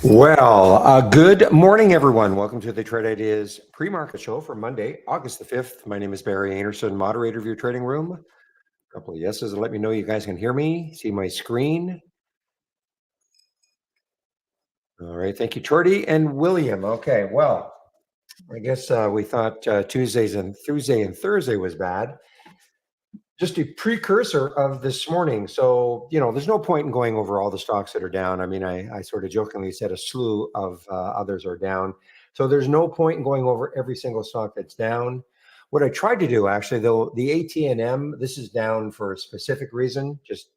Good morning, everyone. Welcome to the Trade Ideas pre-market show for Monday, August the 5th. My name is Barry Anderson, moderator of your trading room. A couple of yeses and let me know you guys can hear me, see my screen. All right, thank you, Torty and William. Okay, well, I guess we thought Tuesday and Thursday was bad. Just a precursor of this morning. So, there's no point in going over all the stocks that are down. I mean, I sort of jokingly said a slew of others are down. So there's no point in going over every single stock that's down. What I tried to do, actually, though, the AT&M, this is down for a specific reason. Just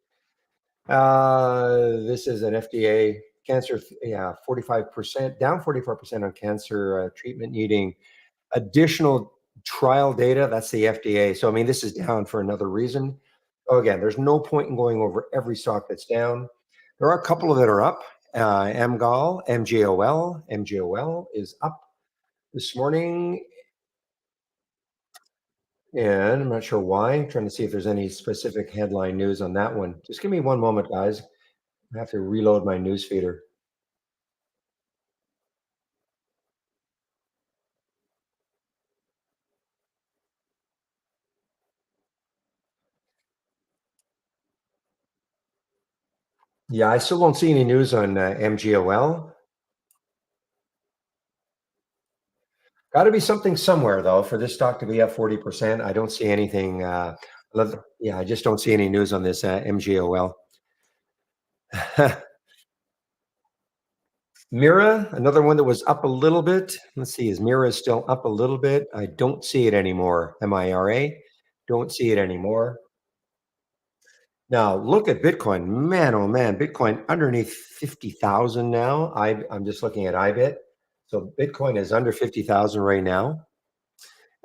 this is an FDA cancer, 45%, down 45% on cancer treatment needing additional trial data. That's the FDA. So, I mean, this is down for another reason. So again, there's no point in going over every stock that's down. There are a couple of that are up. MGOL is up this morning. And I'm not sure why. I'm trying to see if there's any specific headline news on that one. Just give me one moment, guys. I have to reload my news feeder. Yeah, I still don't see any news on MGOL. Got to be something somewhere, though, for this stock to be up 40%. I don't see anything. Yeah, I just don't see any news on this MGOL. Mira, another one that was up a little bit. Let's see, is Mira still up a little bit? I don't see it anymore. MIRA, don't see it anymore. Now look at Bitcoin. Man, oh man, Bitcoin underneath 50,000 now. I'm just looking at IBIT. So Bitcoin is under 50,000 right now.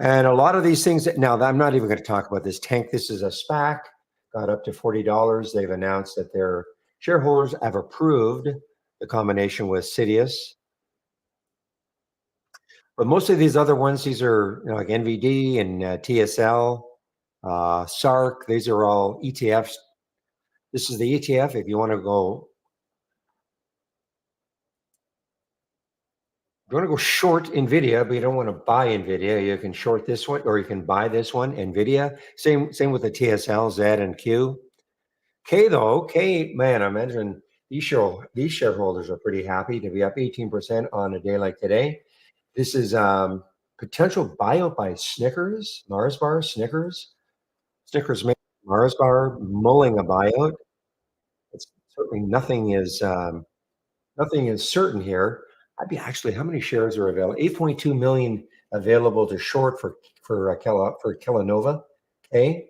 And a lot of these things now, I'm not even going to talk about this tank. This is a SPAC, got up to $40. They've announced that their shareholders have approved the combination with Sidious. But most of these other ones, these are like NVD and TSL, SARC. These are all ETFs. This is the ETF. If you want to go, short NVIDIA, but you don't want to buy NVIDIA, you can short this one, or you can buy this one, NVIDIA. Same with the TSL, Z, and Q. K though, man, I imagine these shareholders are pretty happy to be up 18% on a day like today. This is potential buyout by Snickers, Mars Bar, Snickers. Snickers made Mars Bar mulling a buyout. It's certainly nothing is certain here. I'd be actually, how many shares are available? 8.2 million available to short for Kellanova. Okay,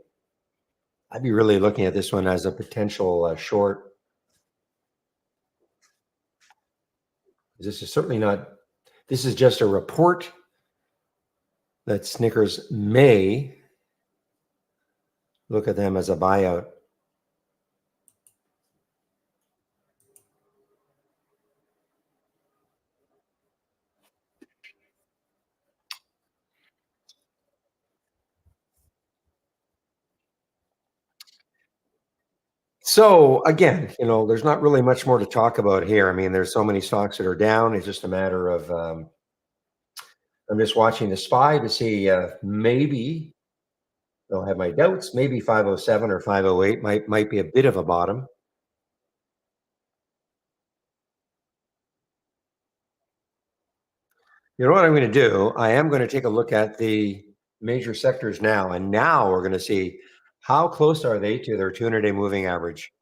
I'd be really looking at this one as a potential short. This is certainly not. This is just a report that Snickers may look at them as a buyout. So again, there's not really much more to talk about here. I mean, there's so many stocks that are down. It's just a matter of I'm just watching the SPY to see maybe I'll have my doubts. Maybe 507 or 508 might be a bit of a bottom. You know what I'm going to do? I am going to take a look at the major sectors now, and now we're going to see how close are they to their 200-day moving average.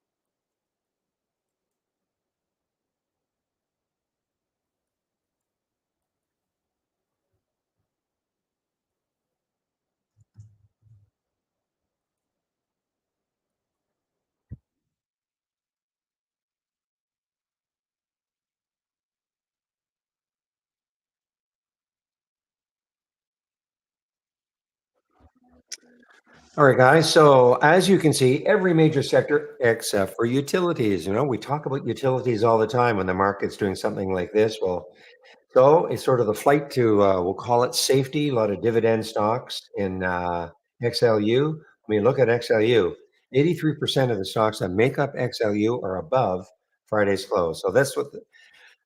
All right, guys. So as you can see, every major sector except for utilities. We talk about utilities all the time when the market's doing something like this. Well, so it's sort of the flight to, we'll call it safety. A lot of dividend stocks in XLU. I mean, look at XLU. 83% of the stocks that make up XLU are above Friday's close. So that's what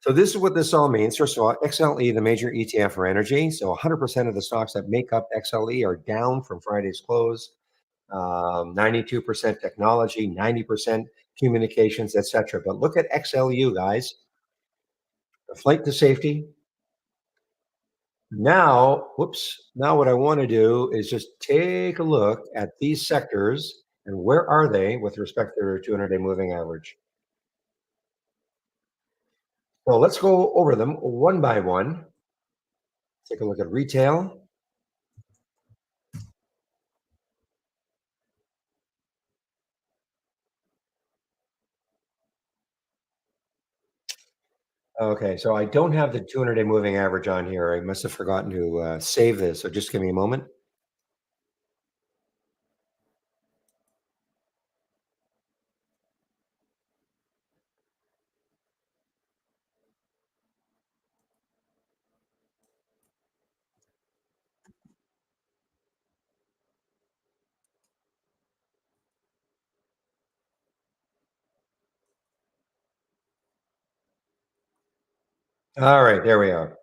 So this is what this all means. First of all, XLE, the major ETF for energy. So 100% of the stocks that make up XLE are down from Friday's close. 92% technology, 90% communications, etc. But look at XLU, guys. The flight to safety. Now, whoops. Now, what I want to do is just take a look at these sectors and where are they with respect to their 200-day moving average. So let's go over them one by one. Take a look at retail. Okay, so I don't have the 200-day moving average on here. I must have forgotten to save this. So just give me a moment. All right, there we are.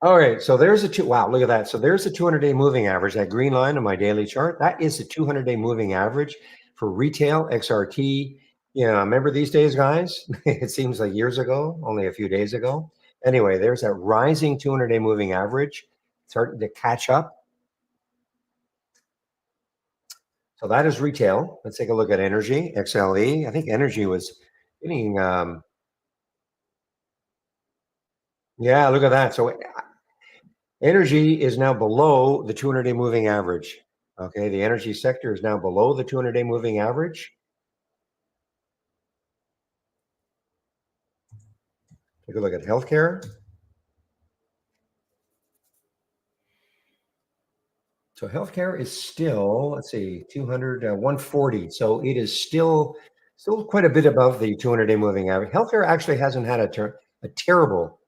All right, so there's a wow, look at that. So there's a 200-day moving average, that green line on my daily chart. That is the 200-day moving average for retail XRT. Yeah, remember these days, guys? It seems like years ago, only a few days ago. Anyway, there's that rising 200-day moving average starting to catch up. So that is retail. Let's take a look at energy, XLE. I think energy was getting, yeah, look at that. So energy is now below the 200-day moving average. Okay, the energy sector is now below the 200-day moving average. Take a look at healthcare. So healthcare is still, let's see, 200, 140. So it is still quite a bit above the 200-day moving average. Healthcare actually hasn't had a terrible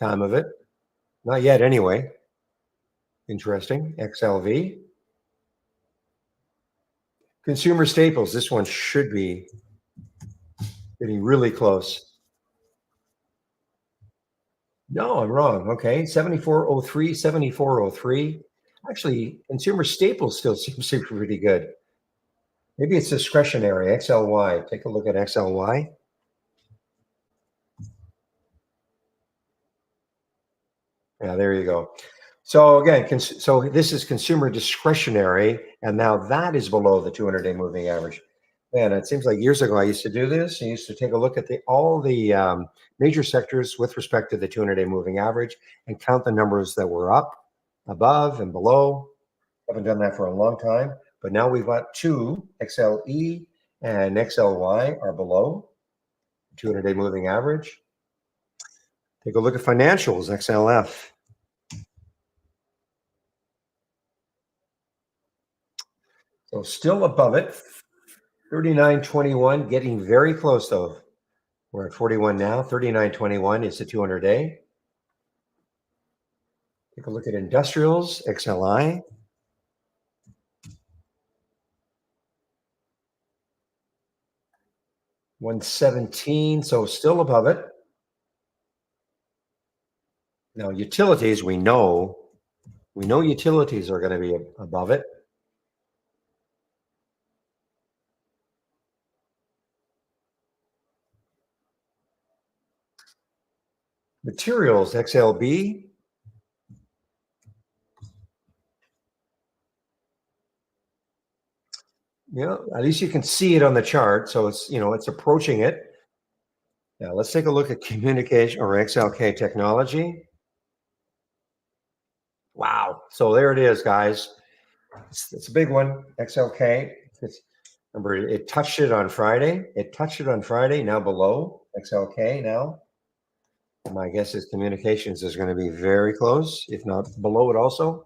time of it. Not yet, anyway. Interesting. XLV. Consumer staples. This one should be getting really close. No, I'm wrong. Okay. 7403, 7403. Actually, consumer staples still seems to be pretty good. Maybe it's discretionary. XLY. Take a look at XLY. Yeah, there you go. So again, so this is consumer discretionary, and now that is below the 200-day moving average. Man, it seems like years ago I used to do this. I used to take a look at all the major sectors with respect to the 200-day moving average and count the numbers that were up, above, and below. Haven't done that for a long time, but now we've got two, XLE and XLY are below the 200-day moving average. Take a look at financials, XLF. So still above it, 39.21, getting very close though. We're at 41 now. 39.21 is the 200-day. Take a look at industrials, XLI. 117, so still above it. Now utilities, we know utilities are going to be above it. Materials, XLB. Yeah, at least you can see it on the chart. So it's, it's approaching it. Now let's take a look at communication or XLK technology. Wow. So there it is, guys. It's a big one, XLK. Remember, it touched it on Friday. Now below XLK now. My guess is communications is going to be very close, if not below it also.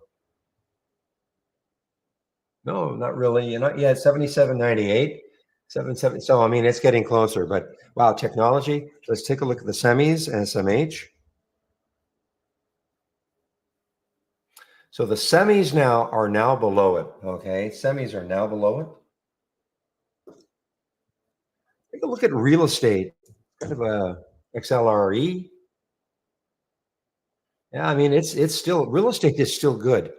No, not really. You're not yet. 77.98, 77. So I mean, it's getting closer. But wow, technology. Let's take a look at the semis and SMH. So the semis are now below it. Okay, semis are now below it. Take a look at real estate. kind of a XLRE. Yeah, I mean it's still real estate is still good.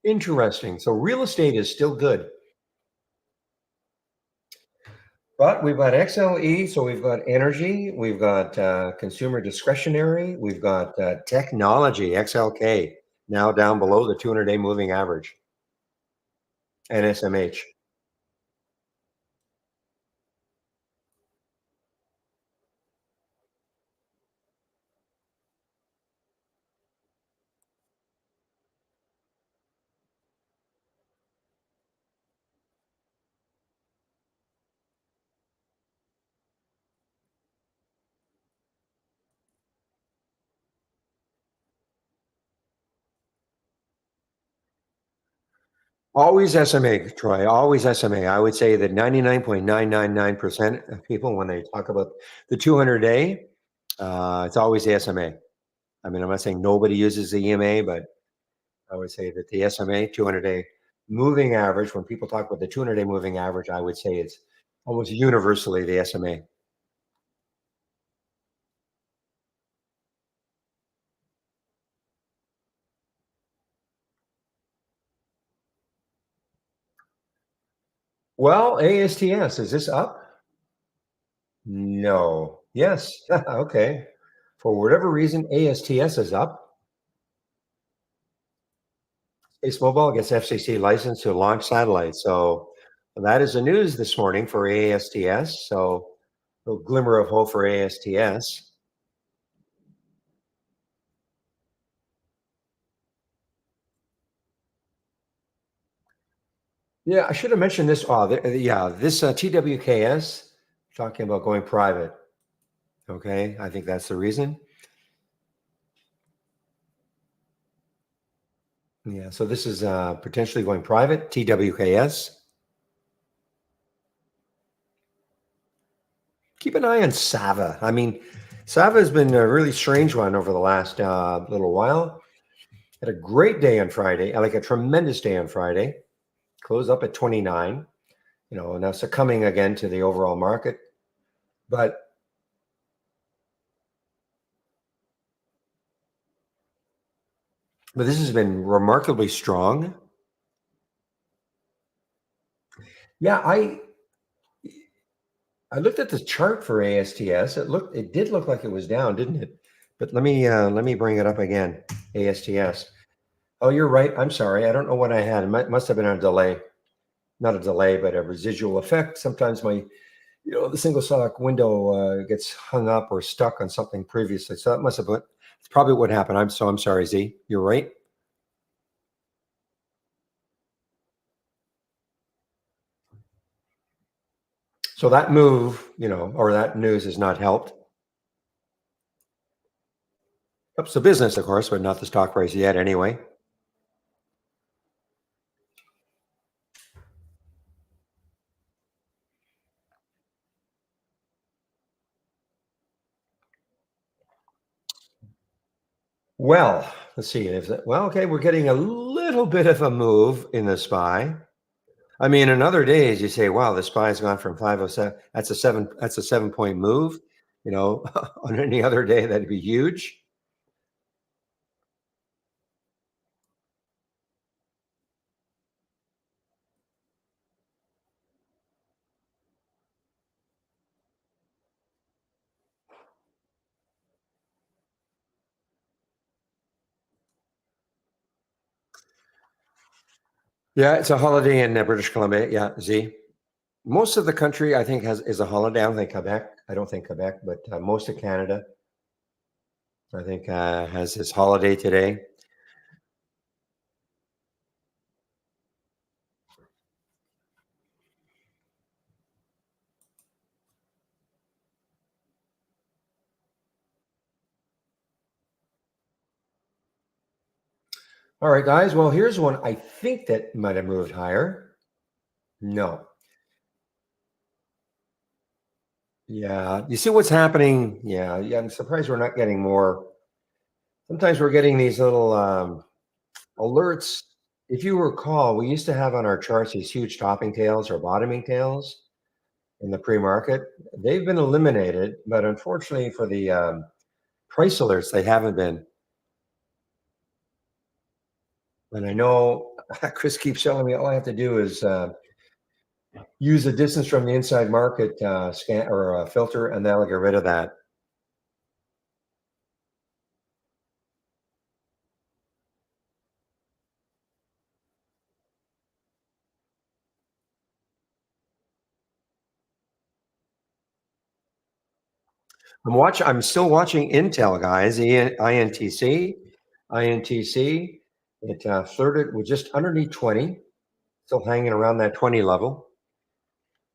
Interesting. So real estate is still good. But we've got XLE, so we've got energy, we've got consumer discretionary, we've got technology, XLK, now down below the 200-day moving average, and SMH. Always SMA, Troy, always SMA. I would say that 99.999% of people, when they talk about the 200-day, it's always the SMA. I mean, I'm not saying nobody uses the EMA, but I would say that the SMA 200-day moving average, when people talk about the 200-day moving average, I would say it's almost universally the SMA. Well, ASTS, is this up? No. Yes. Okay. For whatever reason, ASTS is up. Space Mobile gets FCC license to launch satellites. So that is the news this morning for ASTS. So a little glimmer of hope for ASTS. Yeah, I should have mentioned this. Yeah, this TWKS talking about going private. Okay, I think that's the reason. Yeah, so this is potentially going private, TWKS. Keep an eye on Sava. I mean, Sava has been a really strange one over the last little while. Had a great day on Friday, like a tremendous day on Friday. Closed up at 29. Now succumbing again to the overall market. But this has been remarkably strong. Yeah, I looked at the chart for ASTS. It did look like it was down, didn't it? But let me bring it up again. ASTS. Oh, you're right. I'm sorry. I don't know what I had. Must have been a delay. Not a delay, but a residual effect. Sometimes the single stock window gets hung up or stuck on something previously. So that must have been, it's probably what happened. I'm sorry, Z. You're right. So that move, or that news has not helped. Helps the business, of course, but not the stock price yet anyway. Well, let's see. Okay, we're getting a little bit of a move in the SPY. I mean, in other days, you say, wow, the SPY's gone from 507. That's a 7 point move. On any other day, that'd be huge. Yeah, it's a holiday in British Columbia. Yeah, Z. Most of the country, I think, is a holiday. I don't think Quebec. I don't think Quebec, but most of Canada, I think, has its holiday today. All right, guys. Well, here's one I think that might have moved higher. No. Yeah. You see what's happening? Yeah. Yeah. I'm surprised we're not getting more. Sometimes we're getting these little alerts. If you recall, we used to have on our charts these huge topping tails or bottoming tails in the pre-market. They've been eliminated, but unfortunately for the price alerts, they haven't been. And I know Chris keeps telling me all I have to do is use the distance from the inside market scan or filter, and that'll get rid of that. I'm still watching Intel, guys. INTC, INTC. It flirted with just underneath 20, still hanging around that 20 level.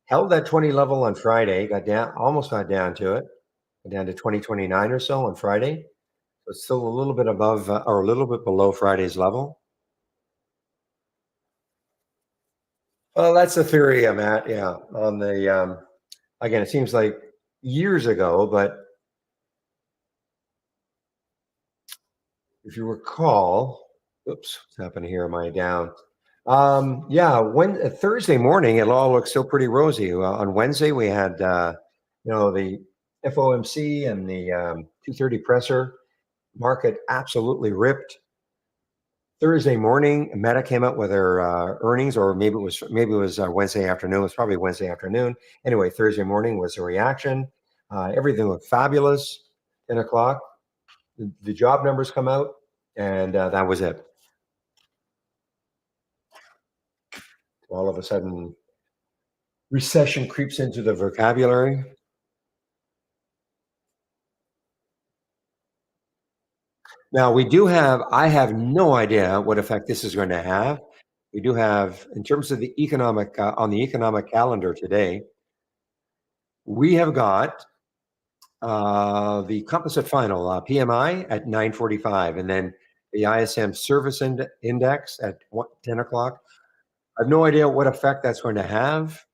Held that 20 level on Friday, got down, almost got down to it, got down to 2029 or so on Friday. So it's still a little bit above or a little bit below Friday's level. Well, that's the theory I'm at. Yeah, on the again, it seems like years ago, but if you recall, oops, what's happening here? Am I down? Yeah, when Thursday morning, it all looked still pretty rosy. On Wednesday, we had the FOMC and the 2:30 presser. Market absolutely ripped. Thursday morning, Meta came out with their earnings, or maybe it was Wednesday afternoon. It was probably Wednesday afternoon. Anyway, Thursday morning was a reaction. Everything looked fabulous. 10 o'clock, the job numbers come out, and that was it. All of a sudden, recession creeps into the vocabulary. Now we do have. I have no idea what effect this is going to have. We do have, in terms of the economic on the economic calendar today, we have got the composite final PMI at 9:45, and then the ISM service index at 10 o'clock. I have no idea what effect that's going to have.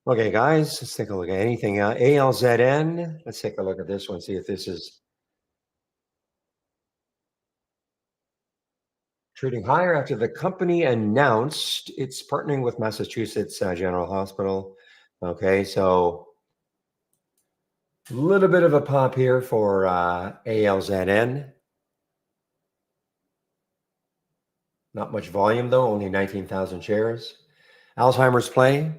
Okay, guys, let's take a look at anything. ALZN. Let's take a look at this one. See if this is trading higher after the company announced it's partnering with Massachusetts General Hospital. Okay, so a little bit of a pop here for ALZN. Not much volume though, only 19,000 shares. Alzheimer's play.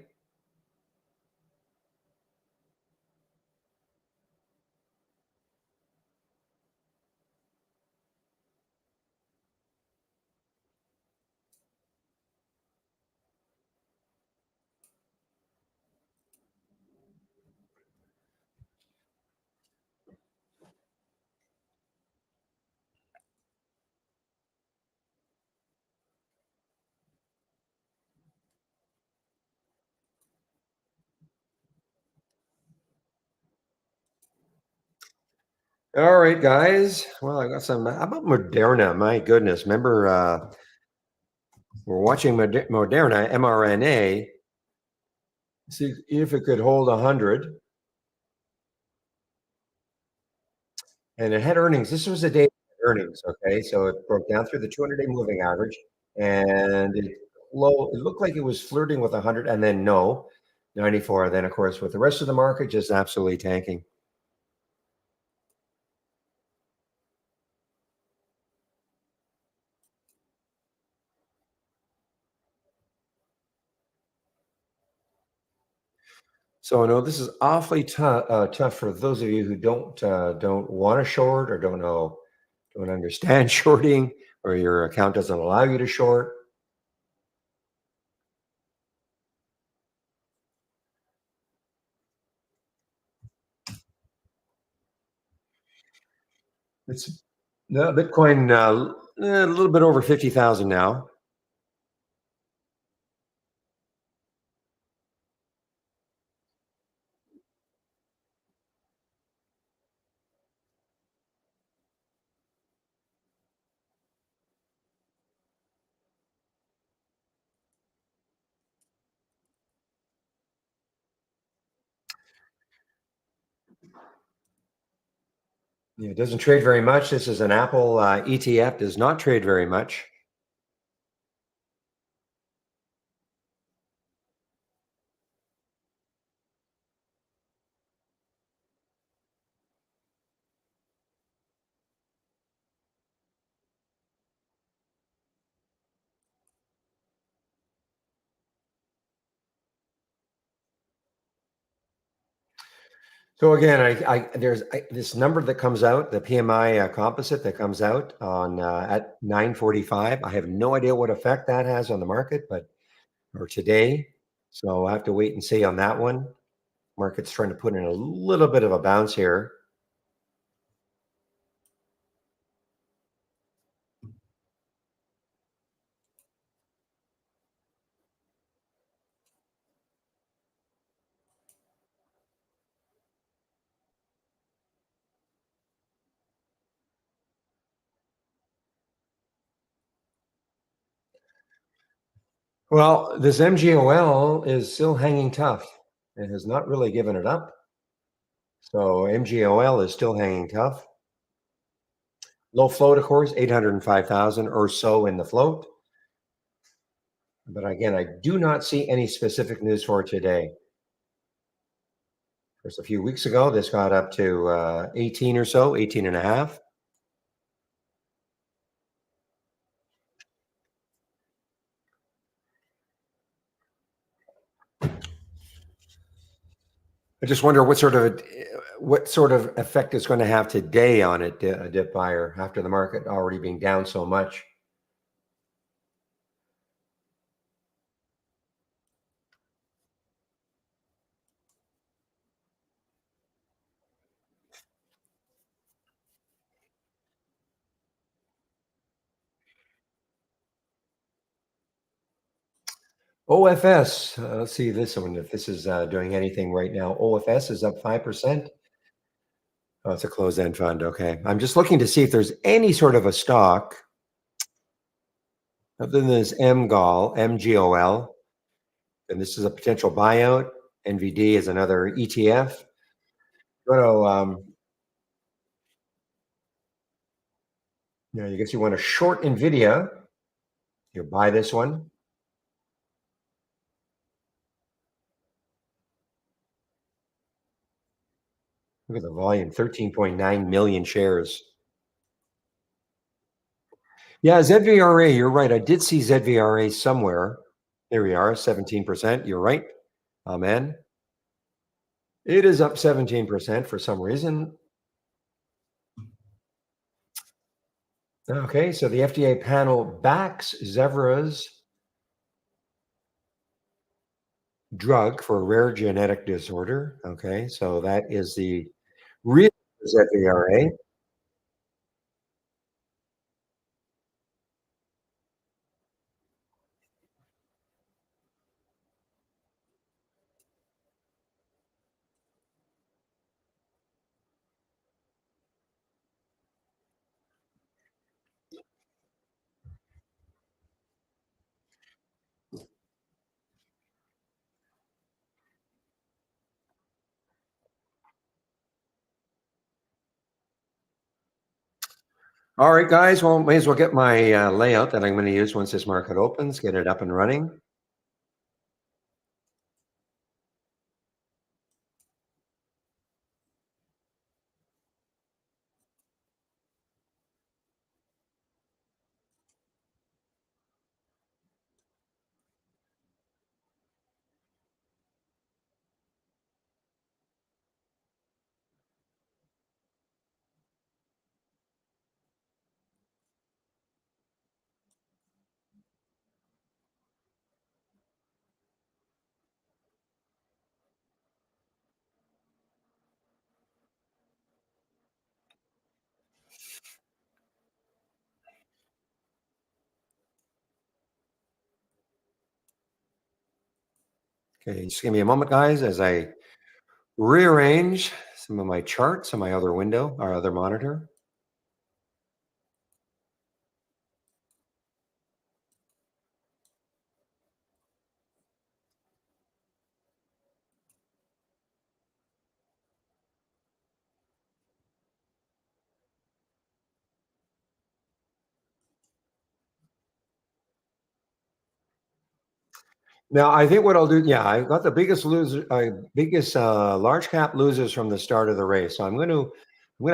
All right, guys. Well, I got some. How about Moderna? My goodness. Remember, we're watching Moderna, mRNA. See if it could hold 100. And it had earnings. This was a day of earnings. Okay. So it broke down through the 200-day moving average, and it looked like it was flirting with 100, and then no, 94. Then, of course, with the rest of the market just absolutely tanking. So I know this is awfully tough for those of you who don't want to short or don't understand shorting, or your account doesn't allow you to short. It's no Bitcoin a little bit over 50,000 now. Yeah, it doesn't trade very much. This is an Apple ETF. Does not trade very much. So again, this number that comes out, the PMI composite that comes out on at 9:45. I have no idea what effect that has on the market, but or today. So I have to wait and see on that one. Market's trying to put in a little bit of a bounce here. Well, this MGOL is still hanging tough. It has not really given it up. So MGOL is still hanging tough. Low float, of course, 805,000 or so in the float. But again, I do not see any specific news for today. Just a few weeks ago, this got up to 18 or so, 18 and a half. I just wonder what sort of effect it's going to have today on it, a dip buyer, after the market already being down so much. OFS, let's see this one, if this is doing anything right now. OFS is up 5%. Oh, it's a closed-end fund. Okay. I'm just looking to see if there's any sort of a stock other than this MGOL, and this is a potential buyout. NVD is another ETF. Go to, I guess you want to short NVIDIA. You buy this one. Look at the volume, 13.9 million shares. Yeah, ZVRA, you're right. I did see ZVRA somewhere. There we are, 17%. You're right. Amen. It is up 17% for some reason. Okay, so the FDA panel backs Zevra's drug for a rare genetic disorder. Okay, so that is the real ZVRA. All right, guys. Well, may as well get my layout that I'm going to use once this market opens, get it up and running. Okay, just give me a moment, guys, as I rearrange some of my charts on my other window, our other monitor. Now, I think what I'll do, yeah, I've got the biggest large cap losers from the start of the race. So I'm going to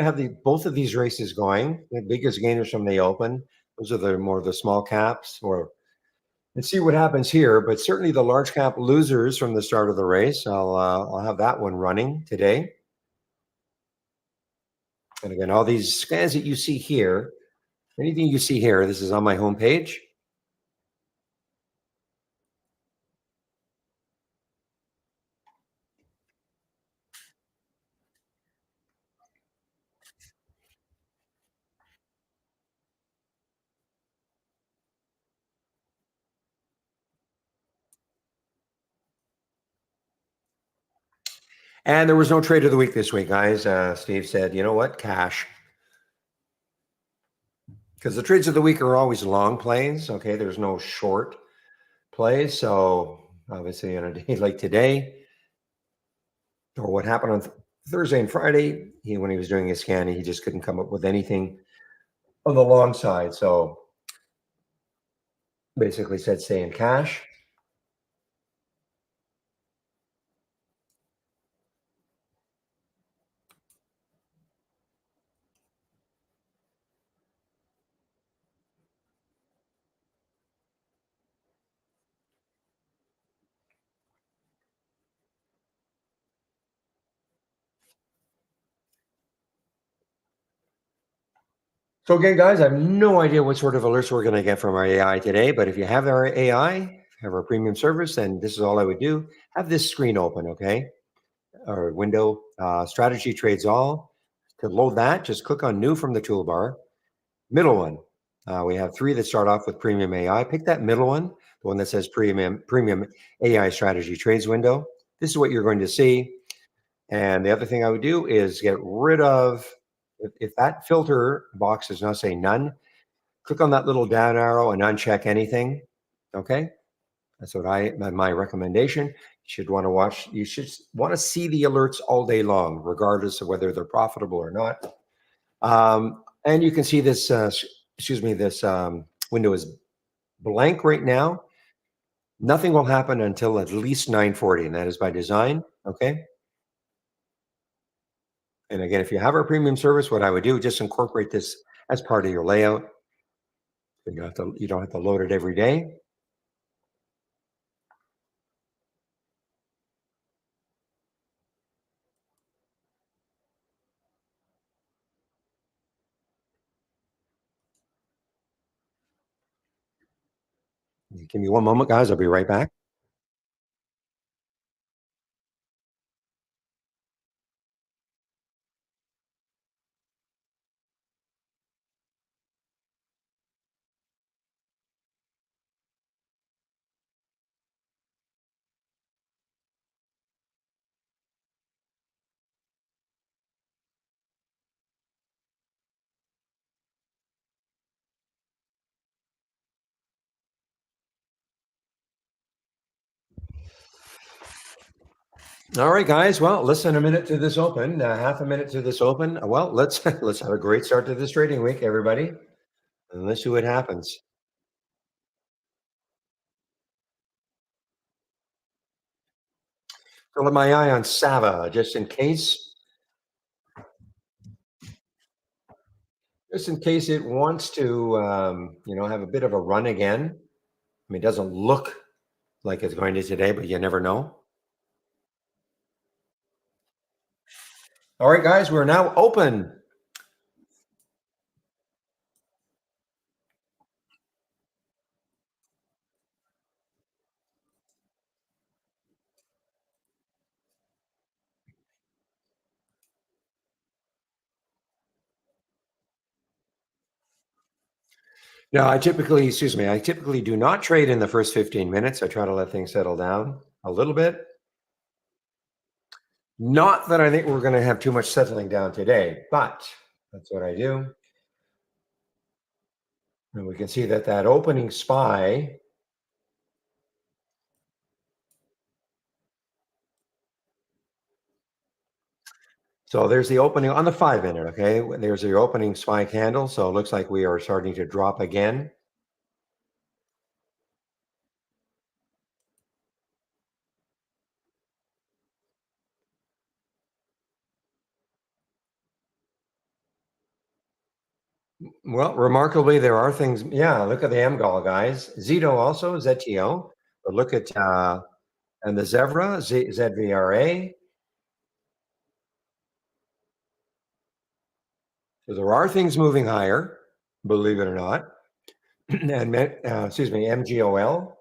have both of these races going. The biggest gainers from the open. Those are the more of the small caps, or and see what happens here. But certainly the large cap losers from the start of the race. I'll have that one running today. And again, all these scans that you see here, anything you see here, this is on my homepage. And there was no trade of the week this week, guys. Steve said, you know what, cash. Because the trades of the week are always long plays. Okay, there's no short plays. So obviously, on a day like today, or what happened on Thursday and Friday, when he was doing his scanning, he just couldn't come up with anything on the long side. So basically, said stay in cash. So again, guys, I have no idea what sort of alerts we're going to get from our AI today. But if you have our AI, have our premium service, then this is all I would do: have this screen open, okay, or window, strategy trades all. To load that, just click on new from the toolbar. Middle one. We have three that start off with premium AI. Pick that middle one, the one that says premium AI strategy trades window. This is what you're going to see. And the other thing I would do is get rid of, if that filter box does not say none, click on that little down arrow and uncheck anything. Okay. That's what my recommendation. You should want to see the alerts all day long, regardless of whether they're profitable or not. And you can see this, this window is blank right now. Nothing will happen until at least 9:40, and that is by design. Okay. And again, if you have our premium service, what I would do, just incorporate this as part of your layout. You don't have to load it every day. Give me one moment, guys. I'll be right back. All right, guys. Well, listen a minute to this open, half a minute to this open. Well, let's let's have a great start to this trading week, everybody, and let's see what happens. I'll have my eye on Sava just in case it wants to, have a bit of a run again. I mean, it doesn't look like it's going to today, but you never know. All right, guys, we're now open. No, I typically do not trade in the first 15 minutes. I try to let things settle down. a little bit. Not that I think we're going to have too much settling down today, but that's what I do. And we can see that that opening SPY. So there's the opening on the 5 minute. Okay, there's the opening SPY candle. So it looks like we are starting to drop again. Well, remarkably, there are things. Yeah, look at the MGOL guys. Zito also, ZTO. But look at and the Zevra, ZVRA. So there are things moving higher, believe it or not. And excuse me, MGOL.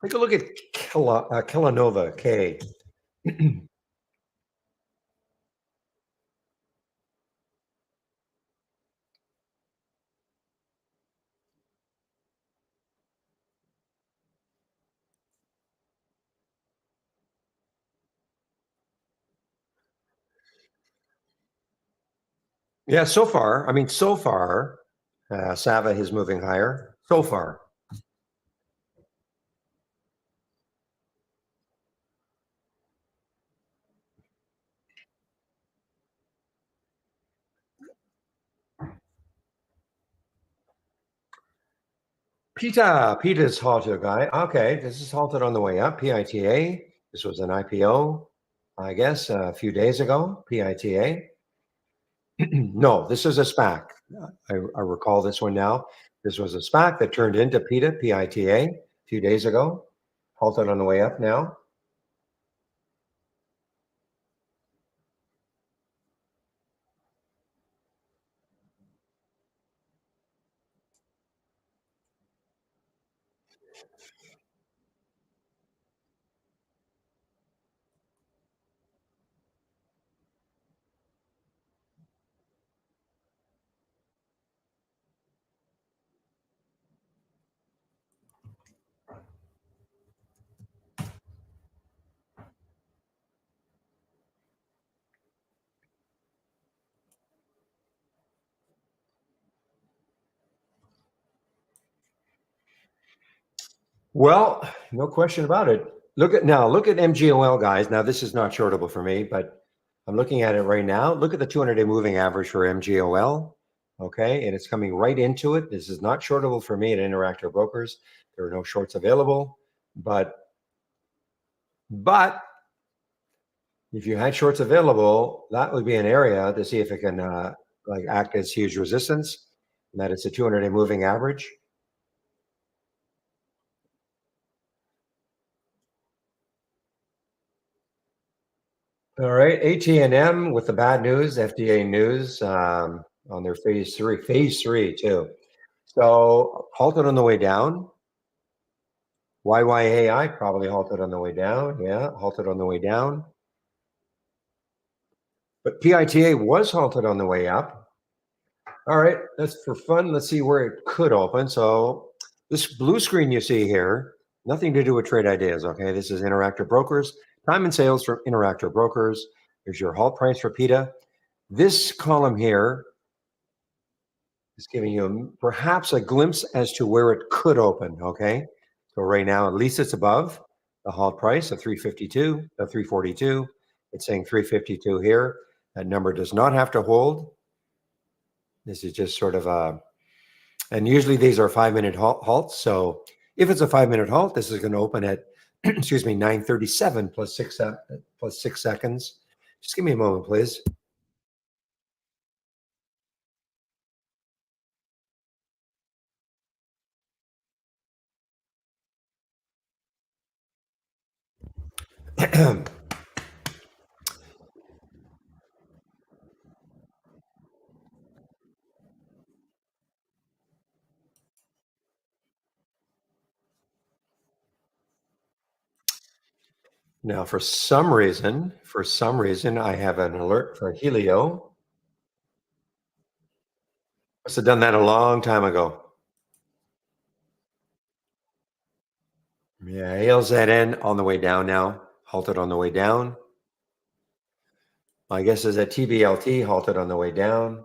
Take a look at Killanova K. Yeah, so far, I mean, so far, Sava is moving higher. So far. PITA's halted, guy. Okay, this is halted on the way up. PITA. This was an IPO, I guess, a few days ago. PITA. No, this is a SPAC. I recall this one now. This was a SPAC that turned into PITA, a few days ago. Halted on the way up now. Well, no question about it. Look at MGOL, guys. Now, this is not shortable for me, but I'm looking at it right now. Look at the 200-day moving average for MGOL. Okay, and it's coming right into it. This is not shortable for me at Interactive Brokers. There are no shorts available, but if you had shorts available, that would be an area to see if it can like act as huge resistance. And that it's a 200-day moving average. All right, AT&M with the bad news, FDA news on their phase three too. So halted on the way down. YYAI probably halted on the way down. Yeah, halted on the way down. But PITA was halted on the way up. All right, that's for fun. Let's see where it could open. So this blue screen you see here, nothing to do with trade ideas. Okay, this is Interactive Brokers. Time and sales from Interactive Brokers. Here's your halt price for PITA. This column here is giving you perhaps a glimpse as to where it could open. Okay, so right now at least it's above the halt price of 352, 342. It's saying 352 here. That number does not have to hold. This is just sort of a, and usually these are 5-minute halts. So if it's a 5-minute halt, this is going to open at, excuse me, 9:37 plus 6 seconds. Just give me a moment, please. Now, for some reason, I have an alert for Helio. Must have done that a long time ago. Yeah, ALZN on the way down now, halted on the way down. My guess is that TBLT halted on the way down.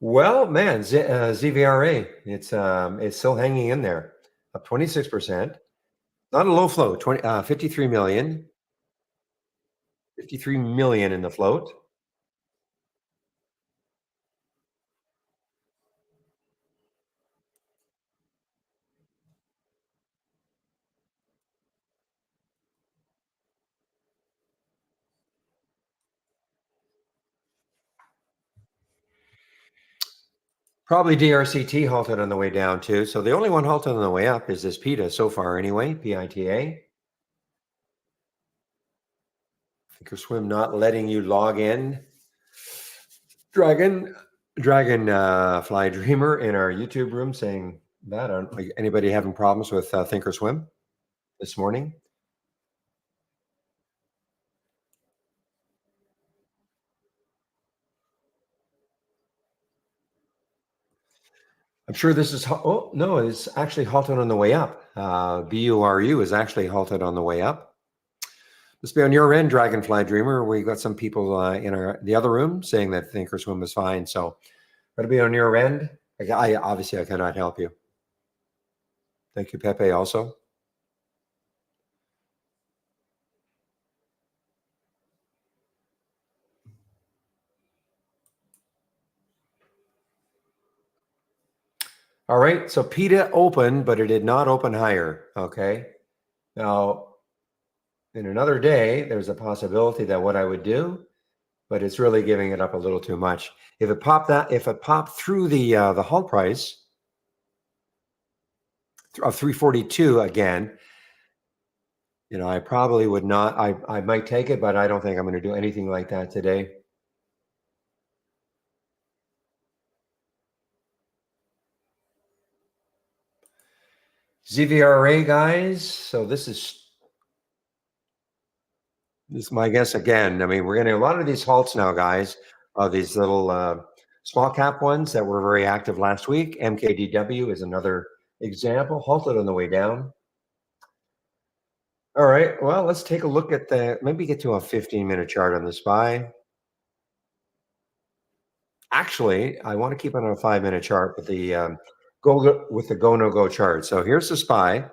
Well, man, ZVRA, it's still hanging in there, up 26%. Not a low float, 53 million, 53 million in the float. Probably DRCT halted on the way down too. So the only one halted on the way up is this PITA so far anyway, PITA. Thinkorswim not letting you log in. Dragonfly Dreamer in our YouTube room saying that. Anybody having problems with Thinkorswim this morning? I'm sure this is. Oh no, it's actually halted on the way up. BURU is actually halted on the way up. Let's be on your end, Dragonfly Dreamer. We got some people in the other room saying that Thinkorswim is fine. So, got to be on your end. I obviously I cannot help you. Thank you, Pepe. Also, all right. So PETA opened, but it did not open higher. Okay. Now, in another day, there's a possibility that what I would do, but it's really giving it up a little too much. If it popped through the halt price of 342 again, I probably would not. I might take it, but I don't think I'm going to do anything like that today. ZVRA guys. So this is my guess again. I mean, we're getting a lot of these halts now, guys. These little small cap ones that were very active last week. MKDW is another example, halted on the way down. All right. Well, let's take a look at maybe get to a 15-minute chart on the SPY. Actually, I want to keep it on a 5-minute chart with the go no go chart. So here's the SPY.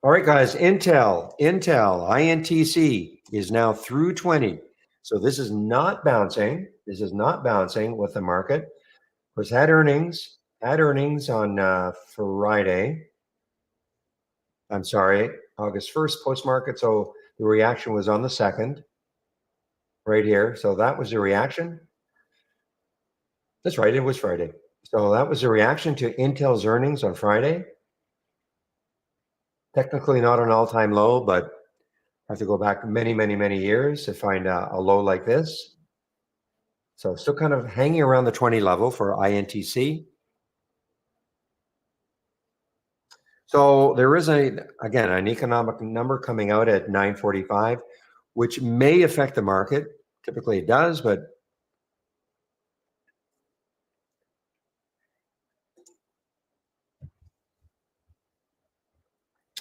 All right, guys. Intel, INTC is now through 20. So this is not bouncing. This is not bouncing with the market. Of course, had earnings on Friday. I'm sorry, August 1st post market. So the reaction was on the 2nd, right here. So that was the reaction. That's right. It was Friday. So that was the reaction to Intel's earnings on Friday. Technically not an all-time low, but I have to go back many, many, many years to find a low like this. So still kind of hanging around the 20 level for INTC. So there is again, an economic number coming out at 9:45, which may affect the market. Typically it does, but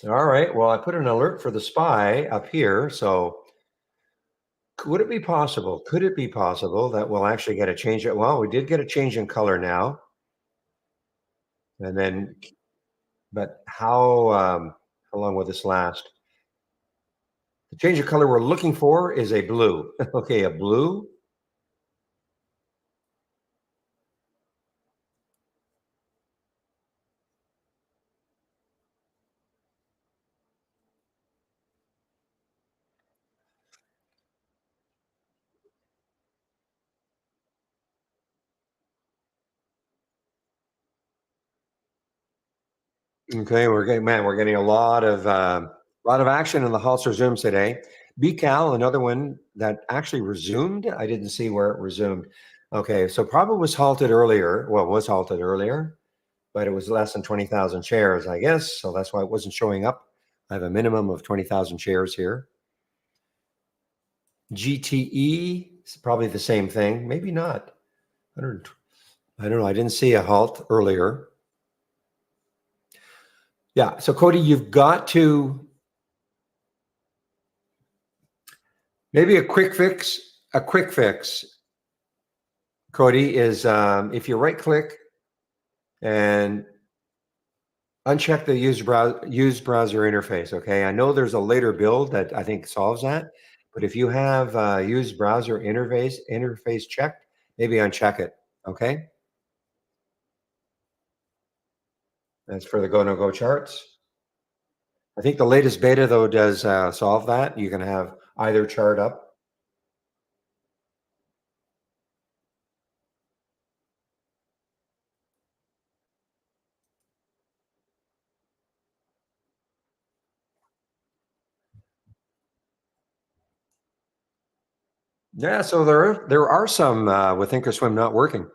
all right. Well, I put an alert for the SPY up here. So could it be possible? Could it be possible that we'll actually get a change? Well, we did get a change in color now. And then, but how long will this last? The change of color we're looking for is a blue. Okay, a blue. Okay, we're getting a lot of action in the Halter Zooms today. BCal, another one that actually resumed. I didn't see where it resumed. Okay, so probably was halted earlier. Well, it was halted earlier, but it was less than 20,000 shares, I guess. So that's why it wasn't showing up. I have a minimum of 20,000 shares here. GTE is probably the same thing. Maybe not. I don't know. I didn't see a halt earlier. Yeah. So Cody, you've got to maybe a quick fix. A quick fix, Cody, is if you right click and uncheck the use browser interface. Okay. I know there's a later build that I think solves that, but if you have use browser interface checked, maybe uncheck it. Okay. That's for the go no go charts. I think the latest beta though does solve that. You can have either chart up. Yeah, so there are some with Thinkorswim not working.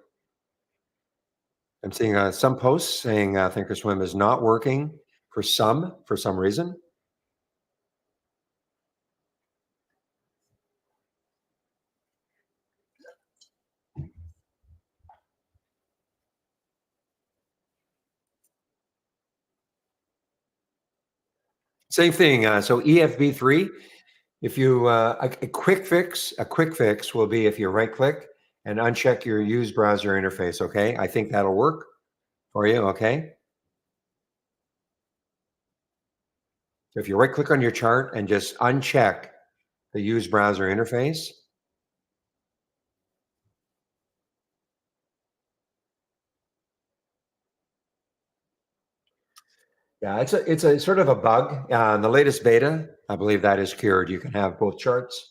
I'm seeing some posts saying Thinkorswim is not working for some reason. Same thing. So EFB3, if you a quick fix will be if you right click and uncheck your use browser interface. Okay, I think that'll work for you. Okay, so if you right click on your chart and just uncheck the use browser interface. Yeah, it's a sort of a bug. In the latest beta, I believe that is cured. You can have both charts.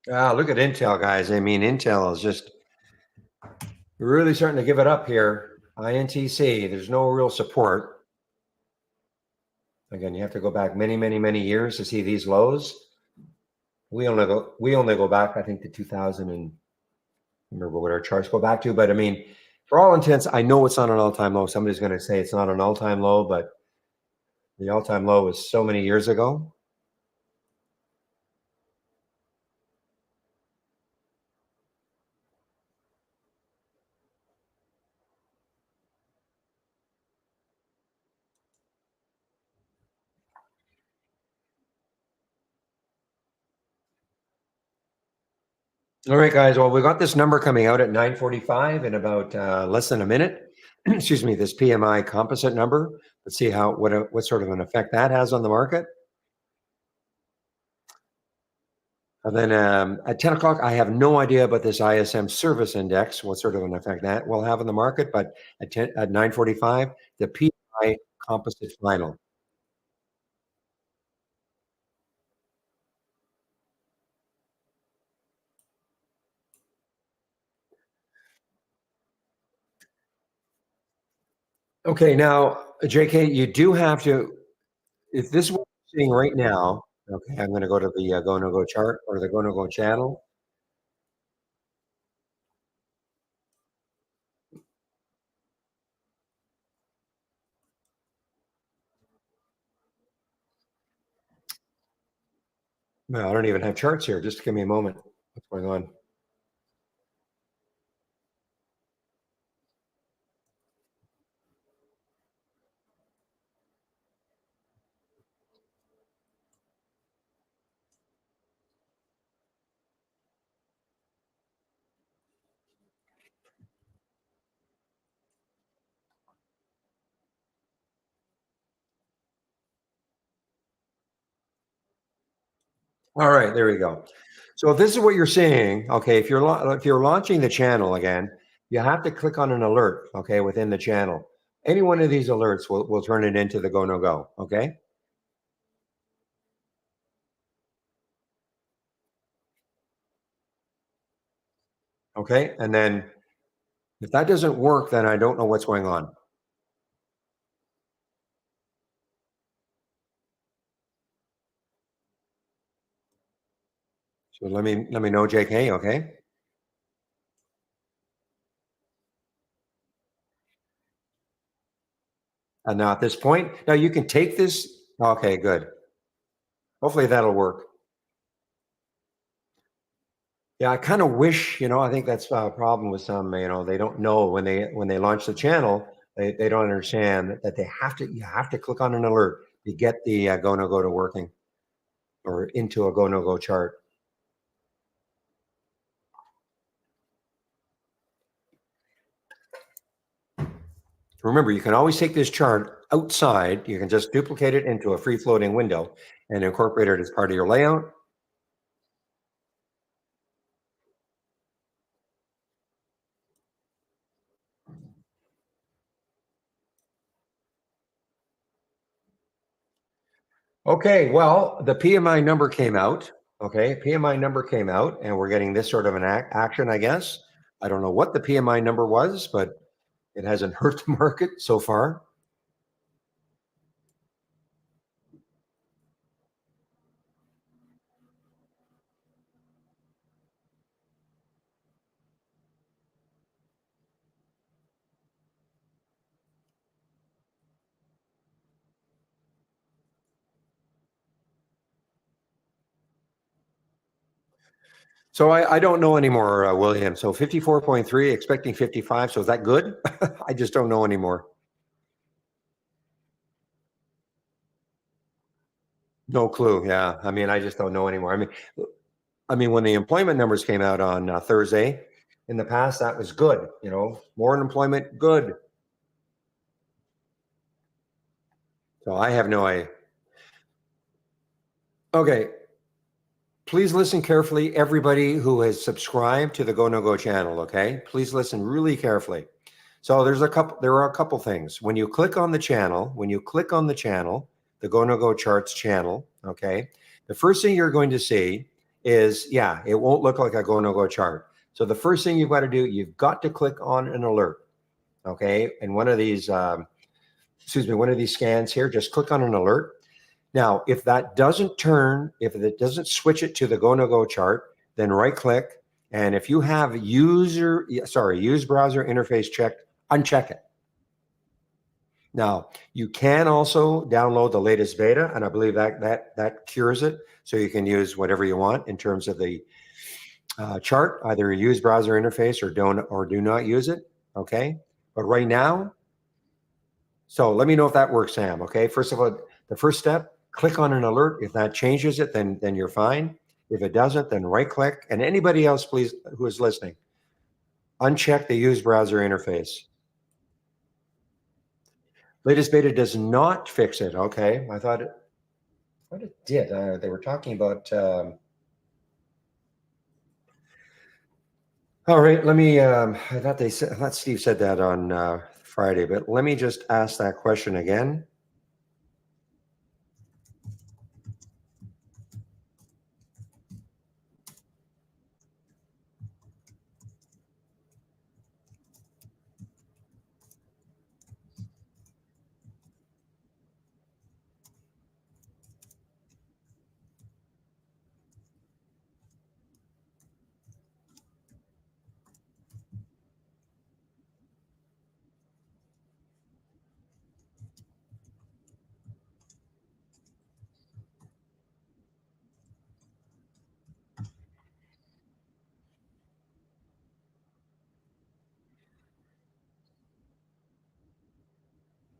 Look at Intel, guys. I mean, Intel is just really starting to give it up here. INTC, there's no real support. Again, you have to go back many, many, many years to see these lows. We only go back, I think, to 2000 and remember what our charts go back to. But I mean, for all intents, I know it's not an all-time low. Somebody's going to say it's not an all-time low, but the all-time low was so many years ago. All right, guys. Well, we got this number coming out at 9:45 in about less than a minute. Excuse me, this PMI composite number. Let's see what sort of an effect that has on the market. And then at 10 o'clock, I have no idea about this ISM service index, what sort of an effect that will have on the market. But at 9:45, the PMI composite final. Okay, now, JK, you do have to, if this is what you're seeing right now, okay, I'm going to go to the go no go chart or the go no go channel. No, I don't even have charts here. Just give me a moment. What's going on? All right, there we go. So if this is what you're seeing, okay, if you're launching the channel again, you have to click on an alert, okay, within the channel. Any one of these alerts will turn it into the go no go, okay? Okay, and then if that doesn't work, then I don't know what's going on. So let me know, JK, okay? And now at this point, now you can take this. Okay, good. Hopefully that'll work. Yeah, I kind of wish, I think that's a problem with some, they don't know when they launch the channel, they don't understand that you have to click on an alert to get the go no go to working or into a go no go chart. Remember, you can always take this chart outside. You can just duplicate it into a free floating window and incorporate it as part of your layout. Okay, well, the PMI number came out. Okay, PMI number came out, and we're getting this sort of an action, I guess. I don't know what the PMI number was, but it hasn't hurt the market so far. So I don't know anymore, William. So 54.3, expecting 55. So is that good? I just don't know anymore. No clue. Yeah, I mean, I just don't know anymore. I mean, when the employment numbers came out on Thursday, in the past that was good. More unemployment, good. So I have no idea. Okay, please listen carefully, everybody who has subscribed to the Go No Go channel. Okay, please listen really carefully. So there are a couple things. When you click on the channel, the Go No Go Charts channel, okay, the first thing you're going to see is, yeah, it won't look like a Go No Go chart. So the first thing you've got to do, you've got to click on an alert, okay, and one of these scans here, just click on an alert. Now, if it doesn't switch it to the Go No Go chart, then right click. And if you have use browser interface checked, uncheck it. Now, you can also download the latest beta, and I believe that cures it. So you can use whatever you want in terms of the chart, either use browser interface or do not use it. Okay, but right now, so let me know if that works, Sam. Okay, first of all, the first step, click on an alert. If that changes it, then you're fine. If it doesn't, then right click. And anybody else, please, who is listening, uncheck the use browser interface. Latest beta does not fix it. Okay, I thought it did. They were talking about. All right, let me. I thought Steve said that on Friday, but let me just ask that question again.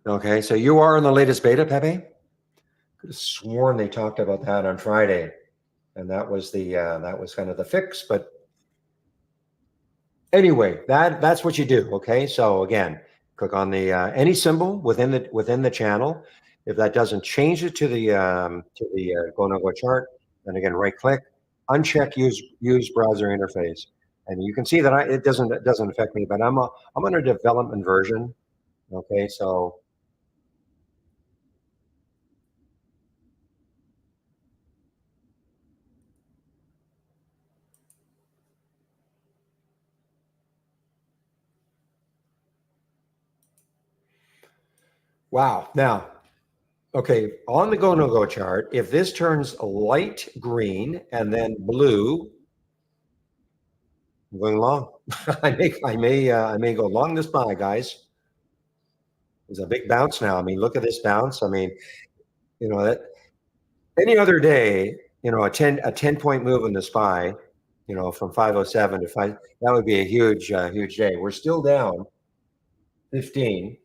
Okay, so you are in the latest beta, Pepe. Could have sworn they talked about that on Friday, and that was kind of the fix. But anyway, that's what you do. Okay, so again, click on the any symbol within the channel. If that doesn't change it to the Go No Go chart, And again, right click, uncheck use browser interface. And you can see that it doesn't affect me, but I'm on a development version. Okay, so wow. Now, okay, on the go no go chart, if this turns light green and then blue, I'm going long. I may go long this buy, guys. There's a big bounce now. I mean, look at this bounce. I mean, that any other day, a 10 point move in the SPY, from 507 to 5, that would be a huge day. We're still down 15.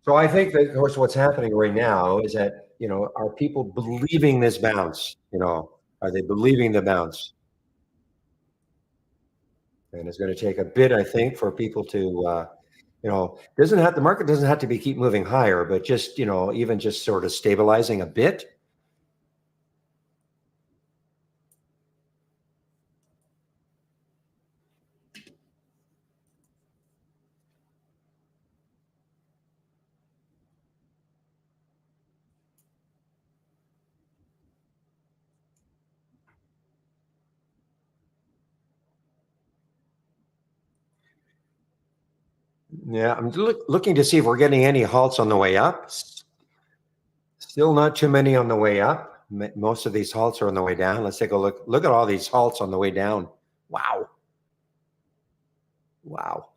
So I think that, of course, what's happening right now is that, are people believing this bounce? Are they believing the bounce? And it's going to take a bit, I think, for people to, doesn't have the market doesn't have to be keep moving higher, but just, even just sort of stabilizing a bit. Yeah, I'm looking to see if we're getting any halts on the way up. Still not too many on the way up. Most of these halts are on the way down. Let's take a look. Look at all these halts on the way down. Wow. Wow.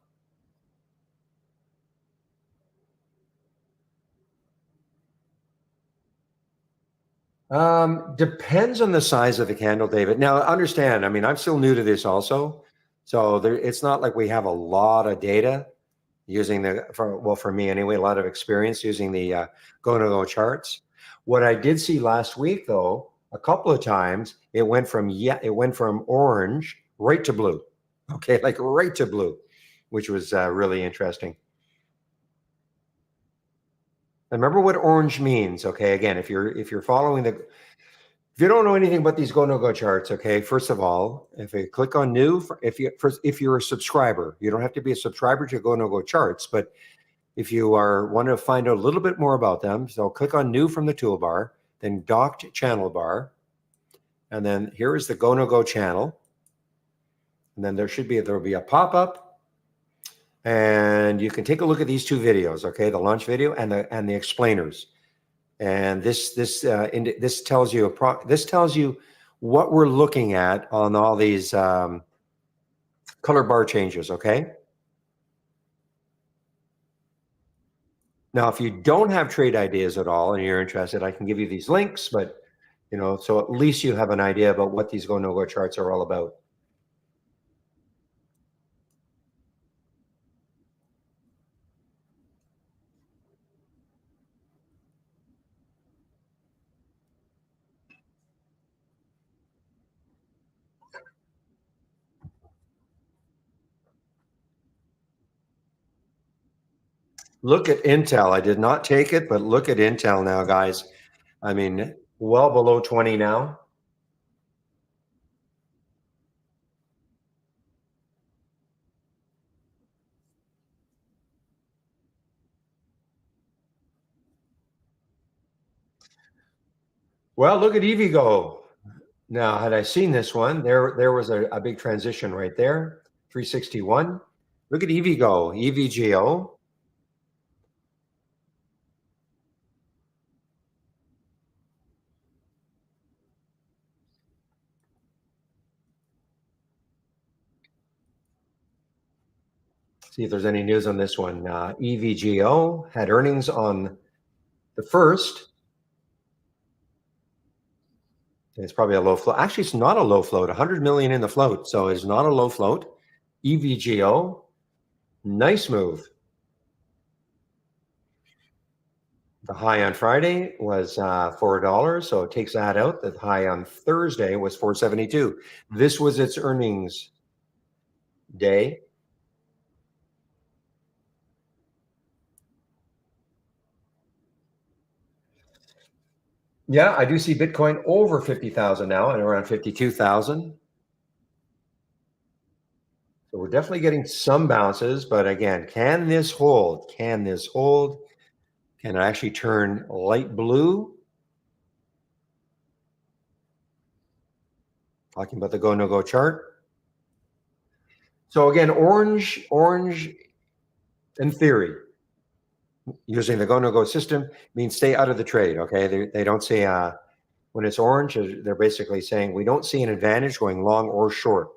Depends on the size of the candle, David. Now, understand, I mean, I'm still new to this also. So it's not like we have a lot of data using for me anyway, a lot of experience using the go-no-go charts. What I did see last week, though, a couple of times, it went from orange right to blue. Okay, like right to blue, which was really interesting. And remember what orange means. Okay, again, if you're following if you don't know anything about these go no go charts, okay, first of all, if you click on new, if you're a subscriber, you don't have to be a subscriber to go no go charts, but if you want to find out a little bit more about them, so click on new from the toolbar, then docked channel bar, and then here is the go no go channel, and then there will be a pop up, and you can take a look at these two videos, okay, the launch video and the explainers. And this tells you what we're looking at on all these color bar changes. Okay. Now, if you don't have trade ideas at all and you're interested, I can give you these links. But so at least you have an idea about what these go no go charts are all about. Look at Intel. I did not take it, but look at Intel now, guys. I mean, well below 20 now. Well, look at EVgo. Now, had I seen this one, there was a big transition right there, 361. Look at EVgo, EVGO. See if there's any news on this one. EVGO had earnings on the first. It's probably a low float. Actually, it's not a low float. 100 million in the float, so it's not a low float. EVGO, nice move. The high on Friday was $4, so it takes that out. The high on Thursday was 472. This was its earnings day. Yeah, I do see Bitcoin over 50,000 now and around 52,000. So we're definitely getting some bounces, but again, can this hold? Can this hold? Can it actually turn light blue? Talking about the go no go chart. So again, orange in theory, using the go no go system means stay out of the trade. Okay, they don't say when it's orange, they're basically saying we don't see an advantage going long or short.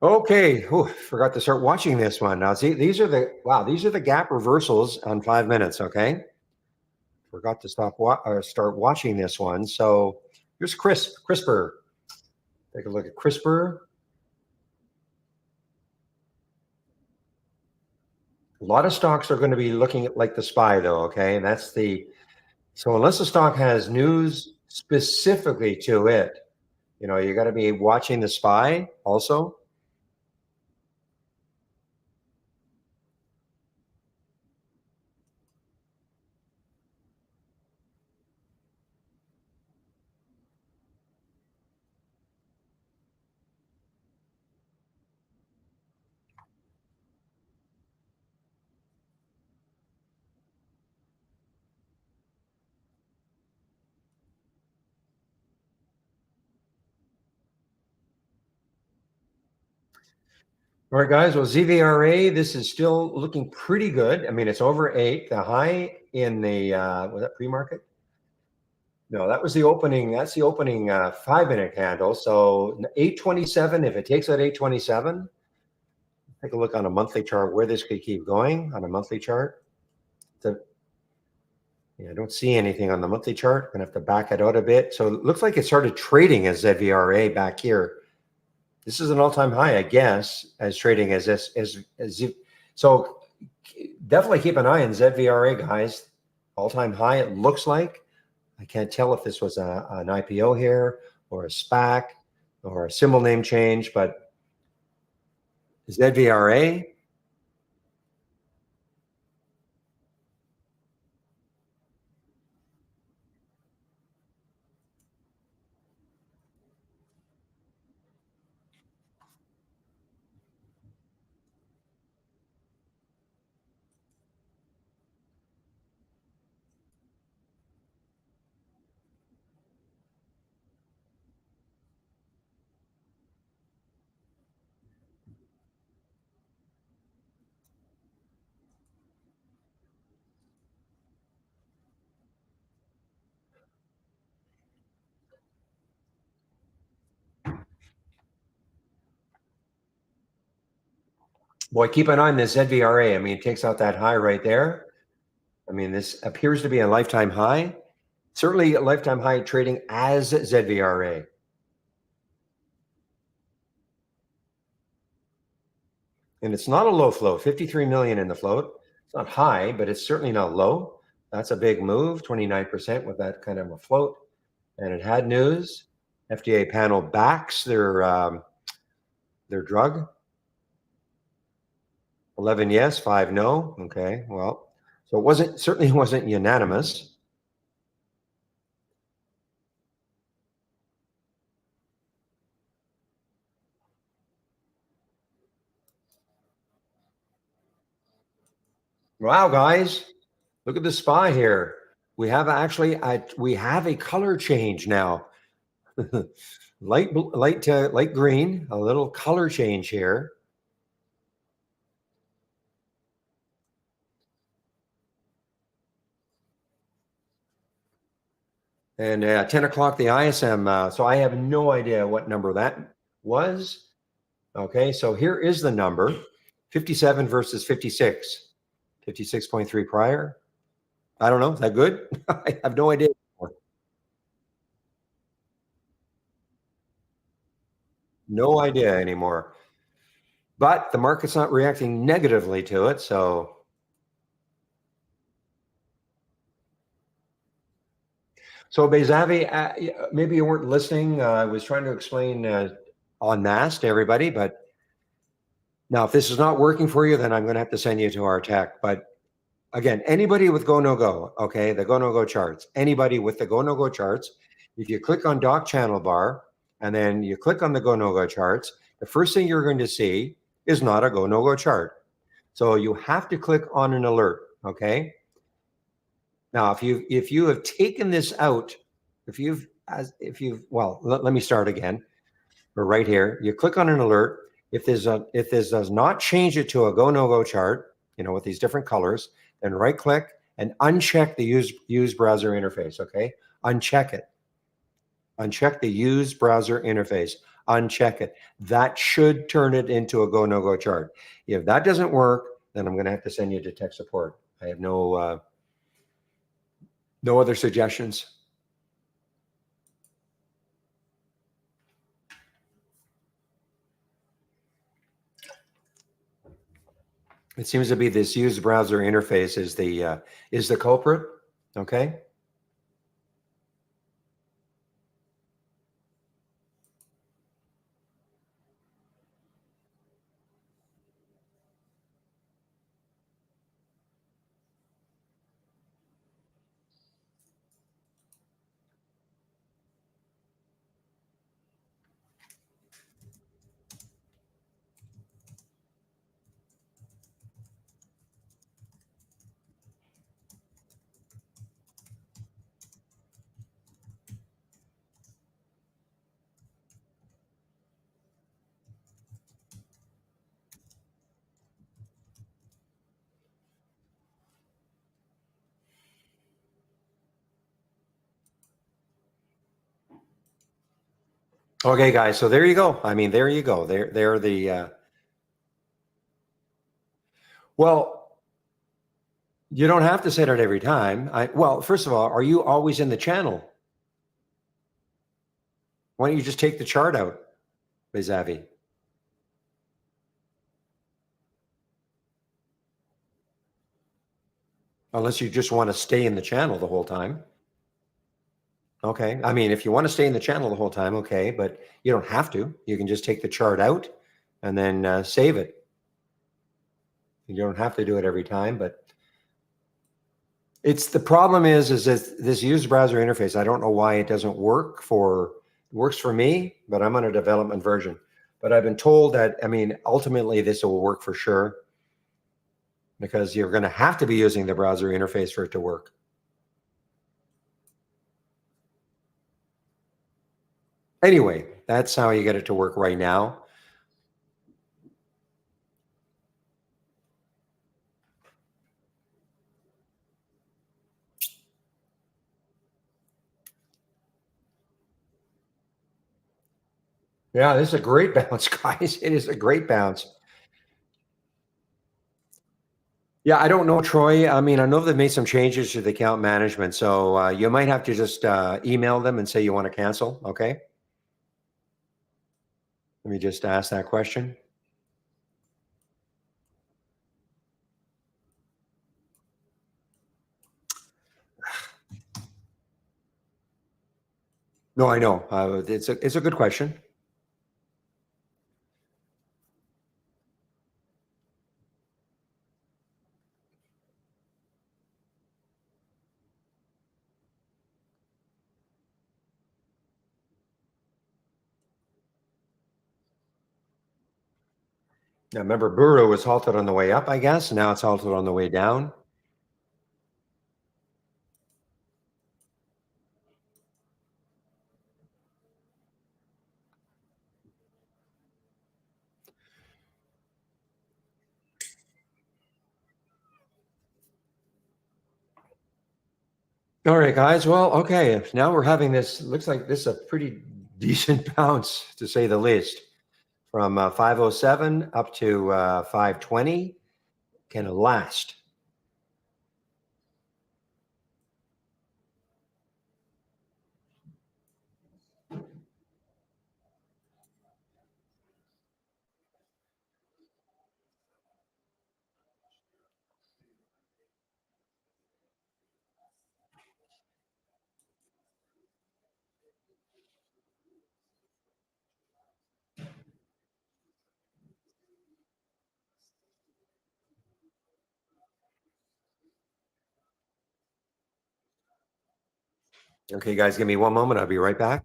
Okay, forgot to start watching this one. Now, see, these are the gap reversals on 5 minutes. Okay, forgot to start watching this one. So here's CRISPR. Take a look at CRISPR. A lot of stocks are going to be looking at like the SPY, though. Okay, and that's the so unless the stock has news specifically to it, you got to be watching the SPY also. All right, guys. Well, ZVRA, this is still looking pretty good. I mean, it's over 8. The high in the was that pre-market? No, that was the opening. That's the opening 5-minute candle. So 827. If it takes that 827, take a look on a monthly chart where this could keep going on a monthly chart. I don't see anything on the monthly chart. I'm gonna have to back it out a bit. So it looks like it started trading as ZVRA back here. This is an all-time high, I guess, as trading as this as so definitely keep an eye on ZVRA, guys. All-time high, it looks like. I can't tell if this was an IPO here or a SPAC or a symbol name change, but ZVRA. Boy, keep an eye on this ZVRA. I mean, it takes out that high right there. I mean, this appears to be a lifetime high. Certainly a lifetime high trading as ZVRA. And it's not a low float, 53 million in the float. It's not high, but it's certainly not low. That's a big move, 29% with that kind of a float. And it had news. FDA panel backs their drug. 11 yes, 5 no. Okay, well, so it certainly wasn't unanimous. Wow, guys, look at the SPY here. We have a color change now. light green, a little color change here. And 10 o'clock, the ISM. So I have no idea what number that was. Okay, so here is the number 57 versus 56. 56.3 prior. I don't know. Is that good? I have no idea. No idea anymore. But the market's not reacting negatively to it. So Bezavi, maybe you weren't listening. I was trying to explain en masse to everybody, but now if this is not working for you, then I'm going to have to send you to our tech. But again, anybody with go no go, okay, the go no go charts, anybody with the go no go charts, if you click on doc channel bar and then you click on the go no go charts, the first thing you're going to see is not a go no go chart. So you have to click on an alert, okay? Now, if you have taken this out, if you've well, let me start again. We're right here. You click on an alert. If this does not change it to a go no go chart, with these different colors, then right click and uncheck the use browser interface. Okay, uncheck it. Uncheck the use browser interface. Uncheck it. That should turn it into a go no go chart. If that doesn't work, then I'm going to have to send you to tech support. I have no other suggestions. It seems to be this use browser interface is the culprit. Okay. Okay, guys. So there you go. I mean, there you go. They're the well. You don't have to set it every time. Well, first of all, are you always in the channel? Why don't you just take the chart out, Bezavi? Unless you just want to stay in the channel the whole time. Okay. I mean, if you want to stay in the channel the whole time, okay, but you don't have to. You can just take the chart out and then save it. You don't have to do it every time, but it's the problem is this use browser interface. I don't know why it doesn't works for me, but I'm on a development version. But I've been told that, I mean, ultimately this will work for sure because you're going to have to be using the browser interface for it to work. Anyway, that's how you get it to work right now. Yeah, this is a great bounce, guys. It is a great bounce. Yeah, I don't know, Troy. I mean, I know they've made some changes to the account management, so you might have to just email them and say you want to cancel. Okay. Let me just ask that question. No, I know. It's a good question. Yeah, remember, Buru was halted on the way up, I guess. Now it's halted on the way down. All right, guys. Well, okay. Now we're having this. Looks like this is a pretty decent bounce, to say the least, from 507 up to 520. Can it last? Okay, guys, give me one moment. I'll be right back.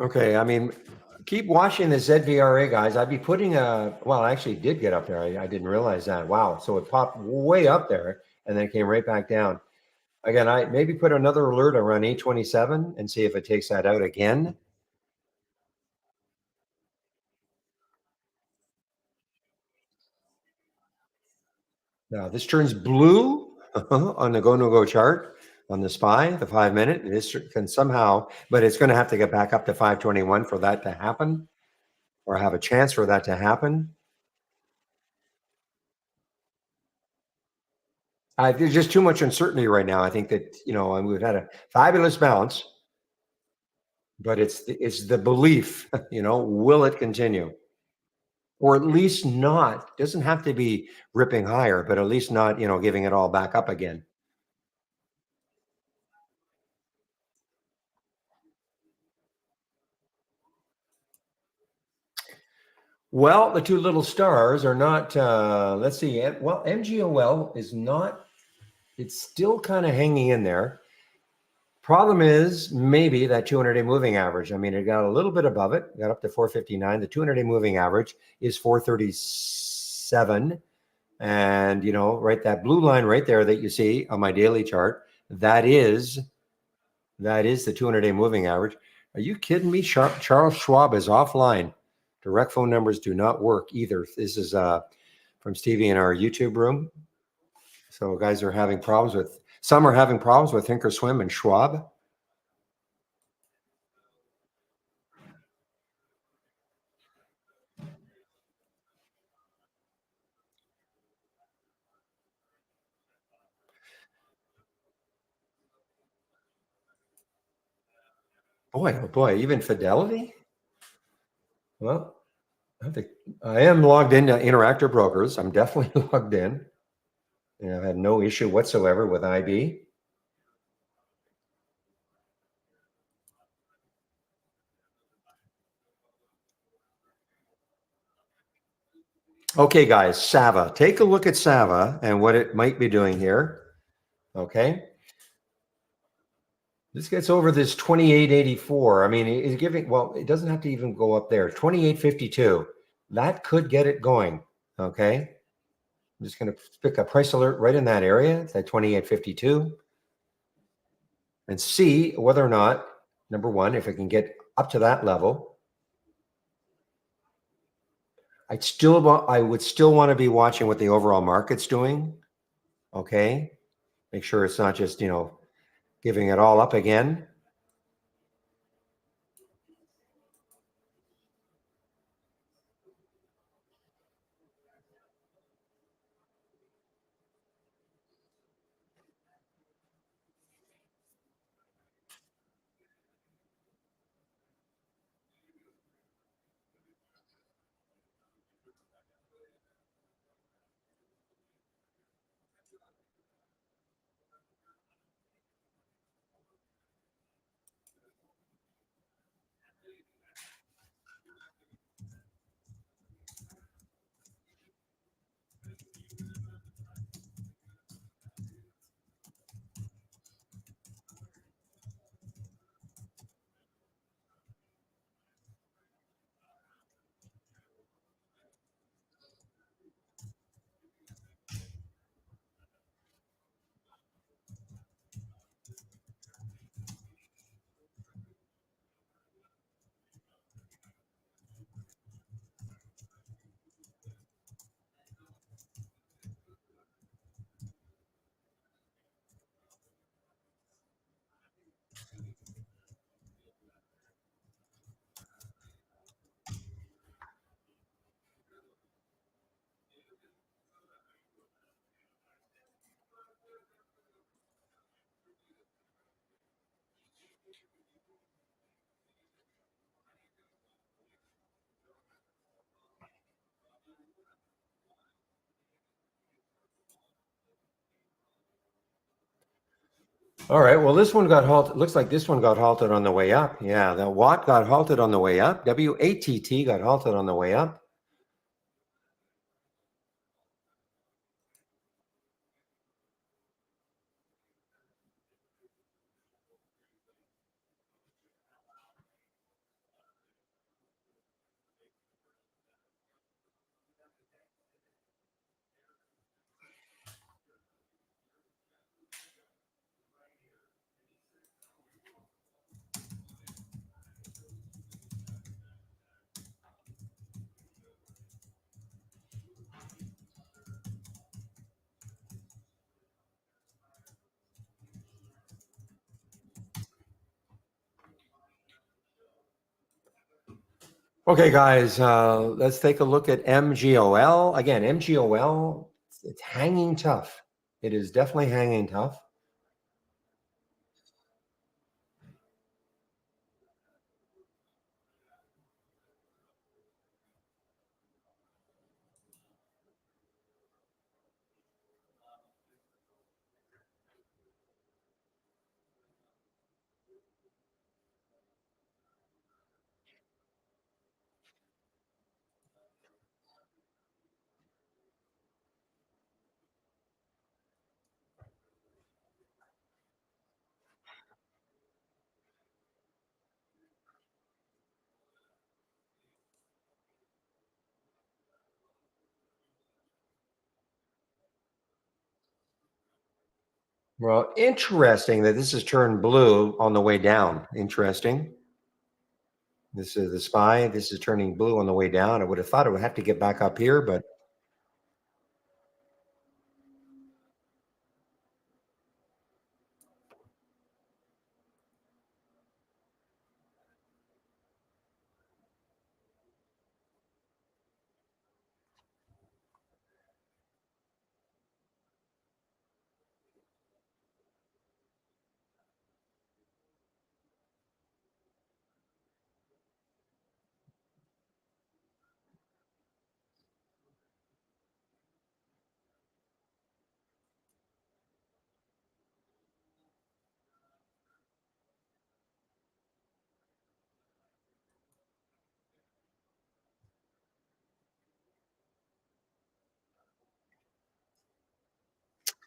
Okay, I mean, keep watching the ZVRA, guys. I'd be putting well, I actually did get up there. I didn't realize that. Wow. So it popped way up there and then came right back down. Again, I maybe put another alert around 827 and see if it takes that out again. Now this turns blue on the go no go chart on the SPY, the 5 minute. This can somehow, but it's going to have to get back up to 521 for that to happen, or have a chance for that to happen. There's just too much uncertainty right now. I think that, and we've had a fabulous bounce, but it's the belief, will it continue? Or at least not, doesn't have to be ripping higher, but at least not, giving it all back up again. Well, the two little stars are not, let's see, well, MGOL is not, it's still kind of hanging in there. Problem is maybe that 200-day moving average. I mean, it got a little bit above it, got up to 459. The 200-day moving average is 437. And, right, that blue line right there that you see on my daily chart, that is the 200-day moving average. Are you kidding me? Charles Schwab is offline. Direct phone numbers do not work either. This is from Stevie in our YouTube room. So guys are having problems with, some are having problems with Thinkorswim and Schwab. Boy, oh boy, even Fidelity? Well, I am logged into Interactive Brokers. I'm definitely logged in. I've had no issue whatsoever with IB. Okay, guys, Sava. Take a look at Sava and what it might be doing here. Okay. This gets over this 2884. I mean, it's giving, well, it doesn't have to even go up there. 2852. That could get it going. Okay. I'm just going to pick a price alert right in that area. It's at 2852 and see whether or not, number one, if it can get up to that level. I would still want to be watching what the overall market's doing. Okay. Make sure it's not just, giving it all up again. All right. Well, this one got halted. Looks like this one got halted on the way up. Yeah, the Watt got halted on the way up. WATT got halted on the way up. Okay, guys, let's take a look at MGOL. Again, MGOL, it's hanging tough. It is definitely hanging tough. Well, interesting that this has turned blue on the way down. Interesting. This is the SPY. This is turning blue on the way down. I would have thought it would have to get back up here, but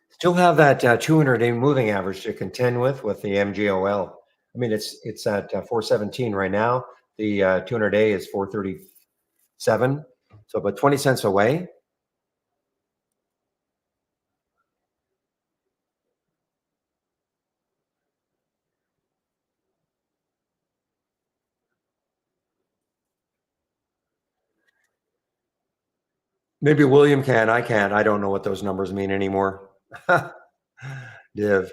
still have that 200-day moving average to contend with the MGOL. I mean, it's at 417 right now. The 200-day is 437, so about 20 cents away. Maybe William can. I can't. I don't know what those numbers mean anymore. Div.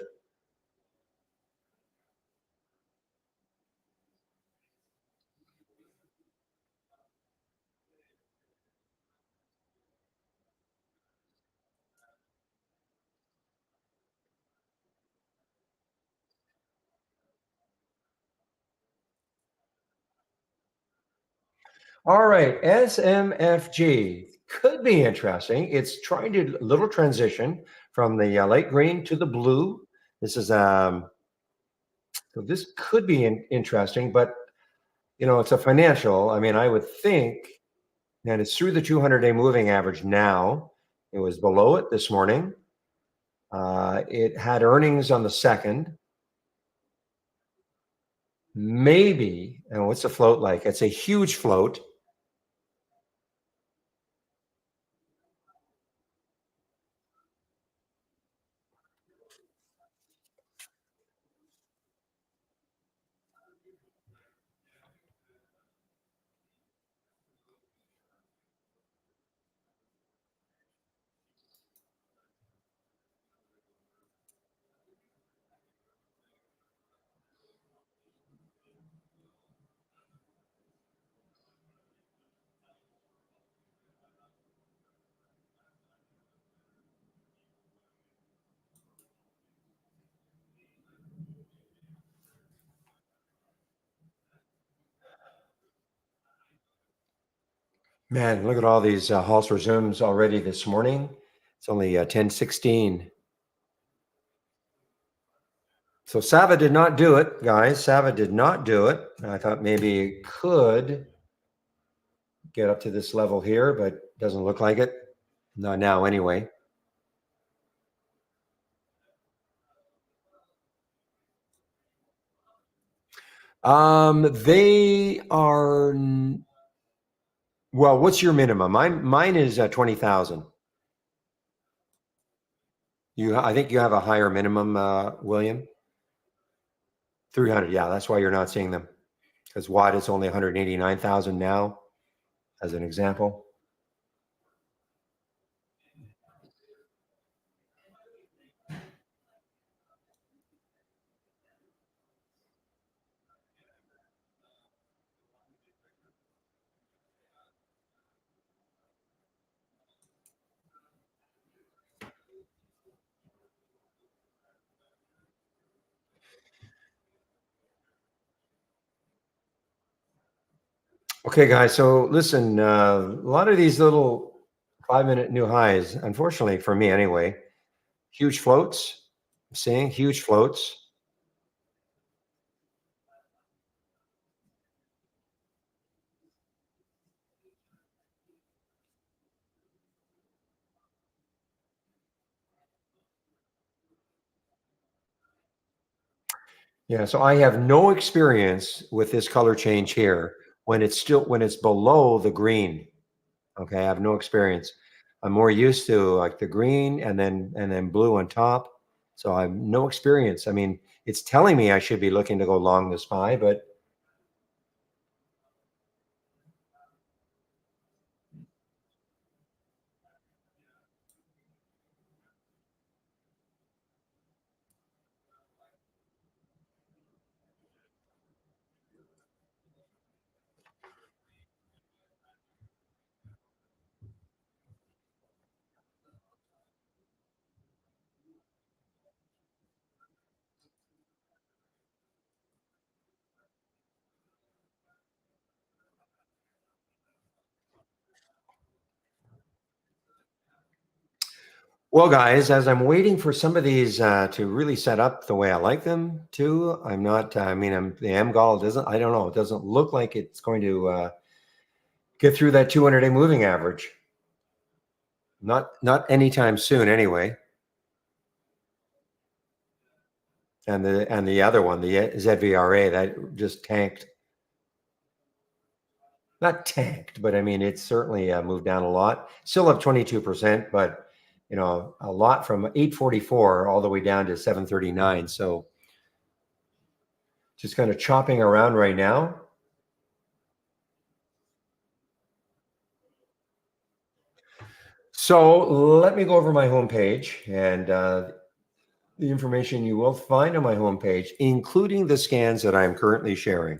All right, SMFG could be interesting. It's trying to little transition from the light green to the blue. This is so this could be interesting, but it's a financial. I mean, I would think that it's through the 200-day moving average now. It was below it this morning. It had earnings on the second. Maybe, and what's the float like? It's a huge float. Man, look at all these Halls resumes already this morning. It's only 10:16. So Sava did not do it, guys. Sava did not do it. I thought maybe it could get up to this level here, but doesn't look like it. Not now anyway. They are, well, what's your minimum? Mine is 20,000. I think you have a higher minimum, William. 300. Yeah, that's why you're not seeing them. Because Watt is only 189,000 now, as an example. Okay, guys. So listen, a lot of these little 5-minute new highs, unfortunately for me anyway, huge floats. I'm seeing huge floats. Yeah, so I have no experience with this color change here when it's below the green. Okay, I have no experience. I'm more used to like the green and then blue on top. So I have no experience. I mean, it's telling me I should be looking to go long the SPY, but well, guys, as I'm waiting for some of these to really set up the way I like them to, I'm not. I mean, the MGOL doesn't. I don't know. It doesn't look like it's going to get through that 200-day moving average. Not anytime soon, anyway. And the other one, the ZVRA, that just tanked. Not tanked, but I mean, it's certainly moved down a lot. Still up 22%, but you know, a lot from 844 all the way down to 739. So just kind of chopping around right now. So let me go over my homepage and the information you will find on my homepage, including the scans that I'm currently sharing.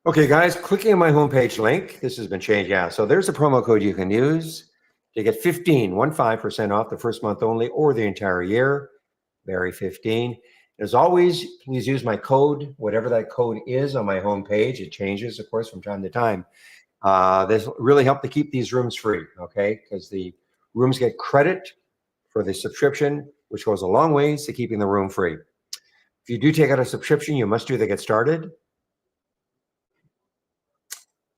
Okay, guys, clicking on my homepage link. This has been changed. Yeah, so there's a promo code you can use to get 15% off the first month only or the entire year. Barry 15. As always, please use my code, whatever that code is on my homepage. It changes, of course, from time to time. This really help to keep these rooms free, okay? Because the rooms get credit for the subscription, which goes a long ways to keeping the room free. If you do take out a subscription, you must do the get started.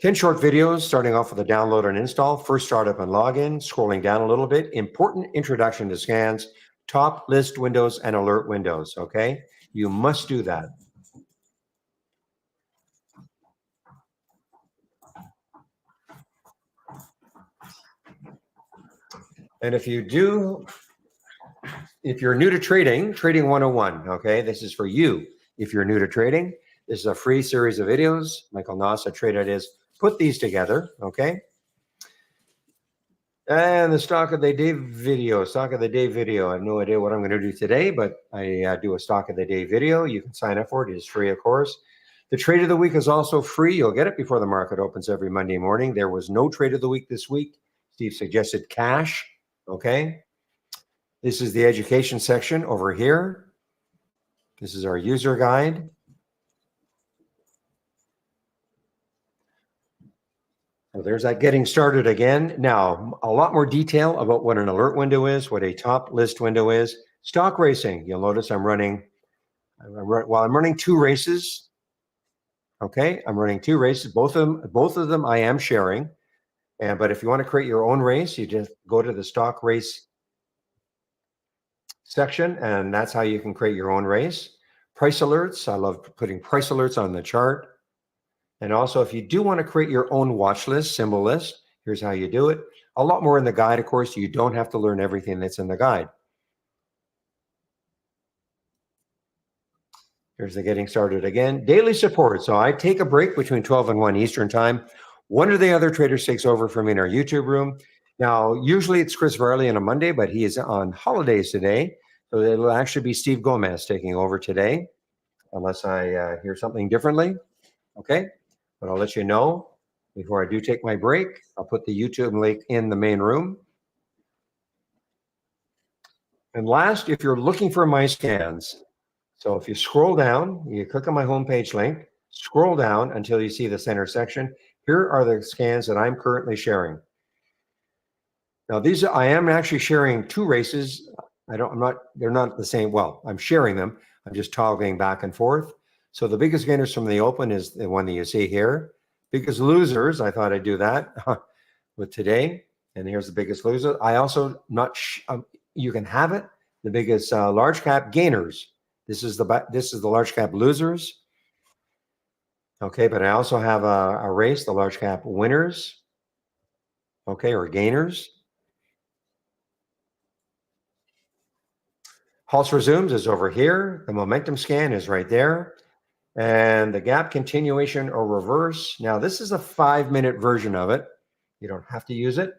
10 short videos starting off with a download and install, first startup and login, scrolling down a little bit, important introduction to scans, top list windows and alert windows, okay? You must do that. And if you do, if you're new to trading, Trading 101, okay, this is for you. If you're new to trading, this is a free series of videos. Michael Nasa Traded is put these together, okay? And the stock of the day video, I have no idea what I'm going to do today, but I do a stock of the day video. You can sign up for it. It is free, of course. The trade of the week is also free. You'll get it before the market opens every Monday morning. There was no trade of the week this week. Steve suggested cash. Okay. This is the education section over here. This is our user guide. So there's that getting started again. Now, a lot more detail about what an alert window is, what a top list window is. Stock racing. You'll notice I'm running 2 races. Okay, I'm running 2 races. Both of them I am sharing. But if you want to create your own race, you just go to the stock race section, and that's how you can create your own race. Price alerts. I love putting price alerts on the chart. And also, if you do want to create your own watch list, symbol list, here's how you do it. A lot more in the guide, of course. You don't have to learn everything that's in the guide. Here's the getting started again. Daily support. So I take a break between 12 and 1 Eastern time. One of the other traders takes over for me in our YouTube room. Now, usually it's Chris Varley on a Monday, but he is on holidays today. So it'll actually be Steve Gomez taking over today, unless I hear something differently. Okay, but I'll let you know before I do take my break. I'll put the YouTube link in the main room. And last, if you're looking for my scans, so if you scroll down, you click on my homepage link, scroll down until you see the center section. Here are the scans that I'm currently sharing. Now I am actually sharing 2 races. They're not the same. Well, I'm sharing them. I'm just toggling back and forth. So the biggest gainers from the open is the one that you see here. Biggest losers, I thought I'd do that with today. And here's the biggest loser. I also you can have it. The biggest large cap gainers. This is the large cap losers. Okay, but I also have a race, the large cap winners. Okay, or gainers. Pulse resumes is over here. The momentum scan is right there. And the gap continuation or reverse. Now, this is a 5-minute version of it. You don't have to use it.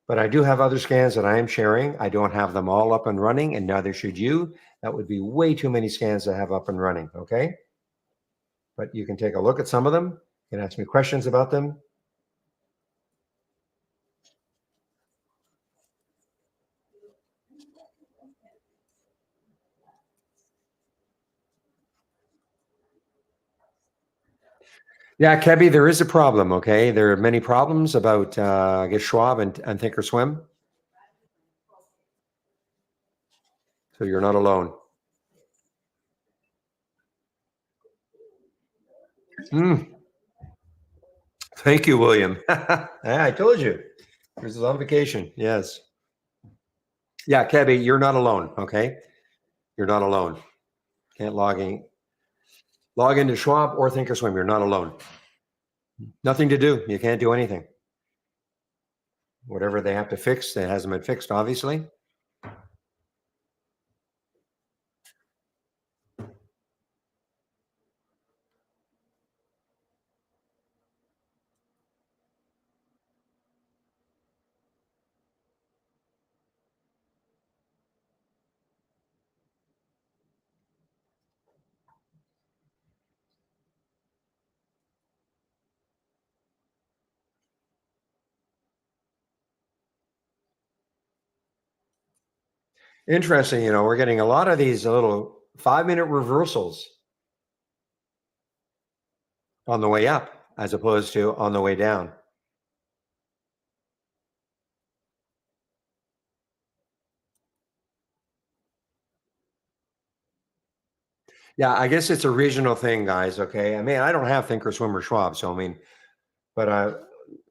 But I do have other scans that I am sharing. I don't have them all up and running, and neither should you. That would be way too many scans to have up and running, okay? But you can take a look at some of them. You can ask me questions about them. Yeah, Kebby, there is a problem, okay? There are many problems about, I guess, Schwab and Thinkorswim. So you're not alone. Thank you, William. Yeah, I told you. This is on vacation. Yes. Yeah, Kebby, you're not alone, okay? You're not alone. Can't log into Schwab or Thinkorswim. You're not alone. Nothing to do. You can't do anything. Whatever they have to fix, that hasn't been fixed, obviously. Interesting. We're getting a lot of these little 5-minute reversals on the way up as opposed to on the way down. Yeah, I guess it's a regional thing, guys. Okay. I mean, I don't have Thinkorswim or Schwab. So, I mean, but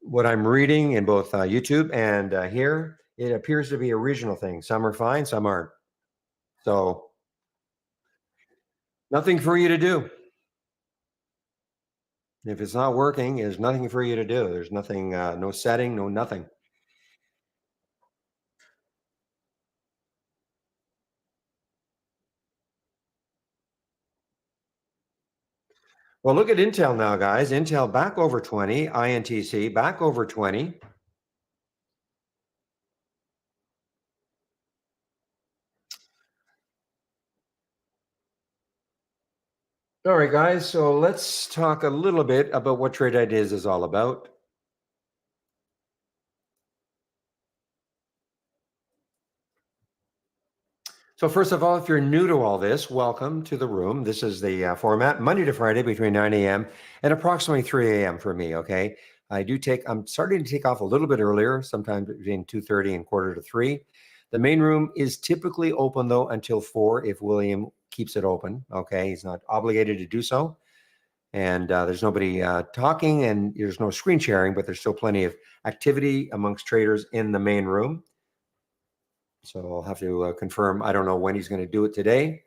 what I'm reading in both YouTube and here, it appears to be a regional thing. Some are fine, some aren't. So, nothing for you to do. If it's not working, there's nothing for you to do. There's nothing, no setting, no nothing. Well, look at Intel now, guys. Intel back over 20, INTC back over 20. All right, guys. So let's talk a little bit about what Trade Ideas is all about. So first of all, if you're new to all this, welcome to the room. This is the format, Monday to Friday between 9 a.m. and approximately 3 a.m. for me, okay? I'm starting to take off a little bit earlier, sometimes between 2:30 and quarter to 3. The main room is typically open, though, until 4 if William keeps it open, okay? He's not obligated to do so. And there's nobody talking and there's no screen sharing, but there's still plenty of activity amongst traders in the main room. So I'll have to confirm. I don't know when he's going to do it today.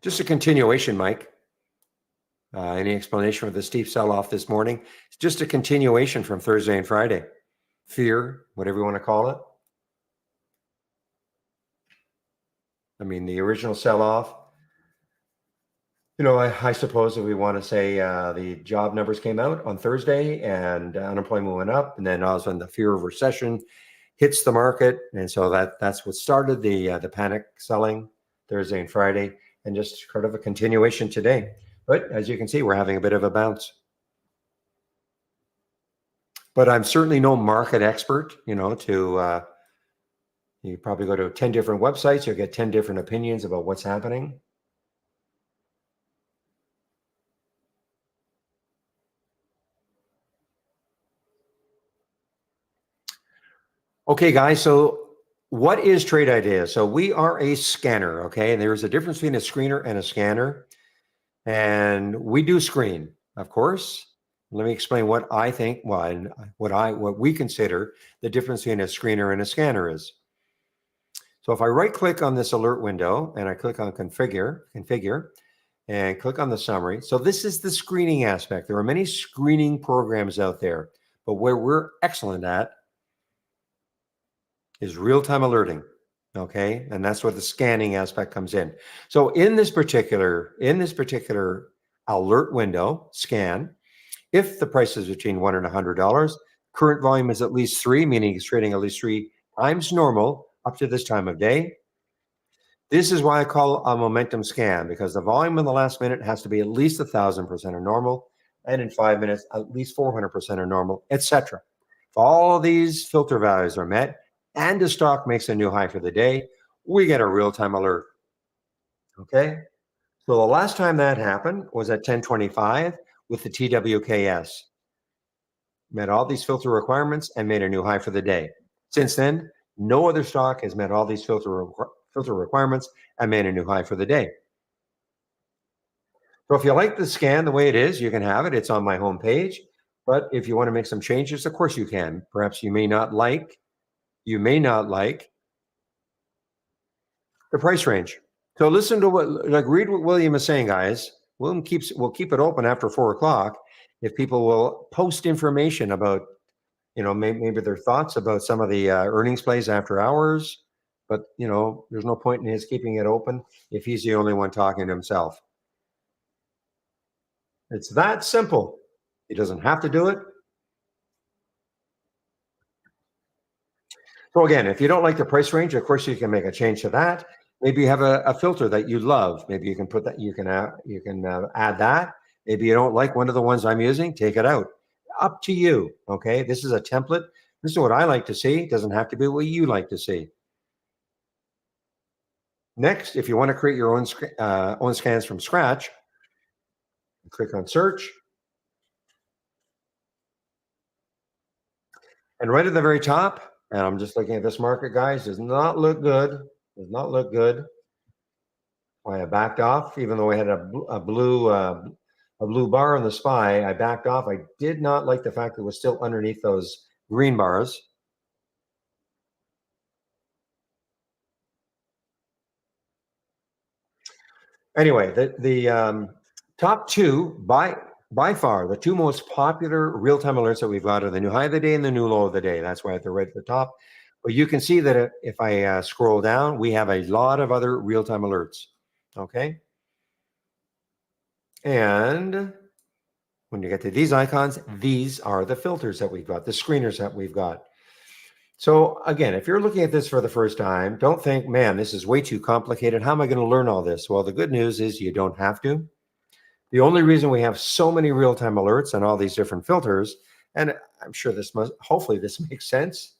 Just a continuation, Mike. Any explanation for the steep sell-off this morning? It's just a continuation from Thursday and Friday. Fear, whatever you want to call it. I mean, the original sell-off, I suppose if we want to say the job numbers came out on Thursday and unemployment went up, and then all of a sudden the fear of recession hits the market, and so that's what started the panic selling Thursday and Friday, and just sort of a continuation today. But as you can see, we're having a bit of a bounce. But I'm certainly no market expert. You probably go to 10 different websites, you'll get 10 different opinions about what's happening. Okay, guys, so what is Trade Idea? So we are a scanner, okay? And there's a difference between a screener and a scanner. And we do screen, of course. Let me explain what I think, what we consider the difference between a screener and a scanner is. So if I right click on this alert window and I click on configure, and click on the summary. So this is the screening aspect. There are many screening programs out there, but where we're excellent at is real-time alerting. Okay. And that's where the scanning aspect comes in. So in this particular alert window scan, if the price is between $1 and $100, current volume is at least 3, meaning it's trading at least 3 times normal up to this time of day. This is why I call a momentum scan, because the volume in the last minute has to be at least 1,000% of normal, and in 5 minutes, at least 400% of normal, etc. If all of these filter values are met and the stock makes a new high for the day, we get a real-time alert. Okay? So the last time that happened was at 10:25 with the TWKS. Met all these filter requirements and made a new high for the day. Since then, no other stock has met all these filter requirements and made a new high for the day. So if you like the scan the way it is, you can have it. It's on my homepage. But if you want to make some changes, of course you can. Perhaps you may not like the price range. So listen to read what William is saying, guys. William will keep it open after 4 o'clock if people will post information about, maybe their thoughts about some of the earnings plays after hours. But there's no point in his keeping it open if he's the only one talking to himself. It's that simple. He doesn't have to do it. So again, if you don't like the price range, of course you can make a change to that. Maybe you have a filter that you love. Maybe you can put that. You can add that. Maybe you don't like one of the ones I'm using. Take it out. Up to you. Okay. This is a template. This is what I like to see. It doesn't have to be what you like to see. Next, if you want to create your own scans from scratch, click on search. And right at the very top, and I'm just looking at this market, guys, does not look good. Does not look good. Why I backed off, even though I had a blue bar on the SPY, I backed off. I did not like the fact that it was still underneath those green bars. Anyway, the top two by far the two most popular real-time alerts that we've got are the new high of the day and the new low of the day. That's why they're right at the top. But you can see that if I scroll down, we have a lot of other real-time alerts. Okay. And when you get to these icons, these are the filters that we've got, the screeners that we've got. So again, if you're looking at this for the first time, don't think, man, this is way too complicated. How am I going to learn all this? Well, the good news is you don't have to. The only reason we have so many real-time alerts and all these different filters, and I'm sure hopefully this makes sense.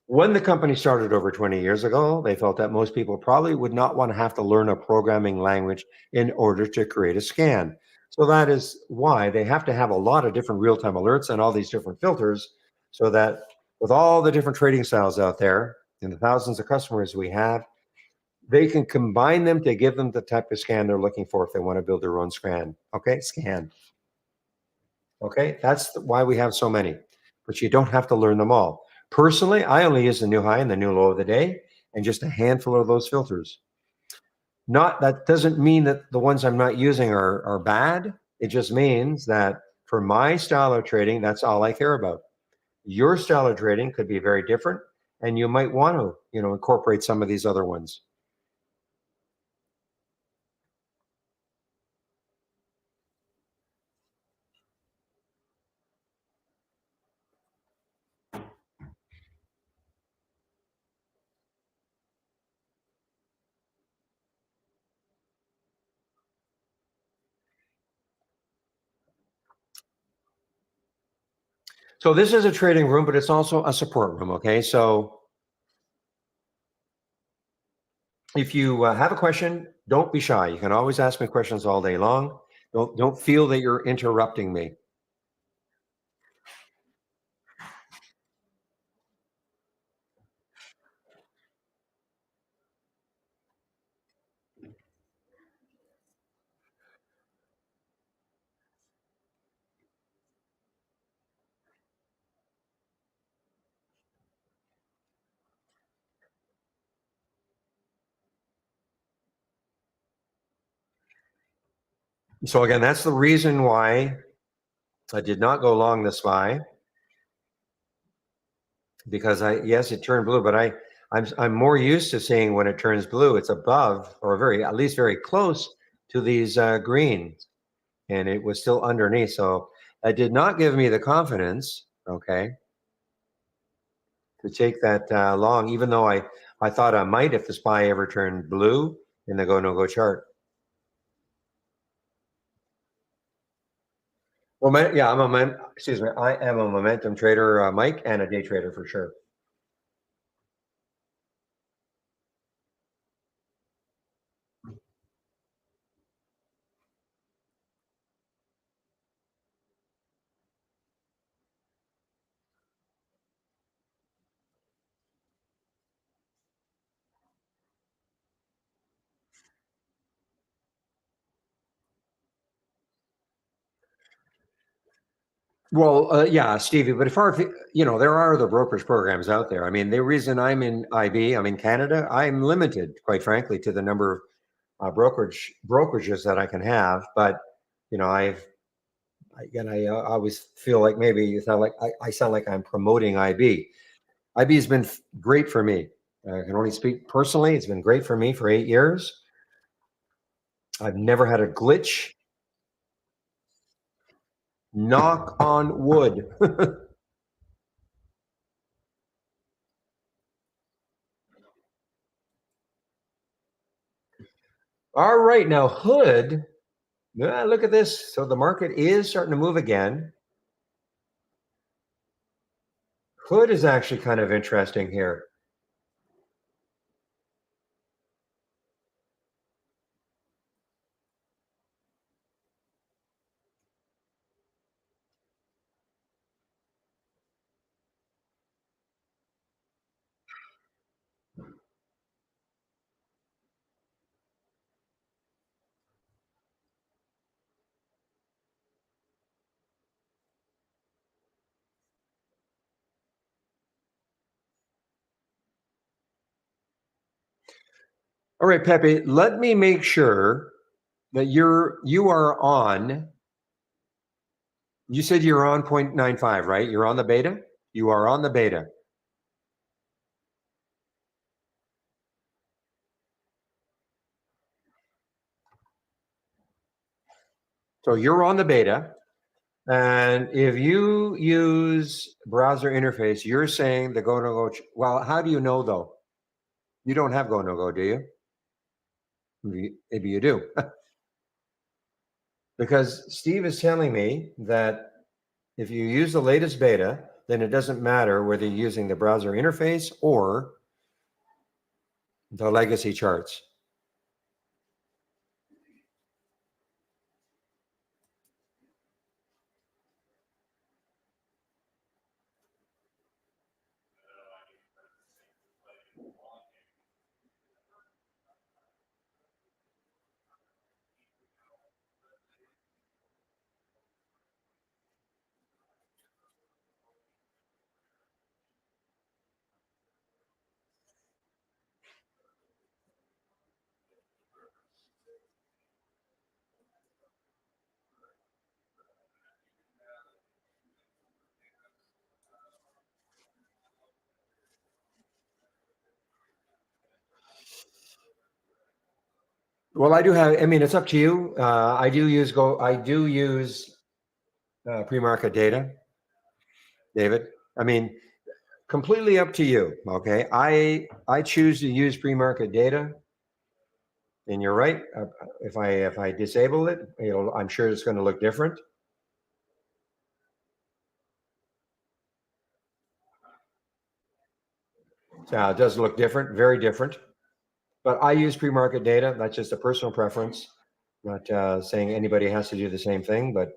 When the company started over 20 years ago, they felt that most people probably would not want to have to learn a programming language in order to create a scan. So that is why they have to have a lot of different real-time alerts and all these different filters so that with all the different trading styles out there and the thousands of customers we have, they can combine them to give them the type of scan they're looking for if they want to build their own scan. Okay, scan. Okay, that's why we have so many, but you don't have to learn them all. Personally, I only use the new high and the new low of the day and just a handful of those filters. Not that doesn't mean that the ones I'm not using are bad. It just means that for my style of trading, that's all I care about. Your style of trading could be very different, and you might want to, incorporate some of these other ones. So this is a trading room, but it's also a support room. Okay, so if you have a question, don't be shy. You can always ask me questions all day long. Don't feel that you're interrupting me. So again, that's the reason why I did not go long this SPY because yes, it turned blue, but I'm more used to seeing when it turns blue, it's above or at least very close to these greens, and it was still underneath. So that did not give me the confidence, okay, to take that long, even though I thought I might if the SPY ever turned blue in the go no go chart. Well, yeah, excuse me, I am a momentum trader, Mike, and a day trader for sure. Well, yeah, Stevie, but there are other brokerage programs out there. I mean, the reason I'm in IB, I'm in Canada, I'm limited, quite frankly, to the number of brokerages that I can have. But, I always feel like maybe you sound like I sound like I'm promoting IB. IB has been great for me. I can only speak personally. It's been great for me for 8 years. I've never had a glitch. Knock on wood. All right, now Hood. Look at this. So the market is starting to move again. Hood is actually kind of interesting here. All right, Pepe, let me make sure that you are on. You said you're on 0.95, right? You're on the beta? You are on the beta. So you're on the beta. And if you use browser interface, you're saying the go no go. Well, how do you know though? You don't have go no go, do you? Maybe you do. Because Steve is telling me that if you use the latest beta, then it doesn't matter whether you're using the browser interface or the legacy charts. Well, I do have. I mean, it's up to you. I do use go. I do use pre-market data, David. I mean, completely up to you. Okay, I choose to use pre-market data, and you're right. If I disable it, I'm sure it's going to look different. So it does look different, very different. But I use pre-market data. That's just a personal preference. Not saying anybody has to do the same thing, but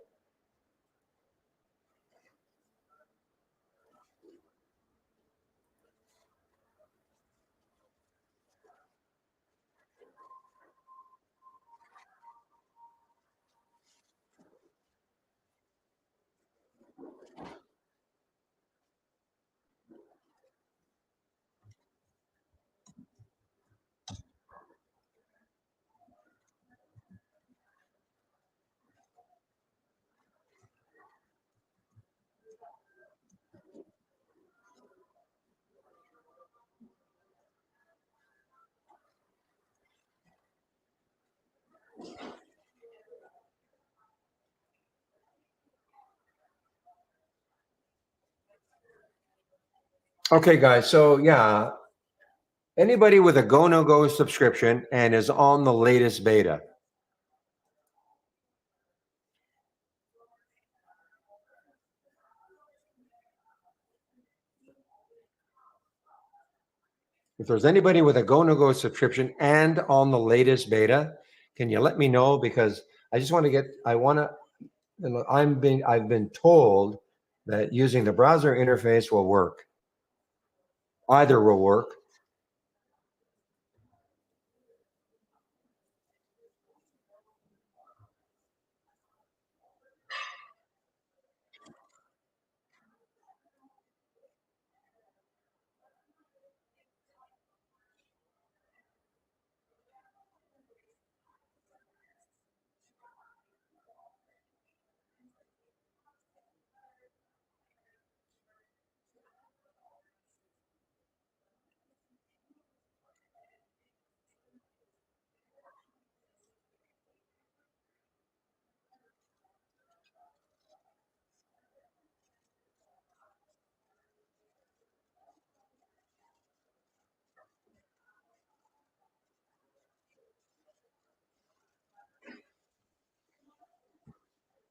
okay, guys. So yeah, anybody with a Go No Go subscription and is on the latest beta. If there's anybody with a Go No Go subscription and on the latest beta, can you let me know? Because I just want to get. I want to. I've been told that using the browser interface will work. Either will work.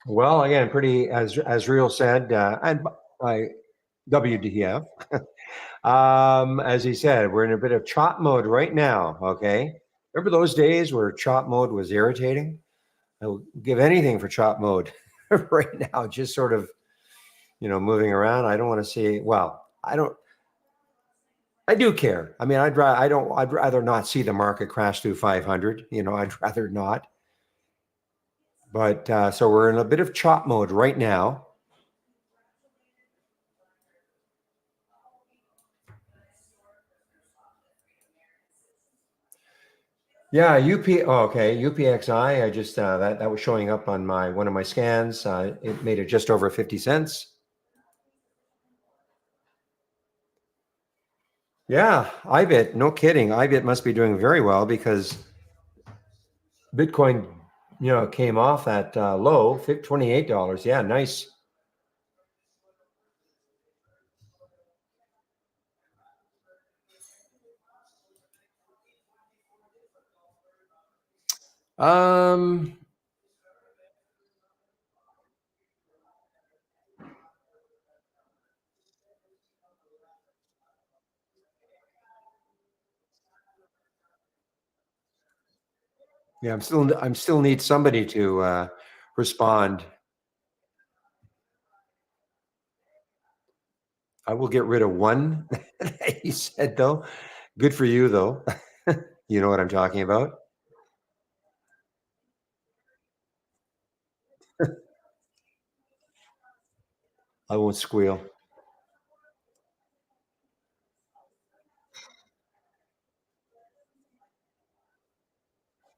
Well, again, pretty as Real said, and by WDF. As he said, we're in a bit of chop mode right now. Okay, remember those days where chop mode was irritating? I would give anything for chop mode right now. Just sort of, moving around. I don't want to see. Well, I don't. I do care. I mean, I'd rather not see the market crash through 500. I'd rather not. But so we're in a bit of chop mode right now. Yeah, okay, UPXI. I just that was showing up on my one of my scans. It made it just over 50 cents. Yeah, IBIT. No kidding. IBIT must be doing very well because Bitcoin It came off at low, $28. Yeah, nice. Um, yeah, I'm still need somebody to respond. I will get rid of one. He said though. Good for you though. You know what I'm talking about. I won't squeal.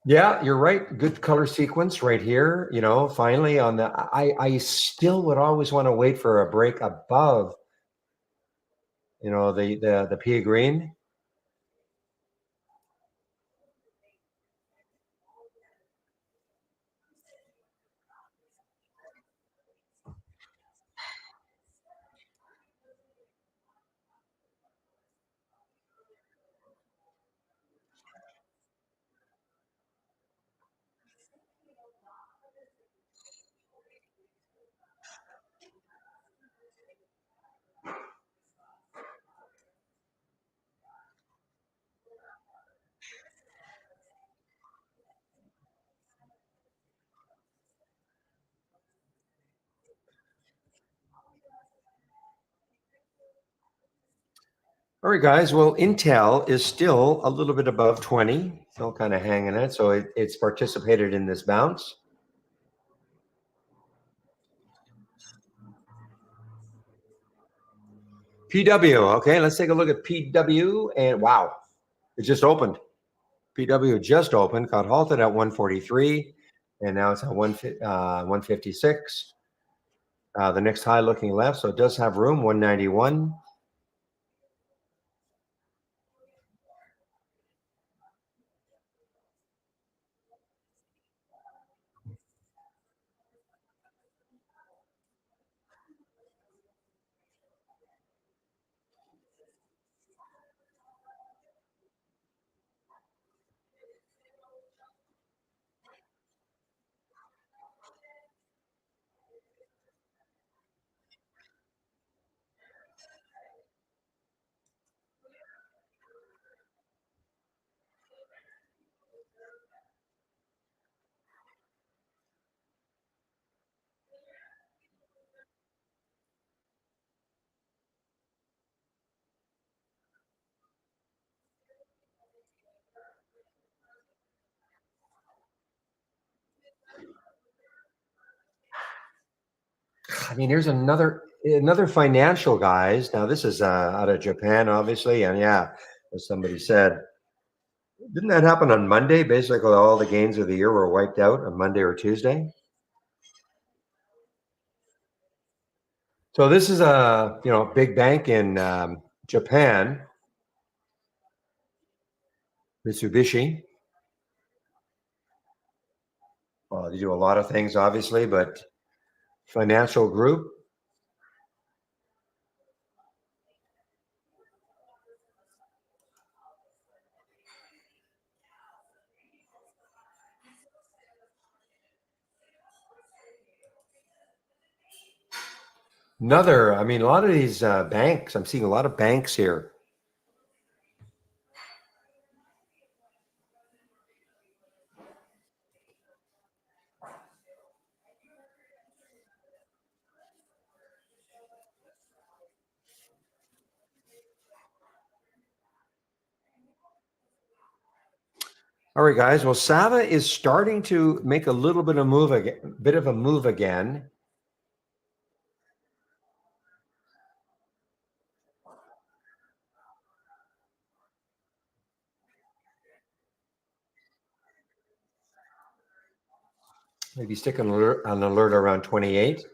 Yeah, you're right. Good color sequence right here. Finally on the. I still would always want to wait for a break above. The pea green. All right, guys. Well, Intel is still a little bit above 20, still kind of hanging it. So it's participated in this bounce. PW. Okay, let's take a look at PW. And wow, it just opened. PW just opened, got halted at 143, and now it's at 156. The next high looking left, so it does have room, 191. I mean, here's another financial guys. Now this is out of Japan, obviously, and yeah, as somebody said, didn't that happen on Monday? Basically, all the gains of the year were wiped out on Monday or Tuesday. So this is a big bank in Japan, Mitsubishi. They do a lot of things, obviously, but financial group. I mean, a lot of these banks. I'm seeing a lot of banks here. All right, guys. Well, Sava is starting to make a little bit of move again, bit of a move again. Maybe stick an alert around 28.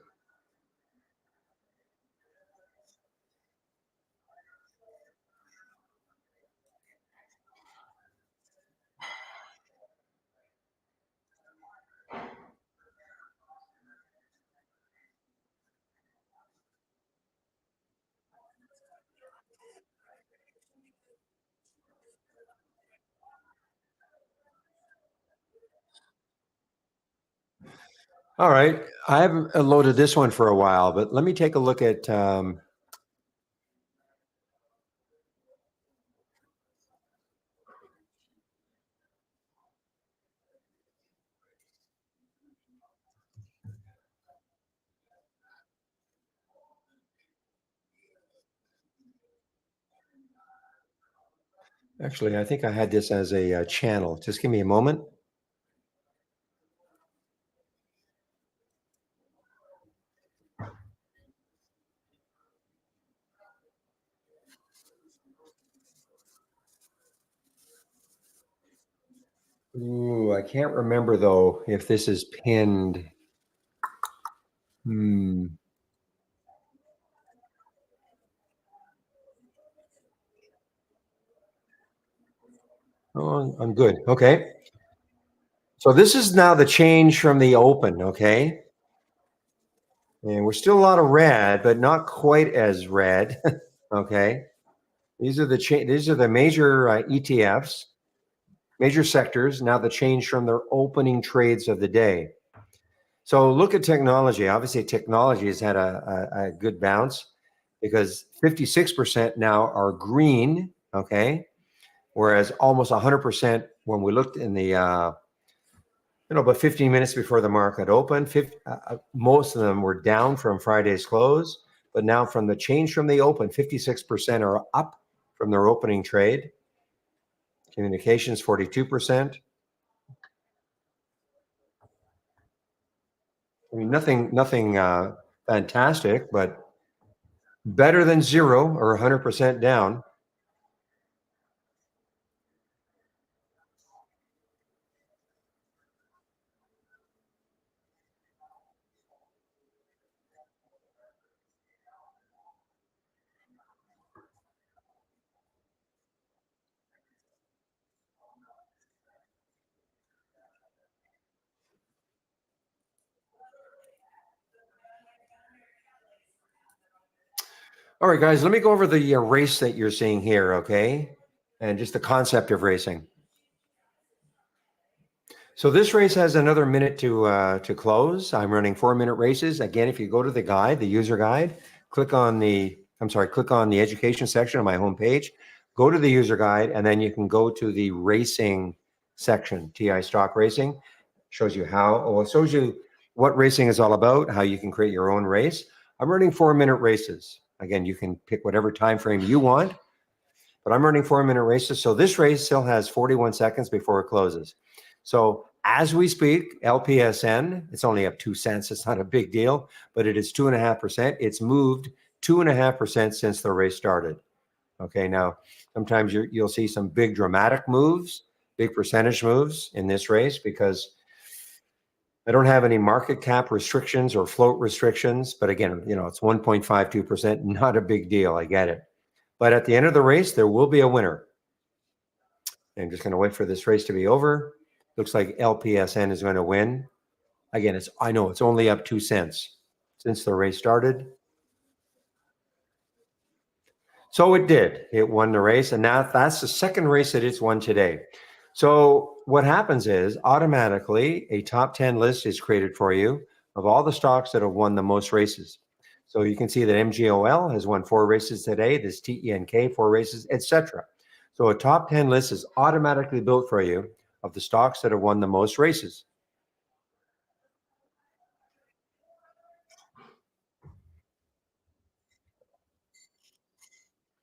All right. I haven't loaded this one for a while, but let me take a look at. Actually, I think I had this as a channel. Just give me a moment. Ooh, I can't remember though if this is pinned. Hmm. Oh, I'm good. Okay. So this is now the change from the open. Okay. And we're still a lot of red, but not quite as red. Okay. These are the major ETFs, major sectors. Now the change from their opening trades of the day. So look at technology. Obviously, technology has had a good bounce because 56% now are green. Okay. Whereas almost 100% when we looked in the about 15 minutes before the market opened. Most of them were down from Friday's close, but now from the change from the open, 56% are up from their opening trade. Communications, 42%. I mean, nothing fantastic, but better than zero or 100% down. All right, guys, let me go over the race that you're seeing here, okay? And just the concept of racing. So this race has another minute to close. I'm running 4-minute races. Again, if you go to the guide, the user guide, click on the education section on my homepage, go to the user guide, and then you can go to the racing section, TI stock racing. Shows you it shows you what racing is all about, how you can create your own race. I'm running 4-minute races. Again, you can pick whatever time frame you want, but I'm running 4-minute races. So this race still has 41 seconds before it closes. So as we speak, LPSN, it's only up 2 cents. It's not a big deal, but it is 2.5%. It's moved 2.5% since the race started. Okay, now sometimes you'll see some big dramatic moves, big percentage moves in this race because I don't have any market cap restrictions or float restrictions. But again, it's 1.52%, not a big deal. I get it. But at the end of the race, there will be a winner. I'm just going to wait for this race to be over. Looks like LPSN is going to win. Again, I know it's only up 2 cents since the race started. So it did. It won the race, and now that's the second race that it's won today. So what happens is automatically a top 10 list is created for you of all the stocks that have won the most races. So you can see that MGOL has won 4 races today, this TENK 4 races, etc. So a top 10 list is automatically built for you of the stocks that have won the most races.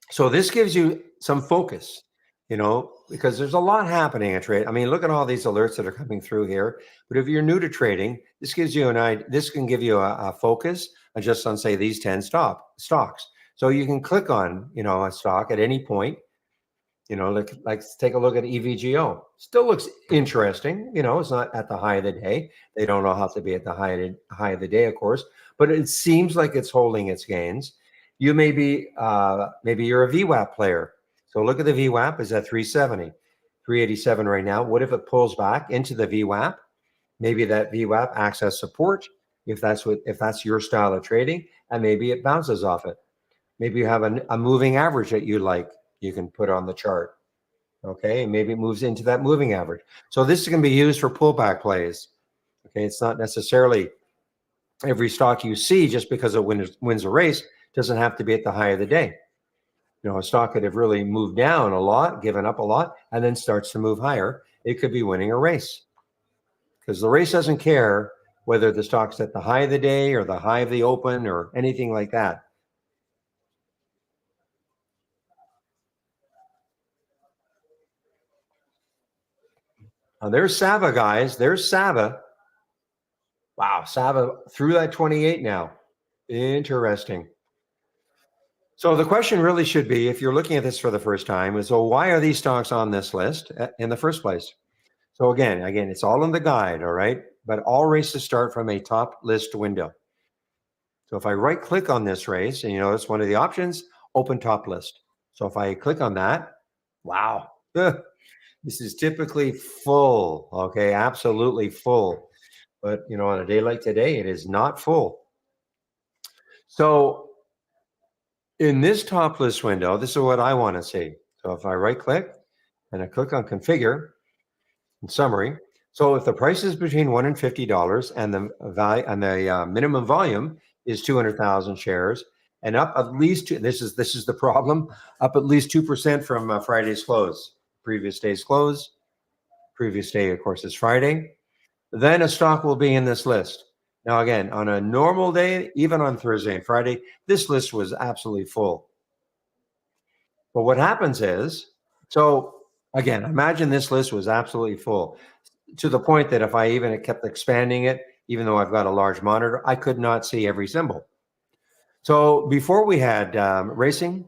So this gives you some focus, because there's a lot happening in trade. I mean, look at all these alerts that are coming through here. But if you're new to trading, this gives you an idea. This can give you a focus just on, say, these 10 stocks. So you can click on, a stock at any point. Like let's take a look at EVGO. Still looks interesting. It's not at the high of the day. They don't all have to be at the high of the day, of course, but it seems like it's holding its gains. You may be maybe you're a VWAP player. So look at the VWAP is at 370, 387 right now. What if it pulls back into the VWAP? Maybe that VWAP acts as support if that's your style of trading, and maybe it bounces off it. Maybe you have a moving average that you can put on the chart. Okay, and maybe it moves into that moving average. So this can be used for pullback plays. Okay, it's not necessarily every stock you see just because it wins a race doesn't have to be at the high of the day. A stock could have really moved down a lot, given up a lot, and then starts to move higher. It could be winning a race, because the race doesn't care whether the stock's at the high of the day or the high of the open or anything like that. Now, there's Sava, guys. There's Sava. Wow, Sava through that 28 now. Interesting. So the question really should be, if you're looking at this for the first time, is, so why are these stocks on this list in the first place? So again, it's all in the guide, all right? But all races start from a top list window. So if I right click on this race, and you notice one of the options, open top list. So if I click on that, wow, this is typically full, okay? Absolutely full. But on a day like today, it is not full. So in this top list window, this is what I want to see. So if I right click and I click on configure and summary, so if the price is between $1 and $50 and the value and the minimum volume is 200,000 shares and up at least this is the problem, up at least 2% from Friday's close, previous day's close. Previous day, of course, is Friday. Then a stock will be in this list. Now, again, on a normal day, even on Thursday and Friday, this list was absolutely full. But what happens is, so again, imagine this list was absolutely full to the point that if I even kept expanding it, even though I've got a large monitor, I could not see every symbol. So before we had racing,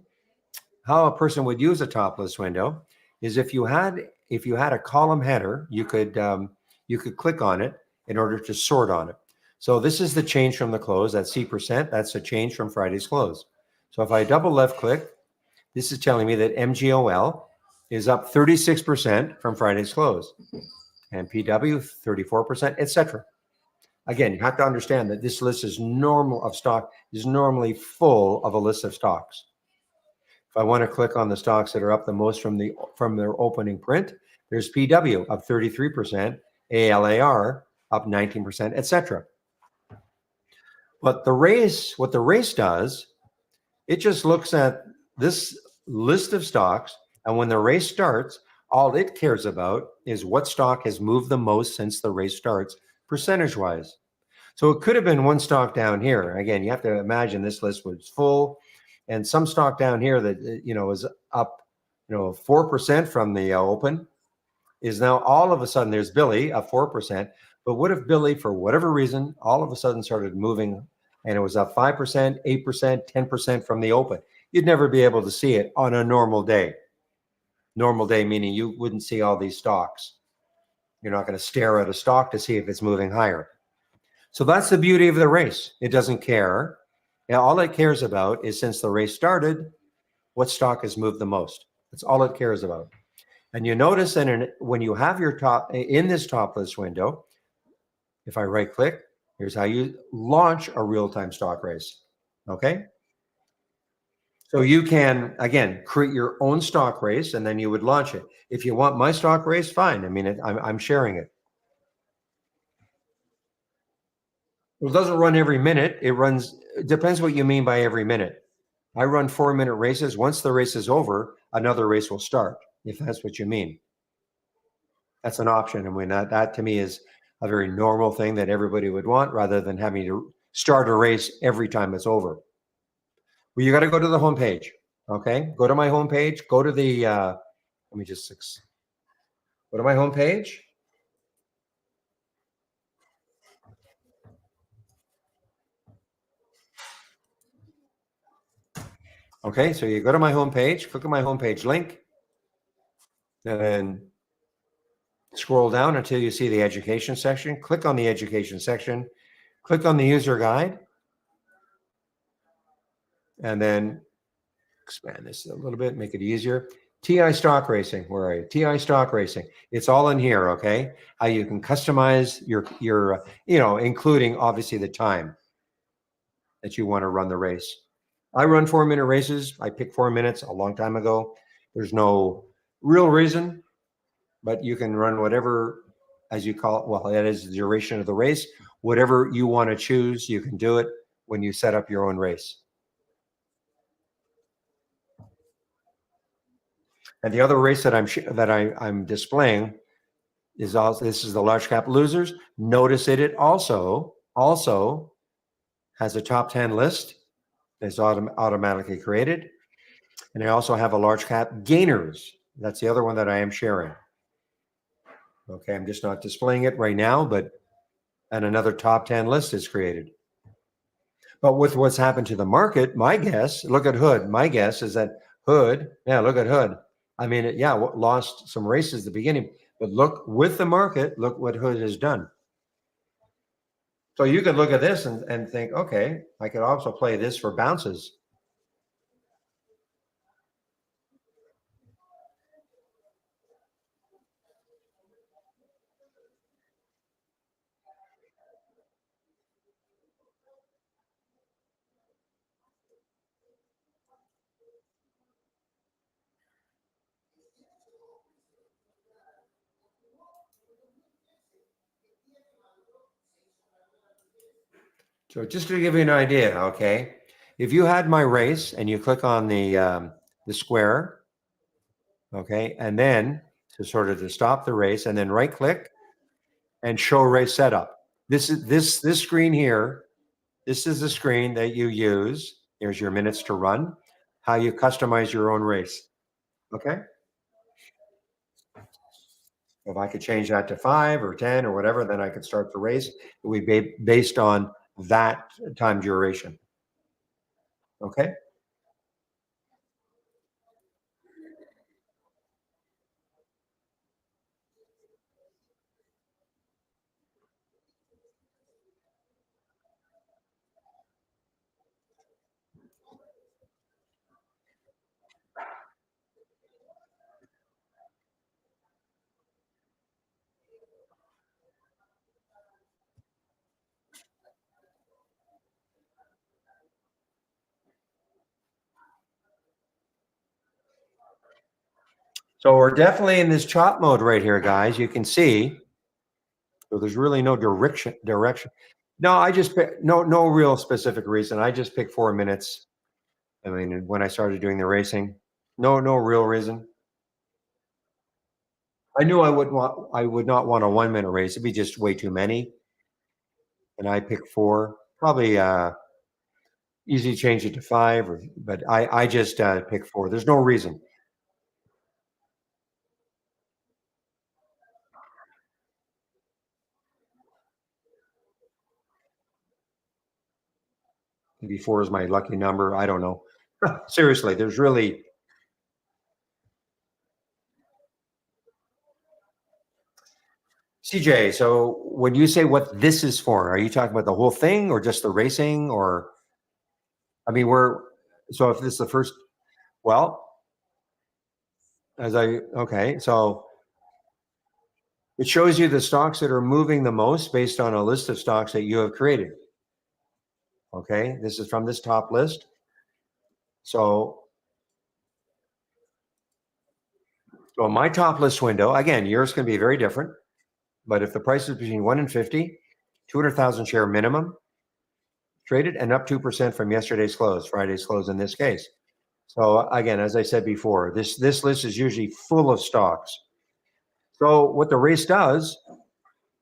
how a person would use a top list window is if you had a column header, you could click on it in order to sort on it. So this is the change from the close, that's C%, that's the change from Friday's close. So if I double left click, this is telling me that MGOL is up 36% from Friday's close, and PW 34%, etc. Again, you have to understand that this list is normally full of a list of stocks. If I want to click on the stocks that are up the most from their opening print, there's PW up 33%, ALAR up 19%, etc. But what the race does, it just looks at this list of stocks, and when the race starts, all it cares about is what stock has moved the most since the race starts, percentage-wise. So it could have been one stock down here. Again, you have to imagine this list was full, and some stock down here that is up 4% from the open is now all of a sudden, there's Billy up 4%. But what if Billy, for whatever reason, all of a sudden started moving and it was up 5%, 8%, 10% from the open? You'd never be able to see it on a normal day. Normal day meaning you wouldn't see all these stocks. You're not going to stare at a stock to see if it's moving higher. So that's the beauty of the race. It doesn't care. And all it cares about is, since the race started, what stock has moved the most. That's all it cares about. And you notice that when you have your in this top list window, if I right click, here's how you launch a real-time stock race. Okay. So you can, again, create your own stock race, and then you would launch it. If you want my stock race, fine. I mean, I'm sharing it. Well, it doesn't run every minute. It depends what you mean by every minute. I run 4-minute races. Once the race is over, another race will start, if that's what you mean. That's an option. I mean, that to me is a very normal thing that everybody would want, rather than having to start a race every time it's over. Well, you got to go to the home page. Okay, go to my home page. Go to the let me just go to my home page. Okay, so you go to my home page, click on my home page link, and then scroll down until you see the education section. Click on the education section, click on the user guide, and then expand this a little bit, make it easier. TI stock racing, where are you? TI stock racing. It's all in here, okay? How you can customize your including obviously the time that you want to run the race. I run 4-minute races. I picked 4 minutes a long time ago. There's no real reason, but you can run whatever, as you call it, well, that is the duration of the race, whatever you want to choose, you can do it when you set up your own race. And the other race that I'm displaying is also, this is the large cap losers. Notice it also has a top 10 list that's automatically created. And I also have a large cap gainers. That's the other one that I am sharing. Okay, I'm just not displaying it right now, but and another top 10 list is created. But with what's happened to the market, my guess, look at Hood. My guess is that Hood, yeah, look at Hood. I mean, yeah, lost some races at the beginning, but look with the market, look what Hood has done. So you could look at this and think, okay, I could also play this for bounces. So just to give you an idea, okay, if you had my race and you click on the square, okay, and then to stop the race, and then right click and show race setup. This screen here. This is the screen that you use. Here's your minutes to run. How you customize your own race. Okay. If I could change that to 5 or 10 or whatever, then I could start the race. It would be based on that time duration. Okay. So we're definitely in this chop mode right here, guys. You can see. So there's really no direction. No, I just no real specific reason. I just picked 4 minutes. I mean, when I started doing the racing, no real reason. I knew I would not want a 1 minute race. It'd be just way too many. And I picked 4. Probably easy to change it to 5, but I just picked 4. There's no reason. Maybe 4 is my lucky number. I don't know. Seriously, there's really CJ. So when you say what this is for, are you talking about the whole thing or just the racing? Or I mean, so if this is the first, well, okay, so it shows you the stocks that are moving the most based on a list of stocks that you have created. Okay, this is from this top list. So my top list window, again, yours can be very different, but if the price is between 1 and 50, 200,000 share minimum traded and up 2% from yesterday's close, Friday's close in this case. So again, as I said before, this list is usually full of stocks. So what the race does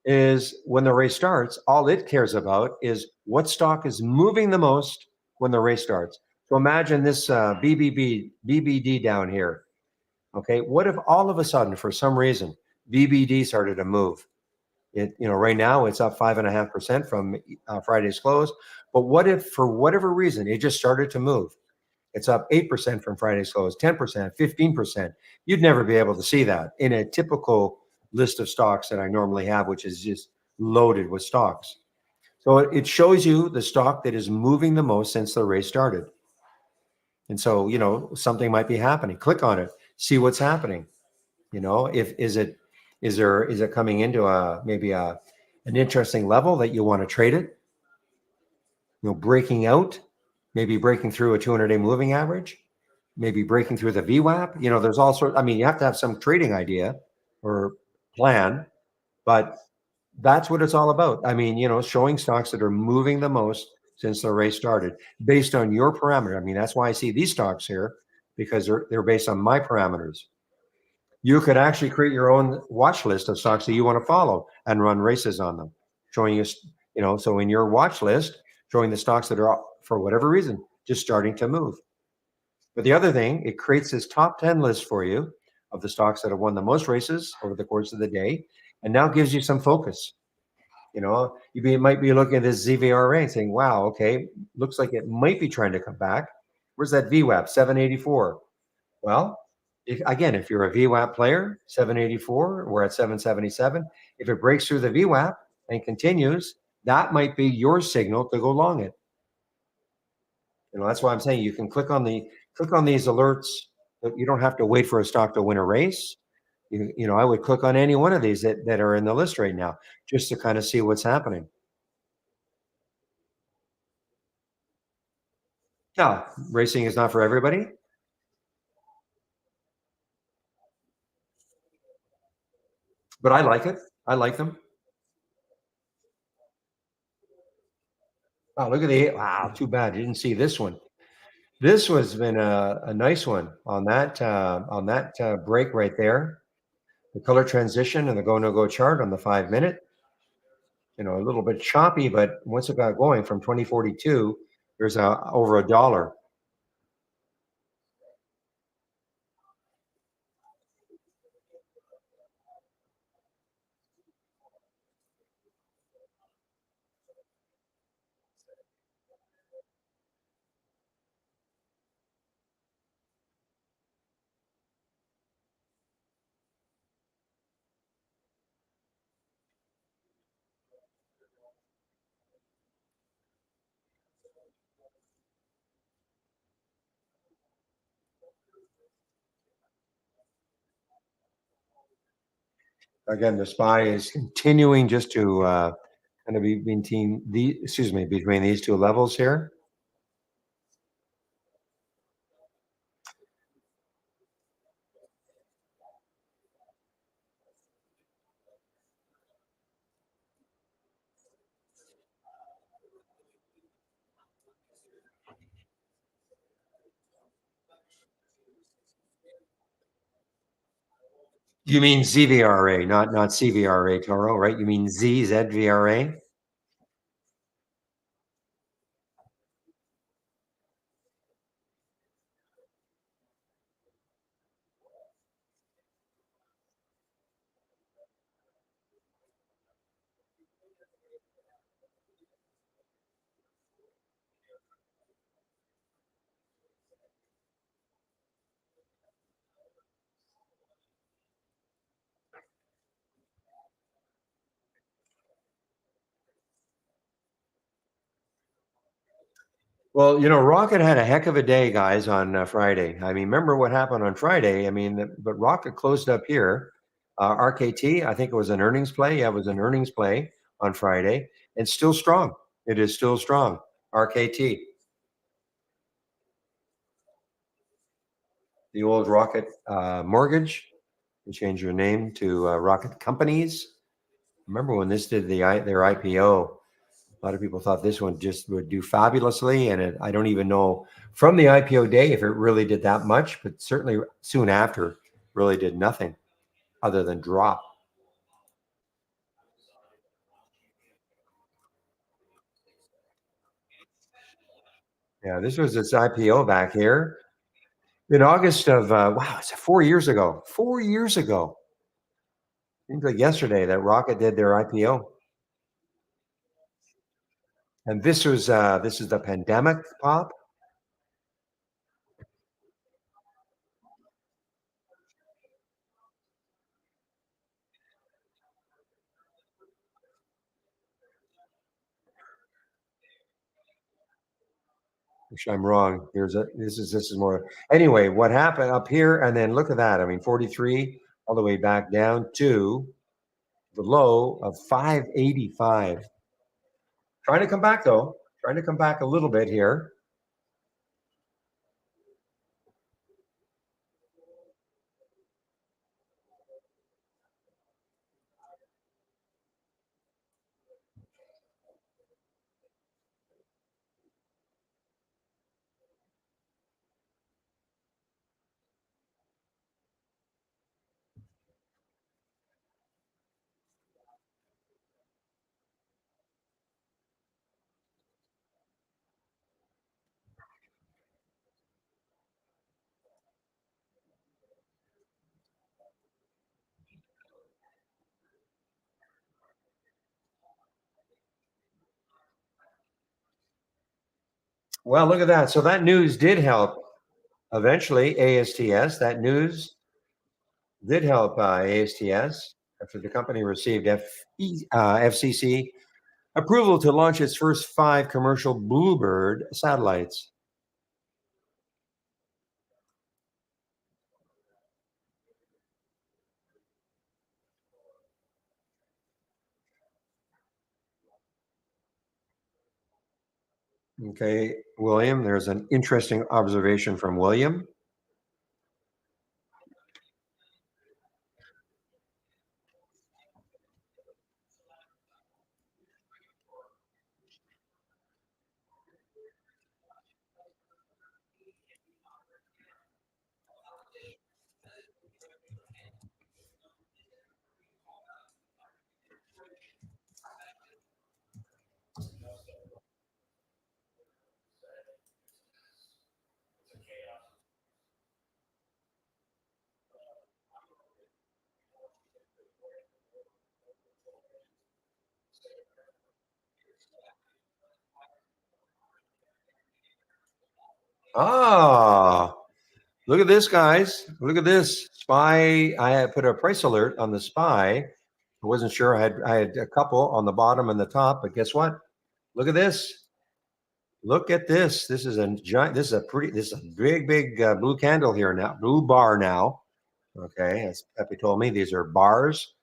is when the race starts, all it cares about is what stock is moving the most when the race starts. So imagine this BBD down here. Okay, what if all of a sudden, for some reason, BBD started to move? Right now it's up 5.5% from Friday's close. But what if, for whatever reason, it just started to move? It's up 8% from Friday's close, 10%, 15%. You'd never be able to see that in a typical list of stocks that I normally have, which is just loaded with stocks. So it shows you the stock that is moving the most since the race started. And so, something might be happening. Click on it, see what's happening. If is it coming into maybe an interesting level that you want to trade it? Breaking out, maybe breaking through a 200-day moving average, maybe breaking through the VWAP. There's all sorts. I mean, you have to have some trading idea or plan, but That's what it's all about. I mean, showing stocks that are moving the most since the race started based on your parameter. I mean, that's why I see these stocks here because they're based on my parameters. You could actually create your own watch list of stocks that you want to follow and run races on them, showing so in your watch list, showing the stocks that are, for whatever reason, just starting to move. But the other thing, it creates this top 10 list for you of the stocks that have won the most races over the course of the day, and now gives you some focus. Might be looking at this ZVRA and saying, wow, okay, looks like it might be trying to come back. Where's that VWAP? 784. Well, if you're a VWAP player, 784, we're at 777. If it breaks through the VWAP and continues, that might be your signal to go long it. That's why I'm saying you can click on these alerts. But you don't have to wait for a stock to win a race. I would click on any one of these that are in the list right now just to kind of see what's happening. Yeah, racing is not for everybody, but I like it. I like them. Wow, look at wow, too bad. You didn't see this one. This was been a nice one on that break right there. The color transition and the go no go chart on the 5 minute. A little bit choppy, but once it got going from 2042, there's over a dollar. Again, the SPY is continuing just to kind of be between these two levels here. You mean ZVRA, not CVRA, Toro, right? You mean ZVRA? Well, Rocket had a heck of a day, guys, on Friday. I mean, remember what happened on Friday? I mean, but Rocket closed up here. RKT, I think it was an earnings play. Yeah, it was an earnings play on Friday, and still strong. It is still strong. RKT, the old Rocket Mortgage. You change your name to Rocket Companies. Remember when this did their IPO? A lot of people thought this one just would do fabulously, and I don't even know from the IPO day if it really did that much, but certainly soon after, really did nothing other than drop. Yeah, this was its IPO back here in August of wow, it's 4 years ago. 4 years ago, seems like yesterday that Rocket did their IPO, and this is the pandemic pop. Which I'm wrong. This is more. Anyway, what happened up here, and then look at that. I mean, 43 all the way back down to the low of 585. Trying to come back though. Trying to come back a little bit here. Well, look at that. So that news did help eventually ASTS. That news did help ASTS after the company received FCC approval to launch its first 5 commercial Bluebird satellites. Okay, William, there's an interesting observation from William. Ah, look at this, guys. Look at this. Spy. I had put a price alert on the Spy. I wasn't sure. I had a couple on the bottom and the top, but guess what? Look at this. Look at this. This is a giant. This is a big blue candle here now. Blue bar now. Okay, as Pepe told me, these are bars.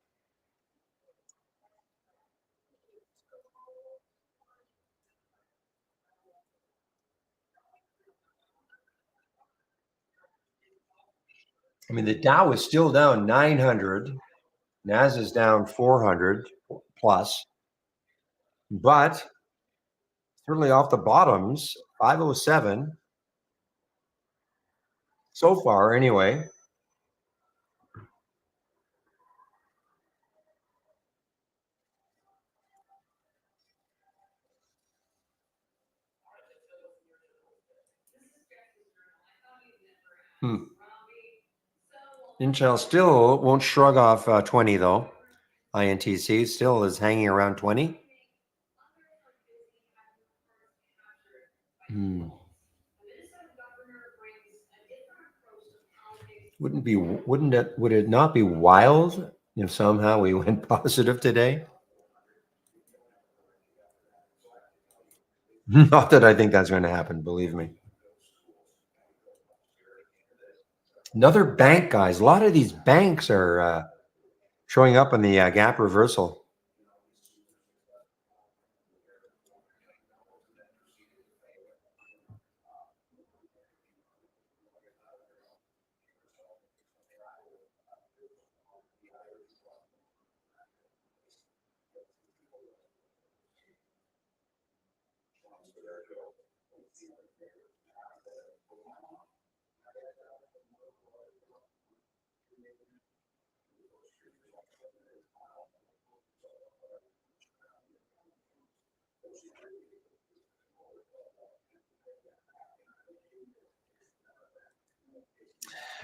I mean, the Dow is still down 900. Nas is down 400 plus, but certainly off the bottoms, 507 so far anyway. Hmm. Intel still won't shrug off 20 though. INTC still is hanging around 20. Hmm. Would it not be wild if somehow we went positive today? Not that I think that's going to happen, believe me. Another bank, guys. A lot of these banks are showing up in the gap reversal.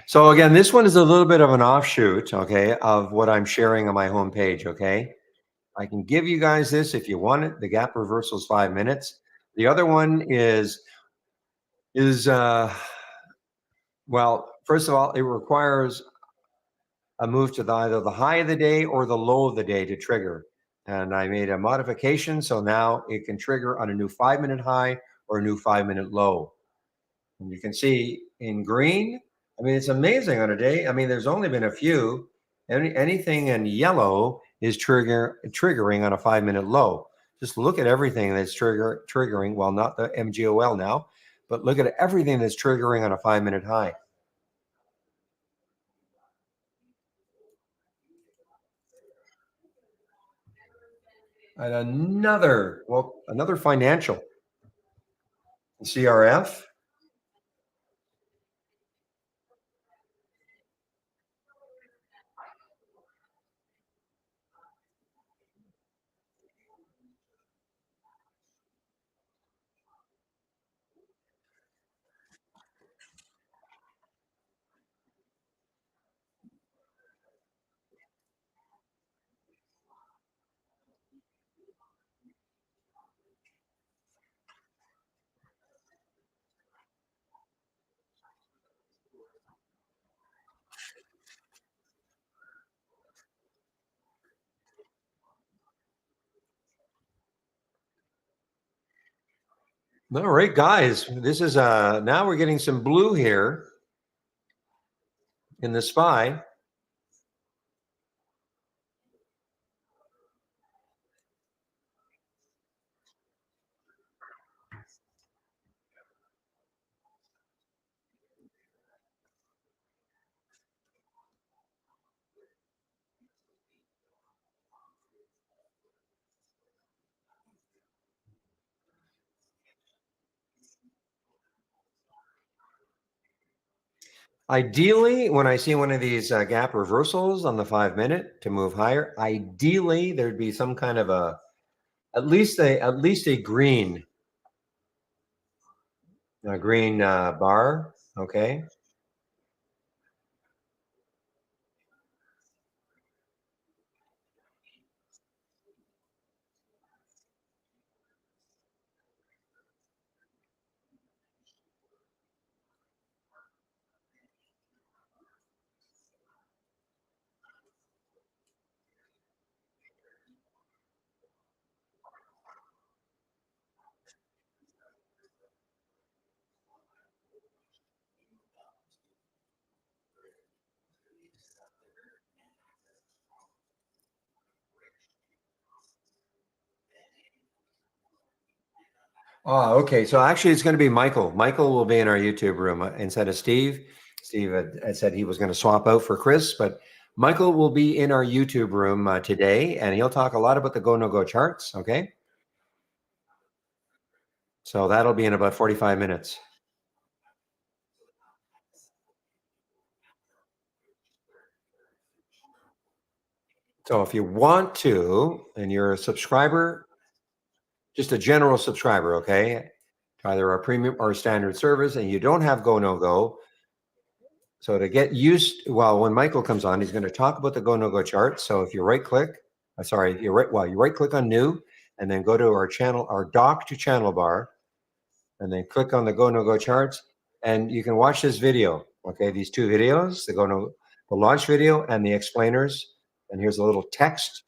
So again, this one is a little bit of an offshoot, okay, of what I'm sharing on my homepage. Okay, I can give you guys this if you want it. The gap reversal is 5 minutes. The other one is well, first of all, it requires a move to either the high of the day or the low of the day to trigger. And I made a modification, so now it can trigger on a new 5 minute high or a new 5 minute low. And you can see in green, I mean, it's amazing on a day. I mean, there's only been a few. Anything in yellow is triggering on a 5 minute low. Just look at everything that's triggering. Well, not the MGOL now, but look at everything that's triggering on a 5 minute high. And another financial CRF. All right, guys, this is now we're getting some blue here in the SPY. Ideally, when I see one of these gap reversals on the 5 minute to move higher, ideally there'd be some kind of a at least a green bar. Okay. Oh, okay. So actually, it's going to be Michael. Michael will be in our YouTube room instead of Steve. Steve had said he was going to swap out for Chris, but Michael will be in our YouTube room today, and he'll talk a lot about the go no go charts. Okay. So that'll be in about 45 minutes. So if you want to, and you're a subscriber, just a general subscriber, okay, to either our premium or standard service, and you don't have go no go. So to get used, well, when Michael comes on, he's going to talk about the go no go chart. So if you right click, sorry, you right click on new, and then go to our channel, our dock to channel bar, and then click on the go no go charts, and you can watch this video. Okay, these two videos, the launch video and the explainers. And here's a little text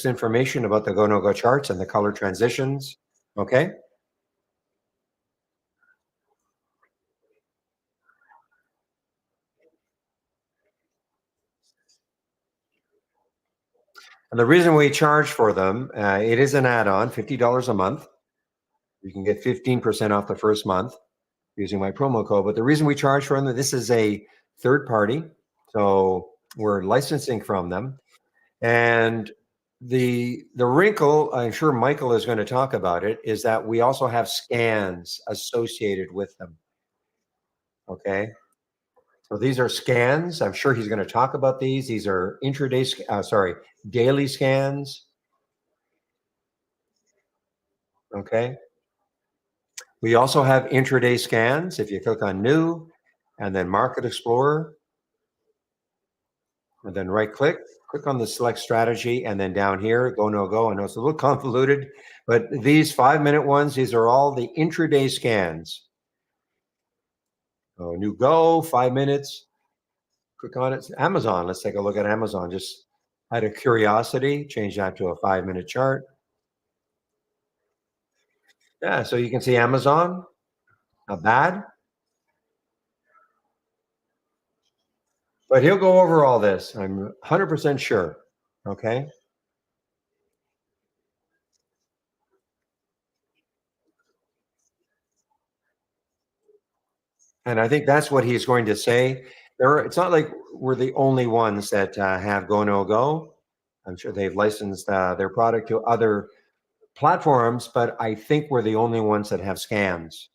information about the go no go charts and the color transitions. Okay. And the reason we charge for them, it is an add-on, $50 a month. You can get 15% off the first month using my promo code. But the reason we charge for them, this is a third party, so we're licensing from them. And the wrinkle, I'm sure Michael is going to talk about it, is that we also have scans associated with them. Okay. So these are scans. I'm sure he's going to talk about these. These are daily scans. Okay. We also have intraday scans. If you click on new and then Market Explorer, and then right click on the select strategy, and then down here, go no go. I know it's a little convoluted, but these 5 minute ones, these are all the intraday scans. So new go, 5 minutes, click on it. Amazon, let's take a look at Amazon. Just out of curiosity, change that to a 5 minute chart. Yeah, so you can see Amazon, not bad. But he'll go over all this. I'm 100% sure. Okay. And I think that's what he's going to say. It's not like we're the only ones that have go no go. I'm sure they've licensed their product to other platforms, but I think we're the only ones that have scams.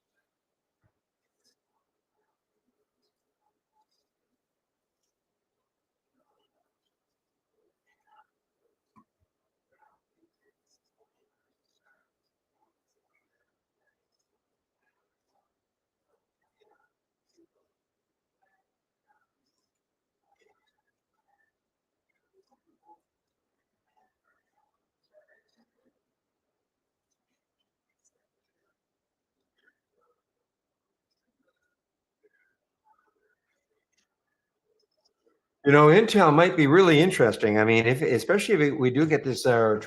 Intel might be really interesting. I mean, especially if we do get this color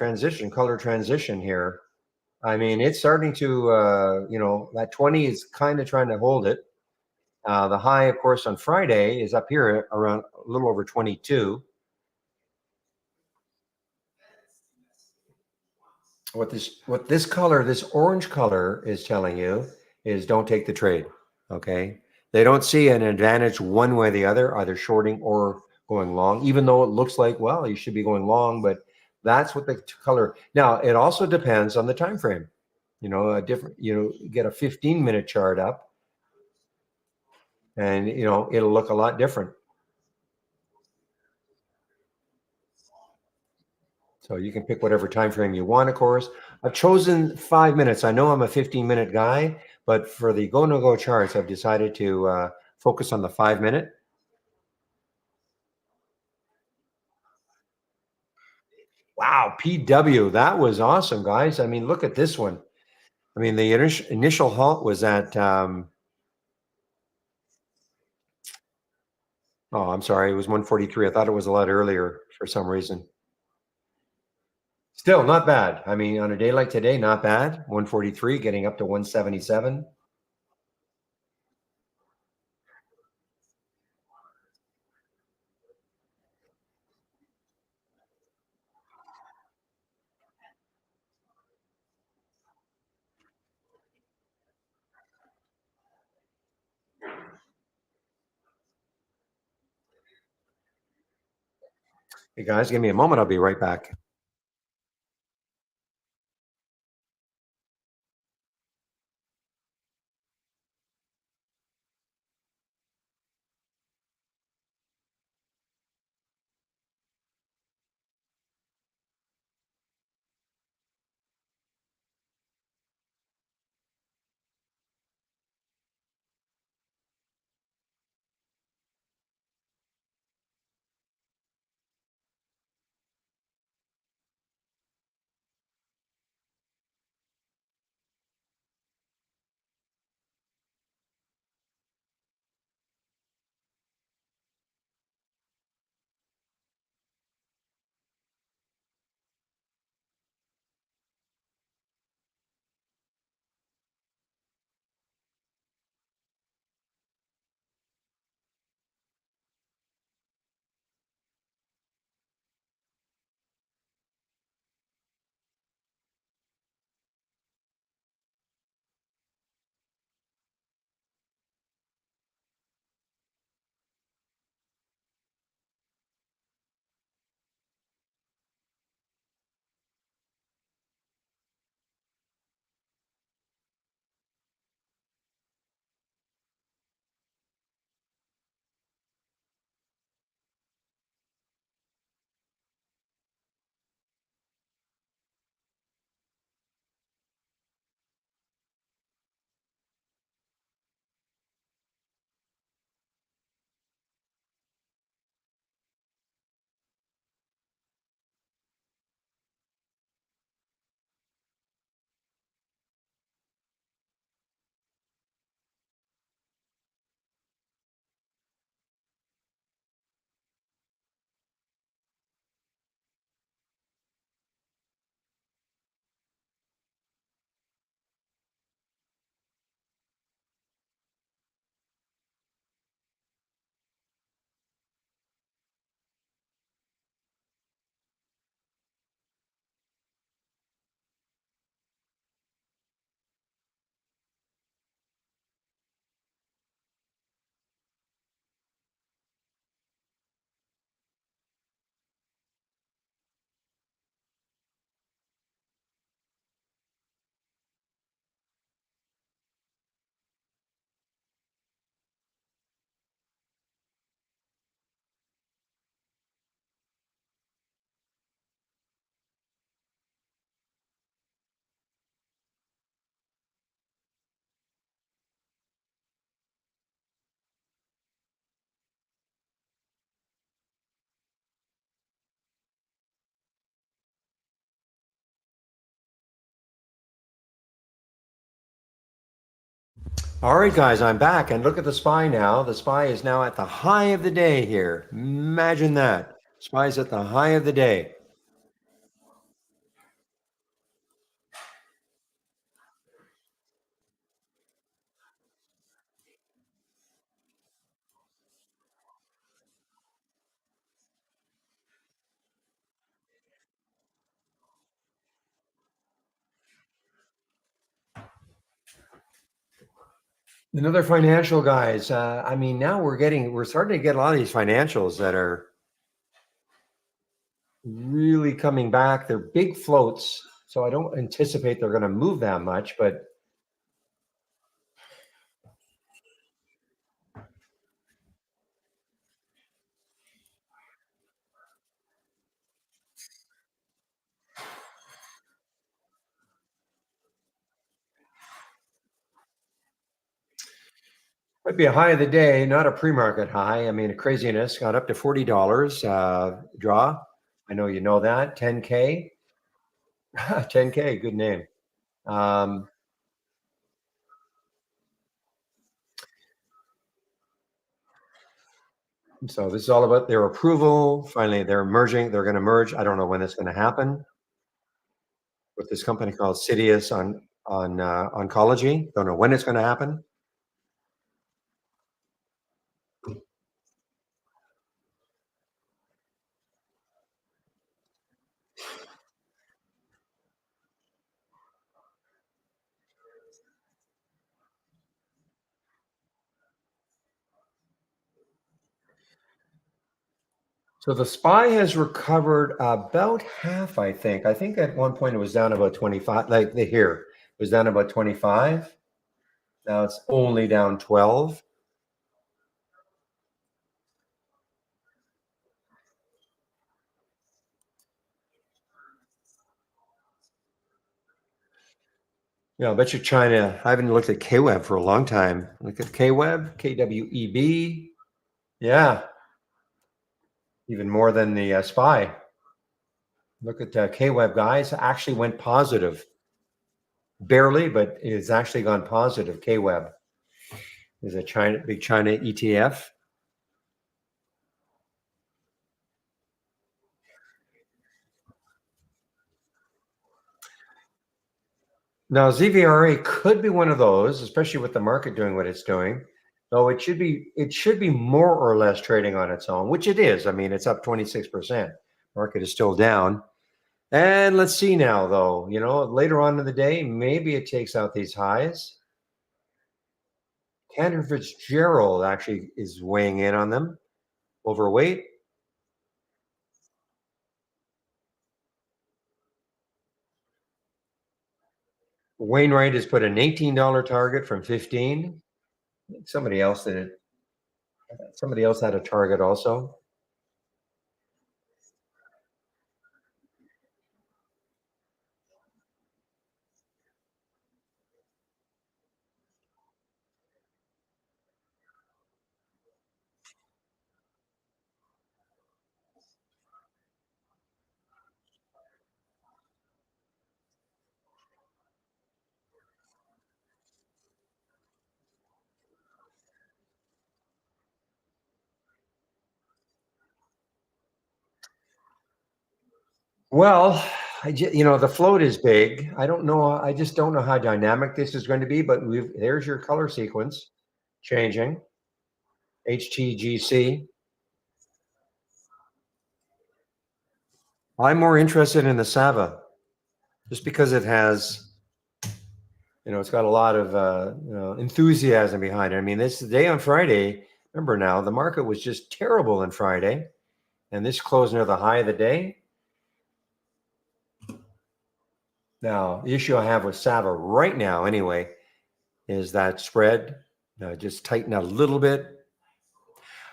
transition here. I mean, it's starting to, that 20 is kind of trying to hold it. The high, of course, on Friday is up here around a little over 22. This orange color is telling you is don't take the trade. Okay. They don't see an advantage one way or the other, either shorting or going long, even though it looks like, well, you should be going long, but that's what the color. Now, it also depends on the time frame. A different, get a 15-minute chart up and it'll look a lot different. So you can pick whatever time frame you want, of course. I've chosen 5 minutes. I know I'm a 15-minute guy, but for the go no go charts, I've decided to focus on the 5 minute. Wow, PW, that was awesome, guys. I mean, look at this one. I mean, the initial halt was at. Oh, I'm sorry, it was 143. I thought it was a lot earlier for some reason. Still not bad. I mean, on a day like today, not bad. 143, getting up to 177. Hey guys, give me a moment. I'll be right back. All right, guys, I'm back. And look at the SPY now. The SPY is now at the high of the day here. Imagine that. SPY is at the high of the day. Another financial guys. I mean, now we're starting to get a lot of these financials that are really coming back. They're big floats, so I don't anticipate they're going to move that much, but might be a high of the day, not a pre-market high. I mean, craziness got up to $40 draw. I know you know that 10K, 10K, good name. Um, so this is all about their approval. Finally, they're merging. They're going to merge. I don't know when it's going to happen with this company called Sidious on oncology. Don't know when it's going to happen. So the SPY has recovered about half, I think. I think at one point it was down about 25, like the here, it was down about 25. Now it's only down 12. Yeah, I bet you China. I haven't looked at KWEB for a long time. Look at KWEB, KWEB. Yeah, even more than the SPY. Look at KWEB, guys. Actually went positive. Barely, but it's actually gone positive. KWEB is a big China ETF. Now, ZVRA could be one of those, especially with the market doing what it's doing. Though it should be more or less trading on its own, which it is. I mean, it's up 26%. Market is still down. And let's see now, though, later on in the day, maybe it takes out these highs. Cantor Fitzgerald actually is weighing in on them. Overweight. Wainwright has put an $18 target from 15. Somebody else did it. Somebody else had a target also. Well, the float is big. I don't know. I just don't know how dynamic this is going to be. But there's your color sequence changing. HTGC. I'm more interested in the Sava, just because it has, it's got a lot of enthusiasm behind it. I mean, this day on Friday. Remember now, the market was just terrible on Friday, and this closed near the high of the day. Now, the issue I have with Sava right now, anyway, is that spread just tighten a little bit.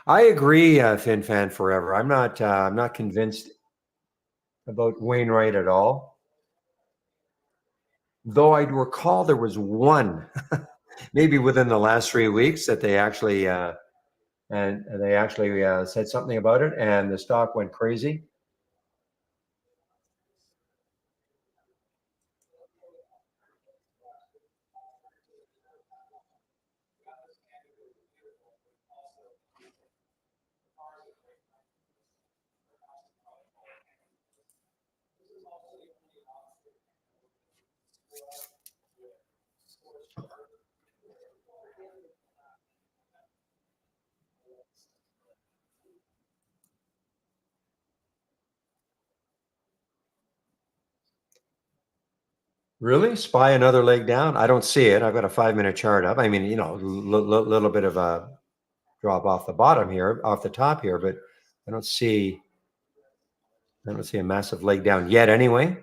I agree, Fin Fan Forever. I'm not convinced about Wainwright at all. Though I recall there was one, maybe within the last 3 weeks, that they actually said something about it, and the stock went crazy. Really? Spy another leg down? I don't see it. I've got a 5-minute chart up. I mean, you know, little bit of a drop off the bottom here, off the top here, but I don't see a massive leg down yet anyway.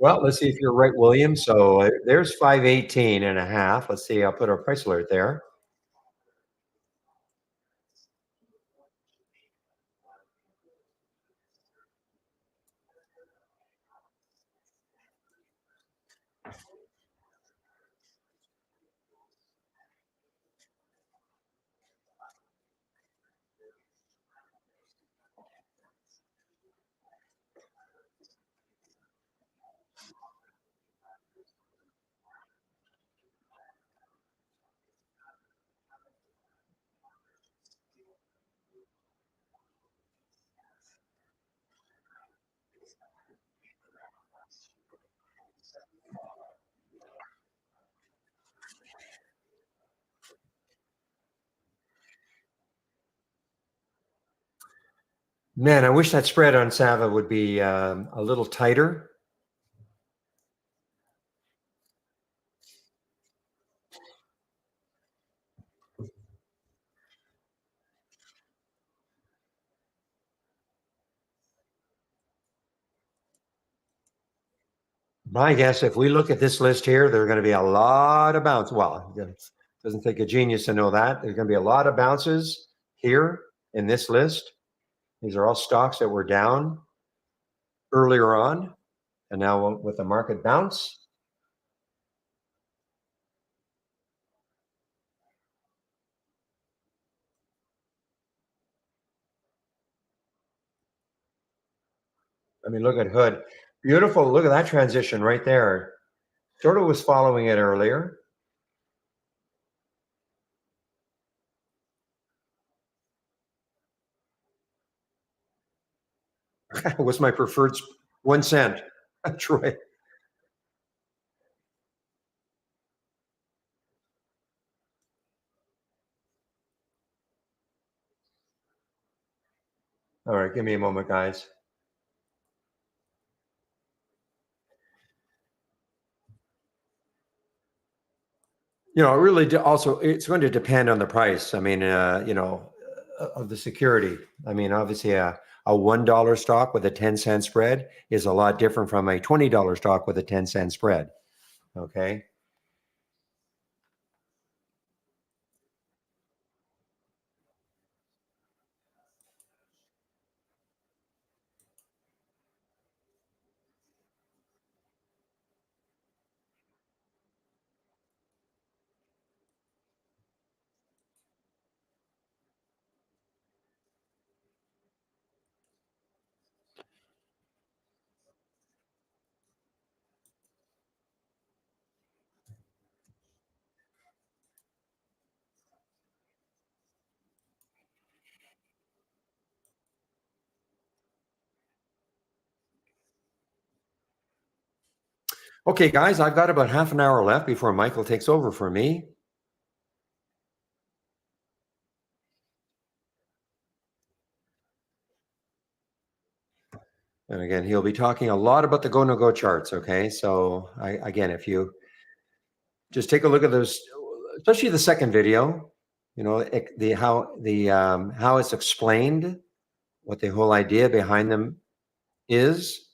Well, let's see if you're right, William. So there's 518 and a half. Let's see. I'll put our price alert there. Man, I wish that spread on Sava would be a little tighter. My guess, if we look at this list here, there are going to be a lot of bounces. Well, it doesn't take a genius to know that. There's going to be a lot of bounces here in this list. These are all stocks that were down earlier on, and now with the market bounce. I mean, look at Hood. Beautiful. Look at that transition right there. Sort of was following it earlier. Was my preferred 1 cent. Troy. All right, give me a moment, guys. You know, it really also it's going to depend on the price. I mean, you know, of the security. I mean, obviously, a $1 stock with a 10-cent spread is a lot different from a $20 stock with a 10-cent spread. Okay. Okay, guys, I've got about half an hour left before Michael takes over for me. And again, he'll be talking a lot about the go no go charts. Okay, so again, if you just take a look at those, especially the second video, you know, how it's explained, what the whole idea behind them is.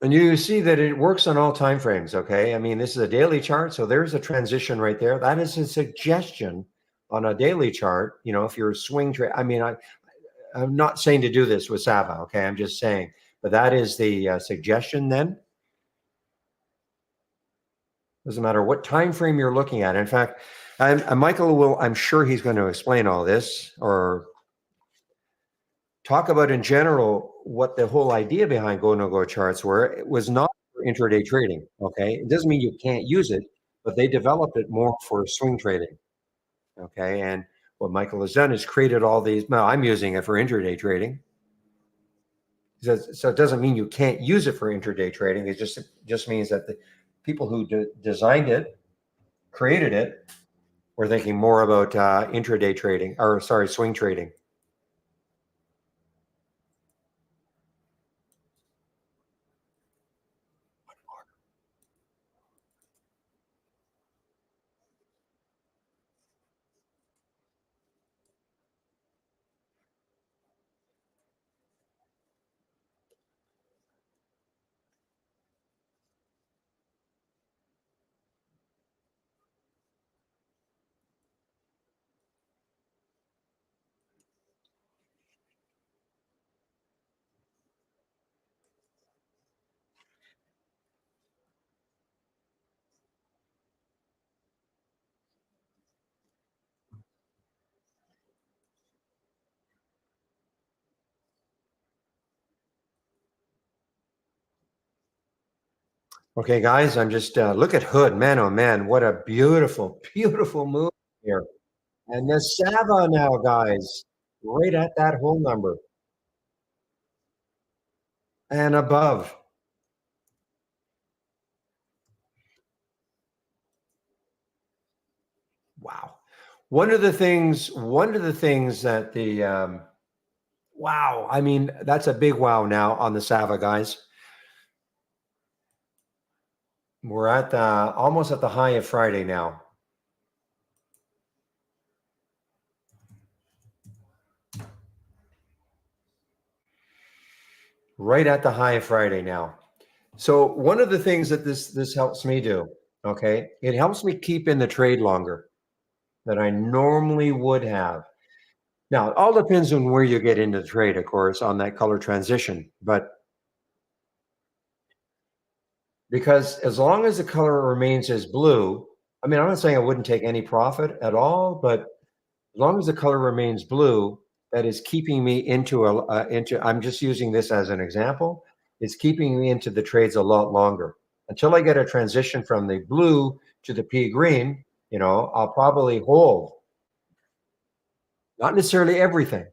And you see that it works on all time frames. Okay, I mean, this is a daily chart, so there's a transition right there. That is a suggestion on a daily chart. You know, if you're a swing trade, I mean, I'm not saying to do this with Sava. Okay, I'm just saying But that is the suggestion then. Doesn't matter what time frame you're looking at. In fact, Michael will, I'm sure he's going to explain all this or talk about in general what the whole idea behind go no go charts were. It was not for intraday trading. Okay, it doesn't mean you can't use it, but they developed it more for swing trading. Okay, and what Michael has done is created all these. Now I'm using it for intraday trading. So it doesn't mean you can't use it for intraday trading. It just means that the people who designed it, created it, were thinking more about intraday trading, or sorry, swing trading. Okay, guys, I'm just look at Hood. Man, oh man, what a beautiful, beautiful move here. And the Sava now, guys, right at that whole number and above. Wow. One of the things that the wow, I mean, that's a big wow now on the Sava, guys. We're at the almost at the high of Friday now. Right at the high of Friday now. So one of the things that this helps me do, okay, it helps me keep in the trade longer than I normally would have. Now, it all depends on where you get into the trade, of course, on that color transition. But because as long as the color remains as blue, I mean, I'm not saying I wouldn't take any profit at all, but as long as the color remains blue, that is keeping me into. I'm just using this as an example. It's keeping me into the trades a lot longer until I get a transition from the blue to the pea green. I'll probably hold, not necessarily everything.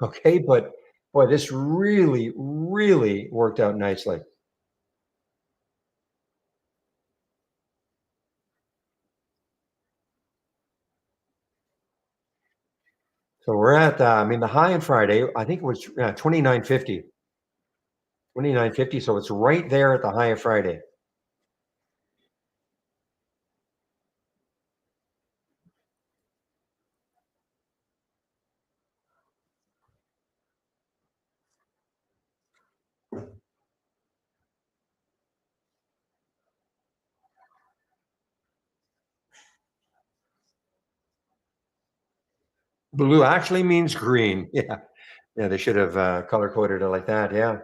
Okay, but boy, this really, really worked out nicely. So we're at, I mean, the high on Friday, I think it was 29.50. 29.50. So it's right there at the high of Friday. Blue actually means green. Yeah. Yeah. They should have color coded it like that. Yeah.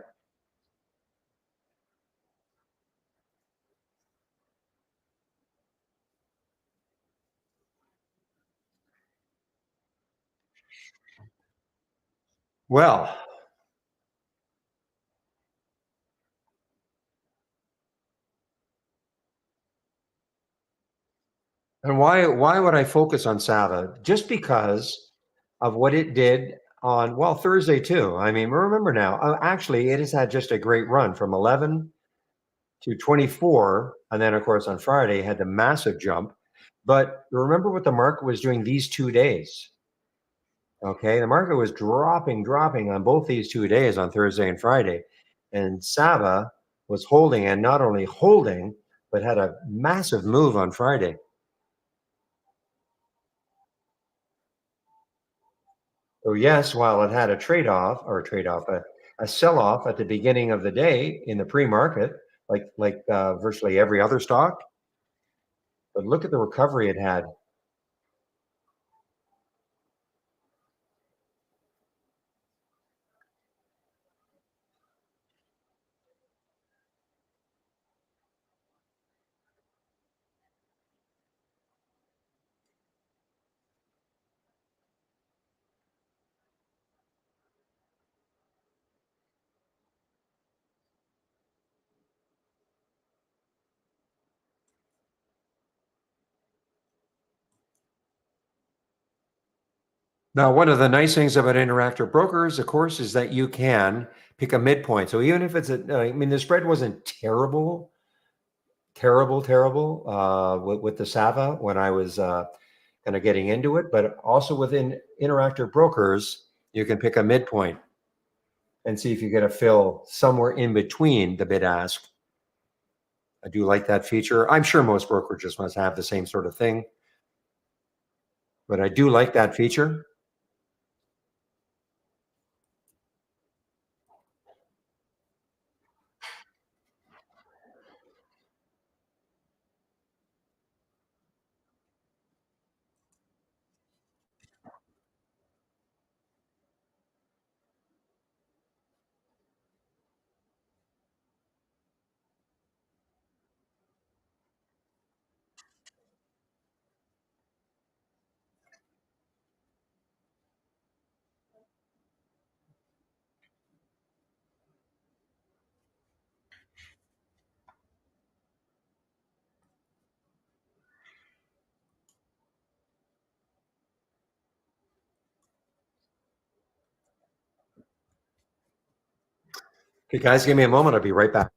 Well, and why would I focus on Sava? Just because of what it did on, well, Thursday too. I mean, remember now, actually, it has had just a great run from 11 to 24. And then, of course, on Friday, had the massive jump. But remember what the market was doing these 2 days. Okay. The market was dropping on both these 2 days on Thursday and Friday. And Sava was holding, and not only holding, but had a massive move on Friday. So, yes, while it had a a sell off at the beginning of the day in the pre market, like virtually every other stock, but look at the recovery it had. Now, one of the nice things about interactive brokers, of course, is that you can pick a midpoint. So even if I mean, the spread wasn't terrible, terrible with the Sava when I was kind of getting into it, but also within interactive brokers, you can pick a midpoint and see if you get a fill somewhere in between the bid ask. I do like that feature. I'm sure most brokerages must have the same sort of thing, but I do like that feature. Okay, guys, give me a moment. I'll be right back.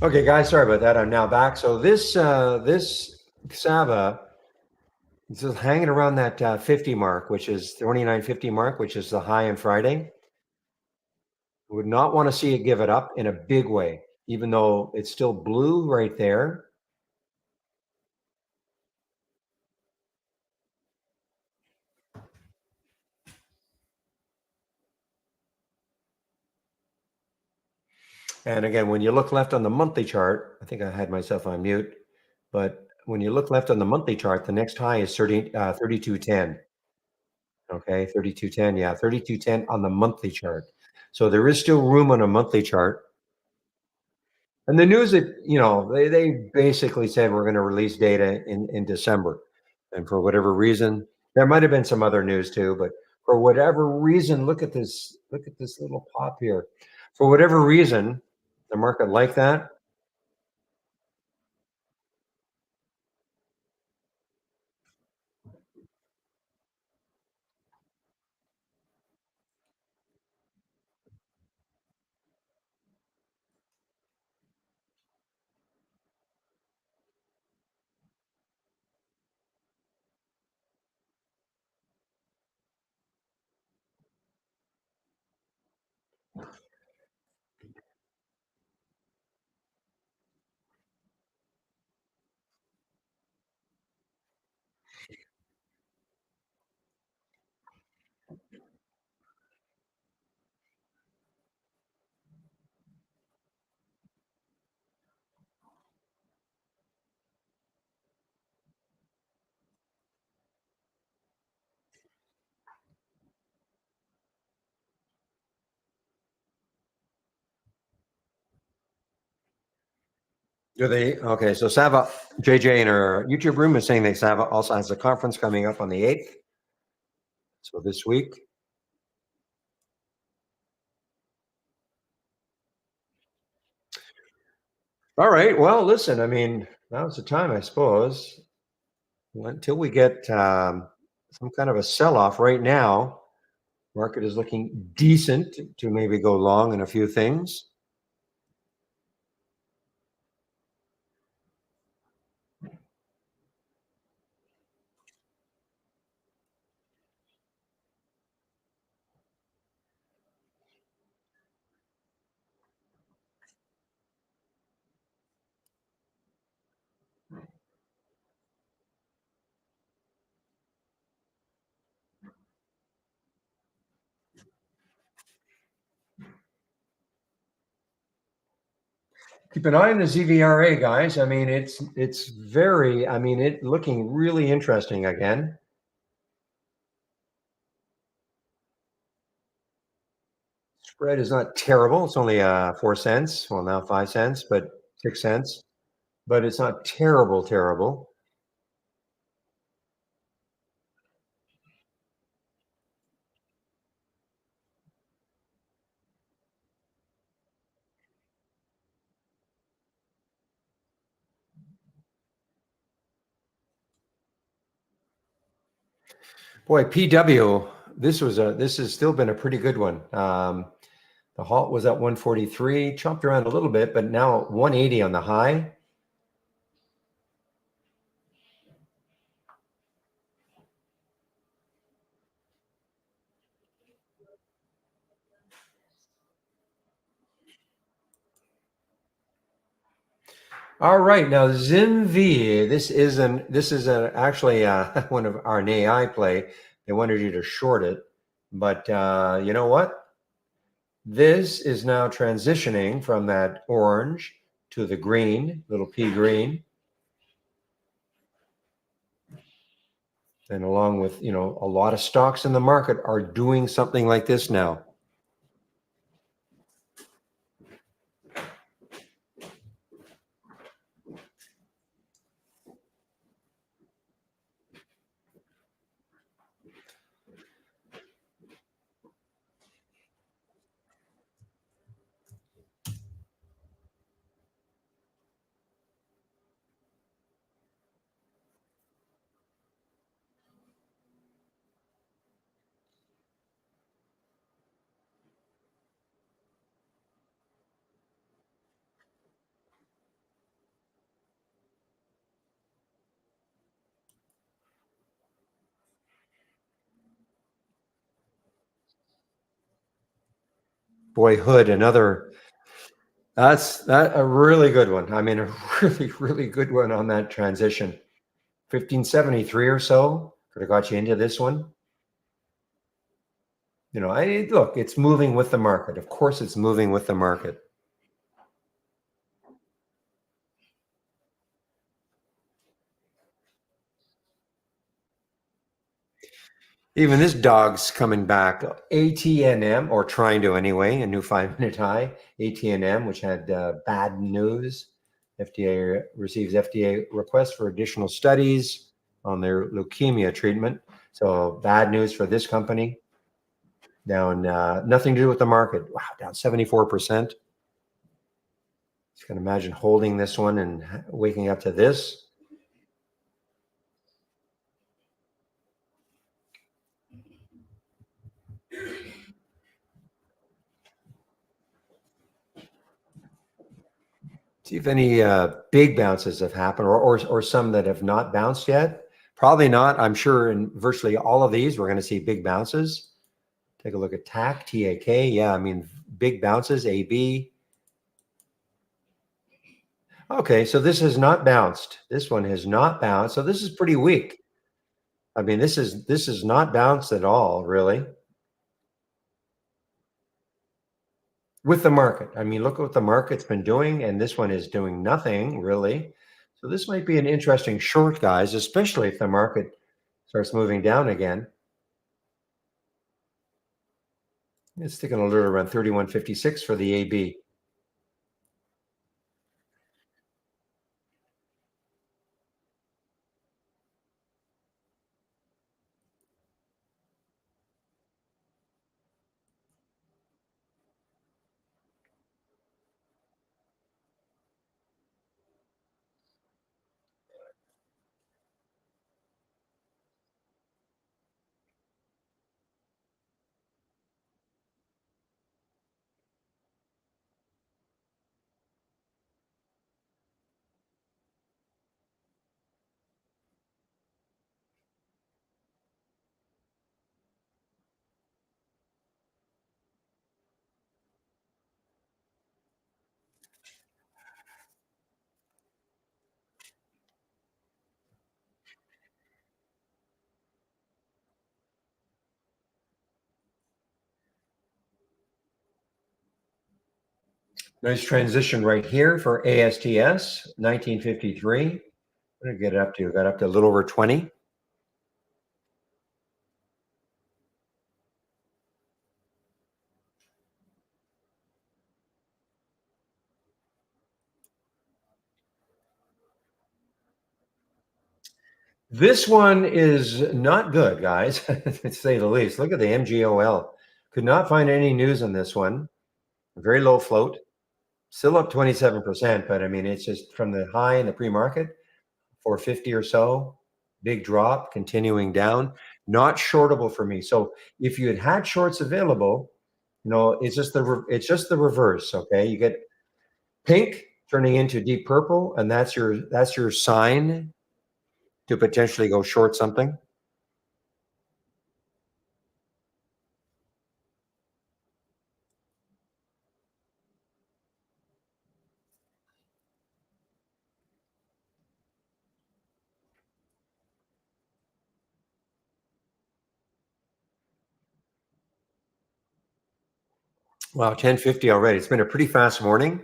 Okay, guys, sorry about that. I'm now back. So this Sava is just hanging around that 50 mark, which is 29.50 mark, which is the high on Friday. Would not want to see it give it up in a big way, even though it's still blue right there. And again, when you look left on the monthly chart, I think I had myself on mute, but when you look left on the monthly chart, the next high is 32.10. Okay, 32.10. Yeah, 32.10 on the monthly chart. So there is still room on a monthly chart. And the news that, they basically said we're going to release data in December. And for whatever reason, there might have been some other news too, but for whatever reason, look at this little pop here. For whatever reason, the market liked that. Do they? Okay, so Sava, JJ in our YouTube room is saying that Sava also has a conference coming up on the 8th. So this week. All right. Well, listen, I mean, now's the time, I suppose. Until we get some kind of a sell off right now, market is looking decent to maybe go long in a few things. Keep an eye on the ZVRA, guys. I mean, it's very, I mean, it looking really interesting again. Spread is not terrible. It's only 4 cents. Well, now 5 cents, but 6 cents. But it's not terrible, terrible. Boy, PW. This has still been a pretty good one. The halt was at 143, chopped around a little bit, but now 180 on the high. All right, now ZimV. This is actually one of our AI play. They wanted you to short it, but you know what? This is now transitioning from that orange to the green, little pea green, and along with a lot of stocks in the market are doing something like this now. Boy, Hood, another. That's a really good one. I mean, a really, really good one on that transition. 1573 or so could have got you into this one. Look, it's moving with the market. Of course, it's moving with the market. Even this dog's coming back. ATNM, or trying to anyway, a new 5-minute high. ATNM, which had bad news. FDA receives FDA request for additional studies on their leukemia treatment. So bad news for this company. Down, nothing to do with the market. Wow, down 74%. You can imagine holding this one and waking up to this. See if any big bounces have happened, or some that have not bounced yet. Probably not. I'm sure in virtually all of these, we're going to see big bounces. Take a look at TAC, TAK. Yeah, I mean, big bounces, AB. Okay, so this has not bounced. This one has not bounced. So this is pretty weak. I mean, this is not bounced at all, really. With the market. I mean, look what the market's been doing, and this one is doing nothing really. So this might be an interesting short, guys, especially if the market starts moving down again. It's sticking a little around 31.56 for the AB. Nice transition right here for ASTS, 1953. What did I get it up to? Got up to a little over 20. This one is not good, guys, to say the least. Look at the MGOL. Could not find any news on this one. Very low float. Still up 27%, but I mean, it's just from the high in the pre-market, 450 or so, big drop, continuing down, not shortable for me. So if you had shorts available, it's just the reverse. Okay, you get pink turning into deep purple, and that's your sign to potentially go short something. Wow, 1050 already. It's been a pretty fast morning.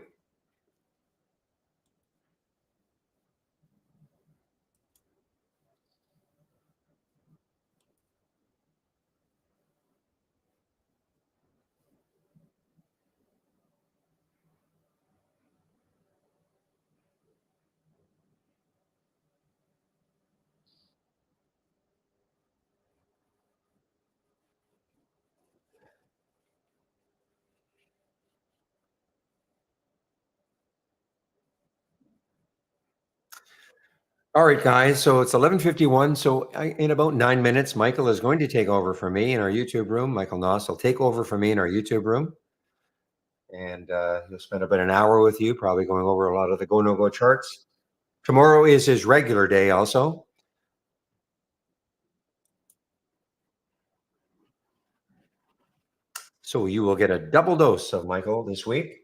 All right, guys. So it's 11:51. So in about 9 minutes, Michael is going to take over for me in our YouTube room. Michael Noss will take over for me in our YouTube room, and he'll spend about an hour with you, probably going over a lot of the go no go charts. Tomorrow is his regular day, also. So you will get a double dose of Michael this week.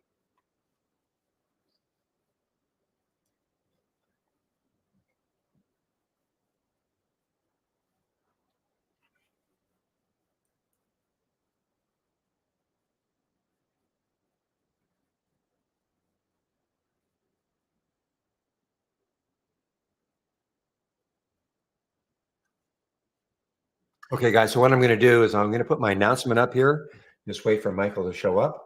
Okay, guys. So what I'm going to do is I'm going to put my announcement up here. Just wait for Michael to show up.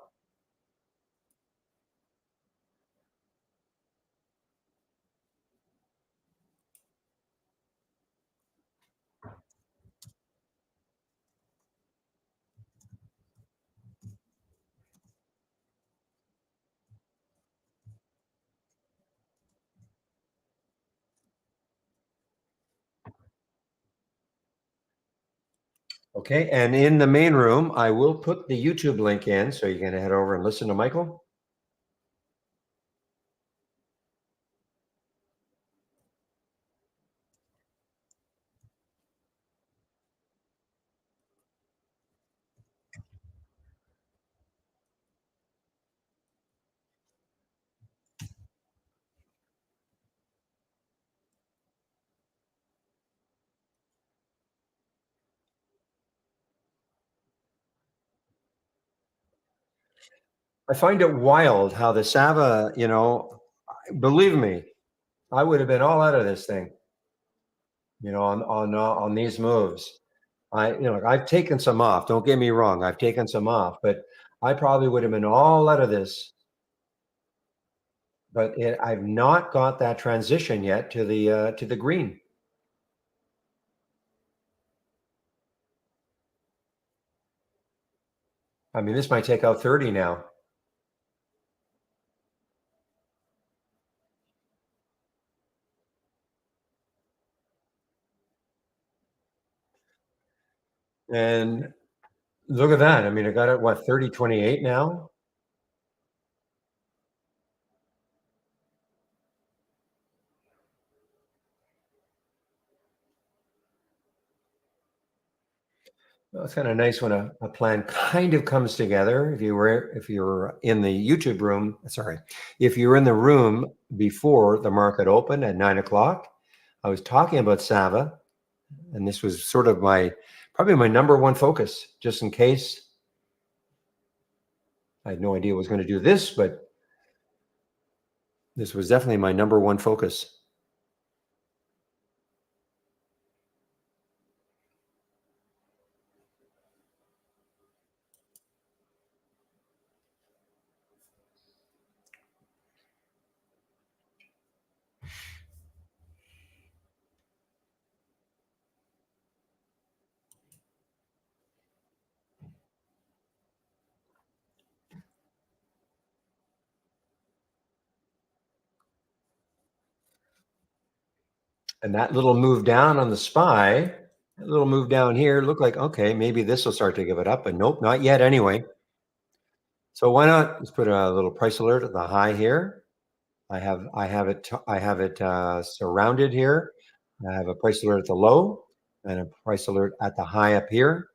Okay, and in the main room, I will put the YouTube link in, so you're going to head over and listen to Michael. I find it wild how the Sava, believe me, I would have been all out of this thing, on these moves. I've taken some off. Don't get me wrong, I've taken some off, but I probably would have been all out of this. But I've not got that transition yet to the green. I mean, this might take out 30 now. And look at that. I mean, I got it, what, 30.28 now? Well, it's kind of nice when a plan kind of comes together. If you're in the YouTube room, sorry, if you're in the room before the market opened at 9 o'clock, I was talking about Sava, and this was sort of probably my number one focus, just in case. I had no idea it was going to do this, but This was definitely my number one focus. And that little move down on the SPY, that little move down here looked like, okay, maybe this will start to give it up, but nope, not yet anyway. So why not? Let's put a little price alert at the high here. I have it surrounded here. I have a price alert at the low and a price alert at the high up here.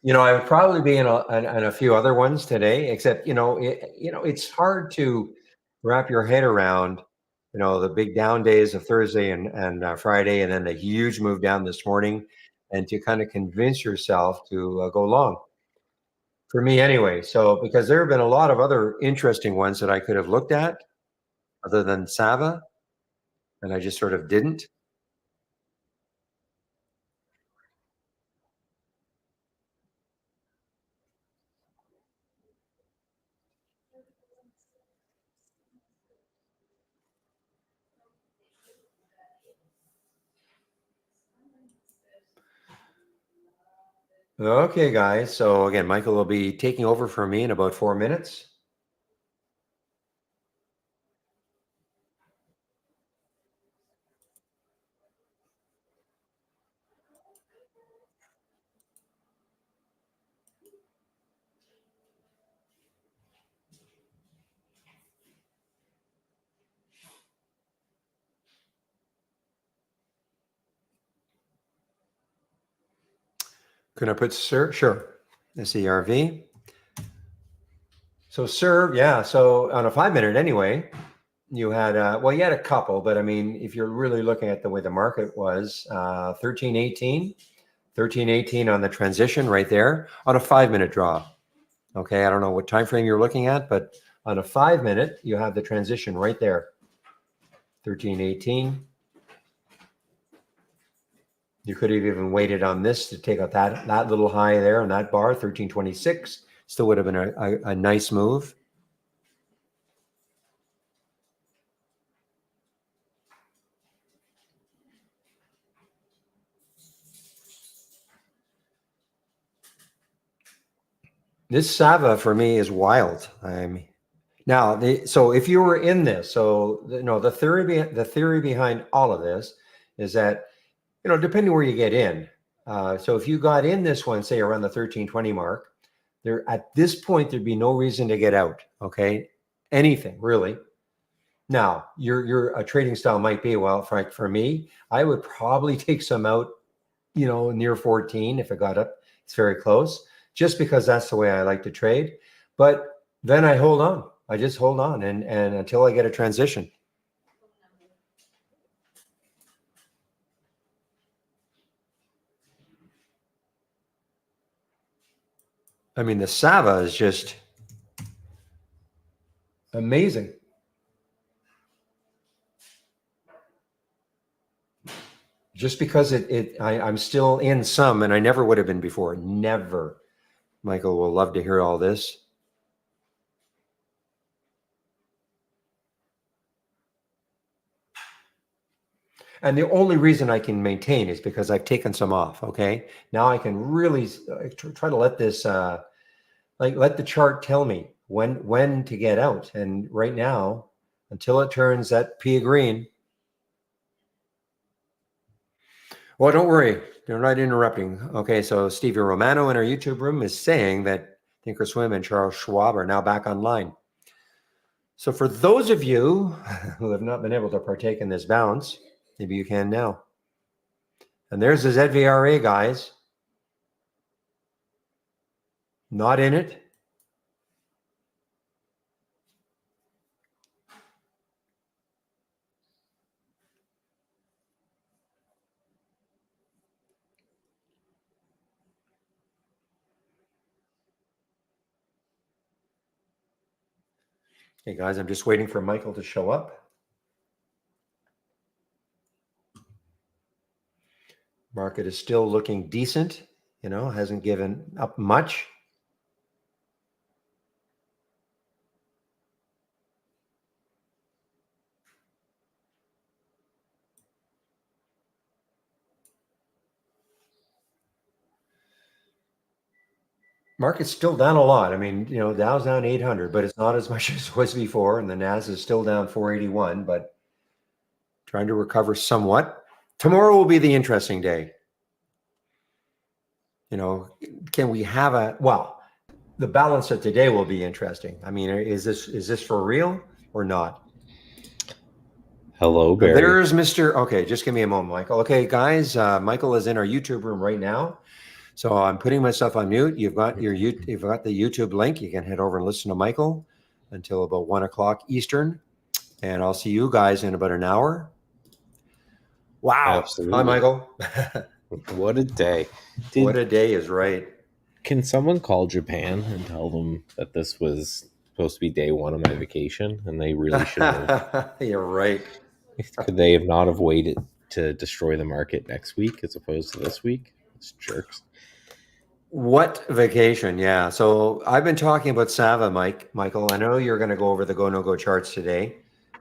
I would probably be in a few other ones today, except it's hard to wrap your head around the big down days of Thursday and Friday, and then the huge move down this morning, and to kind of convince yourself to go long. For me, anyway. So because there have been a lot of other interesting ones that I could have looked at, other than Sava, and I just sort of didn't. Okay, guys. So again, Michael will be taking over for me in about 4 minutes. Can I put SIR? Sure. SERV. So SIR, yeah. So on a 5 minute anyway, you had you had a couple, but I mean, if you're really looking at the way the market was, 1318 on the transition right there on a 5 minute draw. Okay, I don't know what time frame you're looking at, but on a 5 minute, you have the transition right there. 1318. You could have even waited on this to take out that little high there on that bar, 1326. Still would have been a nice move. This Sava for me is wild. Now, so if you were in this, so the theory behind all of this is that depending where you get in. So if you got in this one, say around the 1320 mark, there at this point there'd be no reason to get out. Okay, anything really. Now your a trading style might be, well, for me, I would probably take some out, near 14 if it got up. It's very close, just because that's the way I like to trade. But then I hold on. I just hold on and until I get a transition. I mean, the Sava is just amazing. Just because I'm still in some, and I never would have been before. Never. Michael will love to hear all this. And the only reason I can maintain is because I've taken some off. Okay, now I can really try to let this, let the chart tell me when to get out. And right now, until it turns that P green. Well, don't worry, you're not interrupting. Okay, so Stevie Romano in our YouTube room is saying that Thinkorswim and Charles Schwab are now back online. So for those of you who have not been able to partake in this bounce, maybe you can now. And there's the ZVRA, guys. Not in it. Hey guys, I'm just waiting for Michael to show up. Market is still looking decent, hasn't given up much. Market's still down a lot. I mean, Dow's down 800, but it's not as much as it was before. And the Nas is still down 481, but trying to recover somewhat. Tomorrow will be the interesting day. Can we have the balance of today will be interesting. I mean, is this for real or not? Hello, Barry. There's Mr. Okay, just give me a moment, Michael. Okay, guys, Michael is in our YouTube room right now. So I'm putting myself on mute. You've got the YouTube link. You can head over and listen to Michael until about 1 o'clock Eastern. And I'll see you guys in about an hour. Wow. Absolutely. Hi, Michael. What a day. What a day is right. Can someone call Japan and tell them that this was supposed to be day one of my vacation and they really should have? You're right. Could they have not have waited to destroy the market next week as opposed to this week? It's jerks. What vacation? Yeah. So I've been talking about Sava, Michael. I know you're going to go over the go-no-go charts today.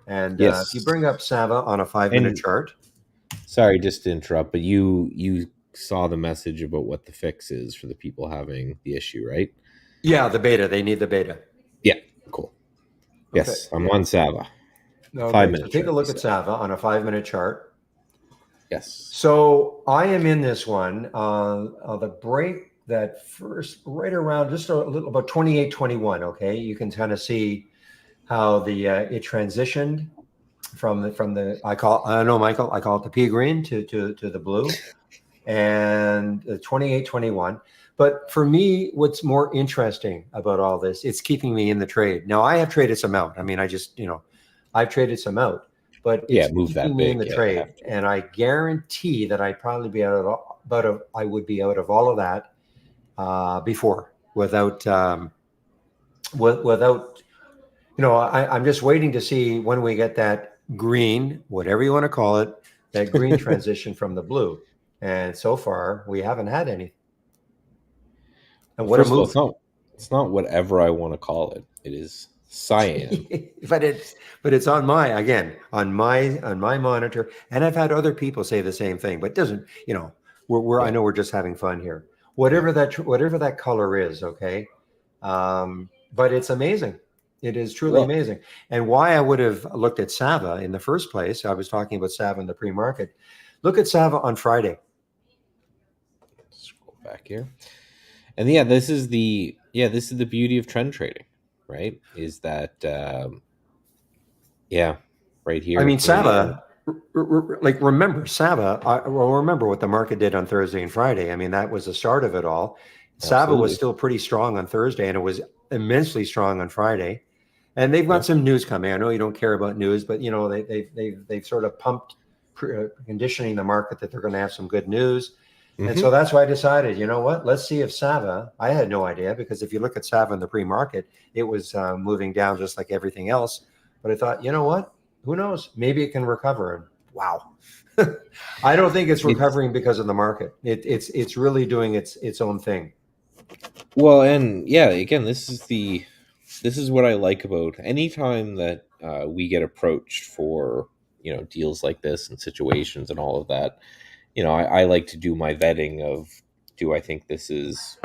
And yes. If you bring up Sava on a 5-minute chart. Sorry, just to interrupt, but you saw the message about what the fix is for the people having the issue, right? Yeah, the beta. They need the beta. Yeah, cool. Yes, okay. I'm on Sava. Okay. 5 minutes. So take a look at Sava on a 5-minute chart. Yes. So I am in this one. The break that first right around just a little about 28.21. Okay, you can kind of see how the it transitioned from the I know Michael, I call it the pea green to the blue, and 28.21. But for me, what's more interesting about all this, it's keeping me in the trade. Now I have traded some out. I mean, I've traded some out, but it's keeping me in the trade, and I guarantee that I'd probably be I would be out of all of that before without I'm just waiting to see when we get that green, whatever you want to call it, that green transition from the blue. And so far we haven't had any. And what a move. It's not whatever I want to call it. It is cyan. but it's on my monitor. And I've had other people say the same thing, but it doesn't, I know we're just having fun here. Whatever that color is, okay. But it's amazing. It is truly amazing. And why I would have looked at Sava in the first place, I was talking about Sava in the pre-market. Look at Sava on Friday. Scroll back here. And this is the beauty of trend trading, right? Is that right here. I mean, Sava, remember Sava, remember what the market did on Thursday and Friday. I mean, that was the start of it all. Sava was still pretty strong on Thursday, and it was immensely strong on Friday. And they've got some news coming. I know you don't care about news, but they've sort of pumped, conditioning the market that they're going to have some good news. Mm-hmm. And so that's why I decided, you know what? Let's see if Sava. I had no idea, because if you look at Sava in the pre-market, it was moving down just like everything else. But I thought, you know what? Who knows? Maybe it can recover. And wow, I don't think it's recovering because of the market. It's really doing its own thing. Well, and again, this is what I like about anytime that we get approached for deals like this and situations and all of that. I like to do my vetting of, do I think this is,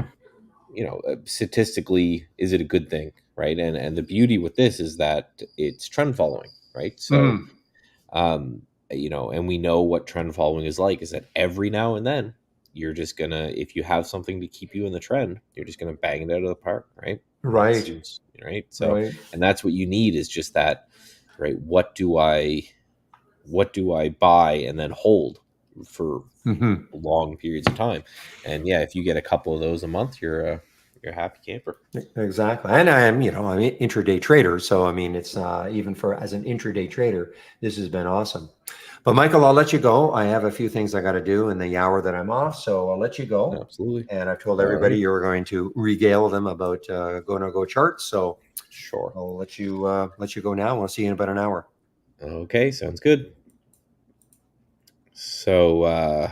statistically, is it a good thing, right? And the beauty with this is that it's trend following, right? So, and we know what trend following is like, is that every now and then you're just gonna, if you have something to keep you in the trend, you're just gonna bang it out of the park, right? Right. So, and that's what you need, is just that, right? What do I buy and then hold for long periods of time? And if you get a couple of those a month, you're you're a happy camper. Exactly. And I'm an intraday trader. So, I mean, it's even as an intraday trader, this has been awesome. But Michael, I'll let you go. I have a few things I got to do in the hour that I'm off. So I'll let you go. Absolutely. And I've told All everybody right. you were going to regale them about go charts. So Sure. I'll let you go now. We'll see you in about an hour. Okay, sounds good. So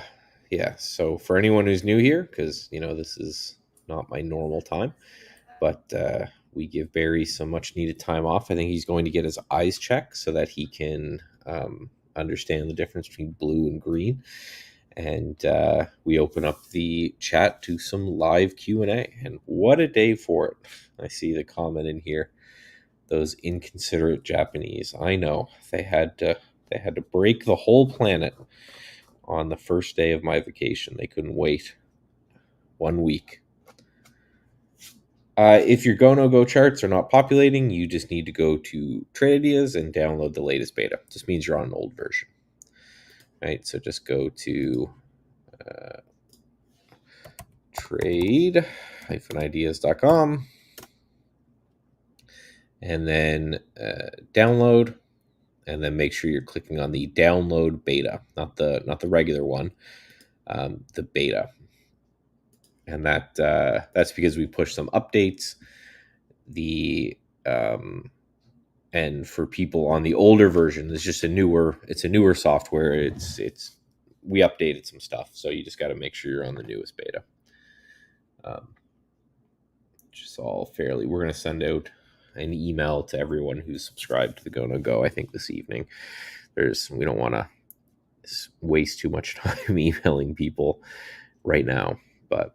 yeah, so for anyone who's new here, because this is not my normal time, but we give Barry some much needed time off. I think he's going to get his eyes checked so that he can understand the difference between blue and green. And we open up the chat to some live Q&A. And what a day for it. I see the comment in here. Those inconsiderate Japanese. I know. They had to break the whole planet on the first day of my vacation. They couldn't wait 1 week. If your go-no-go charts are not populating, you just need to go to Trade Ideas and download the latest beta. Just means you're on an old version. Right? So just go to trade-ideas.com and then download, and then make sure you're clicking on the download beta, not the regular one, the beta. And that's because we pushed some updates. The and for people on the older version, it's just a newer software. It's we updated some stuff, so you just got to make sure you're on the newest beta. Just all fairly. We're going to send out an email to everyone who's subscribed to the Go No Go. I think this evening. We don't want to waste too much time emailing people right now, but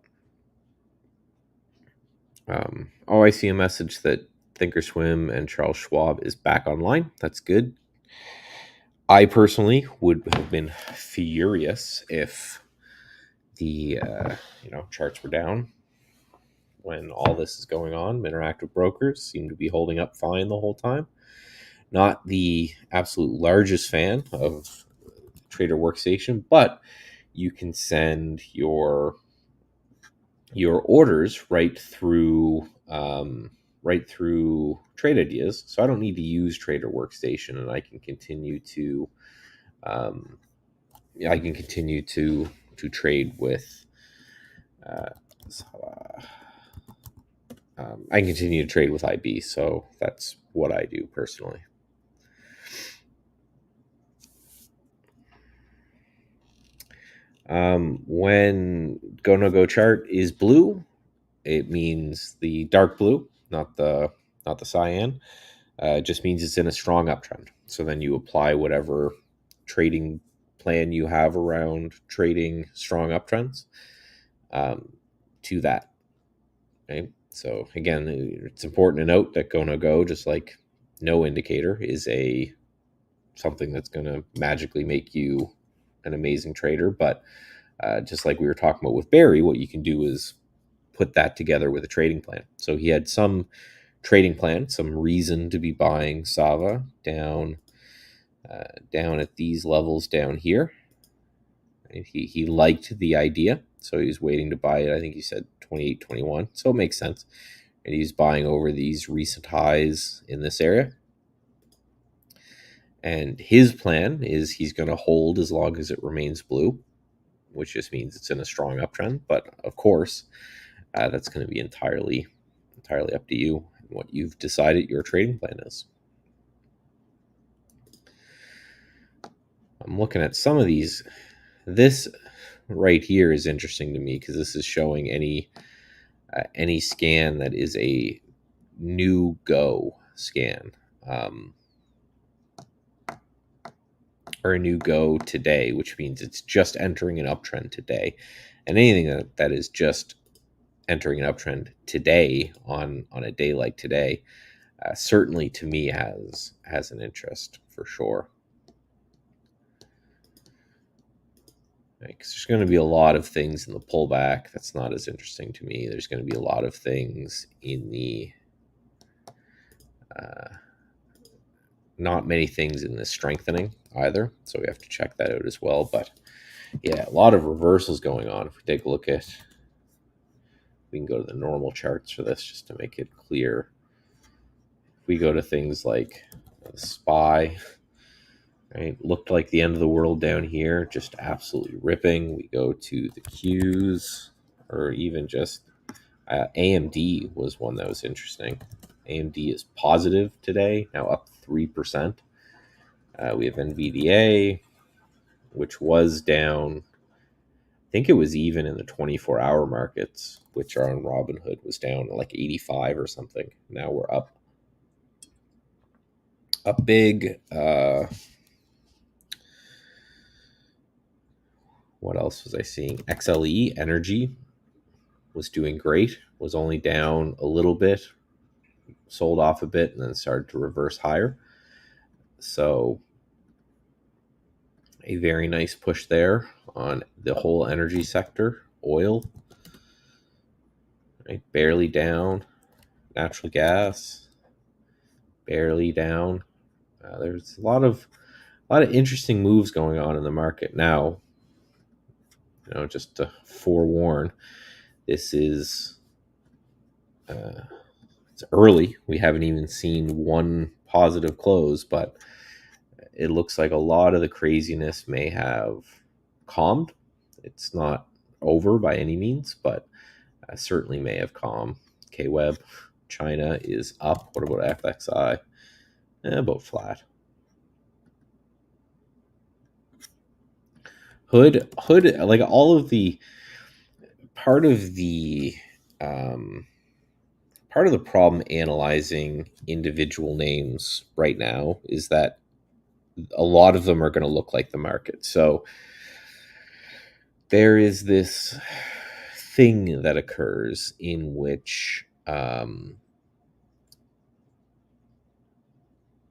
I see a message that Thinkorswim and Charles Schwab is back online. That's good. I personally would have been furious if the charts were down when all this is going on. Interactive brokers seem to be holding up fine the whole time. Not the absolute largest fan of Trader Workstation, but you can send your orders right through Trade Ideas. So I don't need to use Trader Workstation, and I can continue to trade with. I can continue to trade with IB, so that's what I do personally. When Go No Go chart is blue, it means the dark blue, not the cyan. It just means it's in a strong uptrend. So then you apply whatever trading plan you have around trading strong uptrends to that. Okay. So again, it's important to note that Go No Go, just like no indicator, is something that's going to magically make you an amazing trader. But just like we were talking about with Barry, what you can do is put that together with a trading plan. So he had some trading plan, some reason to be buying Sava down at these levels down here. And he liked the idea, so he was waiting to buy it. I think he said 28, 21, so it makes sense. And he's buying over these recent highs in this area. And his plan is he's going to hold as long as it remains blue, which just means it's in a strong uptrend. But of course, that's going to be entirely up to you and what you've decided your trading plan is. I'm looking at some of these. This right here is interesting to me because this is showing any scan that is a new go scan, or a new go today, which means it's just entering an uptrend today. And anything that is just entering an uptrend today on a day like today, certainly to me has an interest for sure. Because there's going to be a lot of things in the pullback that's not as interesting to me. There's going to be a lot of things in the not many things in the strengthening either, so we have to check that out as well. But yeah, a lot of reversals going on. If we take a look at We can go to the normal charts for this just to make it clear. If we go to things like the SPY, right, looked like the end of the world down here, just absolutely ripping. We go to the Qs, or even just AMD was one that was interesting. AMD is positive today, now up 3%. We have NVDA, which was down. I think it was even in the 24-hour markets, which are on Robinhood, was down like 85 or something. Now we're up big. What else was I seeing? XLE Energy was doing great, was only down a little bit, sold off a bit, and then started to reverse higher. So a very nice push there on the whole energy sector. Oil, right, barely down. Natural gas, barely down. There's a lot of interesting moves going on in the market now. Just to forewarn, this is it's early. We haven't even seen one positive close, but it looks like a lot of the craziness may have calmed. It's not over by any means, but certainly may have calmed. KWeb, China is up. What about FXI? About flat. Hood, like all of the part of the problem analyzing individual names right now is that a lot of them are going to look like the market. So there is this thing that occurs in which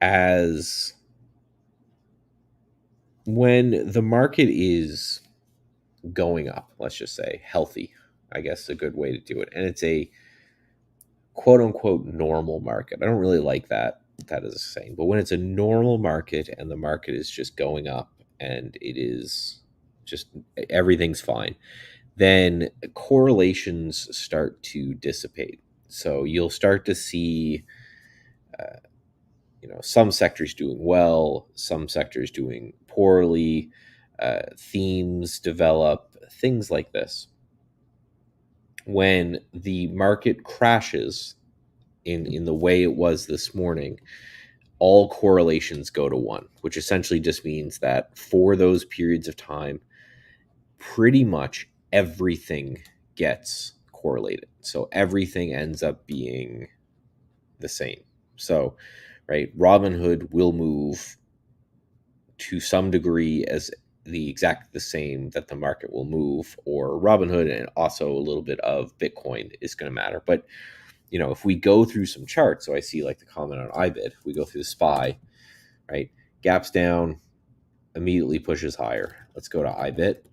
as when the market is going up, let's just say healthy, I guess is a good way to do it, and it's a quote unquote normal market. I don't really like that as a saying, but when it's a normal market and the market is just going up and it is just everything's fine, then correlations start to dissipate. So you'll start to see some sectors doing well, some sectors doing poorly, themes develop, things like this. When the market crashes in the way it was this morning, all correlations go to one, which essentially just means that for those periods of time, pretty much everything gets correlated. So everything ends up being the same. So, right, Robinhood will move to some degree as the same that the market will move, or Robinhood, and also a little bit of Bitcoin is going to matter. But if we go through some charts, so I see like the comment on IBIT, we go through the SPY, right? Gaps down, immediately pushes higher. Let's go to IBIT.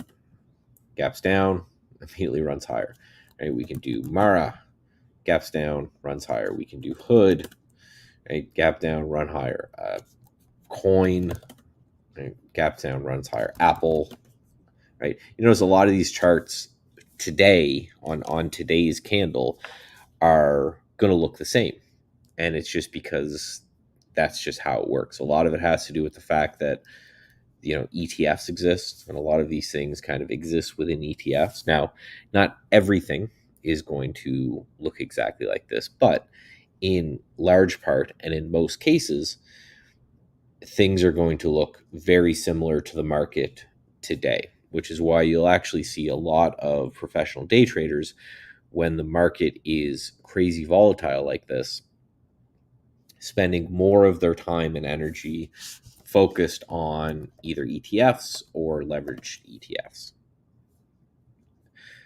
Gaps down, immediately runs higher. Right? We can do Mara, gaps down, runs higher. We can do Hood, right? Gap down, run higher. Coin, right? Gap down, runs higher. Apple, right? You notice a lot of these charts today on today's candle are going to look the same. And it's just because that's just how it works. A lot of it has to do with the fact that ETFs exist, and a lot of these things kind of exist within ETFs. Now, not everything is going to look exactly like this, but in large part and in most cases, things are going to look very similar to the market today, which is why you'll actually see a lot of professional day traders, when the market is crazy volatile like this, spending more of their time and energy focused on either ETFs or leveraged ETFs.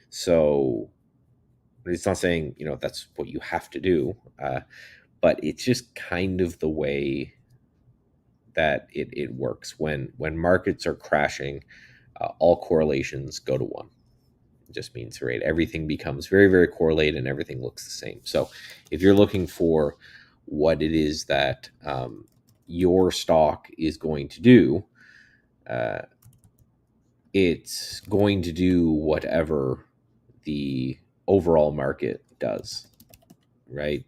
So it's not saying that's what you have to do, but it's just kind of the way that it works. When markets are crashing, all correlations go to one. It just means, right, everything becomes very, very correlated and everything looks the same. So if you're looking for what it is that your stock is going to do, it's going to do whatever the overall market does, right?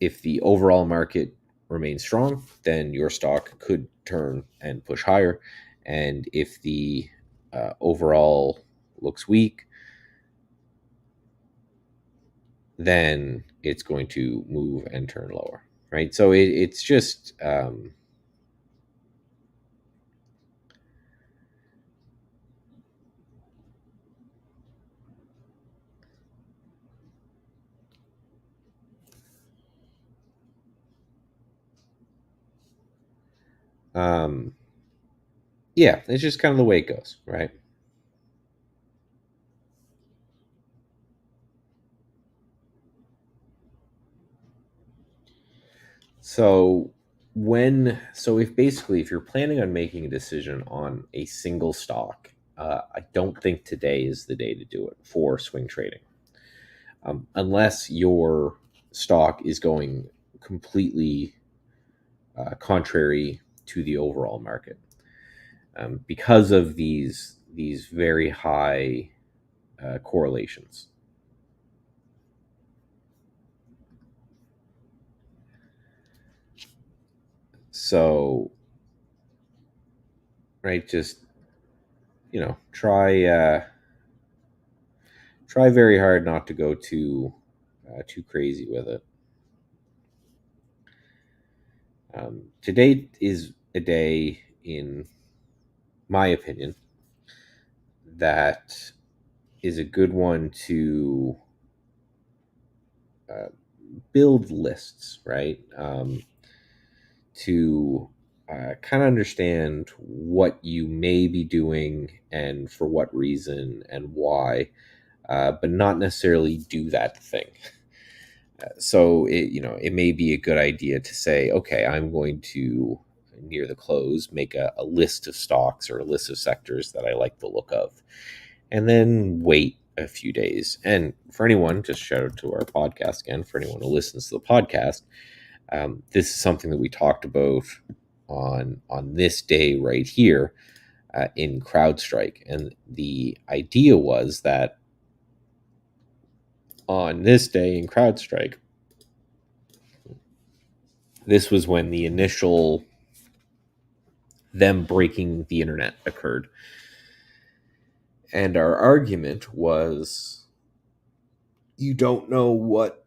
If the overall market remains strong, then your stock could turn and push higher. And if the overall looks weak, then it's going to move and turn lower, right? So it's just yeah, it's just kind of the way it goes, right? So if you're planning on making a decision on a single stock, I don't think today is the day to do it for swing trading, unless your stock is going completely contrary to the overall market, because of these very high correlations. So, right, just try very hard not to go too crazy with it. Today is a day, in my opinion, that is a good one to uh, build lists, right? To kind of understand what you may be doing and for what reason and why, but not necessarily do that thing. So it may be a good idea to say, okay, I'm going to, near the close, make a list of stocks or a list of sectors that I like the look of, and then wait a few days. And for anyone, just shout out to our podcast again, for anyone who listens to the podcast, this is something that we talked about on this day right here in CrowdStrike. And the idea was that on this day in CrowdStrike, this was when the initial them breaking the internet occurred. And our argument was, you don't know what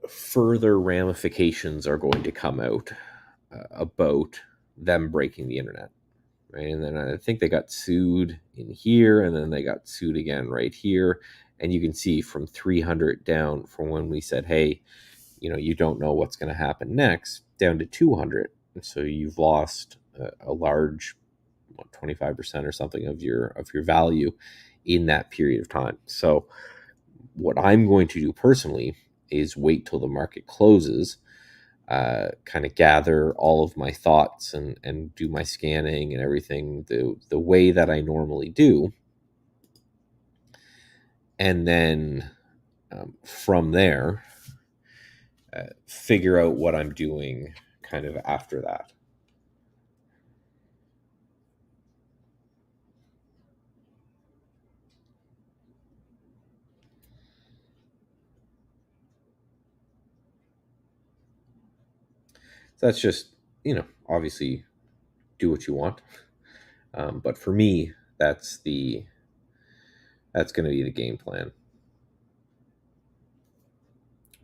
further ramifications are going to come out about them breaking the internet, right? And then I think they got sued in here, and then they got sued again right here. And you can see from 300 down from when we said, hey, you don't know what's going to happen next, down to 200. And so you've lost a large 25% or something of your value in that period of time. So what I'm going to do personally is wait till the market closes, kind of gather all of my thoughts and do my scanning and everything the way that I normally do. And then from there, figure out what I'm doing kind of after that. So that's just, obviously do what you want. But for me, that's going to be the game plan.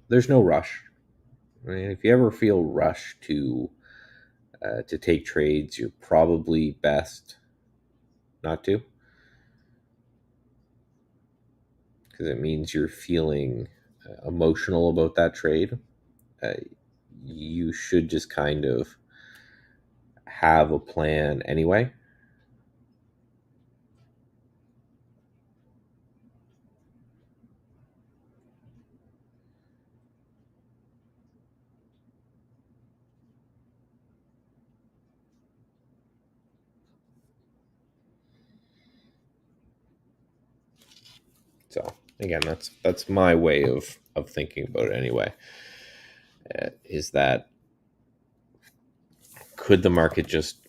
There's no rush. I mean, if you ever feel rushed to take trades, you're probably best not to, because it means you're feeling emotional about that trade. You should just kind of have a plan anyway. So again, that's my way of thinking about it anyway. Is that, could the market just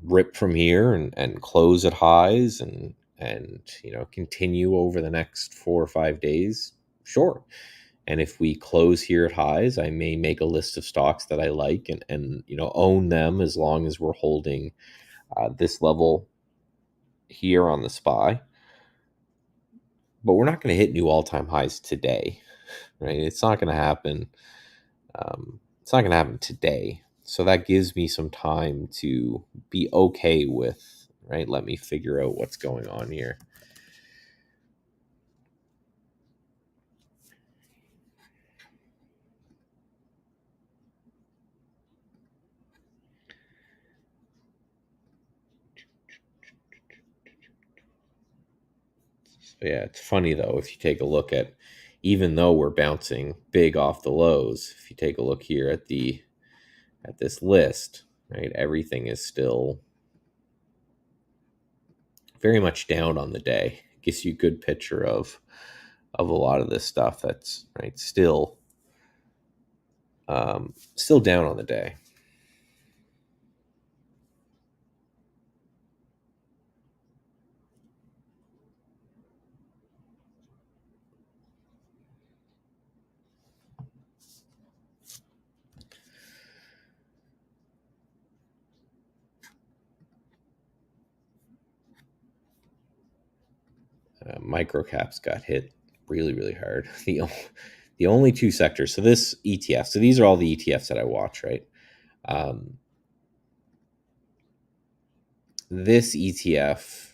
rip from here and close at highs and and continue over the next 4 or 5 days, sure. And if we close here at highs, I may make a list of stocks that I like and own them as long as we're holding this level here on the SPY. But we're not going to hit new all-time highs today, right? It's not going to happen. It's not going to happen today. So that gives me some time to be okay with, right? Let me figure out what's going on here. Yeah, it's funny though, if you take a look at, even though we're bouncing big off the lows, if you take a look here at this list, right, everything is still very much down on the day. It gives you a good picture of a lot of this stuff that's right still down on the day. Microcaps got hit really, really hard. The only two sectors. So this ETF. So these are all the ETFs that I watch, right? This ETF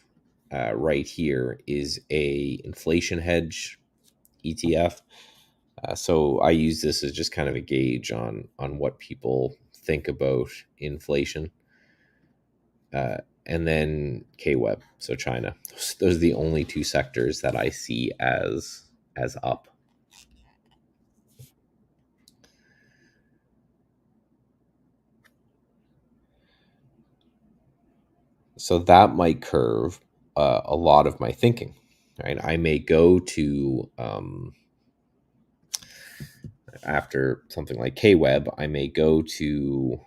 right here is a inflation hedge ETF. So I use this as just kind of a gauge on what people think about inflation. And then KWeb, so China. Those are the only two sectors that I see as up. So that might curve a lot of my thinking, right? I may go to after something like KWeb, I may go to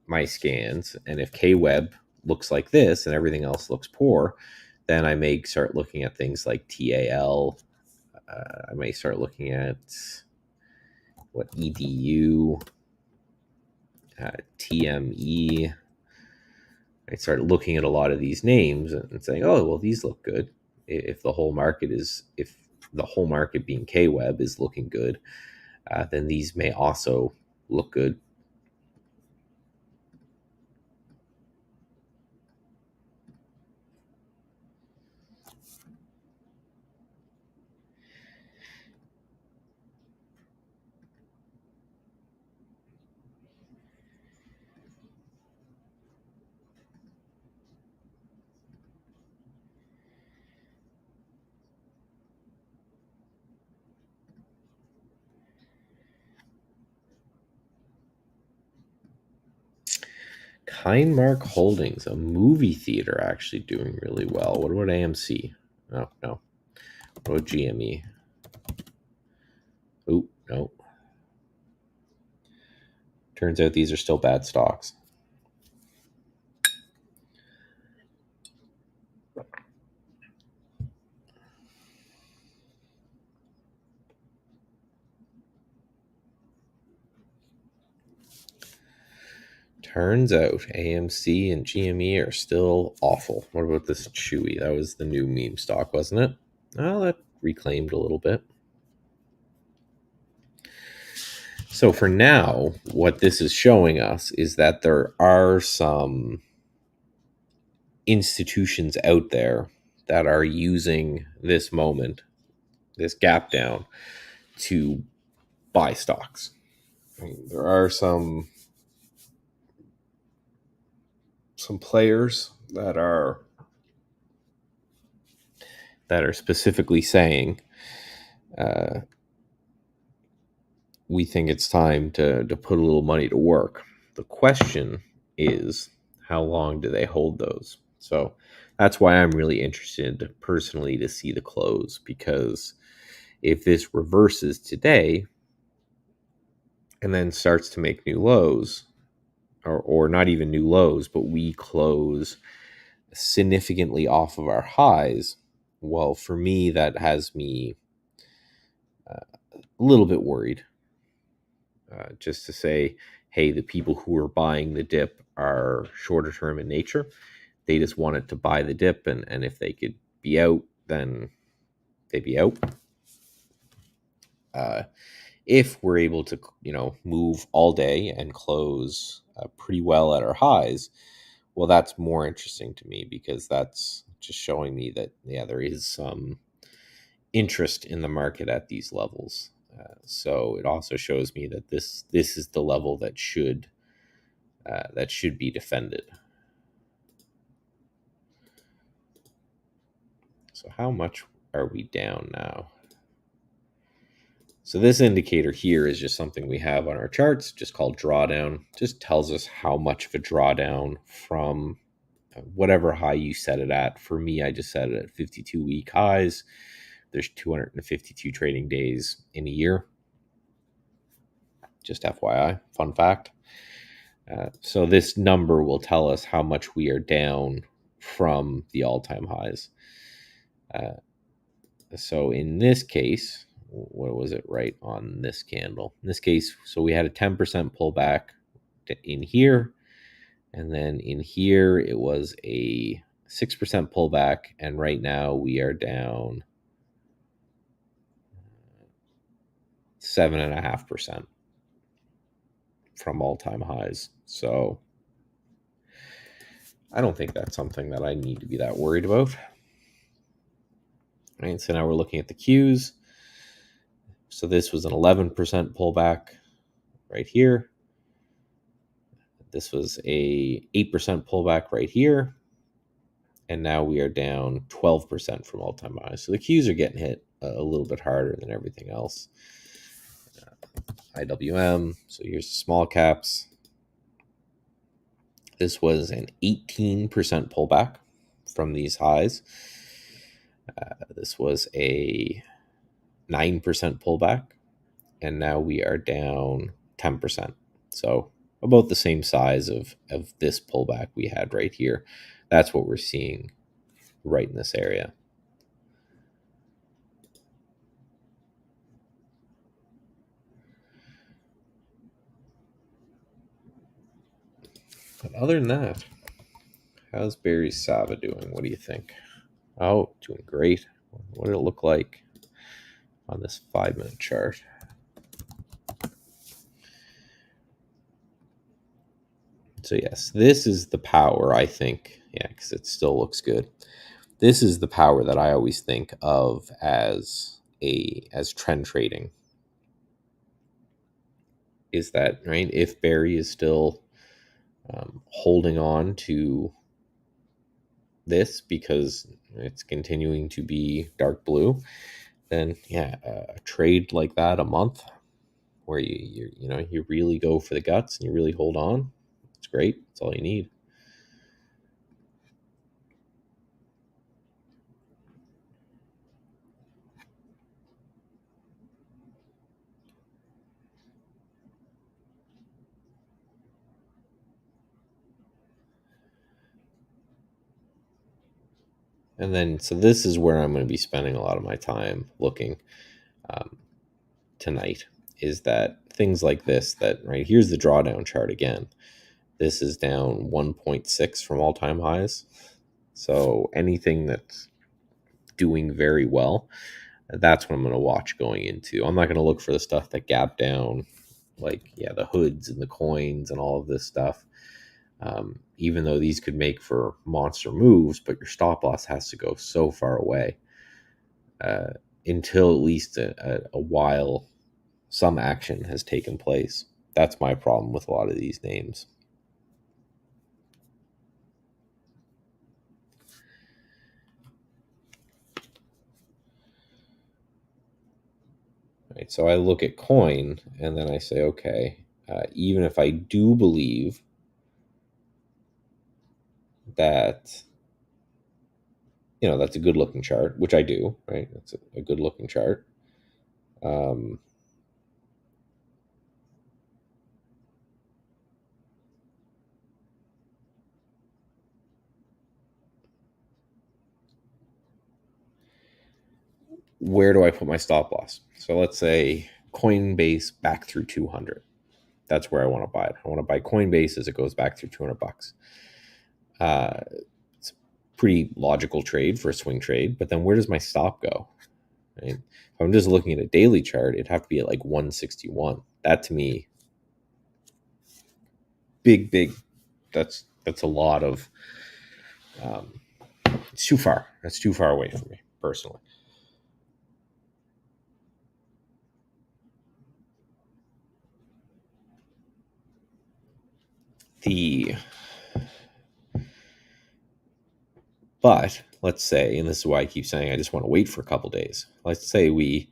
my scans, and if KWeb looks like this and everything else looks poor, then I may start looking at things like TAL. I may start looking at what EDU, TME. I start looking at a lot of these names and saying, "Oh, well, these look good." If the whole market being KWeb is looking good, then these may also look good. Kindmark Holdings, a movie theater, actually doing really well. What about AMC? Oh, no. What about GME? Oh, no. Turns out these are still bad stocks. Turns out AMC and GME are still awful. What about this Chewy? That was the new meme stock, wasn't it? Well, that reclaimed a little bit. So for now, what this is showing us is that there are some institutions out there that are using this moment, this gap down, to buy stocks. I mean, there are some players that are specifically saying we think it's time to put a little money to work. The question is, how long do they hold those? So that's why I'm really interested personally to see the close, because if this reverses today and then starts to make new lows, or not even new lows, but we close significantly off of our highs, well, for me, that has me a little bit worried. Just to say, hey, the people who are buying the dip are shorter term in nature. They just wanted to buy the dip, and if they could be out, then they'd be out. If we're able to, move all day and close pretty well at our highs, well, that's more interesting to me, because that's just showing me that, yeah, there is some interest in the market at these levels. So it also shows me that this is the level that should be defended. So how much are we down now? So this indicator here is just something we have on our charts, just called drawdown. Just tells us how much of a drawdown from whatever high you set it at. For me, I just set it at 52-week highs. There's 252 trading days in a year. Just FYI, fun fact. So this number will tell us how much we are down from the all-time highs. So in this case, what was it right on this candle? In this case, so we had a 10% pullback in here. And then in here, it was a 6% pullback. And right now we are down 7.5% from all-time highs. So I don't think that's something that I need to be that worried about. Right, so now we're looking at the Qs. So this was an 11% pullback right here. This was a 8% pullback right here. And now we are down 12% from all-time highs. So the Qs are getting hit a little bit harder than everything else. IWM, so here's the small caps. This was an 18% pullback from these highs. This was a 9% pullback, and now we are down 10%. So about the same size of this pullback we had right here. That's what we're seeing right in this area. But other than that, how's Barry Sava doing? What do you think? Oh, doing great. What did it look like on this 5-minute chart? So yes, this is the power, I think. Yeah, because it still looks good. This is the power that I always think of as trend trading. Is that right? If Barry is still holding on to this because it's continuing to be dark blue, then yeah, a trade like that a month where you really go for the guts and you really hold on, it's great. That's all you need. And then, so this is where I'm going to be spending a lot of my time looking tonight, is that things like this, that right here's the drawdown chart again. This is down 1.6 from all-time highs. So anything that's doing very well, that's what I'm going to watch going into. I'm not going to look for the stuff that gap down, like, yeah, the hoods and the coins and all of this stuff. Even though these could make for monster moves, but your stop loss has to go so far away until at least a while some action has taken place. That's my problem with a lot of these names. Right, so I look at coin and then I say, okay, even if I do believe that, that's a good looking chart, which I do, right? That's a good looking chart. where do I put my stop loss? So let's say Coinbase back through 200. That's where I want to buy it. I want to buy Coinbase as it goes back through 200 bucks. It's a pretty logical trade for a swing trade, but then where does my stop go? Right? If I'm just looking at a daily chart, it'd have to be at like 161. That to me, big. That's a lot of. It's too far. That's too far away from me personally. But let's say, and this is why I keep saying I just want to wait for a couple days. Let's say we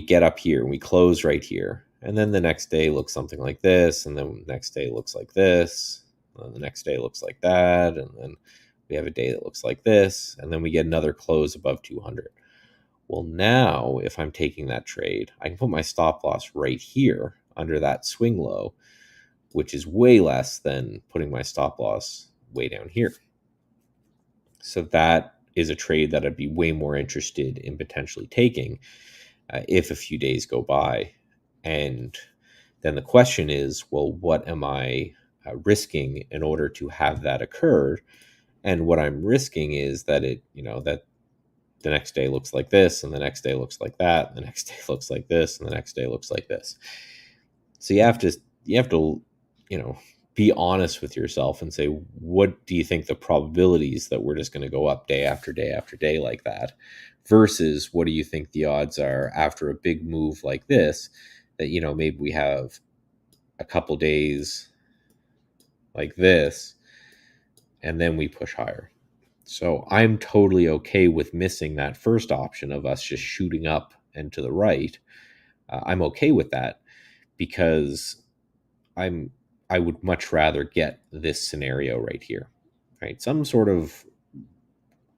get up here and we close right here, and then the next day looks something like this, and then the next day looks like this, and the next day looks like that, and then we have a day that looks like this, and then we get another close above 200. Well, now if I'm taking that trade, I can put my stop loss right here under that swing low, which is way less than putting my stop loss way down here. So that is a trade that I'd be way more interested in potentially taking if a few days go by. And then the question is, well, what am I risking in order to have that occur? And what I'm risking is that that the next day looks like this, and the next day looks like that, and the next day looks like this, and the next day looks like this. So you have to be honest with yourself and say, what do you think the probabilities that we're just going to go up day after day after day like that, versus what do you think the odds are after a big move like this, that maybe we have a couple days like this and then we push higher. So I'm totally okay with missing that first option of us just shooting up and to the right. I'm okay with that because I would much rather get this scenario right here, right? Some sort of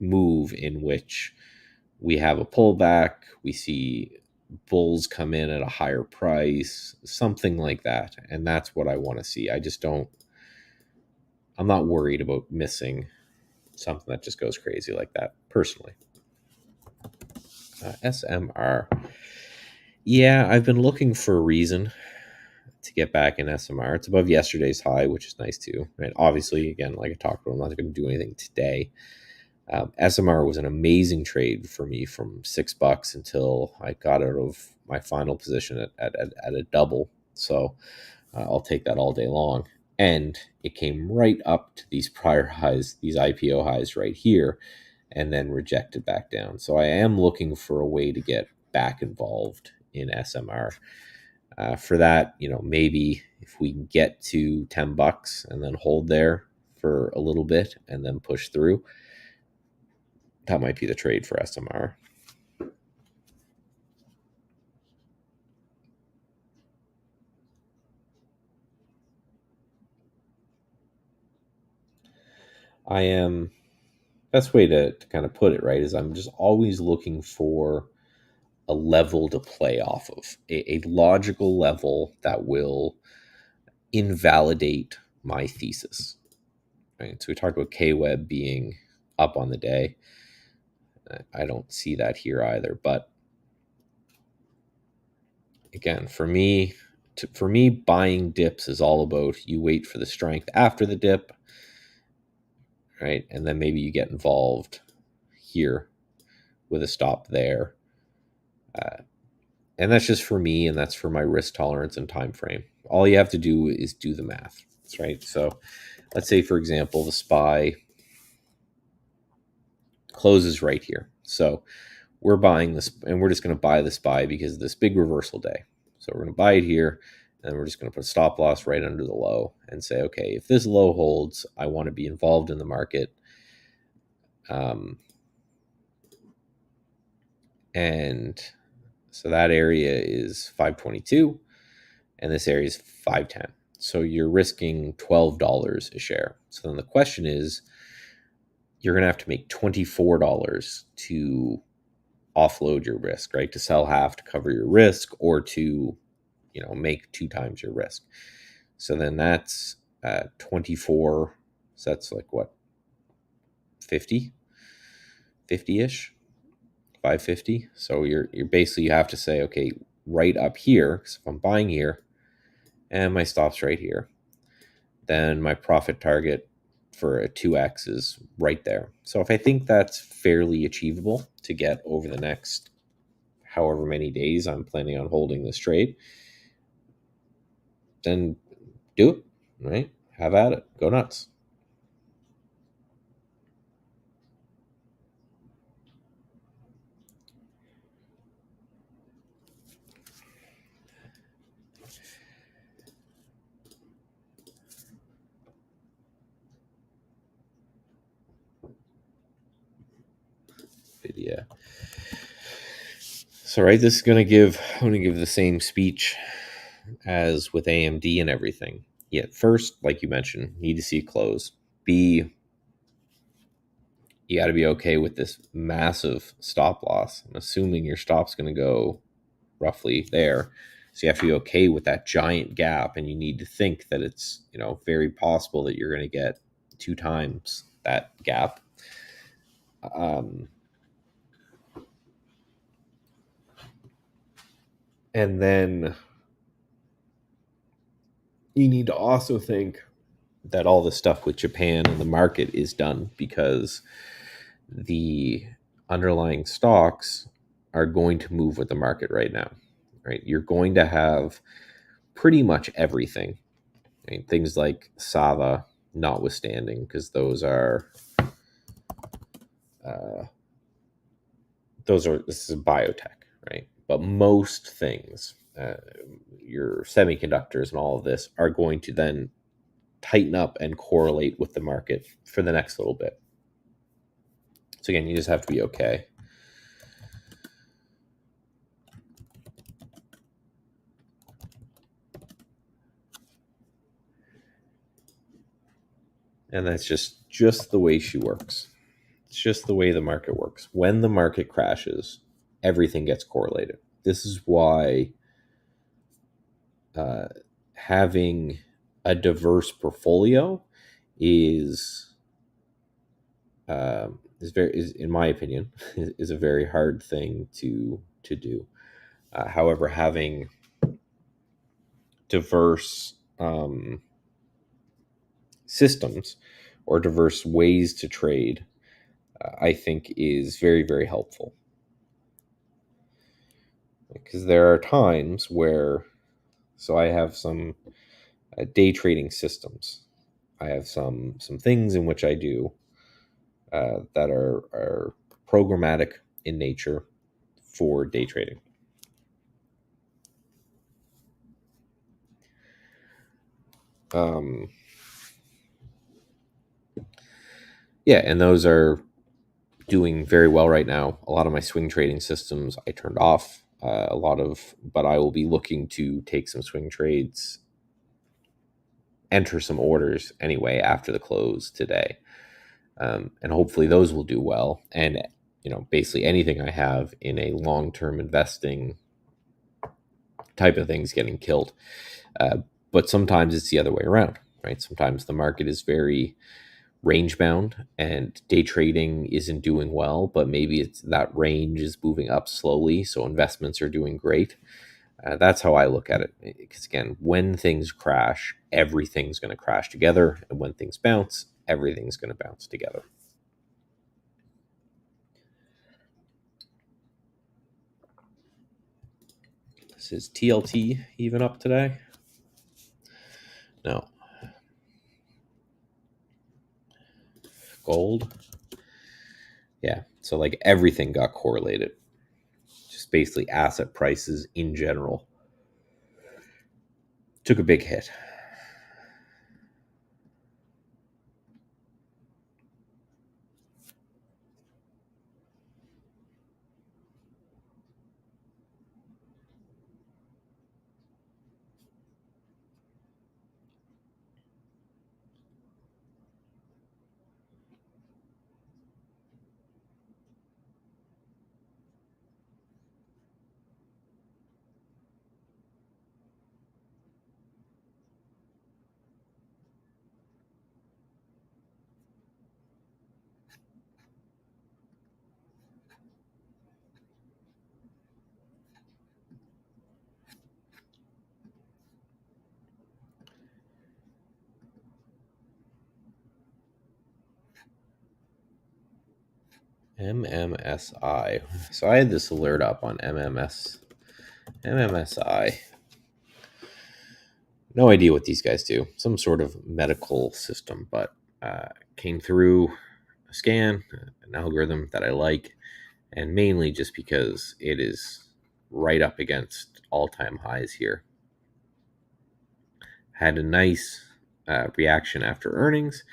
move in which we have a pullback, we see bulls come in at a higher price, something like that. And that's what I want to see. I'm not worried about missing something that just goes crazy like that, personally. SMR. Yeah, I've been looking for a reason to get back in SMR. It's above yesterday's high, which is nice too. Right? Obviously, again, like I talked about, I'm not going to do anything today. SMR was an amazing trade for me from $6 until I got out of my final position at a double. So I'll take that all day long. And it came right up to these prior highs, these IPO highs right here, and then rejected back down. So I am looking for a way to get back involved in SMR. For that, maybe if we can get to $10 and then hold there for a little bit and then push through, that might be the trade for SMR. I am, best way to kind of put it, right, is I'm just always looking for a level to play off of, a logical level that will invalidate my thesis. Right? So we talked about K-Web being up on the day. I don't see that here either. But again, for me, buying dips is all about you wait for the strength after the dip, right? And then maybe you get involved here with a stop there. And that's just for me, and that's for my risk tolerance and time frame. All you have to do is do the math, right? So let's say, for example, the SPY closes right here. So we're buying this, and we're just going to buy the SPY because of this big reversal day. So we're going to buy it here, and we're just going to put a stop loss right under the low and say, okay, if this low holds, I want to be involved in the market. And so that area is 522, and this area is 510. So you're risking $12 a share. So then the question is, you're going to have to make $24 to offload your risk, right? To sell half to cover your risk, or to, make 2 times your risk. So then that's 24. So that's like what, 50-ish. If 550. So you're basically, you have to say, okay, right up here, because if I'm buying here and my stop's right here, then my profit target for a 2x is right there. So if I think that's fairly achievable to get over the next however many days I'm planning on holding this trade, then do it, right? Have at it. Go nuts. Video. So right, this is I'm gonna give the same speech as with AMD and everything. Yeah, first, like you mentioned, need to see close. B, you got to be okay with this massive stop loss. I'm assuming your stop's going to go roughly there. So you have to be okay with that giant gap, and you need to think that it's, very possible that you're going to get 2 times that gap. And then you need to also think that all the stuff with Japan and the market is done, because the underlying stocks are going to move with the market right now, right? You're going to have pretty much everything, right? Things like Sava notwithstanding, because this is biotech, right? But most things, your semiconductors and all of this, are going to then tighten up and correlate with the market for the next little bit. So again, you just have to be okay. And that's just the way she works. It's just the way the market works. When the market crashes, everything gets correlated. This is why having a diverse portfolio is in my opinion, is a very hard thing to do. However, having diverse systems or diverse ways to trade, I think is very, very helpful. Because there are times where, so I have some day trading systems. I have some things in which I do that are programmatic in nature for day trading. Yeah, and those are doing very well right now. A lot of my swing trading systems I turned off. But I will be looking to take some swing trades, enter some orders anyway after the close today, and hopefully those will do well. And basically anything I have in a long-term investing type of things getting killed. But sometimes it's the other way around, right? Sometimes the market is very range bound and day trading isn't doing well, but maybe it's that range is moving up slowly, so investments are doing great. That's how I look at it. Because again, when things crash, everything's going to crash together, and when things bounce, everything's going to bounce together. This is TLT even up today? No. Gold? Yeah. So like everything got correlated. Just basically asset prices in general took a big hit. MMSI. So I had this alert up on MMSI. No idea what these guys do. Some sort of medical system, but came through a scan, an algorithm that I like, and mainly just because it is right up against all-time highs here. Had a nice reaction after earnings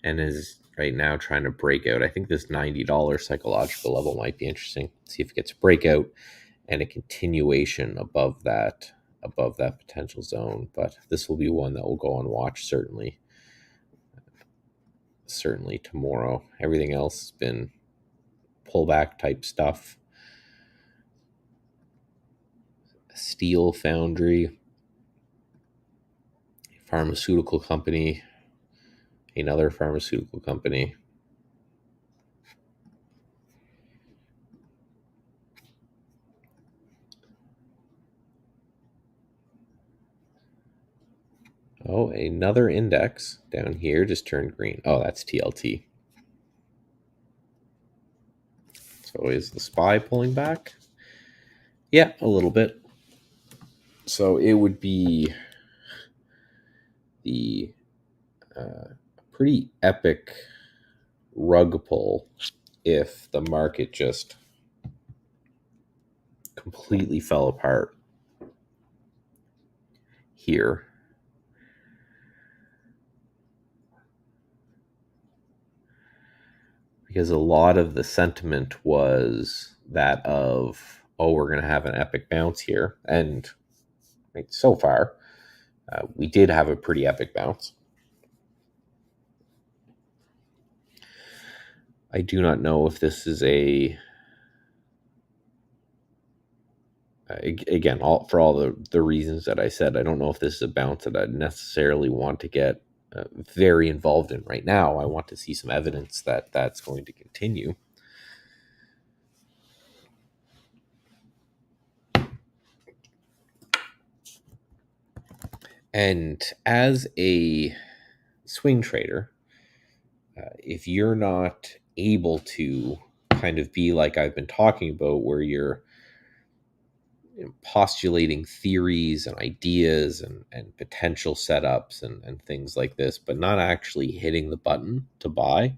and is right now trying to break out. I think this $90 psychological level might be interesting. See if it gets a breakout and a continuation above that potential zone. But this will be one that will go on watch certainly tomorrow. Everything else has been pullback type stuff. Steel foundry, pharmaceutical company, another pharmaceutical company. Oh, another index down here just turned green. Oh, that's TLT. So is the SPY pulling back? Yeah, a little bit. So it would be the pretty epic rug pull if the market just completely fell apart here. Because a lot of the sentiment was that of, oh, we're going to have an epic bounce here. And so far, we did have a pretty epic bounce. I do not know if this is again, for all the reasons that I said, I don't know if this is a bounce that I necessarily want to get very involved in right now. I want to see some evidence that that's going to continue. And as a swing trader, if you're not able to kind of be like I've been talking about, where you're postulating theories and ideas and potential setups and things like this, but not actually hitting the button to buy,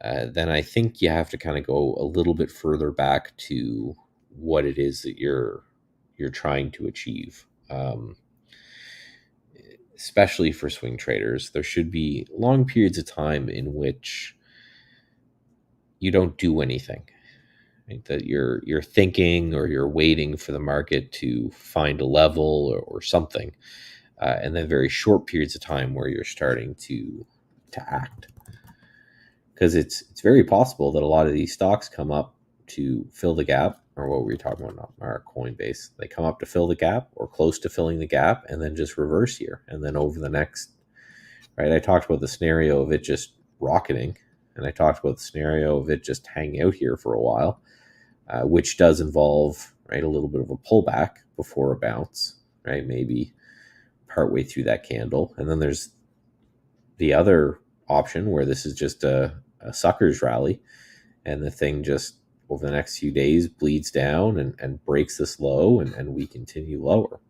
then I think you have to kind of go a little bit further back to what it is that you're trying to achieve. Especially for swing traders, there should be long periods of time in which you don't do anything. Right? That you're thinking or you're waiting for the market to find a level or something, and then very short periods of time where you're starting to act. Because it's very possible that a lot of these stocks come up to fill the gap, or what were we talking about? Our Coinbase. They come up to fill the gap or close to filling the gap, and then just reverse here, and then over the next. Right, I talked about the scenario of it just rocketing, and I talked about the scenario of it just hanging out here for a while. Which does involve, right, a little bit of a pullback before a bounce, right? Maybe partway through that candle. And then there's the other option where this is just a sucker's rally, and the thing just over the next few days bleeds down and breaks this low, and we continue lower.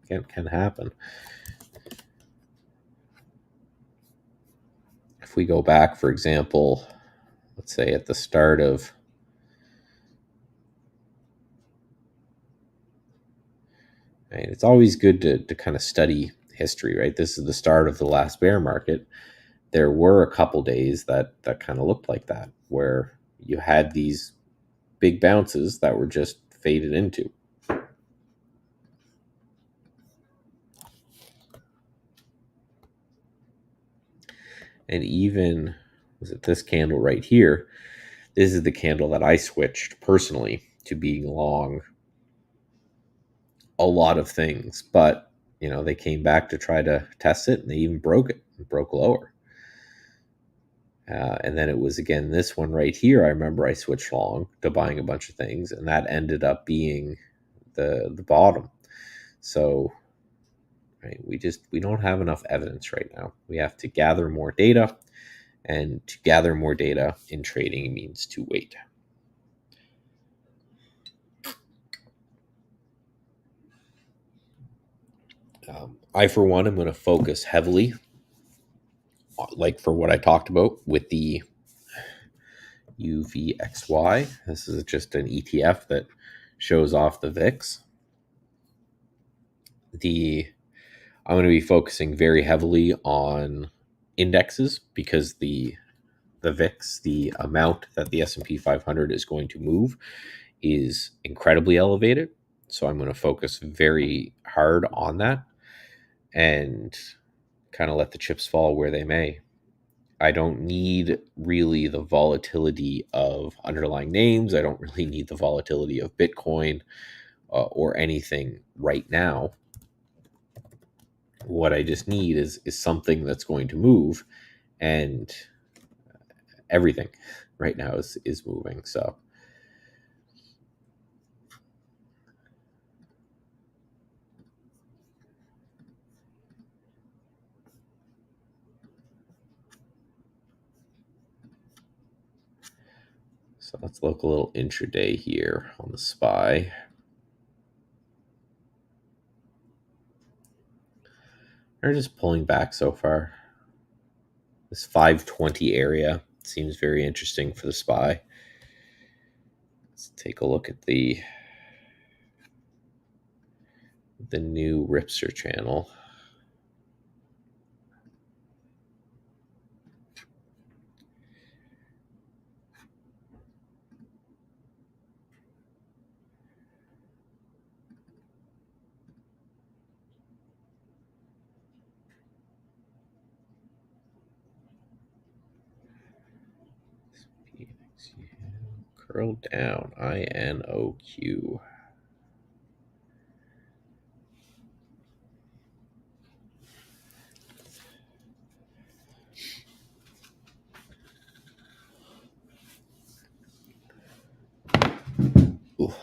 Can happen. If we go back, for example, let's say at the start of right? It's always good to kind of study history, right? This is the start of the last bear market. There were a couple days that kind of looked like that, where you had these big bounces that were just faded into. And even, was it this candle right here? This is the candle that I switched personally to being long a lot of things, but they came back to try to test it, and they even broke it, broke lower. And then it was again this one right here. I remember I switched long to buying a bunch of things, and that ended up being the bottom. So right, we don't have enough evidence right now. We have to gather more data, And to gather more data in trading means to wait. I, for one, am going to focus heavily, like for what I talked about with the UVXY. This is just an ETF that shows off the VIX. I'm going to be focusing very heavily on indexes because the VIX, the amount that the S&P 500 is going to move, is incredibly elevated. So I'm going to focus very hard on that and kind of let the chips fall where they may. I don't need really the volatility of underlying names. I don't really need the volatility of Bitcoin or anything right now. What I just need is something that's going to move, and everything right now is moving. So let's look a little intraday here on the SPY. They're just pulling back so far. This 520 area seems very interesting for the SPY. Let's take a look at the new Ripster channel. Curl down, INOQ. Ooh.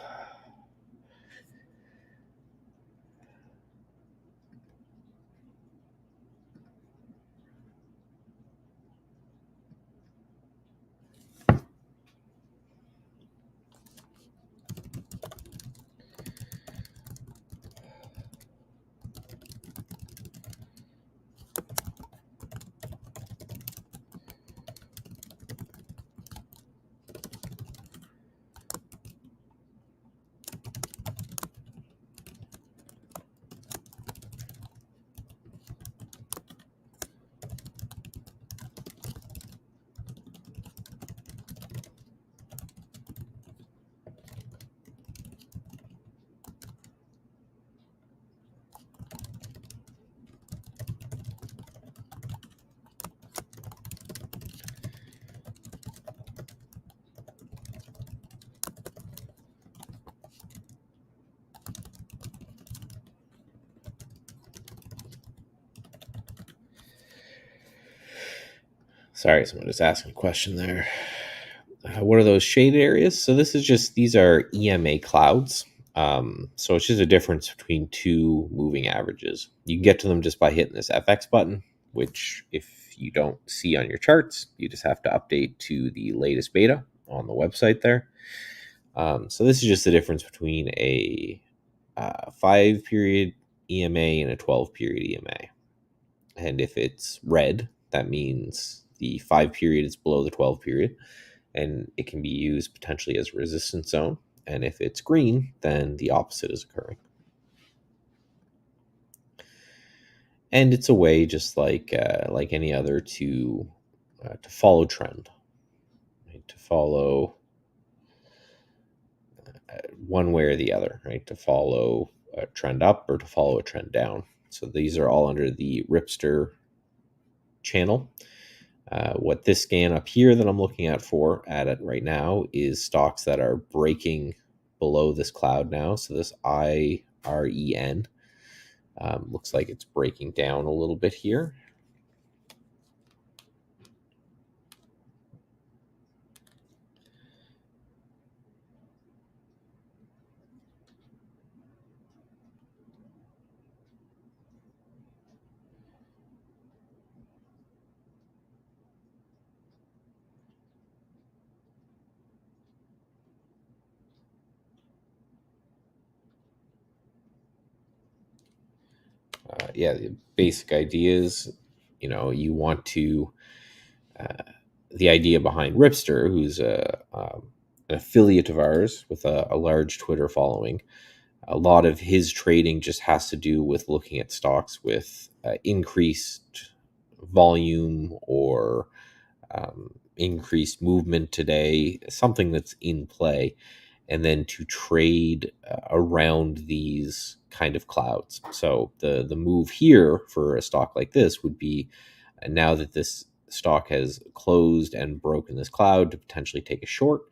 Sorry, someone just asked me a question there. What are those shaded areas? So these are EMA clouds. So it's just a difference between two moving averages. You can get to them just by hitting this FX button, which if you don't see on your charts, you just have to update to the latest beta on the website there. So this is just the difference between a 5-period EMA and a 12-period EMA. And if it's red, that means the 5-period is below the 12-period, and it can be used potentially as a resistance zone. And if it's green, then the opposite is occurring. And it's a way, just like any other, to follow trend, right? To follow one way or the other, right? To follow a trend up or to follow a trend down. So these are all under the Ripster channel. What this scan up here that I'm looking at it right now is stocks that are breaking below this cloud now. So this IREN looks like it's breaking down a little bit here. yeah, the basic ideas, you want to, the idea behind Ripster, who's an affiliate of ours with a large Twitter following. A lot of his trading just has to do with looking at stocks with increased volume or increased movement today, something that's in play, and then to trade around these kind of clouds. So the move here for a stock like this would be, now that this stock has closed and broken this cloud, to potentially take a short,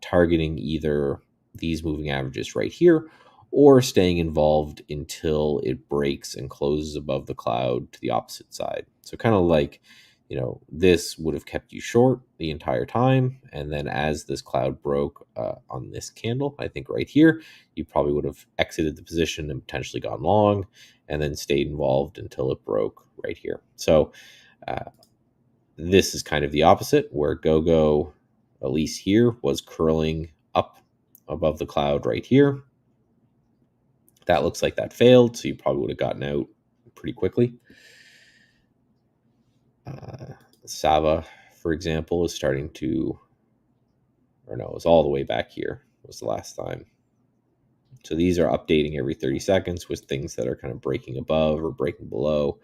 targeting either these moving averages right here, or staying involved until it breaks and closes above the cloud to the opposite side. So kind of like, this would have kept you short the entire time. And then as this cloud broke on this candle, I think right here, you probably would have exited the position and potentially gone long, and then stayed involved until it broke right here. So this is kind of the opposite, where GoGo, at least here, was curling up above the cloud right here. That looks like that failed, so you probably would have gotten out pretty quickly. Sava, for example, is starting to, or no, it was all the way back here, was the last time. So these are updating every 30 seconds with things that are kind of breaking above or breaking below.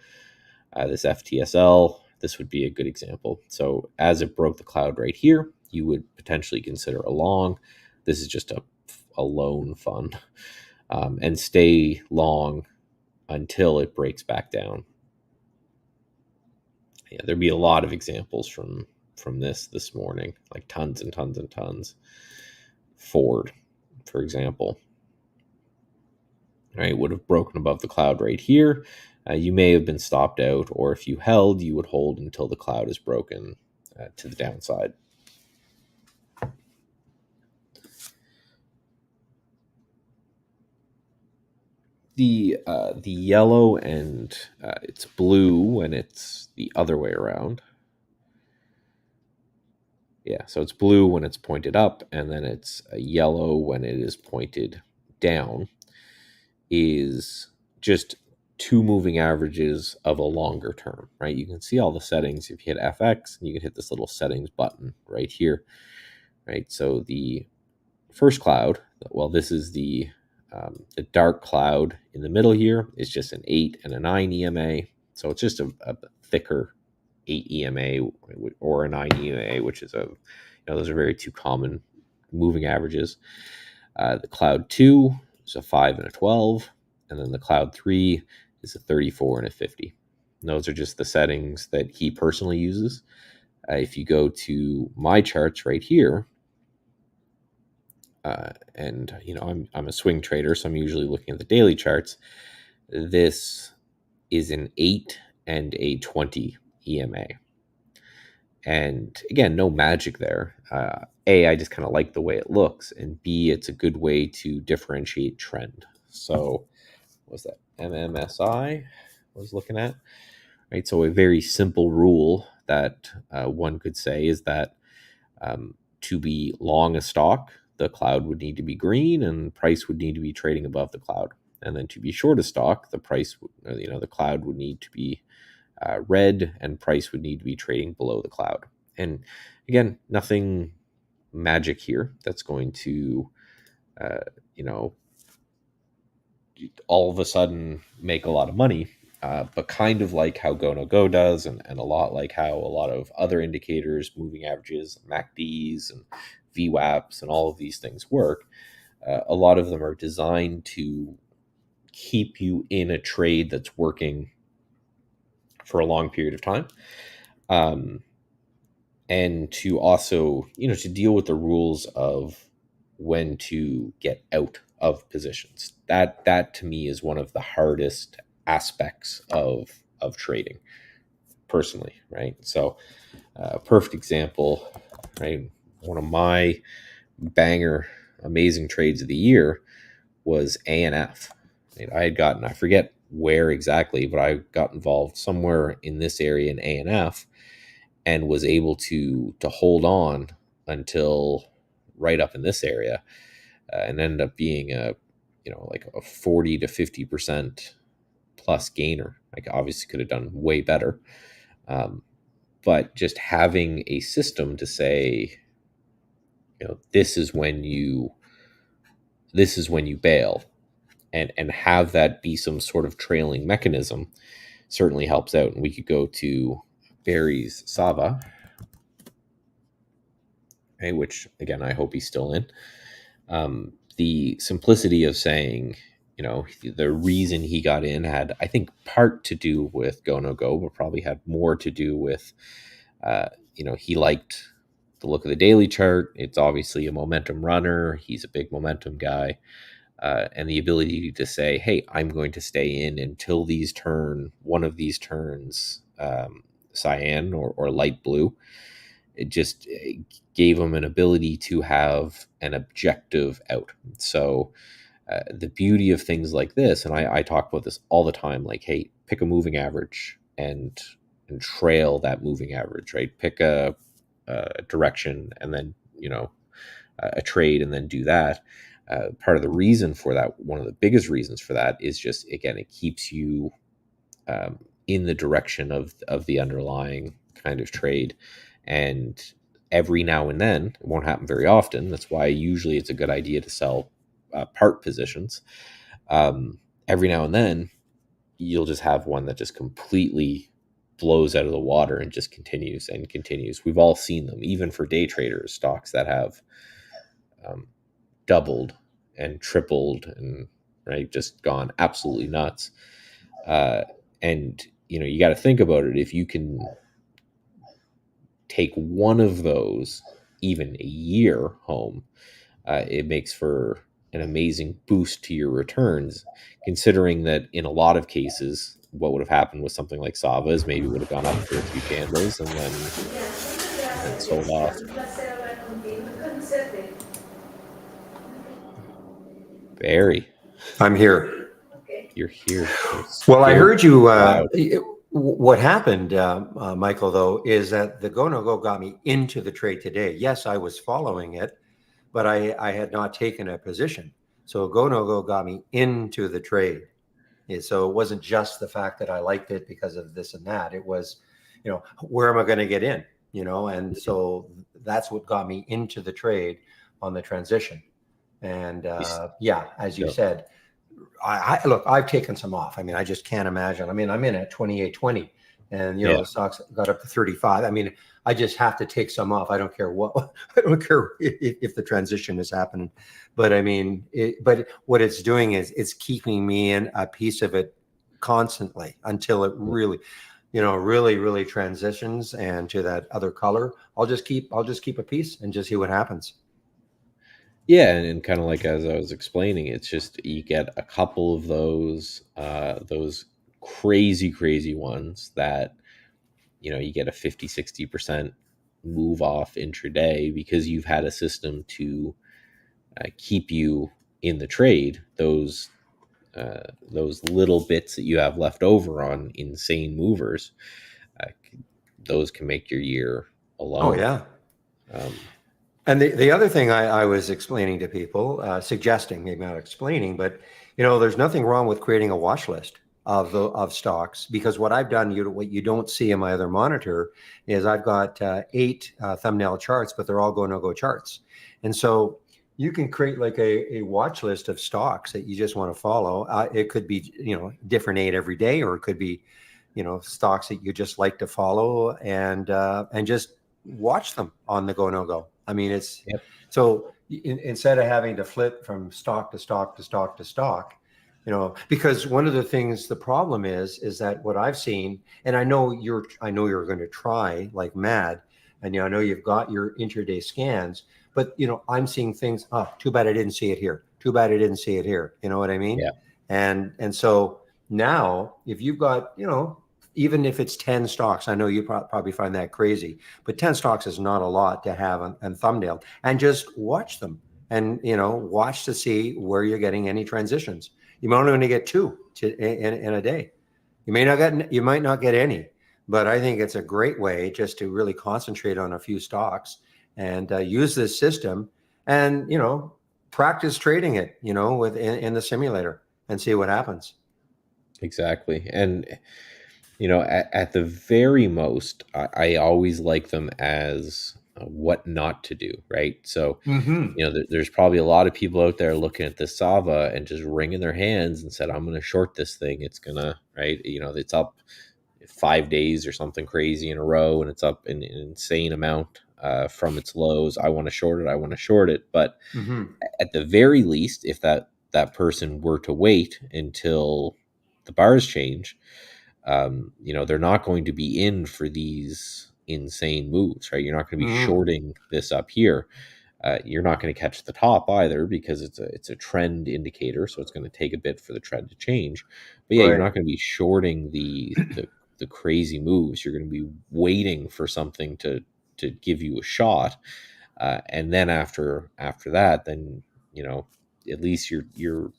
This FTSL, this would be a good example. So as it broke the cloud right here, you would potentially consider a long. This is just a loan fund, and stay long until it breaks back down. Yeah, there'd be a lot of examples from this morning, like tons and tons and tons. Ford, for example, right, would have broken above the cloud right here. You may have been stopped out, or if you held, you would hold until the cloud is broken to the downside. The yellow and it's blue when it's the other way around. Yeah, so it's blue when it's pointed up, and then it's yellow when it is pointed down, is just two moving averages of a longer term, right? You can see all the settings if you hit FX, and you can hit this little settings button right here, right? So the first cloud, well, this is the dark cloud in the middle here, is just an 8 and a 9 EMA. So it's just a thicker 8 EMA or a 9 EMA, which is those are very two common moving averages. The cloud 2 is a 5 and a 12, and then the cloud 3 is a 34 and a 50. And those are just the settings that he personally uses. If you go to my charts right here, and I'm a swing trader, so I'm usually looking at the daily charts. This is an 8 and a 20 EMA. And again, no magic there. A, I just kind of like the way it looks, and B, it's a good way to differentiate trend. So, what was that MMSI I was looking at? Right. So a very simple rule that one could say is that to be long a stock, the cloud would need to be green and price would need to be trading above the cloud. And then to be short a stock, the price, the cloud would need to be red and price would need to be trading below the cloud. And again, nothing magic here that's going to, all of a sudden make a lot of money. But kind of like how Go No Go does, and a lot like how a lot of other indicators, moving averages, MACDs, and VWAPs, and all of these things work. A lot of them are designed to keep you in a trade that's working for a long period of time, and to also, to deal with the rules of when to get out of positions. That to me is one of the hardest aspects of trading personally, right? So perfect example, right? One of my banger amazing trades of the year was ANF. I had gotten, I forget where exactly, but I got involved somewhere in this area in ANF and was able to hold on until right up in this area, and ended up being a like a 40 to 50% plus gainer. Like obviously could have done way better. But just having a system to say, this is when you bail, and have that be some sort of trailing mechanism certainly helps out. And we could go to Barry's Sava, okay, which again I hope he's still in. The simplicity of saying, the reason he got in had, I think, part to do with go no go, but probably had more to do with, he liked the look of the daily chart. It's obviously a momentum runner. He's a big momentum guy. And the ability to say, hey, I'm going to stay in until one of these turns, cyan or light blue. It just gave him an ability to have an objective out. So the beauty of things like this, and I talk about this all the time, like, hey, pick a moving average and trail that moving average, right? Pick a direction and then, a trade and then do that. Part of the reason for that, one of the biggest reasons for that, is just, again, it keeps you in the direction of the underlying kind of trade. And every now and then, it won't happen very often. That's why usually it's a good idea to sell part positions. Every now and then, you'll just have one that just completely blows out of the water and just continues and continues. We've all seen them, even for day traders, stocks that have doubled and tripled and just gone absolutely nuts. And you got to think about it. If you can take one of those, even a year home, it makes for an amazing boost to your returns, considering that in a lot of cases, what would have happened with something like Sava is maybe would have gone up for a few candles and then sold off. Barry, I'm here. you're here. Well, I heard you. Loud. What happened, Michael, though, is that the go no go got me into the trade today. Yes, I was following it, but I had not taken a position. So go no go got me into the trade. Yeah, so it wasn't just the fact that I liked it because of this and that. It was, where am I going to get in? And so that's what got me into the trade on the transition. And as you said, look, I've taken some off. I mean, I just can't imagine. I mean, I'm in at 28.20 and, the stocks got up to 35. I mean, I just have to take some off. I don't care what, I don't care if the transition is happening, but I mean, but what it's doing is it's keeping me in a piece of it constantly until it really, really transitions and to that other color. I'll just keep a piece and just see what happens. Yeah, and kind of like as I was explaining, it's just you get a couple of those crazy ones that you get a 50-60% move off intraday because you've had a system to keep you in the trade. Those little bits that you have left over on insane movers, those can make your year alone. Oh yeah. And the other thing I was explaining to people, suggesting, maybe not explaining, but there's nothing wrong with creating a watch list of stocks, because what I've done, what you don't see in my other monitor is I've got 8 thumbnail charts, but they're all go no go charts, and so you can create like a watch list of stocks that you just want to follow. It could be different 8 every day, or it could be stocks that you just like to follow and just watch them on the go no go. I mean, it's so instead of having to flip from stock to stock to stock to stock, because one of the things, the problem is that what I've seen, and I know you're going to try like mad, and I know you've got your intraday scans, but I'm seeing things. Oh, too bad I didn't see it here. Too bad I didn't see it here. You know what I mean? Yeah. And so now, if you've got even if it's 10 stocks, I know you probably find that crazy, but 10 stocks is not a lot to have on thumbnail, and just watch them and, watch to see where you're getting any transitions. You might only get 2 in a day. You might not get any, but I think it's a great way just to really concentrate on a few stocks and use this system and, practice trading it, in the simulator and see what happens. Exactly. And, at the very most, I always like them as what not to do, right? So, Mm-hmm. there's probably a lot of people out there looking at this Sava and just wringing their hands and said, I'm going to short this thing. It's going to, right? It's up 5 days or something crazy in a row, and it's up an insane amount from its lows. I want to short it. I want to short it. But Mm-hmm. at the very least, if that person were to wait until the bars change, they're not going to be in for these insane moves, right? You're not going to be Mm-hmm. shorting this up here. You're not going to catch the top either because it's a trend indicator, so it's going to take a bit for the trend to change. But yeah, you're Right. not going to be shorting the crazy moves. You're going to be waiting for something to give you a shot, and then after that, then at least you're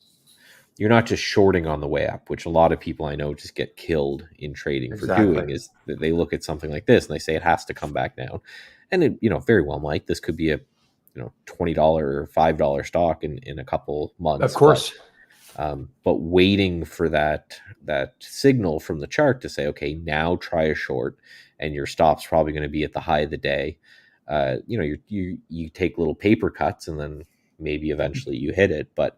not just shorting on the way up, which a lot of people I know just get killed in trading for Exactly. doing, is that they look at something like this and they say it has to come back down. And it, very well might. This could be a $20 or $5 stock in a couple Of months, course. but waiting for that signal from the chart to say, okay, now try a short, and your stop's probably going to be at the high of the day. You take little paper cuts, and then maybe eventually you hit it. But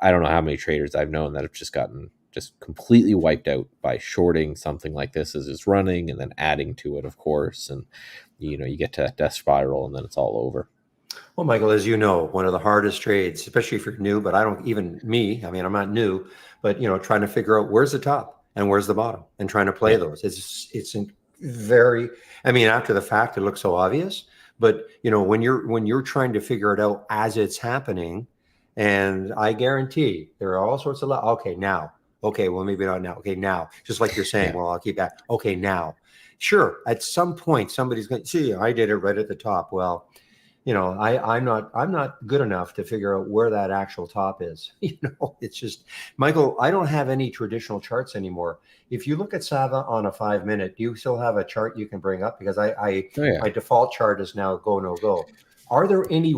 I don't know how many traders I've known that have just gotten just completely wiped out by shorting something like this as it's running, and then adding to it, of course, and you get to death spiral, and then it's all over. Well, Michael, as you know, one of the hardest trades, especially if you're new, but I don't even me, I mean, I'm not new, but trying to figure out where's the top and where's the bottom and trying to play Yeah, those. It's very, I mean, after the fact, it looks so obvious, but when you're trying to figure it out as it's happening, and I guarantee there are all sorts of, okay, now, okay, well, maybe not now. Okay, now, just like you're saying, yeah, well, I'll keep that. Okay, now, sure, at some point, somebody's going to see, I did it right at the top. Well, I'm not good enough to figure out where that actual top is. It's just, Michael, I don't have any traditional charts anymore. If you look at Sava on a 5 minute, do you still have a chart you can bring up? Because I oh yeah. my default chart is now go, no go. Are there any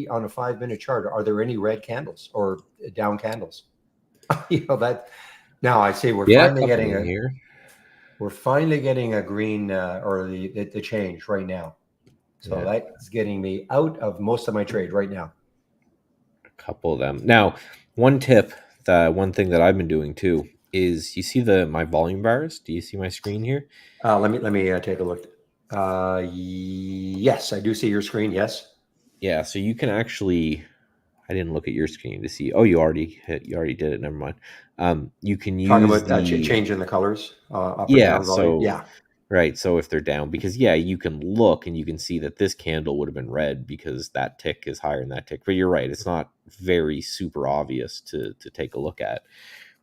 on a 5 minute chart? Are there any red candles or down candles? That now I say we're Yeah, a finally couple getting in a here. we're finally getting a green or the change right now. So Yeah, that's getting me out of most of my trade right now. a couple of them. Now, one tip, the one thing that I've been doing too is, you see my volume bars. Do you see my screen here? Let me take a look. Yes, I do see your screen. Yes. Yeah, so you can actually. I didn't look at your screen to see. Oh, you already did it. Never mind. You can Talking use about the. changing the colors, up or Yeah, down volume. so Yeah. right, so if they're down, because yeah, you can look and you can see that this candle would have been red because that tick is higher than that tick. But you're right, it's not very super obvious to take a look at.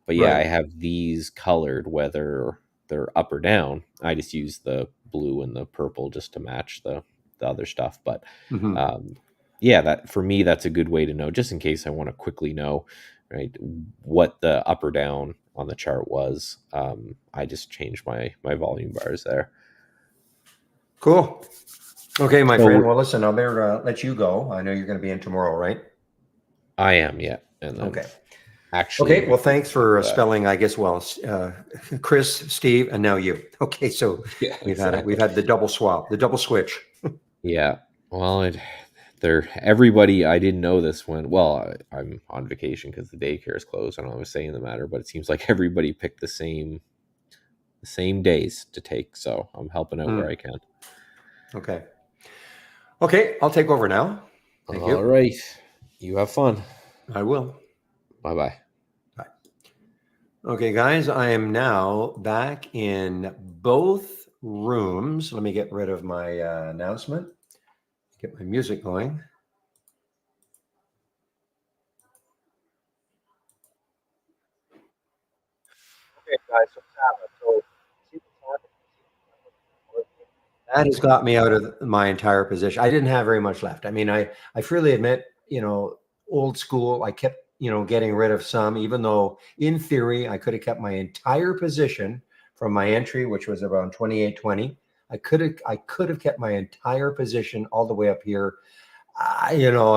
But yeah, I Right. have these colored whether they're up or down. I just use the blue and the purple just to match the other stuff. But Hmm. um, yeah, that for me, that's a good way to know, just in case I want to quickly know, right, what the up or down on the chart was. I just changed my volume bars there. Cool. Okay, my So friend. Well, listen, I'll better let you go. I know you're going to be in tomorrow, right? I am, yeah, and then Okay. Okay. actually Well, thanks for after that, spelling. I guess. Well, Chris, Steve, and now you. Okay. So yeah, we've had it. We've exactly. had the double swap, the double switch. Yeah. Well, they're everybody. I didn't know this when. Well, I'm on vacation because the daycare is closed. I don't know if I was saying the matter, but it seems like everybody picked the same days to take. So I'm helping out where I Hmm. can. Okay. Okay. I'll take over now. Thank All you. right. You have fun. I will. Bye bye. Bye. Okay, guys, I am now back in both rooms. Let me get rid of my announcement, get my music going. Okay, guys, so Sabbath. So see what's happening. That has got me out of my entire position. I didn't have very much left. I mean, I freely admit, old school. I kept, getting rid of some, even though in theory I could have kept my entire position from my entry, which was around 28.20. I could have kept my entire position all the way up here. I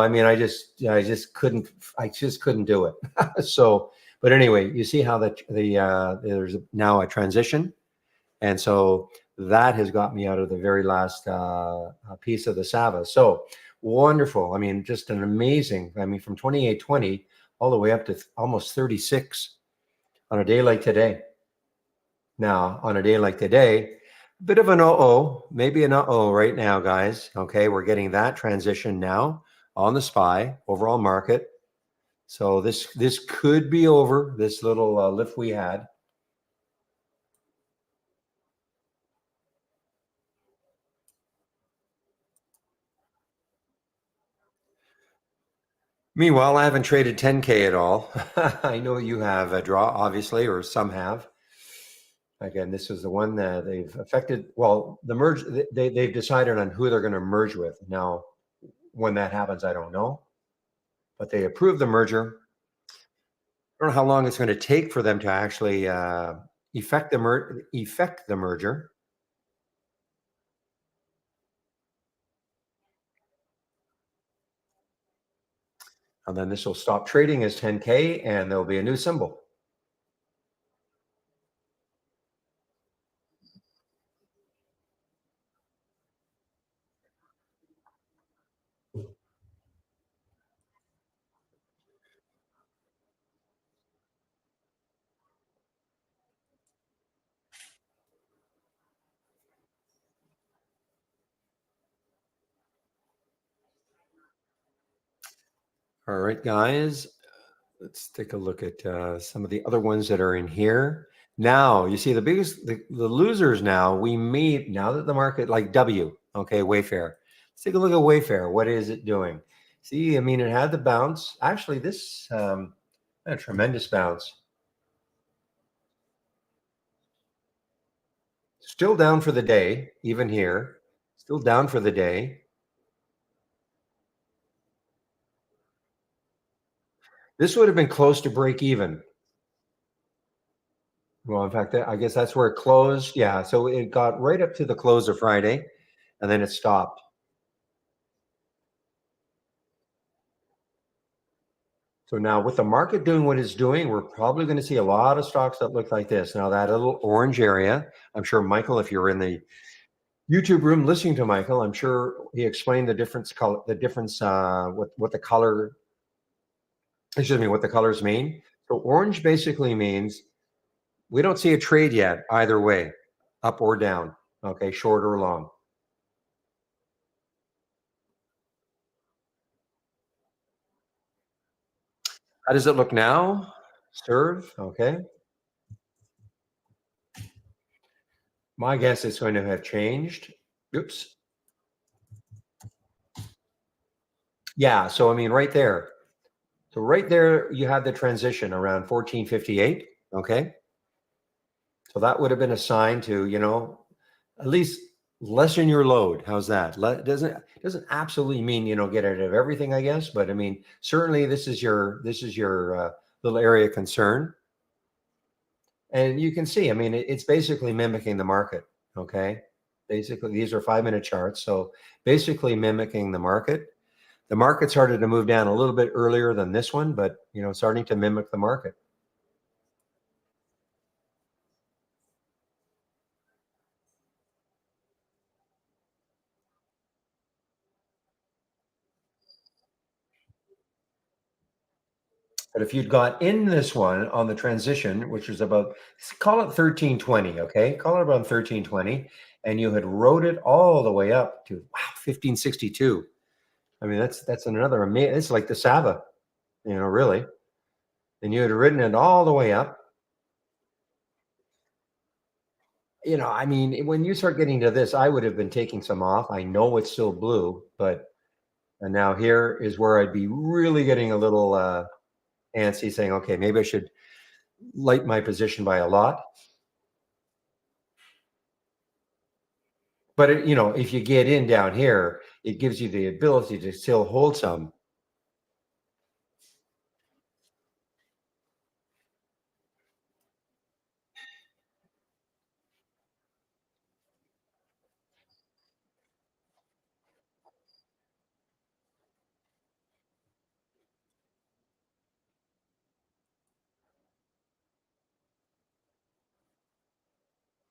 mean, I just couldn't do it. So, But anyway, you see how there's now a transition. And so that has got me out of the very last piece of the Sava. So wonderful. I mean, just an amazing, I mean, from 28.20 all the way up to almost 36 on a day like today. Now, on a day like today, bit of an maybe an right now, guys. Okay, we're getting that transition now on the SPY overall market. So this could be over, this little lift we had. Meanwhile, I haven't traded 10K at all. I know you have a draw, obviously, or some have. Again, this is the one that they've affected. Well, the merge, they've decided on who they're going to merge with. Now, when that happens, I don't know. But they approved the merger. I don't know how long it's going to take for them to actually effect the merger. And then this will stop trading as 10K and there'll be a new symbol. All right, guys. Let's take a look at some of the other ones that are in here. Now, you see the biggest, the losers now, now that the market, like W, okay, Wayfair. Let's take a look at Wayfair. What is it doing? See, I mean, it had the bounce. Actually, this, a tremendous bounce. Still down for the day, even here. Still down for the day. This would have been close to break even. Well, in fact, I guess that's where it closed. Yeah, so it got right up to the close of Friday, and then it stopped. So now with the market doing what it's doing, we're probably going to see a lot of stocks that look like this. Now that little orange area, I'm sure Michael, if you're in the YouTube room listening to Michael, I'm sure he explained the difference, what the color, excuse me, what the colors mean. So orange basically means we don't see a trade yet either way, up or down, okay, short or long. How does it look now? Serve, okay. My guess is going to have changed. Oops. Yeah, so I mean, right there. So right there, you had the transition around 1458. Okay. So that would have been a sign to, at least lessen your load. How's that? Doesn't absolutely mean, get rid of everything, I guess. But I mean, certainly this is your little area of concern. And you can see, I mean, it's basically mimicking the market. Okay. Basically, these are 5-minute charts. So basically mimicking the market. The market started to move down a little bit earlier than this one, but starting to mimic the market. But if you'd got in this one on the transition, which was about, call it 1320, okay? Call it around 1320, and you had rode it all the way up to 1562. I mean, that's another amazing. It's like the Sava, really. And you had ridden it all the way up. I mean, when you start getting to this, I would have been taking some off. I know it's still blue, but and now here is where I'd be really getting a little antsy, saying, okay, maybe I should light my position by a lot. But if you get in down here, it gives you the ability to still hold some.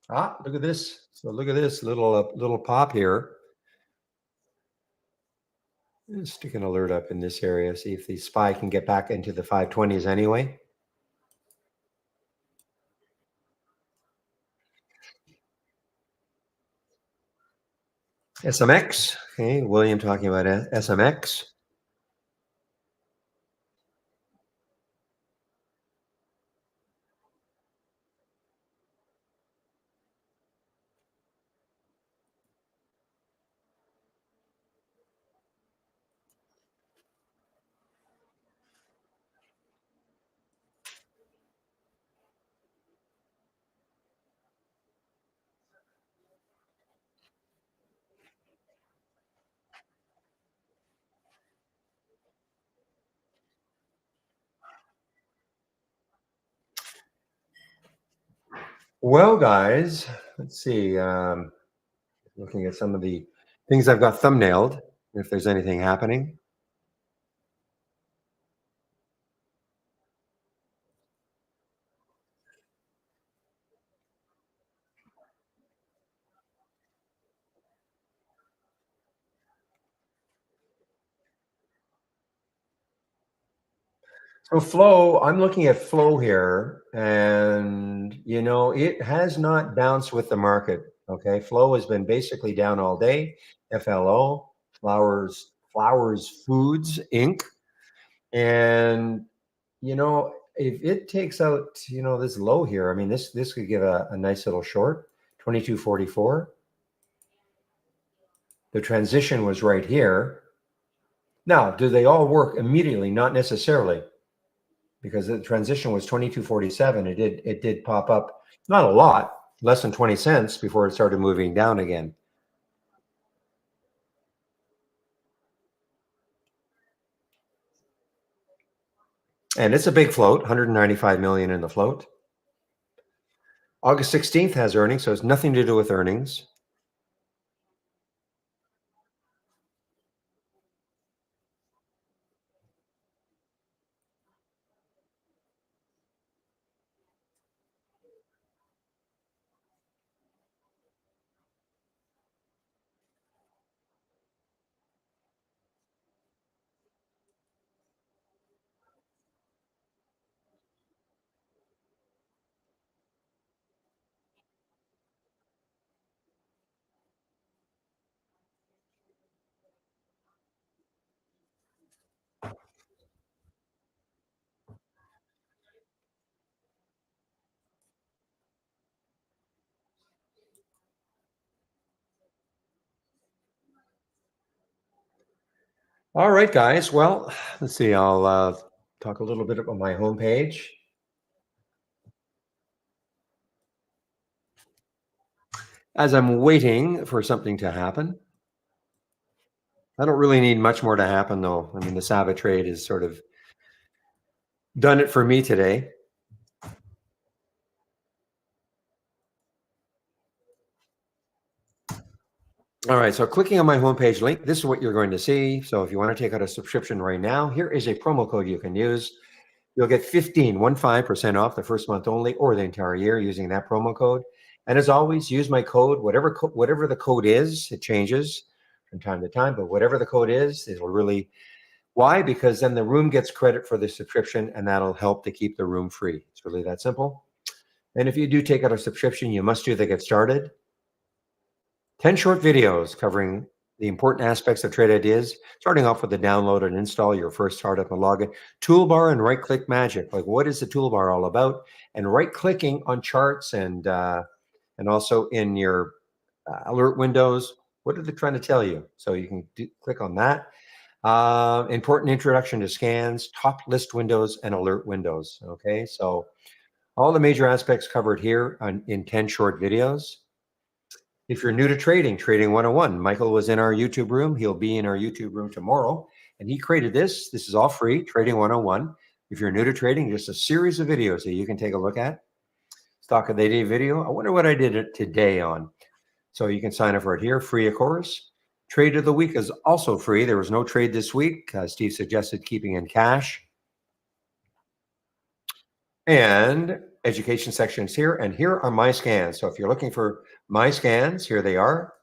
Look at this. So look at this little pop here. Stick an alert up in this area. See if the SPY can get back into the 520s anyway. SMX. Okay, William talking about SMX. Well, guys, let's see. Looking at some of the things I've got thumbnailed, if there's anything happening. So flow, I'm looking at flow here, and it has not bounced with the market. Okay, flow has been basically down all day. FLO, Flowers Foods Inc. And if it takes out this low here, I mean this could give a nice little short, 22.44. The transition was right here. Now, do they all work immediately? Not necessarily, because the transition was 22.47. It did pop up, not a lot, less than 20 cents before it started moving down again. And it's a big float, 195 million in the float. August 16th has earnings, so it's nothing to do with earnings. All right, guys. Well, let's see. I'll talk a little bit about my homepage. As I'm waiting for something to happen. I don't really need much more to happen, though. I mean, the Sabbath trade has sort of done it for me today. All right, so clicking on my homepage link, this is what you're going to see. So if you want to take out a subscription right now, here is a promo code you can use. You'll get 15% off the first month only, or the entire year, using that promo code. And as always, use my code, whatever the code is. It changes from time to time, but whatever the code is, it'll really. Why? Because then the room gets credit for the subscription, and that'll help to keep the room free. It's really that simple. And if you do take out a subscription, you must do the Get Started. 10 short videos covering the important aspects of trade ideas, starting off with the download and install your first startup and login. Toolbar and right-click magic. Like, what is the toolbar all about? And right-clicking on charts and also in your alert windows. What are they trying to tell you? So you can click on that. Important introduction to scans, top list windows, and alert windows. Okay, so all the major aspects covered here in 10 short videos. If you're new to trading, Trading 101, Michael was in our YouTube room. He'll be in our YouTube room tomorrow. And he created this. This is all free, Trading 101. If you're new to trading, just a series of videos that you can take a look at. Stock of the day video. I wonder what I did it today on. So you can sign up for it here, free, of course. Trade of the week is also free. There was no trade this week. Steve suggested keeping in cash. And education section is here, and here are my scans. So if you're looking for my scans, here they are.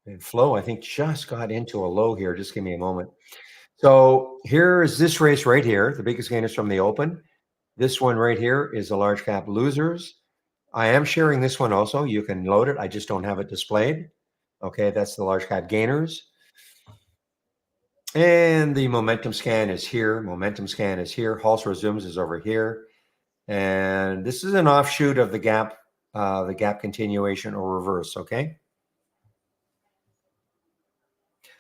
And flow, I think, just got into a low here. Just give me a moment. So here's this race right here. The biggest gainers from the open. This one right here is the large cap losers. I am sharing this one also. You can load it. I just don't have it displayed. Okay, that's the large cap gainers. And the momentum scan is here. Momentum scan is here. Halts resumes is over here. And this is an offshoot of the gap continuation or reverse, okay?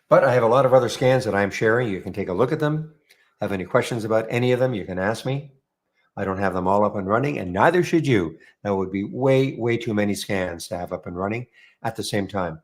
But I have a lot of other scans that I'm sharing. You can take a look at them. Have any questions about any of them, you can ask me. I don't have them all up and running, and neither should you. That would be way, way too many scans to have up and running at the same time.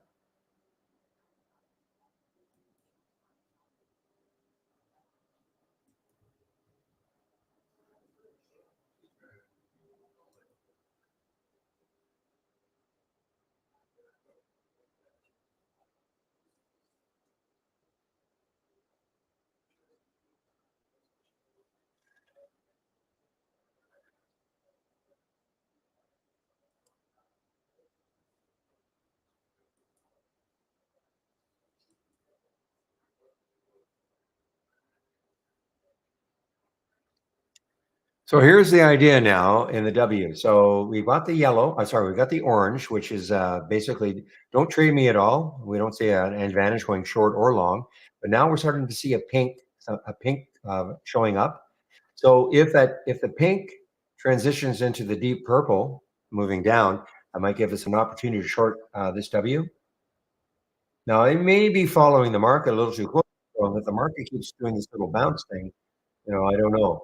So here's the idea now in the W. So we've got the yellow, we've got the orange, which is basically don't trade me at all. We don't see an advantage going short or long. But now we're starting to see a pink showing up. So if the pink transitions into the deep purple moving down, that might give us an opportunity to short this W. Now it may be following the market a little too close. So if the market keeps doing this little bounce thing, I don't know.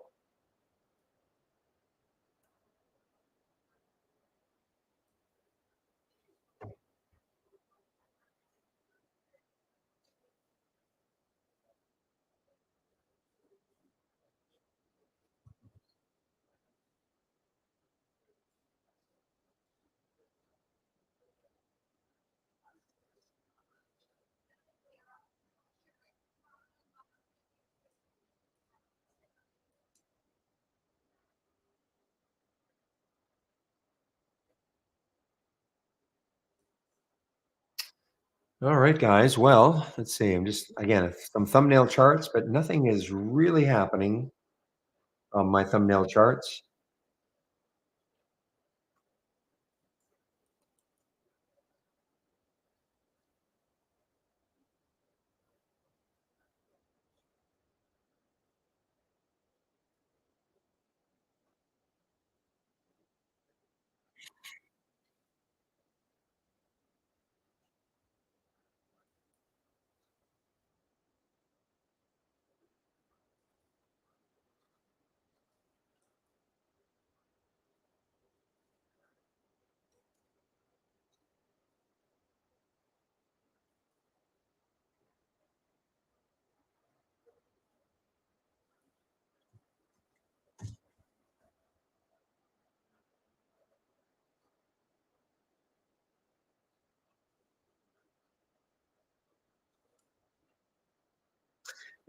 All right, guys. Well, let's see. I'm just, again, some thumbnail charts, but nothing is really happening on my thumbnail charts.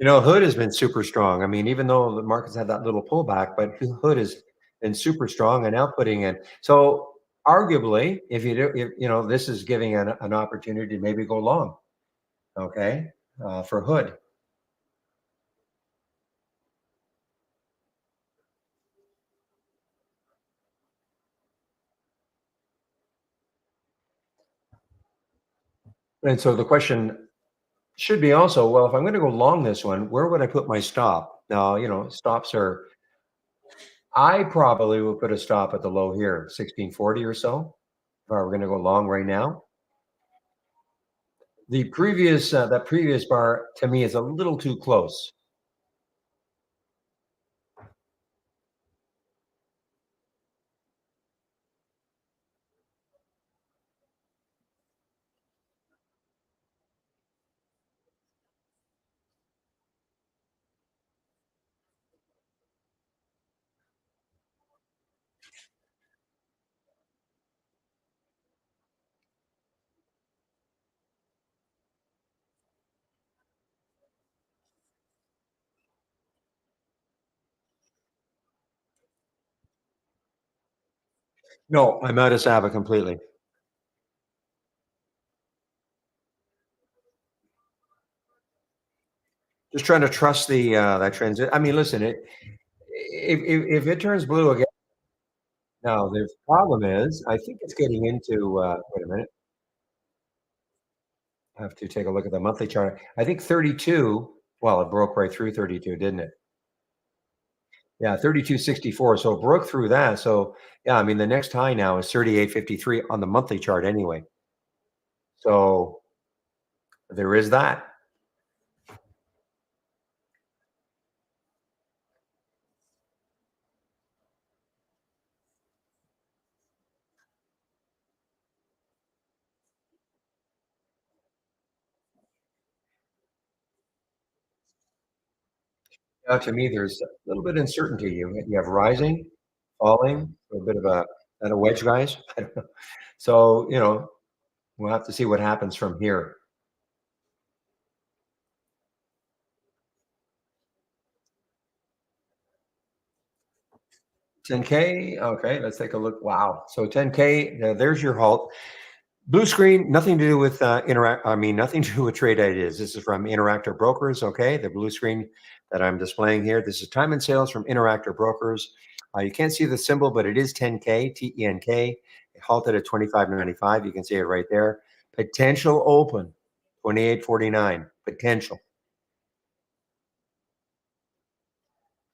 Hood has been super strong. I mean, even though the markets had that little pullback, but Hood has been super strong and now putting in. So arguably, if you do, this is giving an opportunity to maybe go long, okay, for Hood. And so the question should be also, well, if I'm going to go long this one, where would I put my stop? Now, stops are, I probably would put a stop at the low here, 1640 or so. If I were going to go long right now. That previous bar to me is a little too close. No, I'm out of Saba completely. Just trying to trust the that transit. I mean, listen, if it turns blue again, now the problem is, I think it's getting into. Wait a minute, I have to take a look at the monthly chart. I think 32. Well, it broke right through 32, didn't it? Yeah, 32.64. So it broke through that. So yeah, I mean, the next high now is 38.53 on the monthly chart anyway. So there is that. Now, to me, there's a little bit of uncertainty. You have rising, falling, a bit of a and a wedge, guys. I don't know. So we'll have to see what happens from here. 10K. Okay, let's take a look. Wow. So 10K. There's your halt. Blue screen. Nothing to do with interact. I mean, nothing to do with trade ideas. This is from Interactive Brokers. Okay, the blue screen that I'm displaying here. This is time and sales from Interactive Brokers. You can't see the symbol, but it is 10K. TENK. It halted at 25.95. You can see it right there. Potential open 28.49. Potential.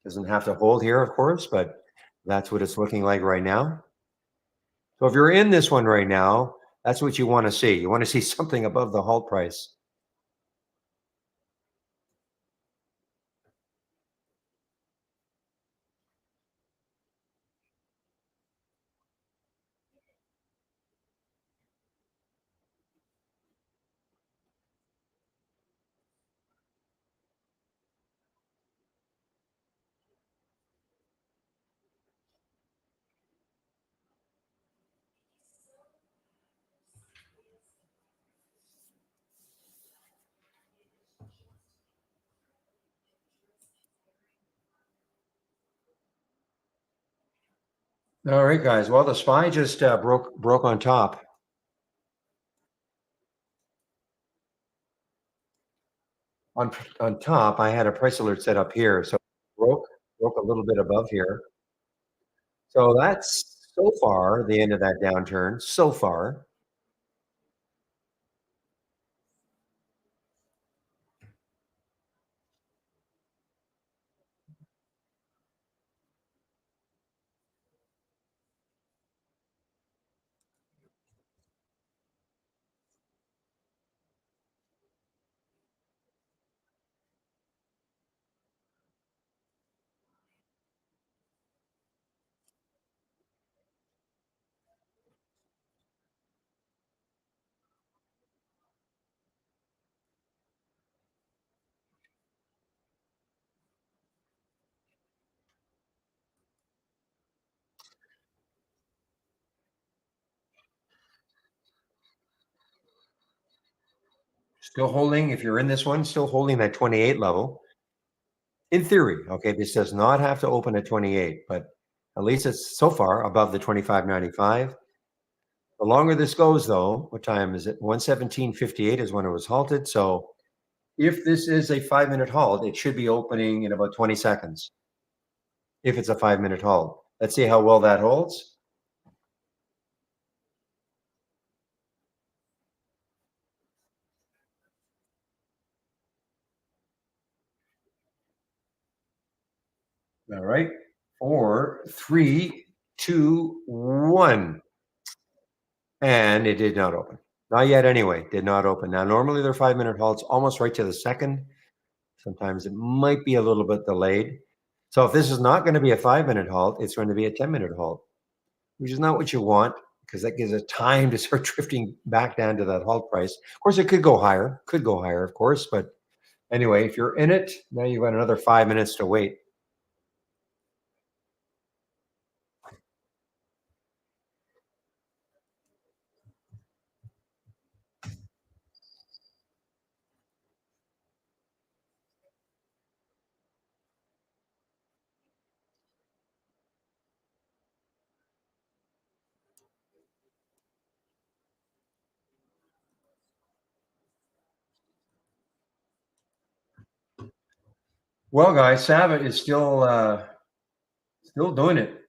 Doesn't have to hold here, of course, but that's what it's looking like right now. So if you're in this one right now, that's what you want to see. You want to see something above the halt price. All right, guys. Well, the SPY just broke on top. On on top, I had a price alert set up here, so broke a little bit above here. So that's so far the end of that downturn. So far. Still holding. If you're in this one, still holding that 28 level. In theory, okay, this does not have to open at 28, but at least it's so far above the 25.95. The longer this goes, though, what time is it? 117.58 is when it was halted. So if this is a 5-minute halt, it should be opening in about 20 seconds. If it's a 5-minute halt, let's see how well that holds. All right, 4, 3, 2, 1, and it did not open. Not yet, anyway. Did not open. Now, normally they're 5-minute halts, almost right to the second. Sometimes it might be a little bit delayed. So if this is not going to be a 5-minute halt, it's going to be a 10-minute halt, which is not what you want because that gives it time to start drifting back down to that halt price. Of course, it could go higher, of course. But anyway, if you're in it, now you've got another 5 minutes to wait. Well, guys, Sava is still doing it.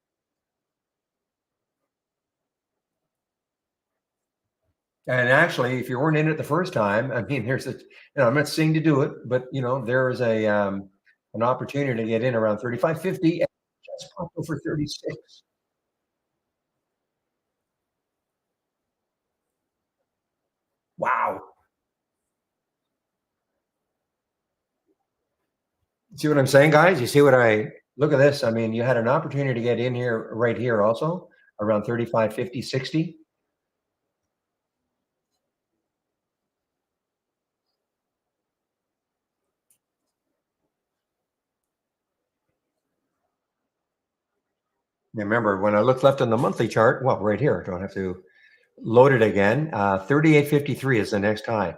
And actually, if you weren't in it the first time, I mean, I'm not saying to do it, but there is an opportunity to get in around 35.50 and just popped over 36. Wow. See what I'm saying, guys? You see what look at this. I mean, you had an opportunity to get in here right here also around 35.50, 60. Remember, when I look left on the monthly chart, well, right here, I don't have to load it again. 38.53 is the next high.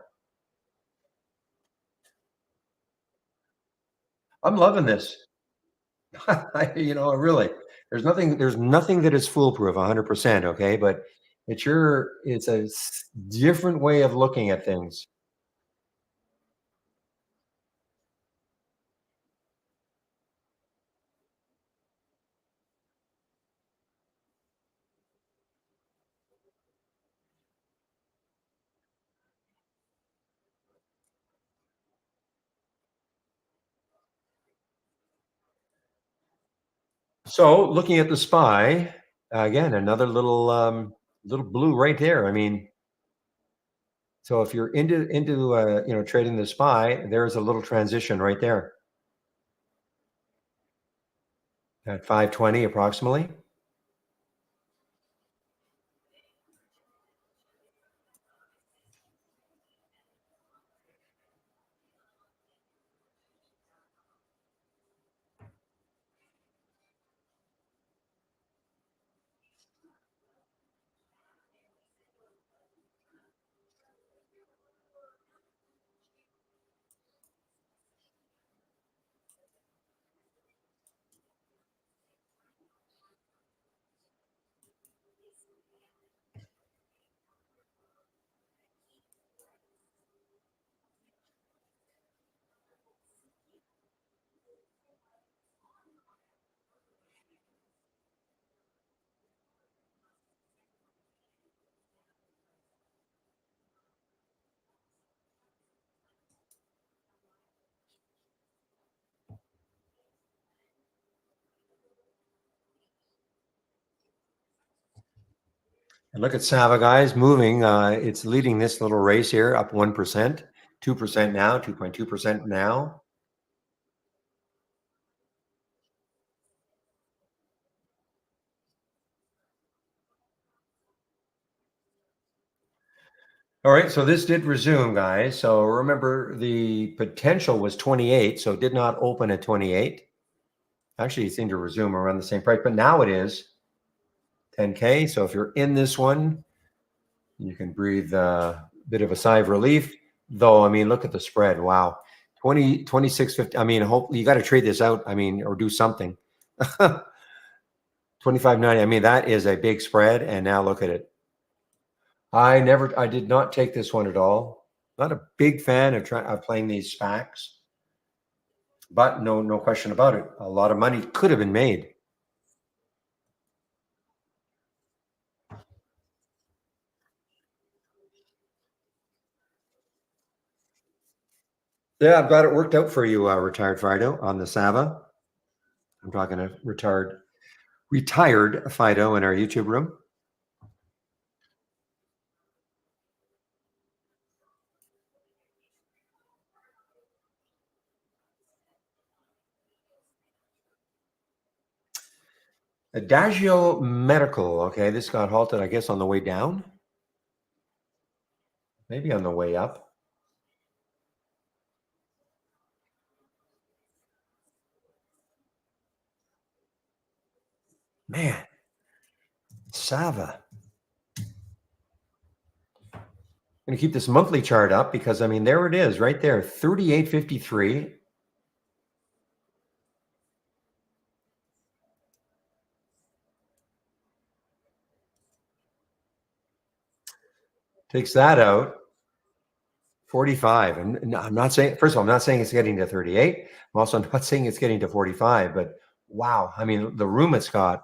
I'm loving this. Really, there's nothing that is foolproof 100%. Okay. But it's a different way of looking at things. So looking at the SPY, again, another little blue right there. I mean, so if you're into trading the SPY, there's a little transition right there at 520 approximately. And look at Sava, guys, moving. It's leading this little race here up 1%, 2% now, 2.2% now. All right, so this did resume, guys. So remember, the potential was 28, so it did not open at 28. Actually, it seemed to resume around the same price, but now it is 10K. So if you're in this one, you can breathe a bit of a sigh of relief. Though, I mean, look at the spread. Wow. 26.50. I mean, hope you got to trade this out. I mean, or do something. 25.90. I mean, that is a big spread. And now look at it. I did not take this one at all. Not a big fan of playing these SPACs, but no question about it. A lot of money could have been made. Yeah, I've got it worked out for you, retired Fido, on the Sava. I'm talking to retired Fido in our YouTube room. Adagio Medical. Okay, this got halted, I guess, on the way down. Maybe on the way up. Man, Sava. I'm going to keep this monthly chart up because, I mean, there it is right there, 38.53. Takes that out. 45. And I'm not saying, first of all, I'm not saying it's getting to 38. I'm also not saying it's getting to 45, but wow. I mean, the room it's got.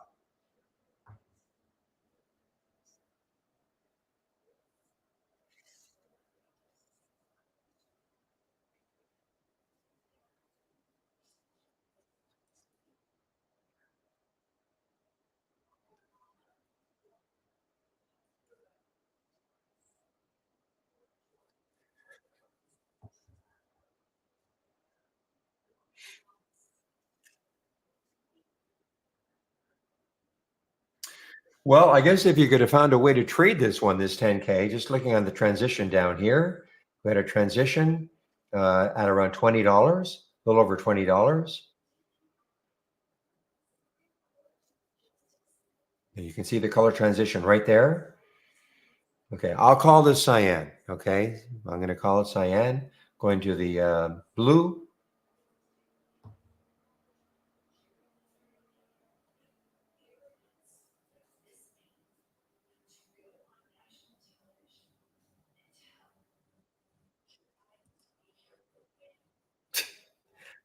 Well, I guess if you could have found a way to trade this one, this 10K, just looking on the transition down here, we had a transition at around $20, a little over $20. And you can see the color transition right there. Okay, I'll call this cyan. Okay, I'm going to call it cyan. Going to the blue.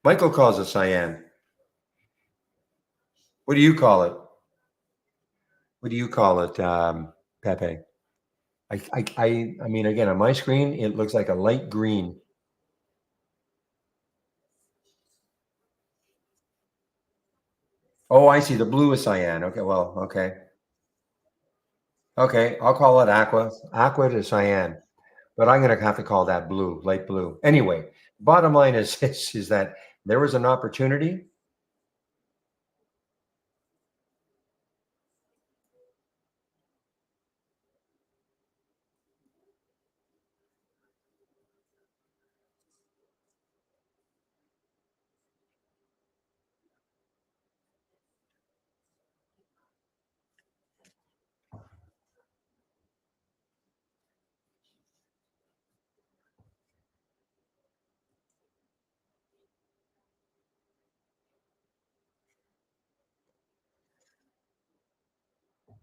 Michael calls it cyan. What do you call it? What do you call it, Pepe? I mean, again, on my screen, it looks like a light green. Oh, I see. The blue is cyan. Okay, well, okay. Okay, I'll call it aqua. Aqua to cyan. But I'm going to have to call that blue, light blue. Anyway, bottom line is this, is that there was an opportunity.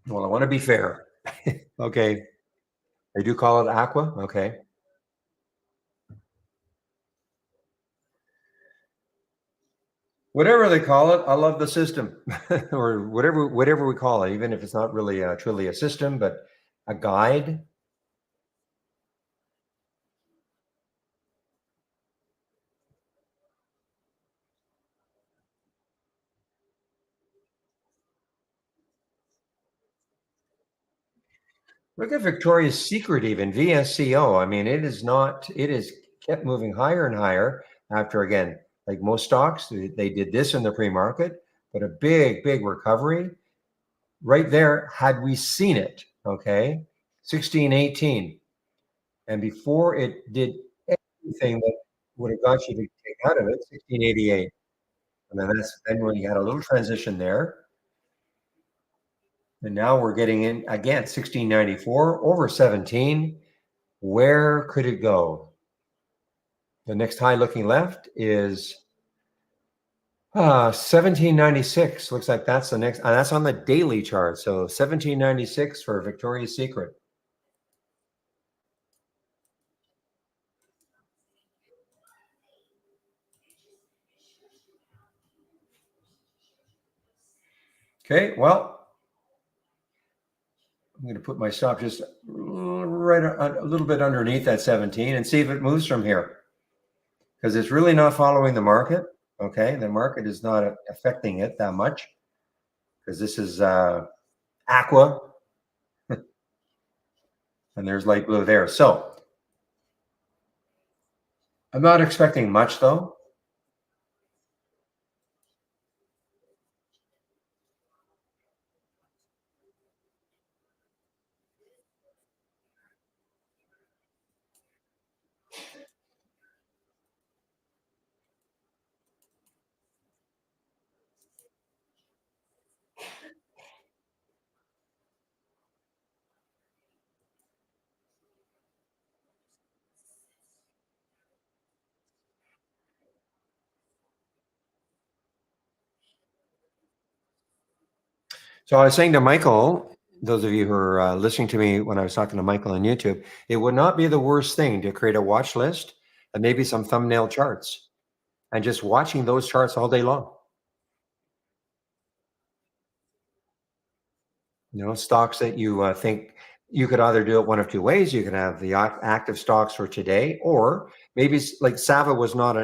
Well, I want to be fair. Okay. They do call it aqua. Okay. Whatever they call it, I love the system or whatever we call it, even if it's not really truly a system, but a guide. Look at Victoria's Secret, even VSCO. I mean, it is not, it is kept moving higher and higher after, again, like most stocks, they did this in the pre-market, but a big recovery right there. Had we seen it, okay, 1618, and before it did anything that would have got you to take out of it, 1688. And then when you had a little transition there, and now we're getting in again, 1694 over 17. Where could it go? The next high looking left is 1796. Looks like that's the next, that's on the daily chart. So 1796 for Victoria's Secret. Okay, well, I'm going to put my stop just right a little bit underneath that 17 and see if it moves from here, because it's really not following the market. Okay, the market is not affecting it that much because this is aqua and there's light blue there. So I'm not expecting much though. So I was saying to Michael, those of you who are listening to me when I was talking to Michael on YouTube, it would not be the worst thing to create a watch list and maybe some thumbnail charts and just watching those charts all day long. Stocks that you think you could either do it one of two ways. You can have the active stocks for today, or maybe like Sava was not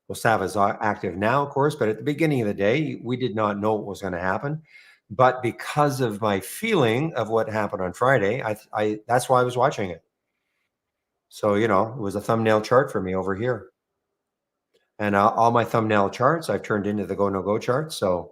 well, Sava's active now, of course, but at the beginning of the day, we did not know what was going to happen. But because of my feeling of what happened on Friday, I that's why I was watching it. So, it was a thumbnail chart for me over here. And all my thumbnail charts I've turned into the go, no go charts. So,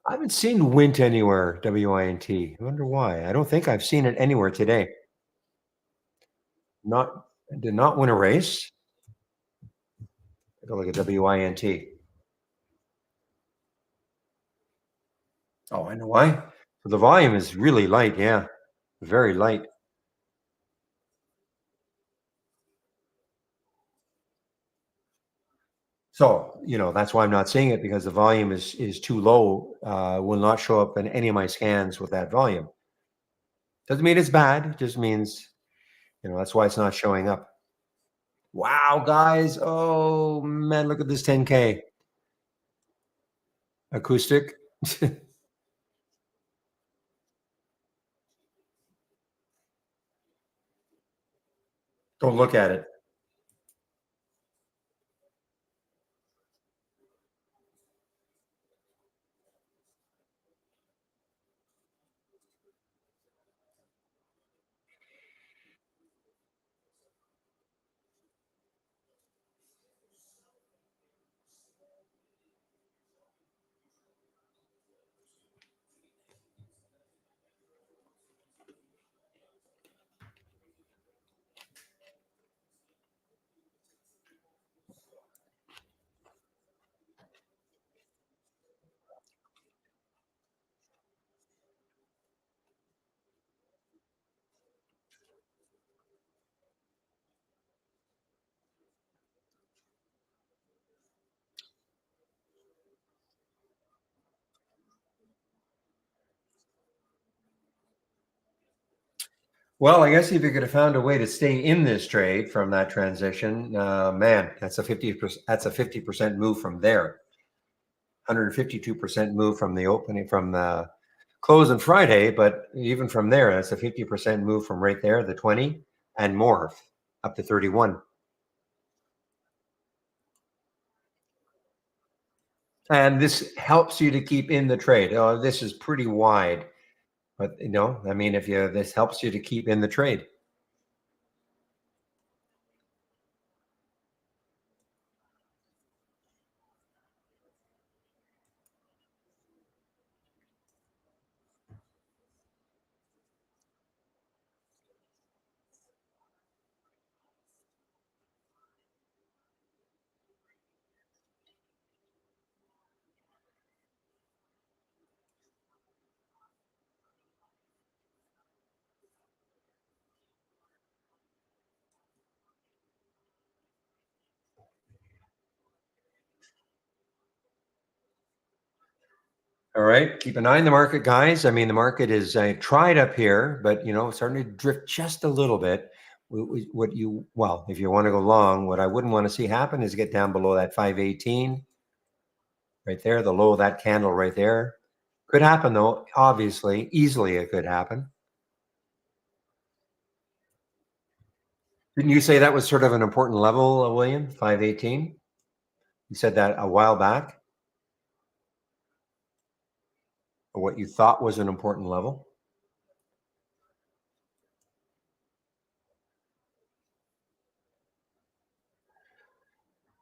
I haven't seen Wint anywhere, WINT. I wonder why. I don't think I've seen it anywhere today. Not Did not win a race. Take a look at WINT. Oh, I know why. The volume is really light. Yeah, very light. So, that's why I'm not seeing it, because the volume is too low. Will not show up in any of my scans with that volume. Doesn't mean it's bad. It just means, that's why it's not showing up. Wow, guys. Oh, man, look at this 10K. Acoustic. Don't look at it. Well, I guess if you could have found a way to stay in this trade from that transition, man, that's a 50%. That's a 50% move from there. 152% move from the opening, from the close on Friday, but even from there, that's a 50% move from right there, the 20 and more, up to 31. And this helps you to keep in the trade. Oh, this is pretty wide, but I mean, if this helps you to keep in the trade. All right, keep an eye on the market, guys. I mean, the market is tried up here, but it's starting to drift just a little bit. Well, if you want to go long, what I wouldn't want to see happen is get down below that 518 right there, the low of that candle right there. Could happen though, obviously, easily it could happen. Didn't you say that was sort of an important level, William? 518. You said that a while back, or what you thought was an important level.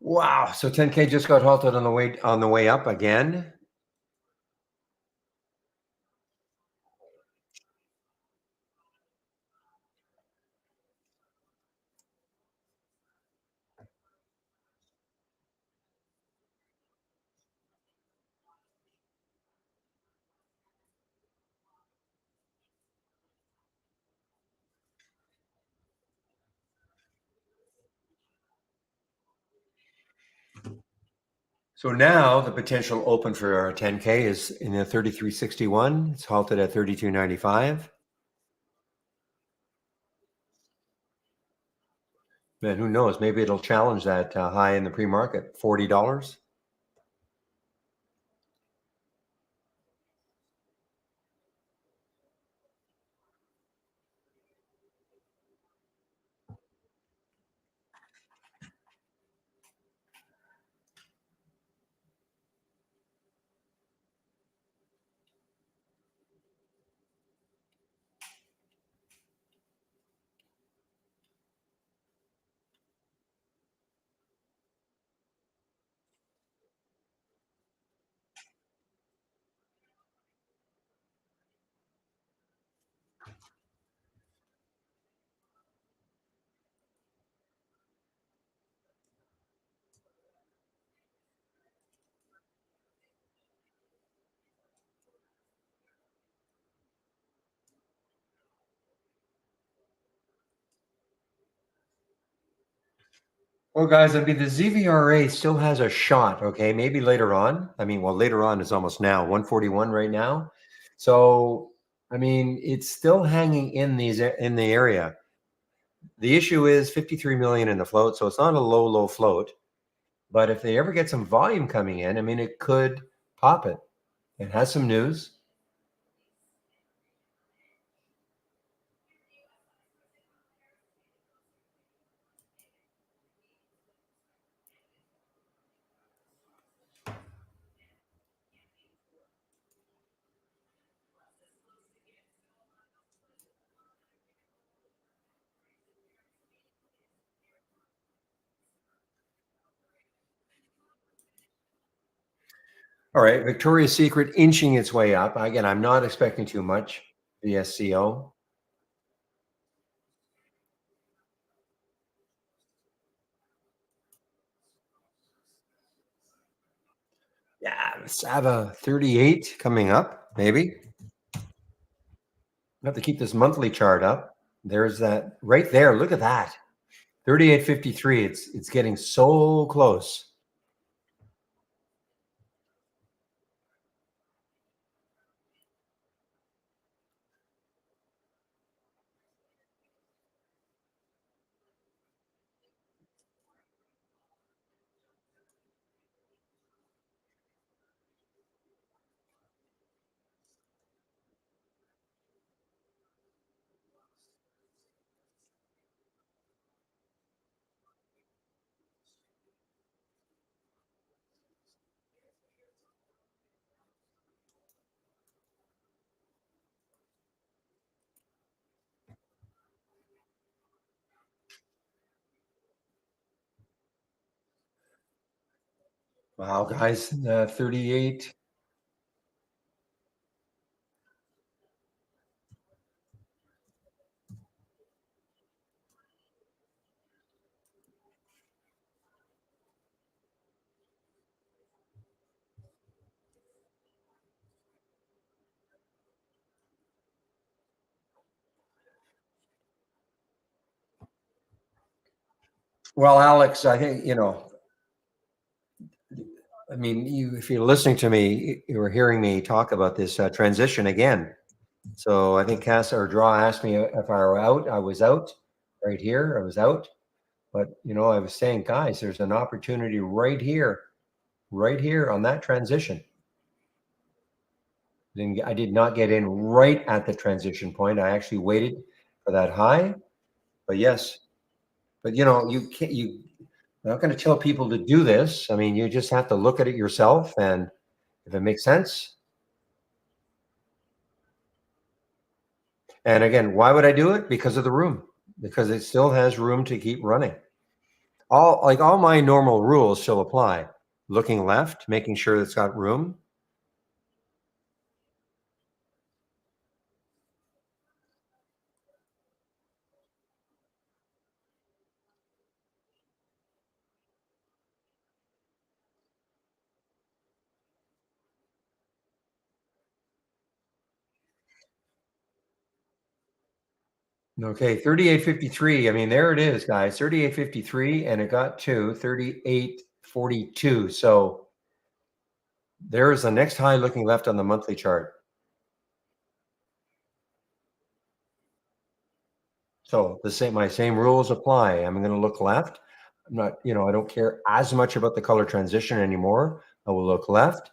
Wow. So 10K just got halted on the way up again. So now the potential open for our 10K is in the 33.61. It's halted at 32.95. Man, who knows? Maybe it'll challenge that high in the pre-market, $40. Well, guys, I mean, the ZVRA still has a shot, okay? Maybe later on. I mean, well, later on is almost now, 141 right now. So, I mean, it's still hanging in the area. The issue is 53 million in the float, so it's not a low float. But if they ever get some volume coming in, I mean, it could pop it. It has some news. All right, Victoria's Secret inching its way up. Again, I'm not expecting too much. The SCO. Yeah, Sava 38 coming up, maybe. I have to keep this monthly chart up. There's that right there. Look at that. 38.53. It's getting so close. Wow, guys, 38. Well, Alex, I think, I mean, if you're listening to me, you were hearing me talk about this transition again. So I think Cass or Draw asked me if I were out. I was out right here. I was out. But, I was saying, guys, there's an opportunity right here on that transition. Then I did not get in right at the transition point. I actually waited for that high. But yes, but you can't, I'm not going to tell people to do this. I mean, you just have to look at it yourself. And if it makes sense. And again, why would I do it? Because of the room, because it still has room to keep running. All my normal rules still apply. Looking left, making sure it's got room. Okay, 38.53. I mean, there it is, guys. 38.53, and it got to 38.42. So There is the next high looking left on the monthly chart. So my same rules apply. I'm going to look left. I'm not, I don't care as much about the color transition anymore. I will look left.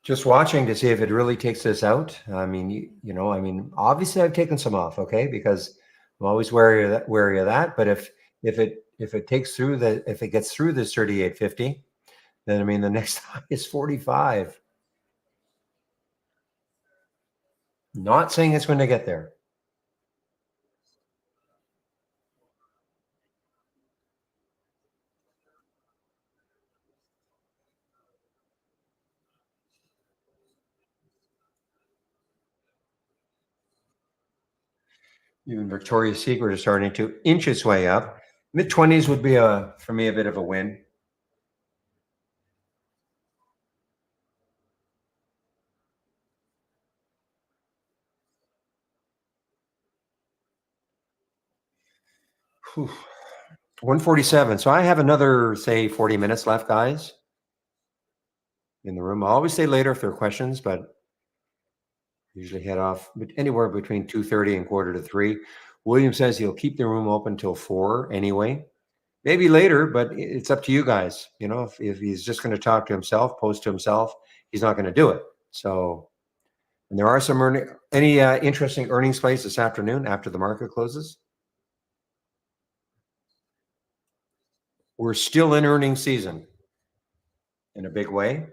Just watching to see if it really takes this out. I mean, obviously I've taken some off, okay, because I'm always wary of that. But if it takes through if it gets through this 38.50, then I mean the next high is 45. Not saying it's going to get there. Even Victoria's Secret is starting to inch its way up. Mid-20s would be for me a bit of a win. Whew. 147. So I have another, say, 40 minutes left, guys, in the room. I'll always stay later if there are questions, but usually head off anywhere between 2:30 and quarter to 3. William says he'll keep the room open till 4 anyway. Maybe later, but it's up to you guys. If he's just going to talk to himself, post to himself, he's not going to do it. So, and there are some any interesting earnings plays this afternoon after the market closes. We're still in earnings season in a big way.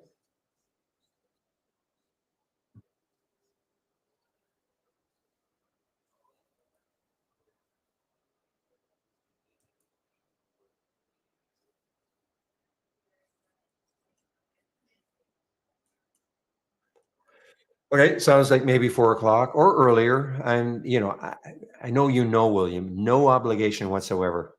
Okay, sounds like maybe 4 o'clock or earlier. And I know William, no obligation whatsoever.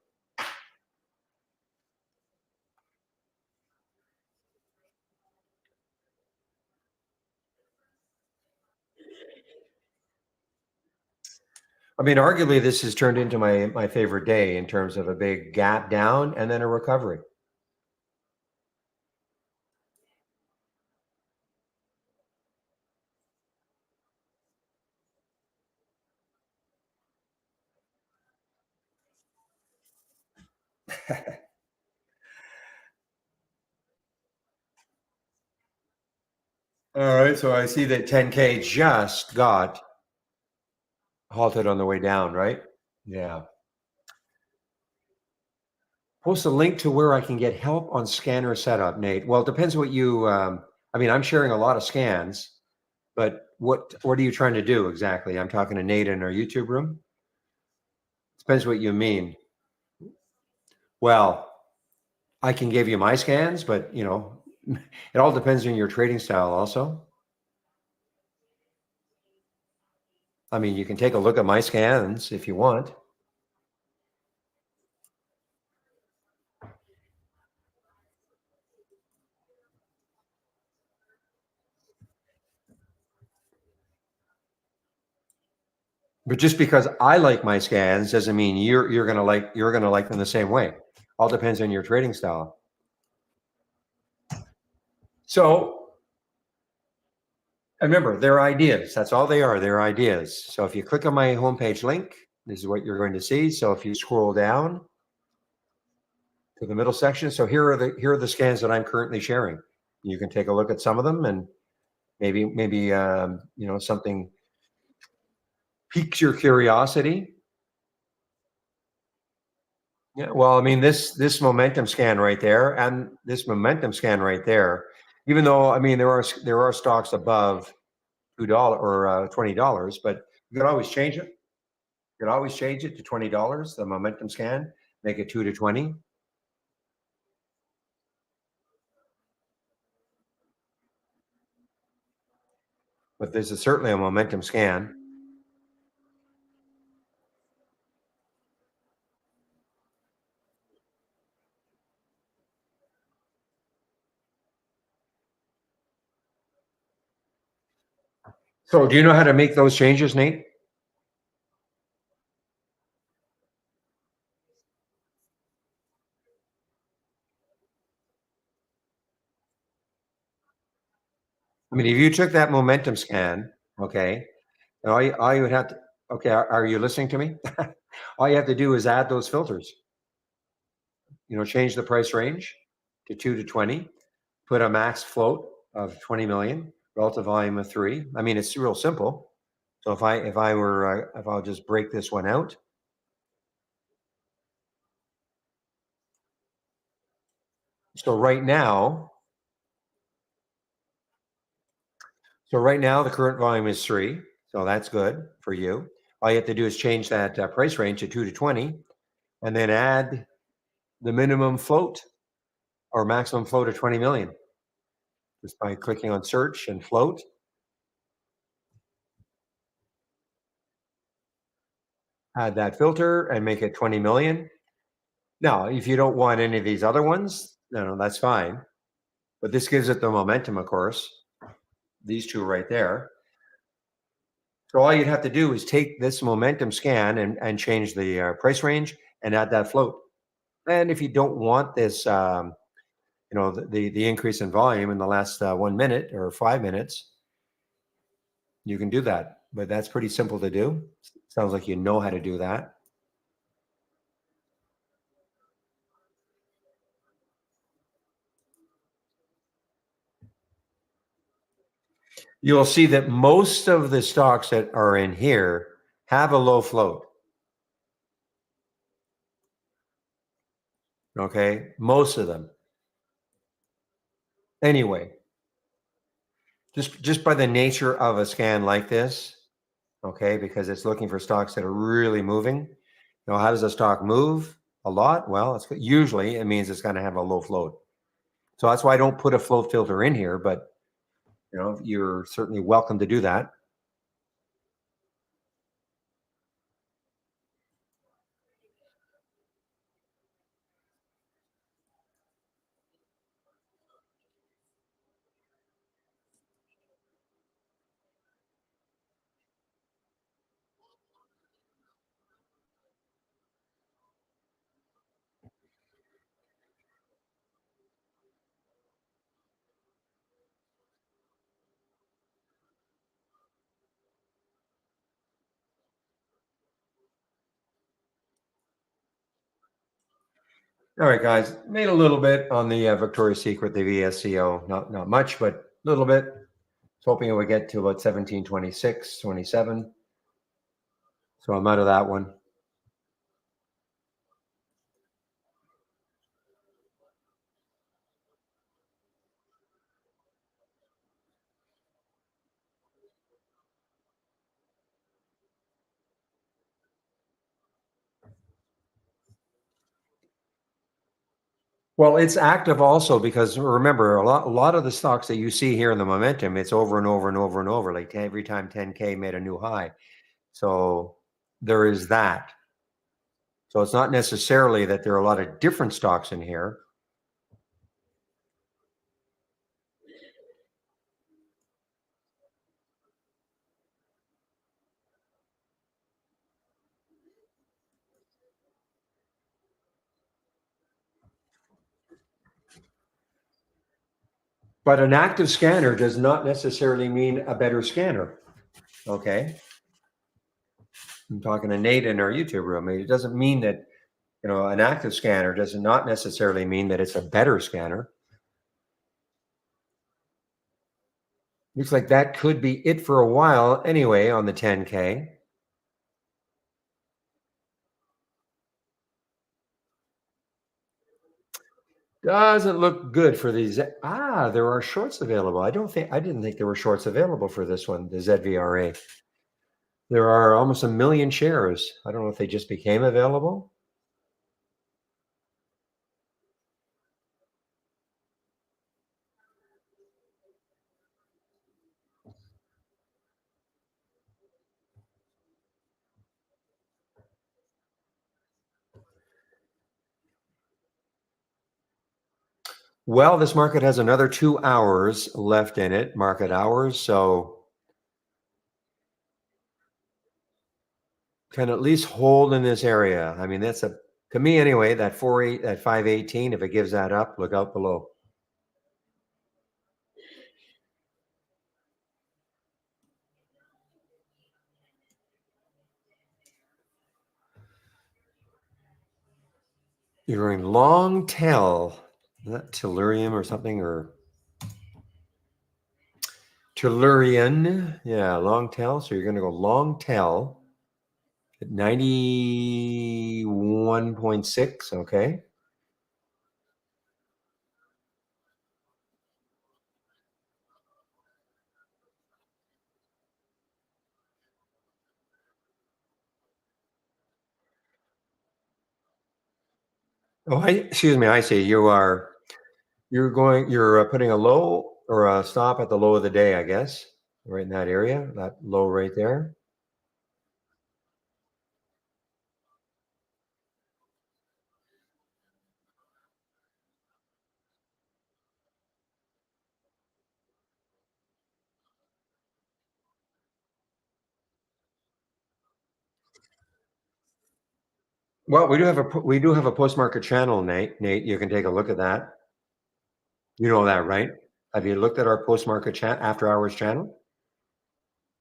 I mean, arguably, this has turned into my favorite day in terms of a big gap down and then a recovery. All right, so I see that 10K just got halted on the way down, right? Yeah. Post a link to where I can get help on scanner setup, Nate. Well, it depends what you. I mean, I'm sharing a lot of scans, but what are you trying to do exactly? I'm talking to Nate in our YouTube room. Depends what you mean. Well, I can give you my scans, but it all depends on your trading style also. I mean, you can take a look at my scans if you want. But just because I like my scans doesn't mean you're gonna like them the same way. All depends on your trading style. So remember, they're ideas. That's all they are. They're ideas. So if you click on my homepage link, this is what you're going to see. So if you scroll down to the middle section, so here are the scans that I'm currently sharing. You can take a look at some of them, and maybe something piques your curiosity. Yeah, well, I mean, this momentum scan right there and this momentum scan right there, even though I mean there are stocks above $2 or $20, but you can always change it. You can always change it to $20. The momentum scan, make it 2 to 20. But this is certainly a momentum scan. So, do you know how to make those changes, Nate? I mean, if you took that momentum scan, okay, and all you would have to, okay, are you listening to me? All you have to do is add those filters. Change the price range to 2 to 20, put a max float of 20 million, relative volume of 3. I mean, it's real simple. So if I'll just break this one out. So right now, the current volume is 3. So that's good for you. All you have to do is change that price range to 2 to 20 and then add the minimum float or maximum float of 20 million just by clicking on search and float. Add that filter and make it 20 million. Now, if you don't want any of these other ones, no, that's fine. But this gives it the momentum, of course. These two right there. So all you'd have to do is take this momentum scan and change the price range and add that float. And if you don't want this, the increase in volume in the last 1 minute or 5 minutes, you can do that. But that's pretty simple to do. Sounds like you know how to do that. You'll see that most of the stocks that are in here have a low float. Okay, most of them. Anyway, just by the nature of a scan like this, okay, because it's looking for stocks that are really moving. How does a stock move? A lot? Well, usually it means it's going to have a low float. So that's why I don't put a float filter in here, but you're certainly welcome to do that. All right, guys, made a little bit on the Victoria's Secret, the VSCO, not much, but a little bit. Was hoping it would get to about 1726, 27. So I'm out of that one. Well, it's active also because remember a lot of the stocks that you see here in the momentum, it's over and over and over and over. Like every time 10K made a new high. So there is that. So it's not necessarily that there are a lot of different stocks in here. But an active scanner does not necessarily mean a better scanner. Okay. I'm talking to Nate in our YouTube room. It doesn't mean that, an active scanner does not necessarily mean that it's a better scanner. Looks like that could be it for a while anyway on the 10K. Doesn't look good for these. There are shorts available. I didn't think there were shorts available for this one, the ZVRA. There are almost 1 million shares. I don't know if they just became available. Well, this market has another 2 hours left in it, market hours, so can at least hold in this area. I mean, that's to me anyway, that 518, if it gives that up, look out below. You're going long tail. Is that tellurium or something, or tellurian? Yeah, long tail. So you're going to go long tail at 91.6. Okay. Excuse me. I see. You're putting a low or a stop at the low of the day, I guess, right in that area, that low right there. Well, we do have a post-market channel, Nate. Nate, you can take a look at that. You know that, right? Have you looked at our post-market chat after hours channel?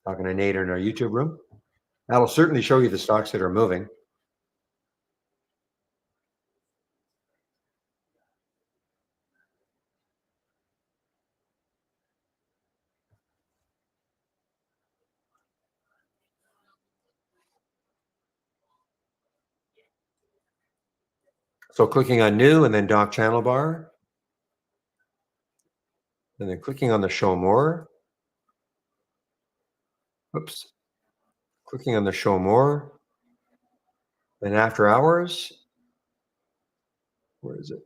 Talking to Nate in our YouTube room. That'll certainly show you the stocks that are moving. So clicking on new and then dock channel bar, and then clicking on the show more. Oops. Clicking on the show more. Then after hours. Where is it?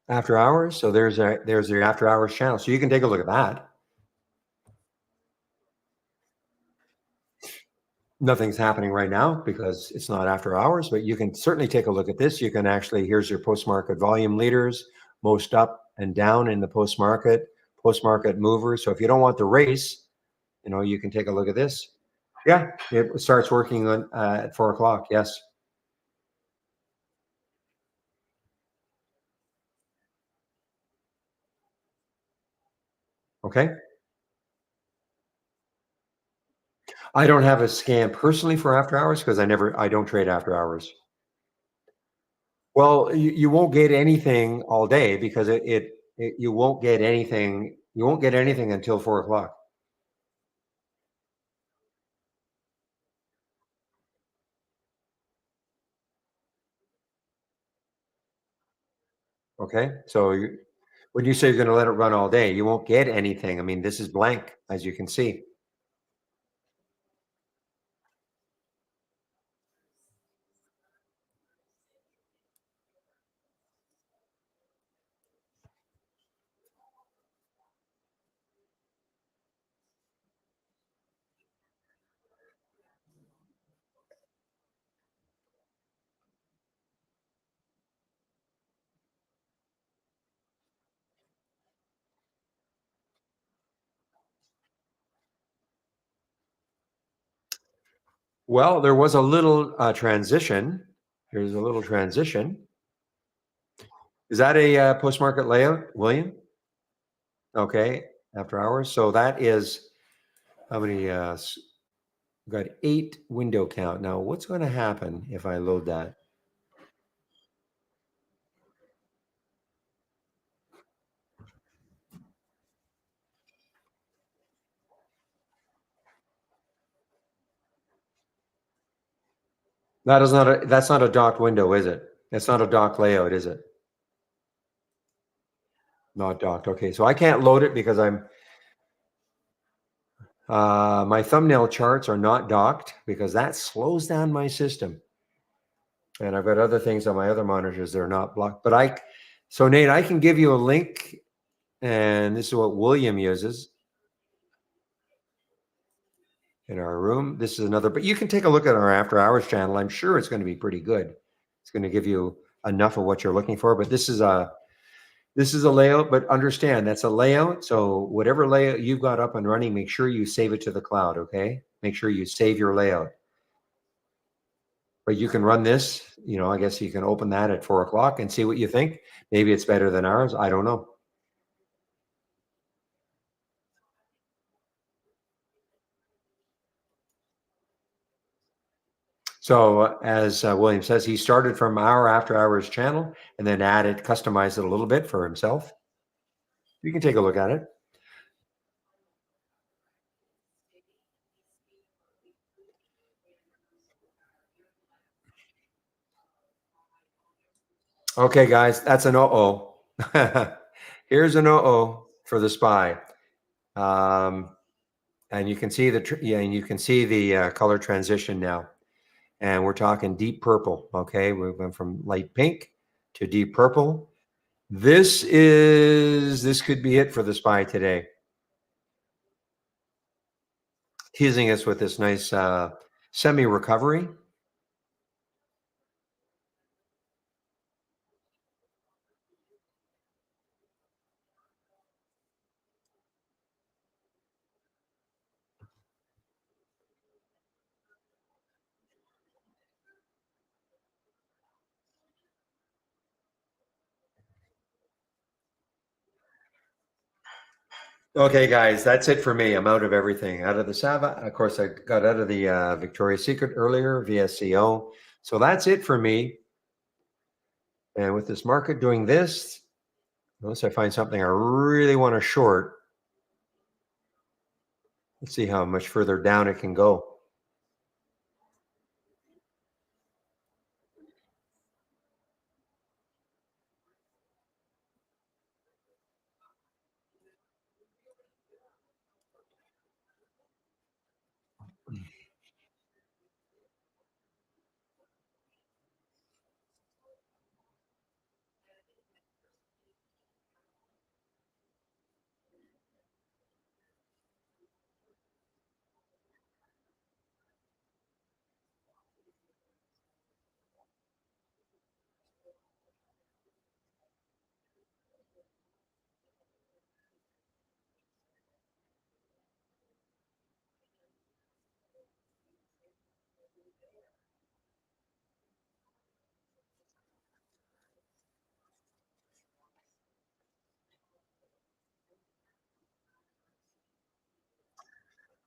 After hours. So there's your after hours channel. So you can take a look at that. Nothing's happening right now because it's not after hours, but you can certainly take a look at this. You can actually, here's your post-market volume leaders, most up and down in the post-market movers. So if you don't want the race, you can take a look at this. Yeah, it starts working on at 4 o'clock. Yes. Okay. I don't have a scan personally for after hours because I don't trade after hours. Well, you won't get anything all day because you won't get anything. You won't get anything until 4 o'clock. Okay. So when you say you're going to let it run all day, you won't get anything. I mean, this is blank, as you can see. Well, there was a little transition. Here's a little transition. Is that a post-market layout, William? Okay, after hours. So that is how many? We've got 8 window count. Now, what's going to happen if I load that? That's not a docked window, is it? It's not a dock layout, is it? Not docked. Okay, so I can't load it because my thumbnail charts are not docked because that slows down my system. And I've got other things on my other monitors that are not blocked. But so Nate, I can give you a link, and this is what William uses in our room. This is another, but you can take a look at our after hours channel. I'm sure it's going to be pretty good. It's going to give you enough of what you're looking for. But this is a layout, but understand that's a layout. So whatever layout you've got up and running, make sure you save it to the cloud. Okay, make sure you save your layout. But you can run this. I guess you can open that at 4 o'clock and see what you think. Maybe it's better than ours. I don't know. So as William says, he started from our after hours channel and then customized it a little bit for himself. You can take a look at it. Okay, guys, that's an uh-oh. Here's an uh-oh for the SPY. And you can see the color transition now. And we're talking deep purple. Okay, we went from light pink to deep purple. This could be it for the SPY today. Teasing us with this nice semi-recovery. Okay, guys, that's it for me. I'm out of everything. Out of the Sava. Of course, I got out of the Victoria's Secret earlier, VSCO. So that's it for me. And with this market doing this, unless I find something I really want to short, let's see how much further down it can go.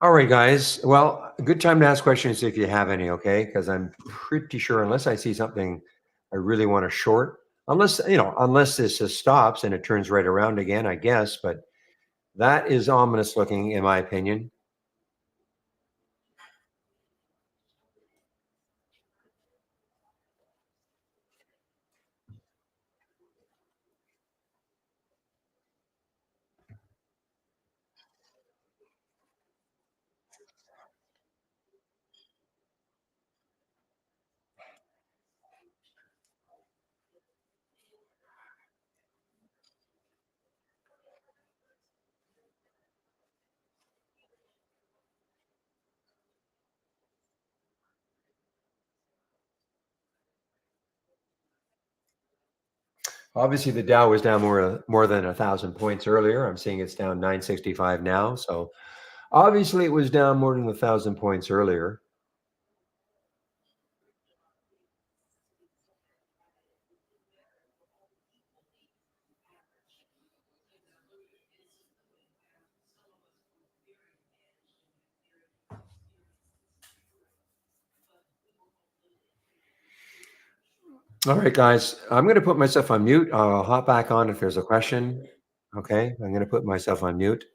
All right, guys. Well, a good time to ask questions if you have any, okay? Because I'm pretty sure, unless I see something I really want to short, unless this just stops and it turns right around again, I guess. But that is ominous looking, in my opinion. Obviously, the Dow was down more than 1,000 points earlier. I'm seeing it's down 965 now. So obviously, it was down more than 1,000 points earlier. All right, guys, I'm going to put myself on mute. I'll hop back on if there's a question. Okay, I'm going to put myself on mute.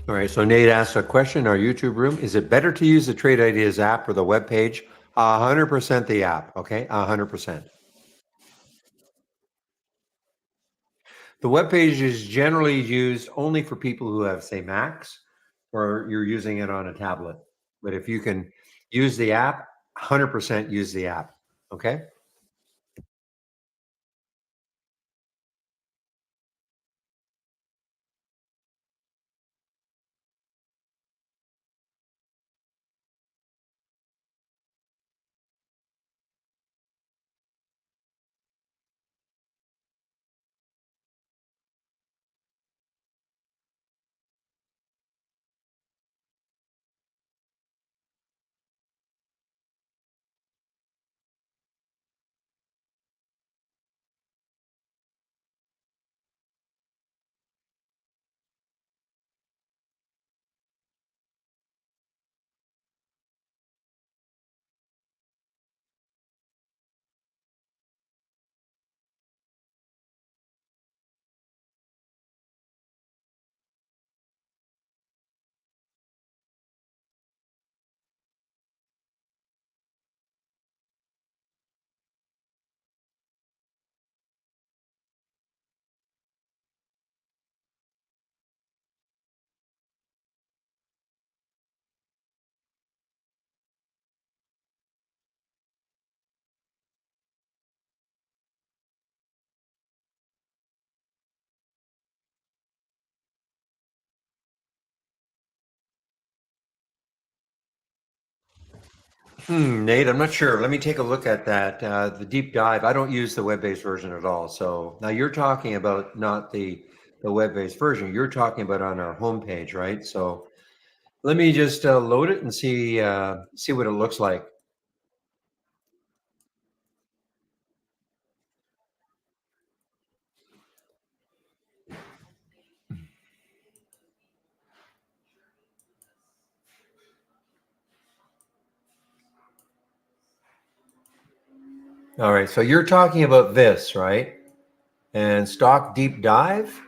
All right, so Nate asked a question in our YouTube room. Is it better to use the Trade Ideas app or the web page? 100% the app, okay? 100%. The web page is generally used only for people who have, say, Macs, or you're using it on a tablet. But if you can use the app, 100% use the app, okay? Nate, I'm not sure. Let me take a look at that. The deep dive. I don't use the web-based version at all. So now you're talking about not the web-based version. You're talking about on our homepage, right? So let me just load it and see what it looks like. All right. So you're talking about this, right? And stock deep dive.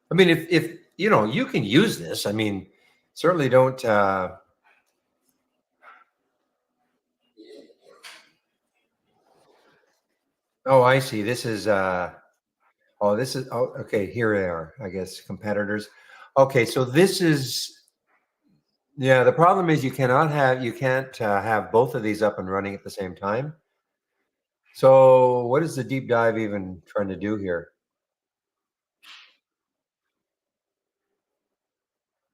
I mean, if you know, you can use this. I mean, certainly don't. Oh, I see. This is. Oh, this is. Oh, okay. Here they are. I guess competitors. Okay, so this is. Yeah, the problem is you can't have both of these up and running at the same time. So what is the deep dive even trying to do here?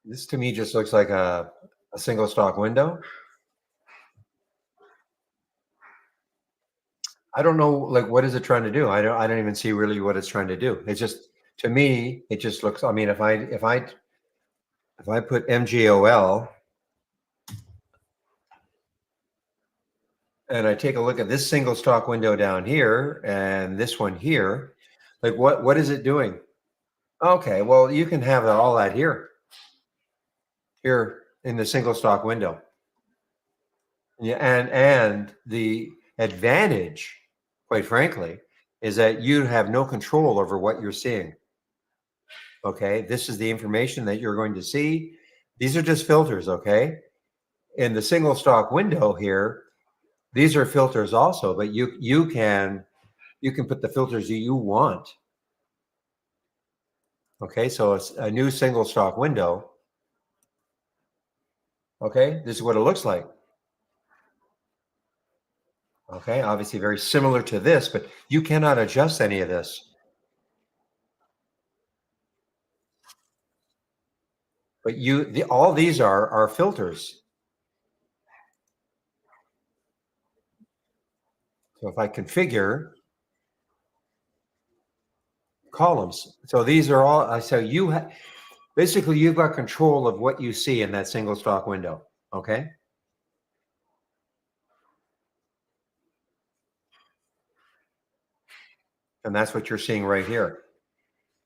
This to me just looks like a single stock window. I don't know, like, what is it trying to do? I don't even see really what it's trying to do. It's just, to me, it just looks, I mean, if I put MGOL and I take a look at this single stock window down here and this one here, like what is it doing? Okay, well, you can have all that here in the single stock window. Yeah, and the advantage, quite frankly, is that you have no control over what you're seeing. Okay, this is the information that you're going to see. These are just filters, okay? In the single stock window here, these are filters also, but you can put the filters you want. Okay, so it's a new single stock window. Okay, this is what it looks like. Okay, obviously very similar to this, but you cannot adjust any of this. But all these are filters. So if I configure columns, so these are all. So basically you've got control of what you see in that single stock window. Okay, and that's what you're seeing right here.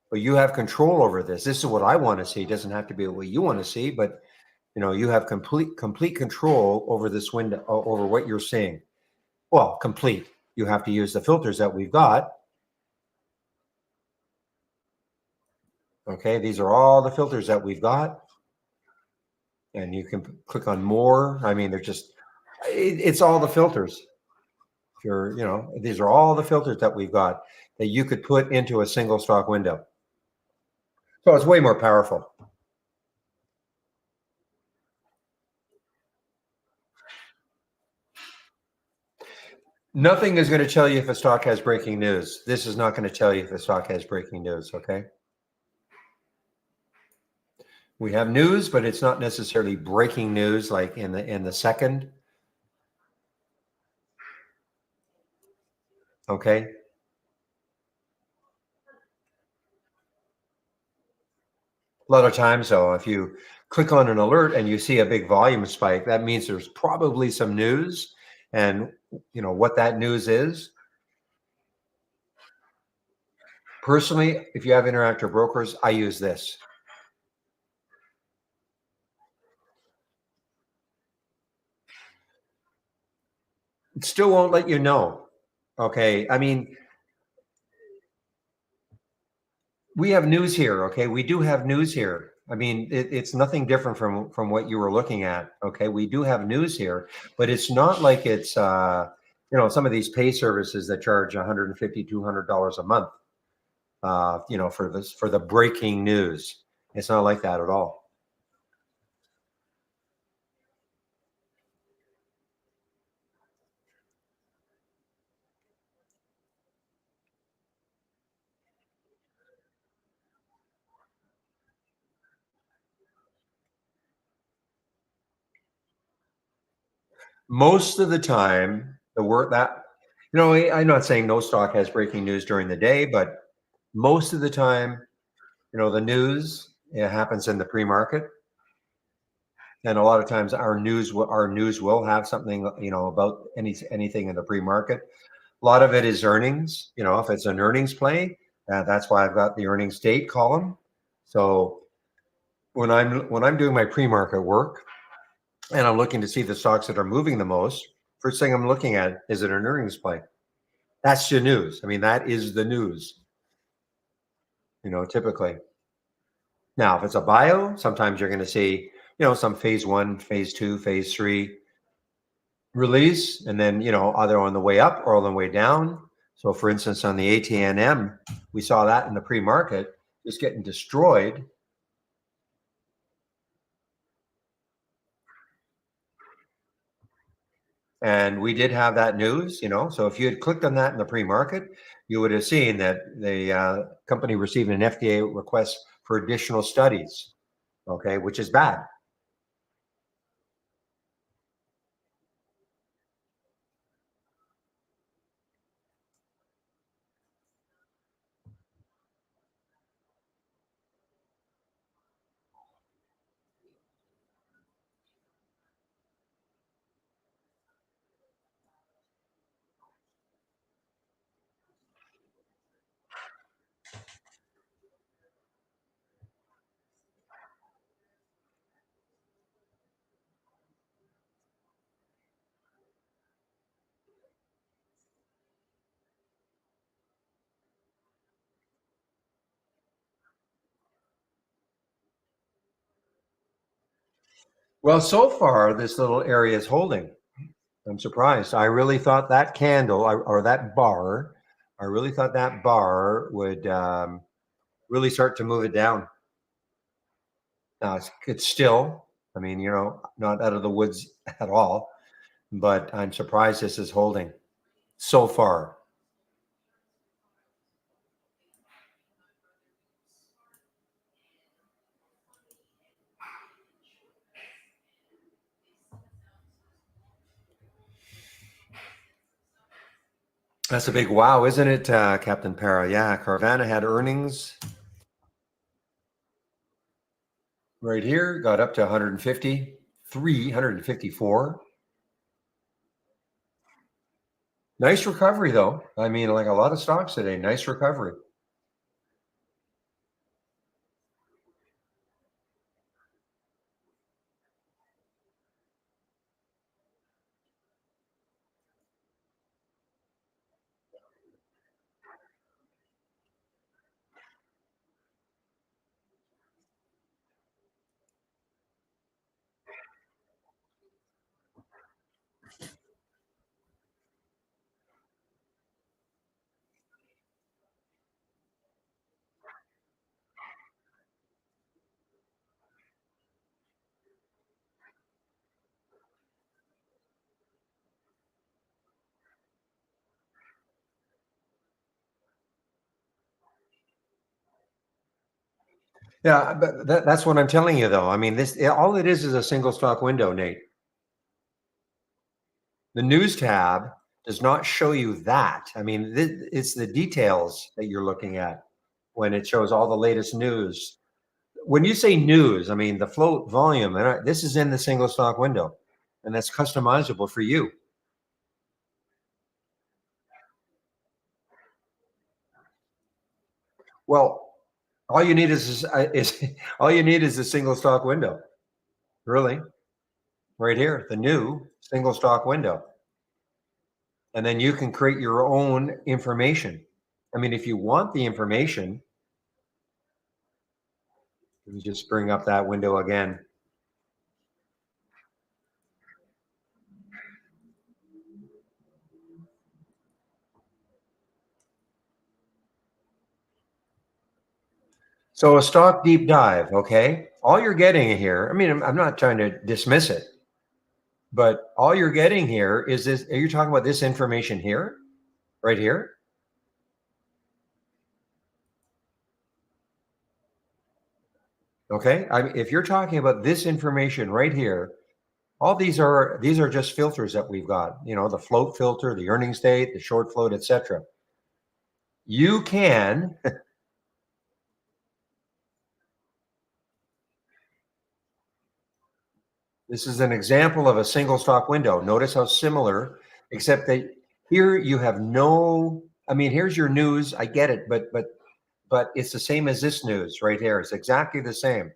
But you have control over this. This is what I want to see. It doesn't have to be what you want to see, but you have complete control over this window, over what you're seeing. Well, complete. You have to use the filters that we've got. Okay, these are all the filters that we've got. And you can click on more. I mean, they're just, it's all the filters. If you're, these are all the filters that we've got that you could put into a single stock window. So it's way more powerful. Nothing is going to tell you if a stock has breaking news. This is not going to tell you if a stock has breaking news, okay? We have news, but it's not necessarily breaking news like in the second. Okay? A lot of times though, if you click on an alert and you see a big volume spike, that means there's probably some news, and what that news is. Personally, if you have Interactive Brokers, I use this. It still won't let you know. Okay. I mean, we have news here. Okay. We do have news here. I mean, it's nothing different from what you were looking at. Okay. We do have news here, but it's not like it's, some of these pay services that charge $150, $200 a month, for the breaking news. It's not like that at all. Most of the time, the word that, I'm not saying no stock has breaking news during the day, but most of the time, the news, it happens in the pre-market. And a lot of times our news will have something, about anything in the pre-market. A lot of it is earnings. If it's an earnings play, that's why I've got the earnings date column. So when I'm doing my pre-market work and I'm looking to see the stocks that are moving the most, first thing I'm looking at, is it an earnings play? That's your news. I mean, that is the news, typically. Now, if it's a bio, sometimes you're going to see, some phase one, phase two, phase three release, and then, either on the way up or on the way down. So for instance, on the ATNM, we saw that in the pre-market just getting destroyed. And we did have that news, so if you had clicked on that in the pre-market, you would have seen that the company received an FDA request for additional studies, okay, which is bad. Well, so far, this little area is holding. I'm surprised. I really thought that candle or that bar, I really thought that bar would really start to move it down. Now it's still, I mean, not out of the woods at all, but I'm surprised this is holding so far. That's a big wow, isn't it, Captain Para? Yeah, Carvana had earnings right here, got up to 153, 154. Nice recovery, though. I mean, like a lot of stocks today, nice recovery. Yeah, but that's what I'm telling you, though. I mean, all it is a single stock window, Nate. The news tab does not show you that. I mean, it's the details that you're looking at when it shows all the latest news. When you say news, I mean the float volume, and this is in the single stock window, and that's customizable for you. Well, all you need is all you need is a single stock window. Really, right here, the new single stock window, and then you can create your own information. I mean, if you want the information, let me just bring up that window again. So a stock deep dive, okay? All you're getting here, I mean, I'm not trying to dismiss it, but all you're getting here is this. Are you talking about this information here, right here? Okay. If you're talking about this information right here, all these are just filters that we've got. You know, the float filter, the earnings date, the short float, etc. You can. This is an example of a single stock window. Notice how similar, except that here you have no. I mean, here's your news. I get it, but it's the same as this news right here. It's exactly the same.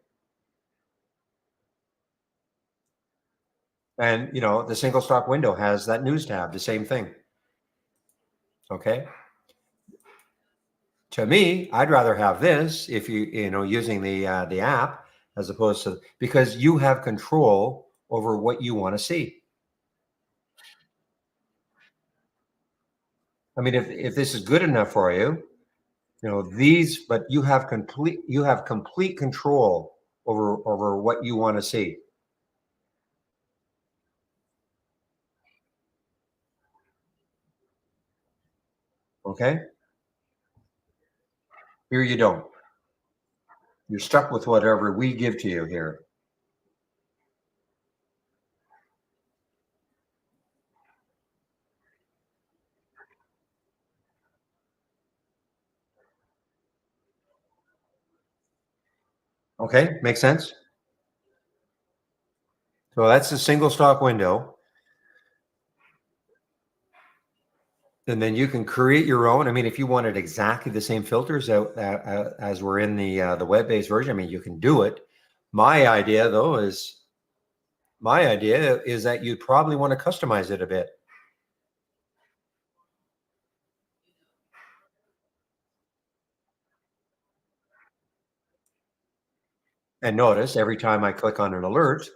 And you know, the single stock window has that news tab, the same thing. Okay. To me, I'd rather have this if you know using the app as opposed to because you have control over what you want to see. I mean, if this is good enough for you, you know these, but you have complete control over what you want to see. Okay. Here you don't. You're stuck with whatever we give to you here. Okay, makes sense. So that's the single stock window. And then you can create your own. I mean, if you wanted exactly the same filters as were in the web-based version, I mean, you can do it. My idea, though, is that you'd probably want to customize it a bit. And notice every time I click on an alert,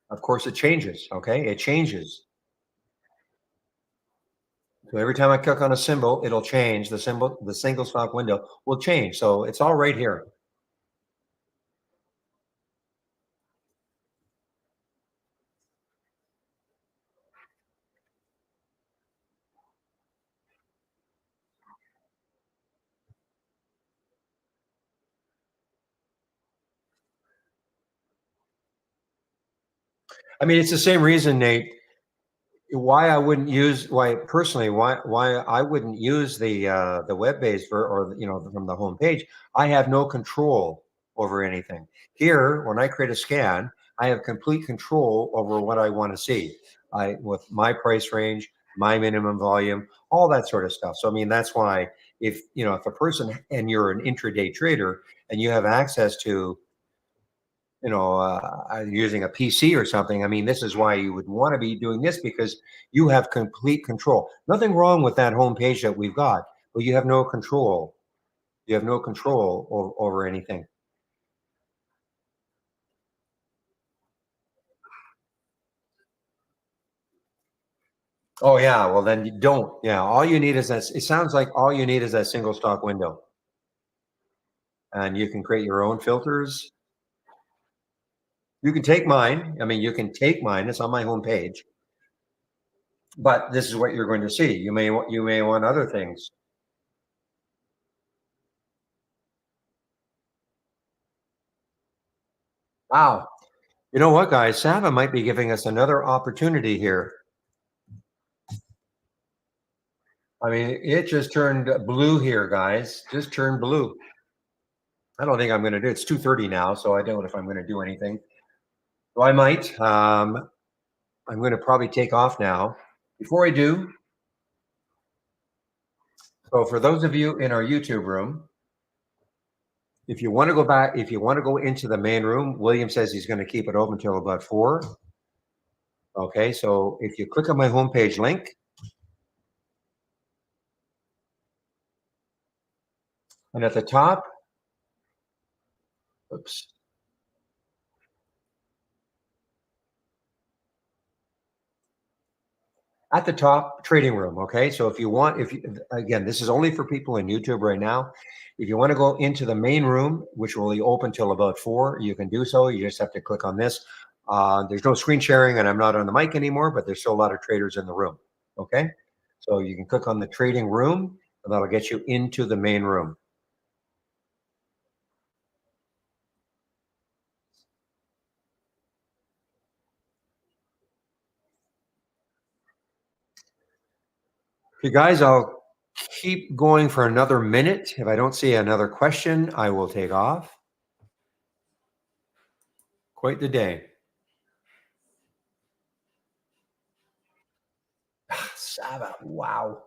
of course, it changes. Okay, it changes. So every time I click on a symbol, it'll change. The symbol, the single stock window will change. So it's all right here. I mean, it's the same reason, Nate, why I wouldn't use the web based or you know from the home page. I have no control over anything here. When I create a scan, I have complete control over what I want to see. I with my price range, my minimum volume, all that sort of stuff. So I mean that's why if you know if a person and you're an intraday trader and you have access to you know, using a PC or something. I mean, this is why you would want to be doing this because you have complete control. Nothing wrong with that home page that we've got, but you have no control. You have no control over anything. Oh yeah, well then you don't. Yeah, all you need is that. It sounds like all you need is that single stock window, and you can create your own filters. You can take mine. I mean, you can take mine. It's on my home page, but this is what you're going to see. You may want other things. Wow. You know what, guys? Sava might be giving us another opportunity here. I mean, it just turned blue here, guys. Just turned blue. I don't think I'm going to do it. It's 2:30 now, so I don't know if I'm going to do anything. So I might. I'm going to probably take off now. Before I do, so for those of you in our YouTube room, if you want to go back, if you want to go into the main room, William says he's going to keep it open until about 4. Okay, so if you click on my homepage link, and at the top, oops. At the top, trading room. Okay, so if you want, if you, again, this is only for people in YouTube right now. If you want to go into the main room, which will be open till about 4, you can do so. You just have to click on this. There's no screen sharing, and I'm not on the mic anymore, but there's still a lot of traders in the room. Okay, so you can click on the trading room, and that'll get you into the main room. Okay, guys, I'll keep going for another minute. If I don't see another question, I will take off. Quite the day. Sabbath, wow.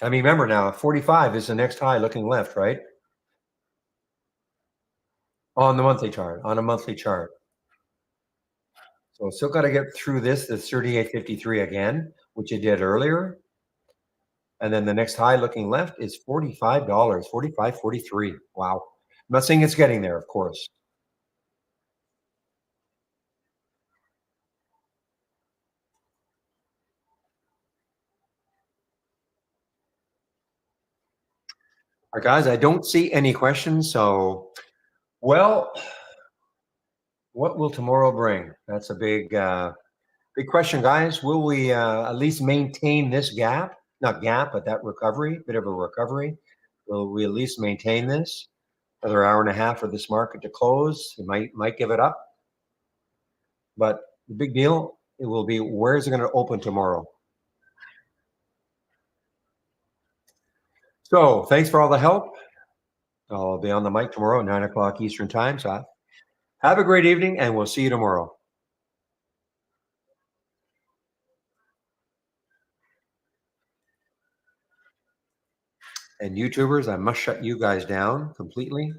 I mean, remember now, 45 is the next high looking left, right? On the monthly chart, on a monthly chart. So still got to get through this 38.53 again, which you did earlier. And then the next high looking left is $45, 45.43. Wow. I'm not saying it's getting there, of course. All right, guys, I don't see any questions. So, well, what will tomorrow bring? That's a big question, guys. Will we at least maintain this gap? Not gap, but that recovery, bit of a recovery. Will we at least maintain this? Another hour and a half for this market to close. It might give it up. But the big deal, it will be where is it going to open tomorrow? So thanks for all the help. I'll be on the mic tomorrow at 9 o'clock Eastern time. So have a great evening, and we'll see you tomorrow. And YouTubers, I must shut you guys down completely.